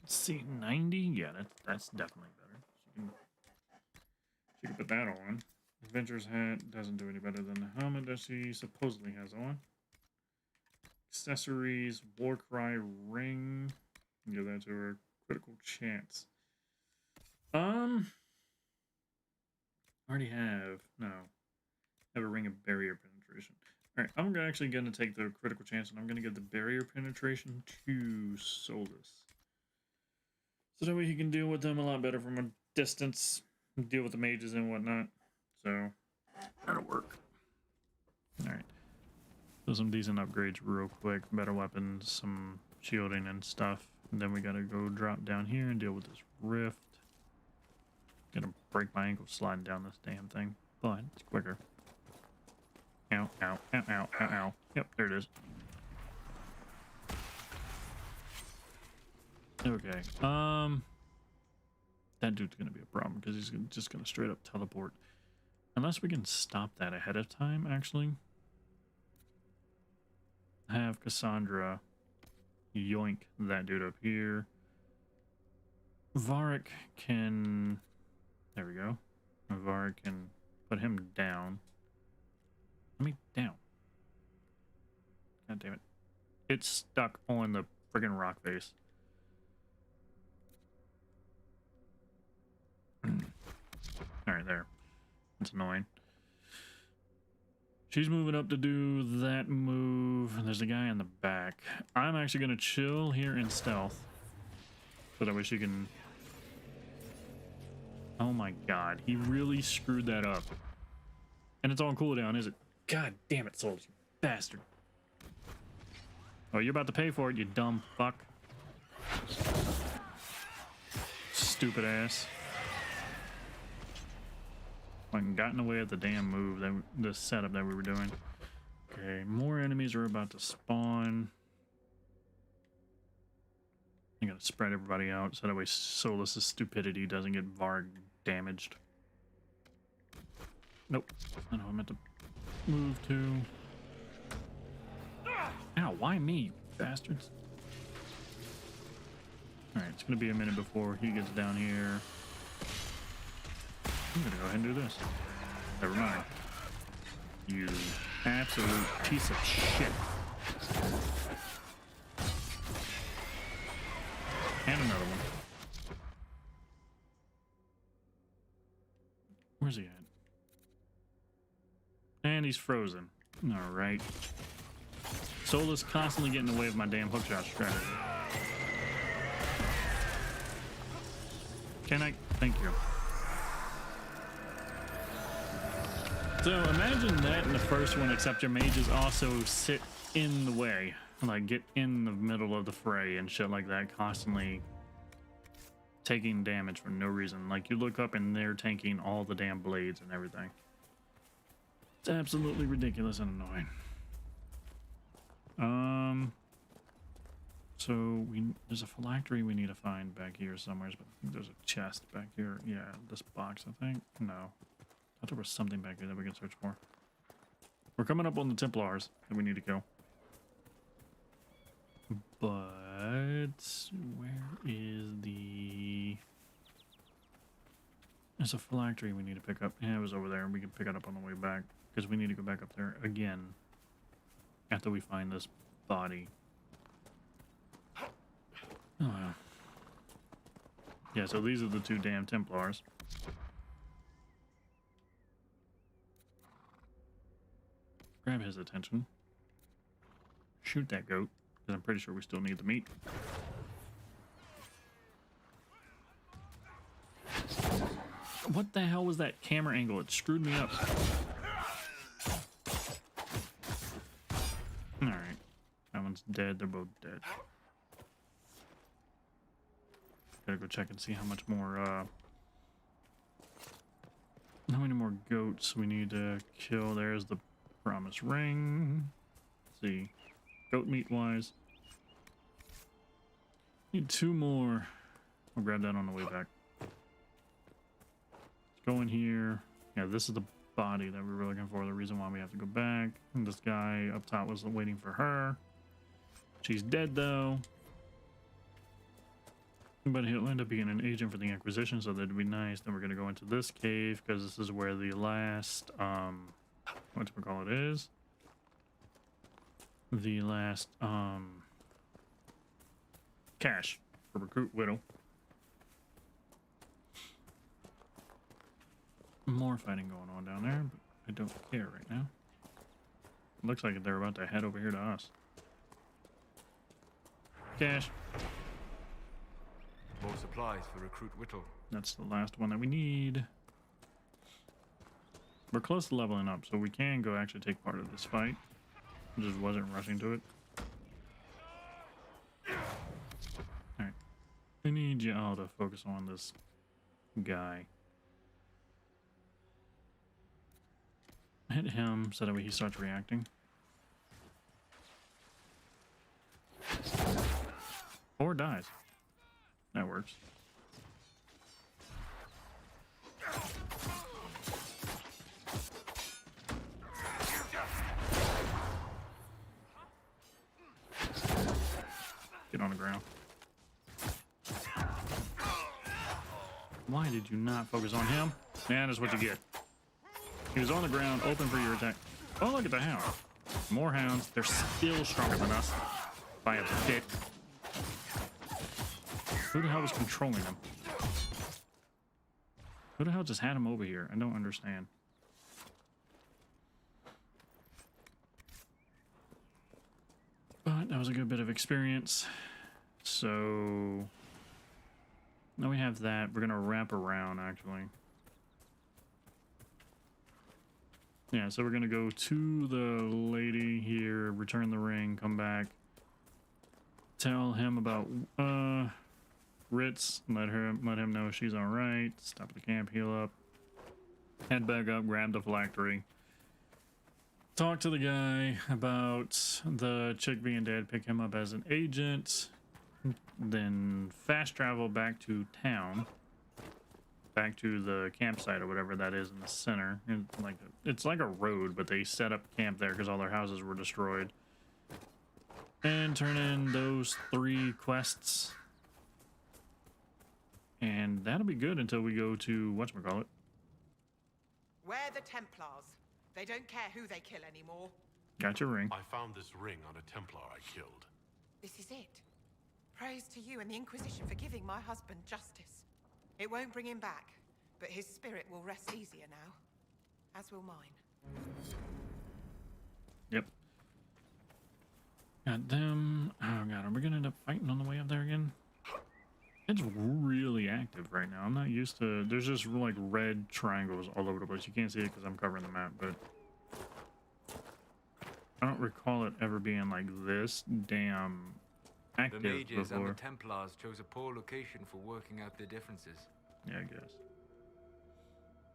See, 90? Yeah, that's definitely better. She can put that on. Adventurer's hat doesn't do any better than the helmet that she supposedly has on. Accessories, Warcry ring. Give that to her. Critical chance. Already have. No. Have a ring of barrier penetration. Alright, I'm actually going to take the critical chance and I'm going to give the barrier penetration to Solus. So that way he can deal with them a lot better from a distance. Deal with the mages and whatnot. So, that'll work. Alright. So some decent upgrades real quick. Better weapons, some shielding and stuff. And then we gotta go drop down here and deal with this rift. Gonna break my ankle sliding down this damn thing. But it's quicker. Ow, ow, ow, ow, ow, ow. Yep, there it is. Okay. That dude's gonna be a problem because he's just gonna straight up teleport. Unless we can stop that ahead of time, actually. Have Cassandra yoink that dude up here. Varric can... There we go. Varric can put him down. Let me down. God damn it. It's stuck on the friggin' rock face. Alright, there. That's annoying. She's moving up to do that move. And there's a guy in the back. I'm actually going to chill here in stealth. So that way she can... Oh my god. He really screwed that up. And it's on cooldown, is it? God damn it, Souls, you bastard. Oh, you're about to pay for it, you dumb fuck. Stupid ass. Like, got in the way of the damn move, the setup that we were doing. Okay, more enemies are about to spawn. I gotta spread everybody out so that way Solus's stupidity doesn't get Varg damaged. Nope. I know I meant to move to. Ow, why me, you bastards? Alright, it's gonna be a minute before he gets down here. I'm gonna go ahead and do this. Never mind. You absolute piece of shit. And another one. Where's he at? And he's frozen. Alright. Solus constantly getting in the way of my damn hookshot strategy. Can I? Thank you. So imagine that in the first one, except your mages also sit in the way. Like, get in the middle of the fray and shit like that, constantly taking damage for no reason. Like, you look up and they're tanking all the damn blades and everything. It's absolutely ridiculous and annoying. So there's a phylactery we need to find back here somewhere, but I think there's a chest back here. Yeah, this box, I think. No. I thought there was something back here that we can search for. We're coming up on the Templars that we need to kill. But where is the... There's a phylactery we need to pick up. Yeah, it was over there, and we can pick it up on the way back. Because we need to go back up there again after we find this body. Oh, well. Yeah, so these are the two damn Templars. Grab his attention. Shoot that goat, because I'm pretty sure we still need the meat. What the hell was that camera angle? It screwed me up. Alright. That one's dead. They're both dead. Gotta go check and see how much more, how many more goats we need to kill. There's the promised ring. Let's see. Goat meat wise. Need 2 more. I'll grab that on the way back. Let's go in here. Yeah, this is the body that we were looking for. The reason why we have to go back. And this guy up top was waiting for her. She's dead though. But he'll end up being an agent for the Inquisition, so that'd be nice. Then we're gonna go into this cave because this is where the last whatchamacallit is. The last cache for Recruit Widow. More fighting going on down there, but I don't care right now. Looks like they're about to head over here to us. Cache. More supplies for Recruit Whittle. That's the last one that we need. We're close to leveling up, so we can go actually take part of this fight. I just wasn't rushing to it. Alright. I need you all to focus on this guy. Hit him so that way he starts reacting. Or dies. That works. Get on the ground. Why did you not focus on him? Man, that's what you get. He was on the ground, open for your attack. Oh, look at the hound. More hounds. They're still stronger than us. By a bit. Who the hell was controlling them? Who the hell just had him over here? I don't understand. But that was a good bit of experience. So now we have that. We're gonna wrap around actually. Yeah, so we're gonna go to the lady here, return the ring, come back, tell him about Ritz, let him know she's all right. Stop at the camp, heal up, head back up, grab the phylactery, talk to the guy about the chick being dead, pick him up as an agent, then fast travel back to town, back to the campsite or whatever that is in the center. It's like a road, but they set up camp there because all their houses were destroyed. And turn in those 3 quests. And that'll be good until we go to whatchamacallit. We're the Templars. They don't care who they kill anymore. Got your ring. I found this ring on a Templar I killed. This is it. Praise to you and the Inquisition for giving my husband justice. It won't bring him back, but his spirit will rest easier now. As will mine. Yep. Got them. Oh god, are we gonna end up fighting on the way up there again? It's really active right now. I'm not used to... There's just like red triangles all over the place. You can't see it because I'm covering the map, but... I don't recall it ever being like this damn active the mages before. And the Templars chose a poor location for working out their differences. Yeah, I guess.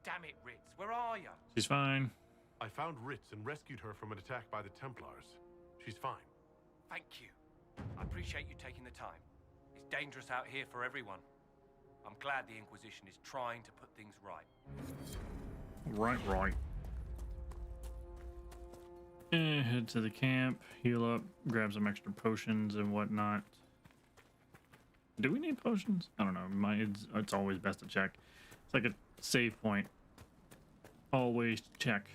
Damn it, Ritz, where are you? She's fine. I found Ritz and rescued her from an attack by the Templars. She's fine. Thank you. I appreciate you taking the time. It's dangerous out here for everyone. I'm glad the Inquisition is trying to put things right. Right. Head to the camp, heal up, grab some extra potions and whatnot. Do we need potions? I don't know. It's always best to check. It's like a save point. Always check.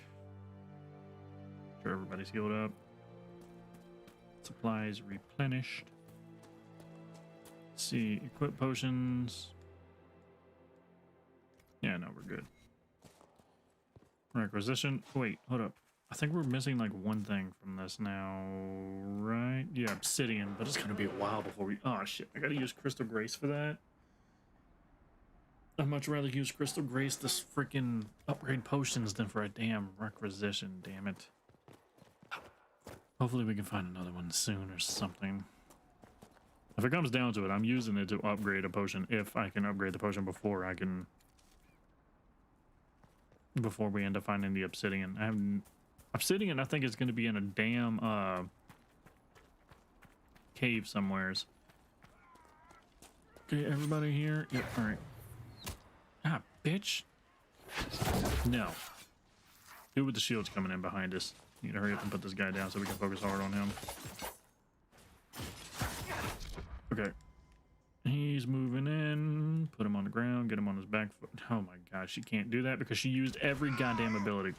Sure, everybody's healed up. Supplies replenished. Let's see, equip potions. Yeah, no, we're good. Requisition. Wait, hold up. I think we're missing like one thing from this now, right? Yeah, obsidian, but it's gonna be a while before we... Oh shit, I gotta use Crystal Grace for that. I'd much rather use Crystal Grace to freaking upgrade potions than for a damn requisition, damn it. Hopefully we can find another one soon or something. If it comes down to it, I'm using it to upgrade a potion if I can upgrade the potion before I can... Before we end up finding the obsidian. I haven't... Obsidian, I think, is going to be in a damn cave somewheres. Okay, everybody here? Yep, alright. Ah, bitch. No. Dude with the shield's coming in behind us. Need to hurry up and put this guy down so we can focus hard on him. Okay. He's moving in. Put him on the ground. Get him on his back foot. Oh my gosh, she can't do that because she used every goddamn ability.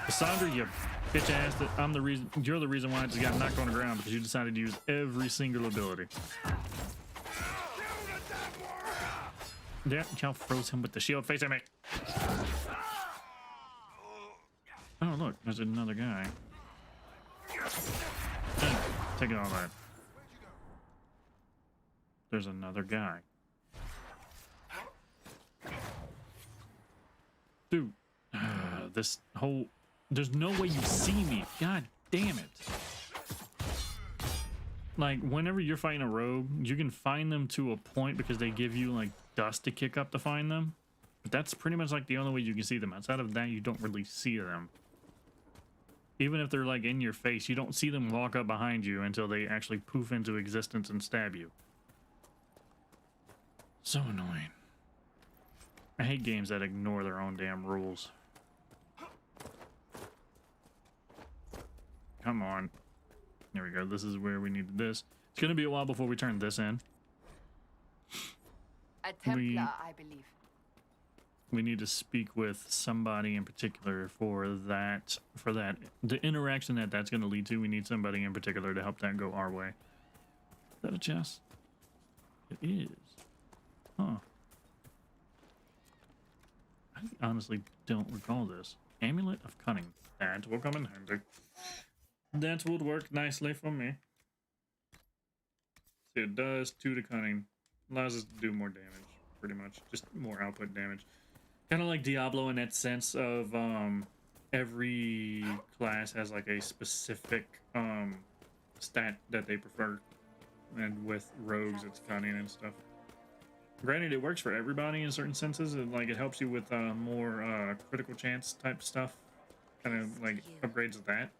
Cassandra, you bitch ass. I'm the reason. You're the reason why I just got knocked on the ground because you decided to use every single ability. Yeah, y'all froze him with the shield facing me. Oh look, there's another guy. Take it all that. There's another guy. Dude, this whole... There's no way you see me. God damn it. Like, whenever you're fighting a rogue, you can find them to a point because they give you, like, dust to kick up to find them. But that's pretty much, like, the only way you can see them. Outside of that, you don't really see them. Even if they're, like, in your face, you don't see them walk up behind you until they actually poof into existence and stab you. So annoying. I hate games that ignore their own damn rules. Come on. There we go. This is where we needed this. It's going to be a while before we turn this in. A Templar, I believe. We need to speak with somebody in particular for that. The interaction that's going to lead to, we need somebody in particular to help that go our way. Is that a chest? It is. Huh. I honestly don't recall this. Amulet of Cunning. That will come in handy. That would work nicely for me. So it does 2 to Cunning. Allows us to do more damage, pretty much. Just more output damage. Kind of like Diablo in that sense of every class has like a specific stat that they prefer. And with rogues, it's Cunning and stuff. Granted, it works for everybody in certain senses, and like it helps you with more critical chance type stuff, kind of like upgrades that.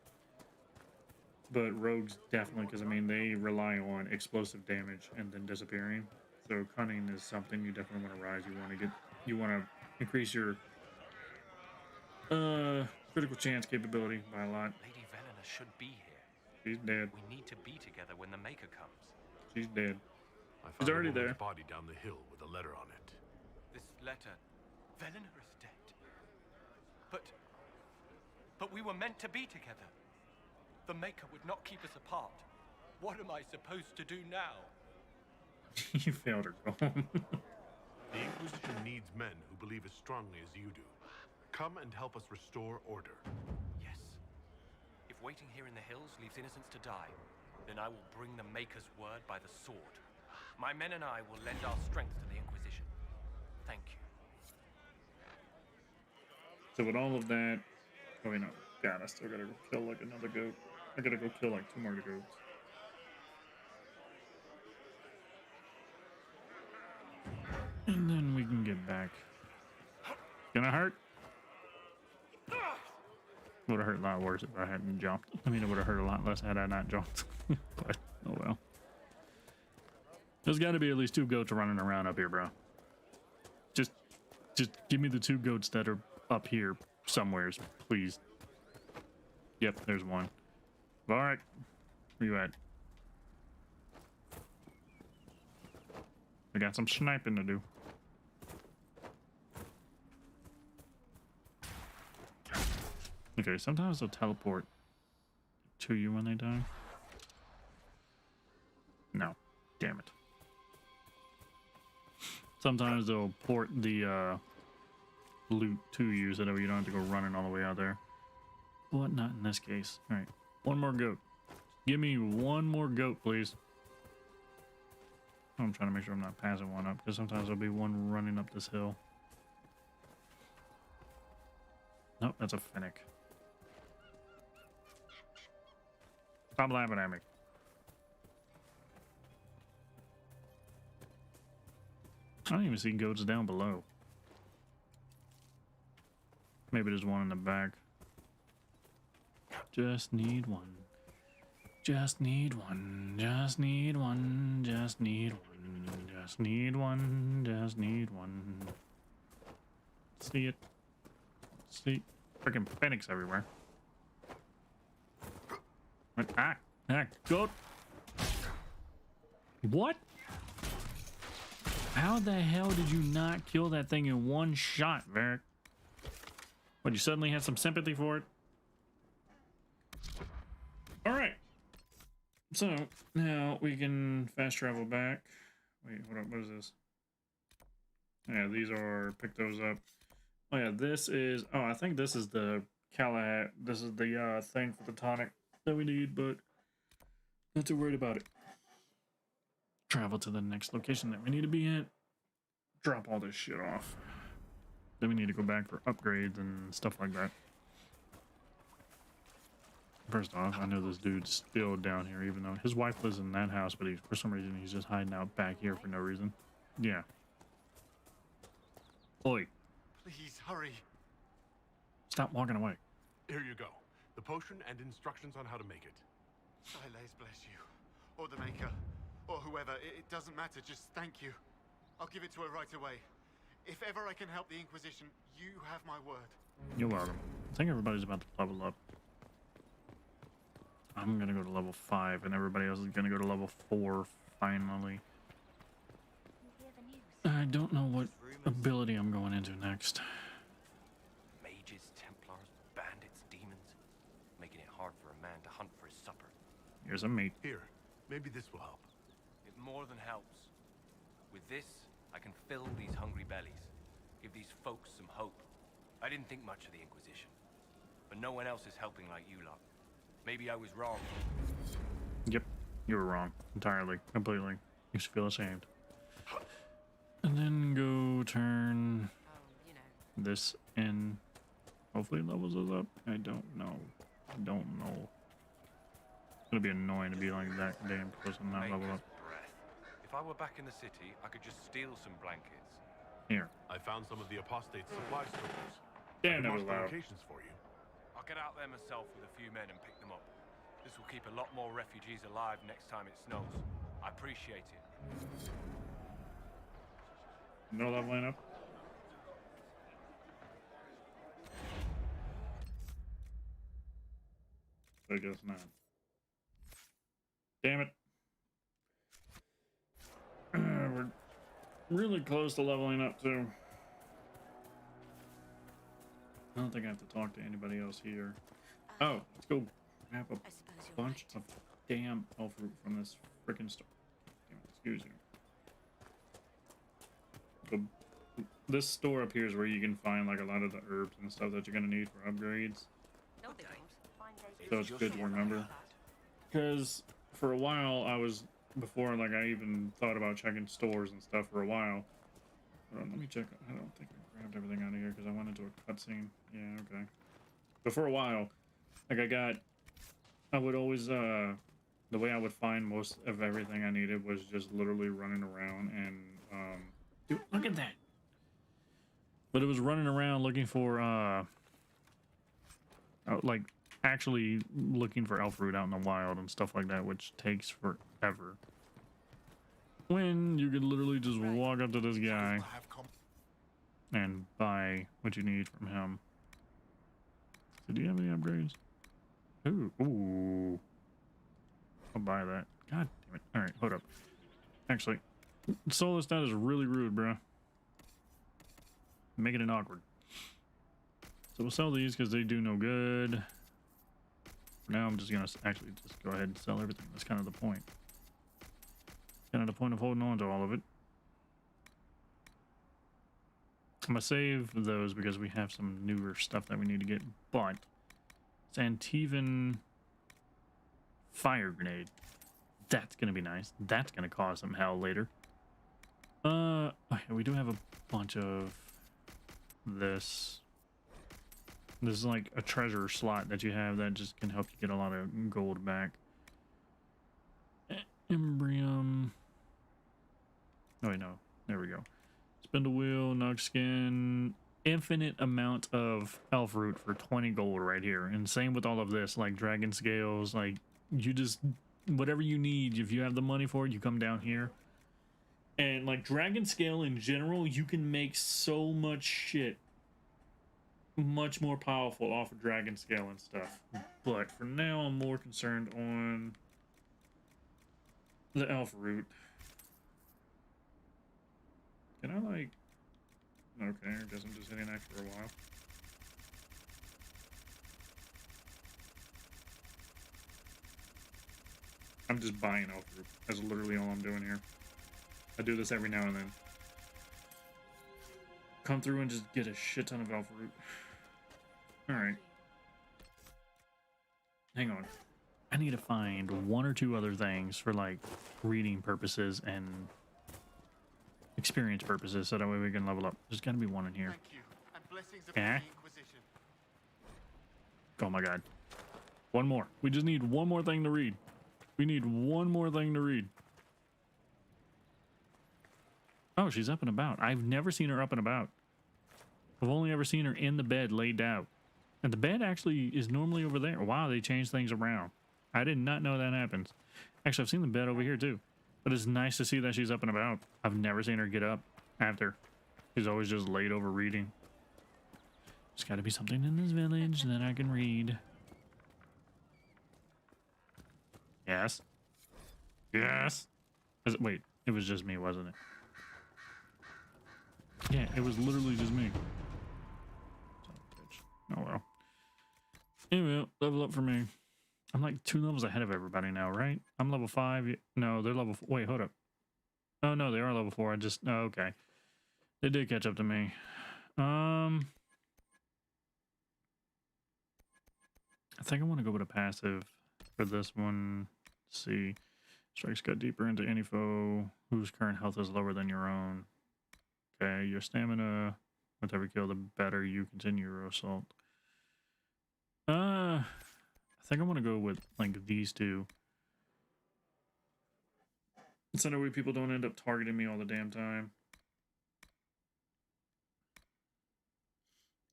But rogues definitely, because I mean they rely on explosive damage and then disappearing. So Cunning is something you definitely want to rise. You want to increase your critical chance capability by a lot. Lady Velena should be here. She's dead. We need to be together when the Maker comes. She's dead. I found She's already a woman's there. body down the hill with a letter on it. This letter... Velena is dead. But we were meant to be together. The Maker would not keep us apart. What am I supposed to do now? You failed her. The Inquisition needs men who believe as strongly as you do. Come and help us restore order. Yes. If waiting here in the hills leaves innocents to die, then I will bring the Maker's word by the sword. My men and I will lend our strength to the Inquisition. Thank you. So with all of that, oh wait, no, God, I still gotta go kill like another goat. I gotta go kill like 2 more goats. And then we can get back. Gonna hurt? Would have hurt a lot worse if I hadn't jumped. I mean, it would have hurt a lot less had I not jumped. But, oh well. There's got to be at least 2 goats running around up here, bro. Just give me the 2 goats that are up here somewheres, please. Yep, there's one. All right, where you at? I got some sniping to do. Okay, sometimes they'll teleport to you when they die. No, damn it. Sometimes they'll port the loot to you so that you don't have to go running all the way out there. But not in this case. All right, 1 more goat. Give me 1 more goat, please. I'm trying to make sure I'm not passing one up because sometimes there'll be one running up this hill. Nope, that's a fennec. Stop laughing at me. I don't even see goats down below. Maybe there's one in the back. Just need one. Just need one. Just need one. Just need one. Just need one. Just need one. See it. See. Freaking phoenix everywhere. What? Ah, goat. What? How the hell did you not kill that thing in one shot, Varric? What, you suddenly had some sympathy for it? Alright. So, now we can fast travel back. Wait, hold up, what is this? Yeah, these are, pick those up. Oh yeah, this is, oh, I think this is the Callahat. This is the thing for the tonic that we need, but not too worried about it. Travel to the next location that we need to be at. Drop all this shit off. Then we need to go back for upgrades and stuff like that. First off, I know this dude's still down here, even though his wife lives in that house, but for some reason he's just hiding out back here for no reason. Yeah. Oi. Please hurry. Stop walking away. Here you go. The potion and instructions on how to make it. Silas bless you. Or the Maker. Or whoever. It doesn't matter. Just thank you. I'll give it to her right away. If ever I can help the Inquisition, you have my word. You're welcome. I think everybody's about to level up. I'm gonna go to level 5, and everybody else is gonna go to level 4 finally. I don't know what ability I'm going into next. Mages, Templars, bandits, demons, making it hard for a man to hunt for his supper. Here's a mate. Here, maybe this will help. It more than helps. With this, I can fill these hungry bellies, give these folks some hope. I didn't think much of the Inquisition, but no one else is helping like you lot. Maybe I was wrong. Yep, you were wrong entirely, completely. You should feel ashamed. And then go turn this in. Hopefully it levels us up. I don't know. I don't know. It's gonna be annoying to be like that damn close and not level up. If I were back in the city, I could just steal some blankets. Here. I found some of the apostate supply stores. Damn, that was marked the loud. locations for you. I'll get out there myself with a few men and pick them up. This will keep a lot more refugees alive next time it snows. I appreciate it. No leveling up. I guess not. Damn it. We're really close to leveling up too. I don't think I have to talk to anybody else here. Oh, let's go grab a bunch of damn elf fruit from this freaking store. Excuse you. This store up here is where you can find like a lot of the herbs and stuff that you're gonna need for upgrades. So it's good to remember. Because for a while before like I even thought about checking stores and stuff for a while. Hold on, let me check. I don't think I grabbed everything out of here because I went into a cutscene. Yeah, okay. But for a while, like I would always, the way I would find most of everything I needed was just literally running around and, dude, look at that. But it was running around looking for, like actually looking for elf fruit out in the wild and stuff like that, which takes forever. When you could literally just walk up to this guy and buy what you need from him. So do you have any upgrades? Ooh. I'll buy that. God damn it. Alright, hold up. Actually, Solus, that is really rude, bro. Making it awkward. So we'll sell these because they do no good. For now, I'm just gonna actually just go ahead and sell everything. That's kind of the point. Kind of the point of holding on to all of it. I'm gonna save those because we have some newer stuff that we need to get. But Santivan fire grenade. That's gonna be nice. That's gonna cause some hell later. Okay, we do have a bunch of this. This is like a treasure slot that you have that just can help you get a lot of gold back. Embrium. Oh wait, no. There we go. Spindle wheel, Nug skin, infinite amount of elf root for 20 gold right here. And same with all of this, like dragon scales, like you just, whatever you need, if you have the money for it, you come down here. And like dragon scale in general, you can make so much shit much more powerful off of dragon scale and stuff. But for now, I'm more concerned on the elf root. Okay, I guess I'm just hitting X for a while. I'm just buying elf root. That's literally all I'm doing here. I do this every now and then. Come through and just get a shit ton of elf root. Alright. Hang on. I need to find one or two other things for like reading purposes and experience purposes so that way we can level up. There's gotta be one in here. Thank you, and blessings upon Yeah. the Inquisition. Oh my god. One more. We just need one more thing to read. We need one more thing to read. Oh, she's up and about. I've never seen her up and about. I've only ever seen her in the bed laid out. And the bed actually is normally over there. Wow, they changed things around. I did not know that happens. Actually, I've seen the bed over here too. But it's nice to see that she's up and about. I've never seen her get up after. She's always just laid over reading. There's got to be something in this village that I can read. Yes. Yes. Wait, it was just me, wasn't it? Yeah, it was literally just me. Oh well. Anyway, level up for me. I'm like 2 levels ahead of everybody now, right? I'm level 5. No, they're level 4. Wait, hold up. Oh no, they are level 4. Oh, okay. They did catch up to me. I think I want to go with a passive for this one. Let's see. Strikes cut deeper into any foe whose current health is lower than your own. Okay, your stamina, with every kill, the better you continue your assault. I think I want to go with like these two. So that way people don't end up targeting me all the damn time.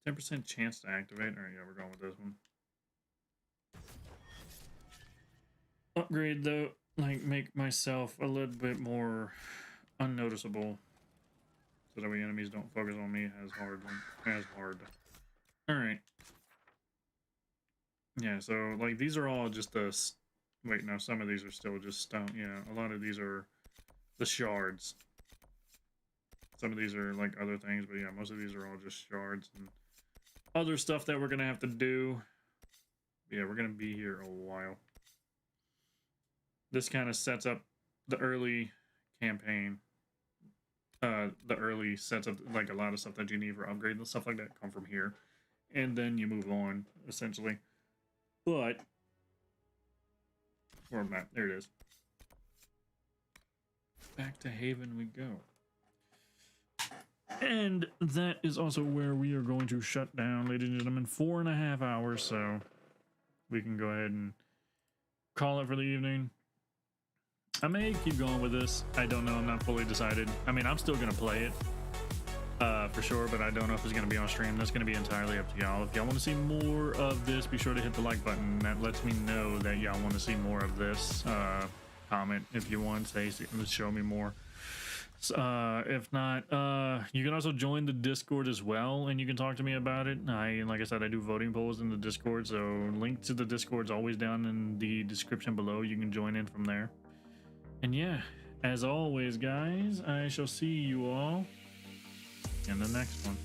10% chance to activate. Alright, yeah, we're going with this one. Upgrade though, like make myself a little bit more unnoticeable. So that way enemies don't focus on me as hard. Alright. Yeah, so like these are all just the... Wait, no, some of these are still just stone. Yeah, a lot of these are the shards. Some of these are like other things, but yeah, most of these are all just shards and other stuff that we're gonna have to do. Yeah, we're gonna be here a while. This kind of sets up the early campaign. The early sets up like a lot of stuff that you need for upgrades and stuff like that come from here. And then you move on, essentially. But where am I? There it is. Back to Haven we go. And that is also where we are going to shut down, ladies and gentlemen. 4.5 hours, so we can go ahead and call it for the evening. I may keep going with this. I don't know. I'm not fully decided. I mean, I'm still going to play it for sure, but I don't know if it's going to be on stream. That's going to be entirely up to y'all. If y'all want to see more of this, be sure to hit the like button. That lets me know that y'all want to see more of this. Comment if you want. Say, show me more. If not, you can also join the Discord as well, and you can talk to me about it. Like I said, I do voting polls in the Discord, so link to the Discord's always down in the description below. You can join in from there. And yeah, as always, guys, I shall see you all in the next one.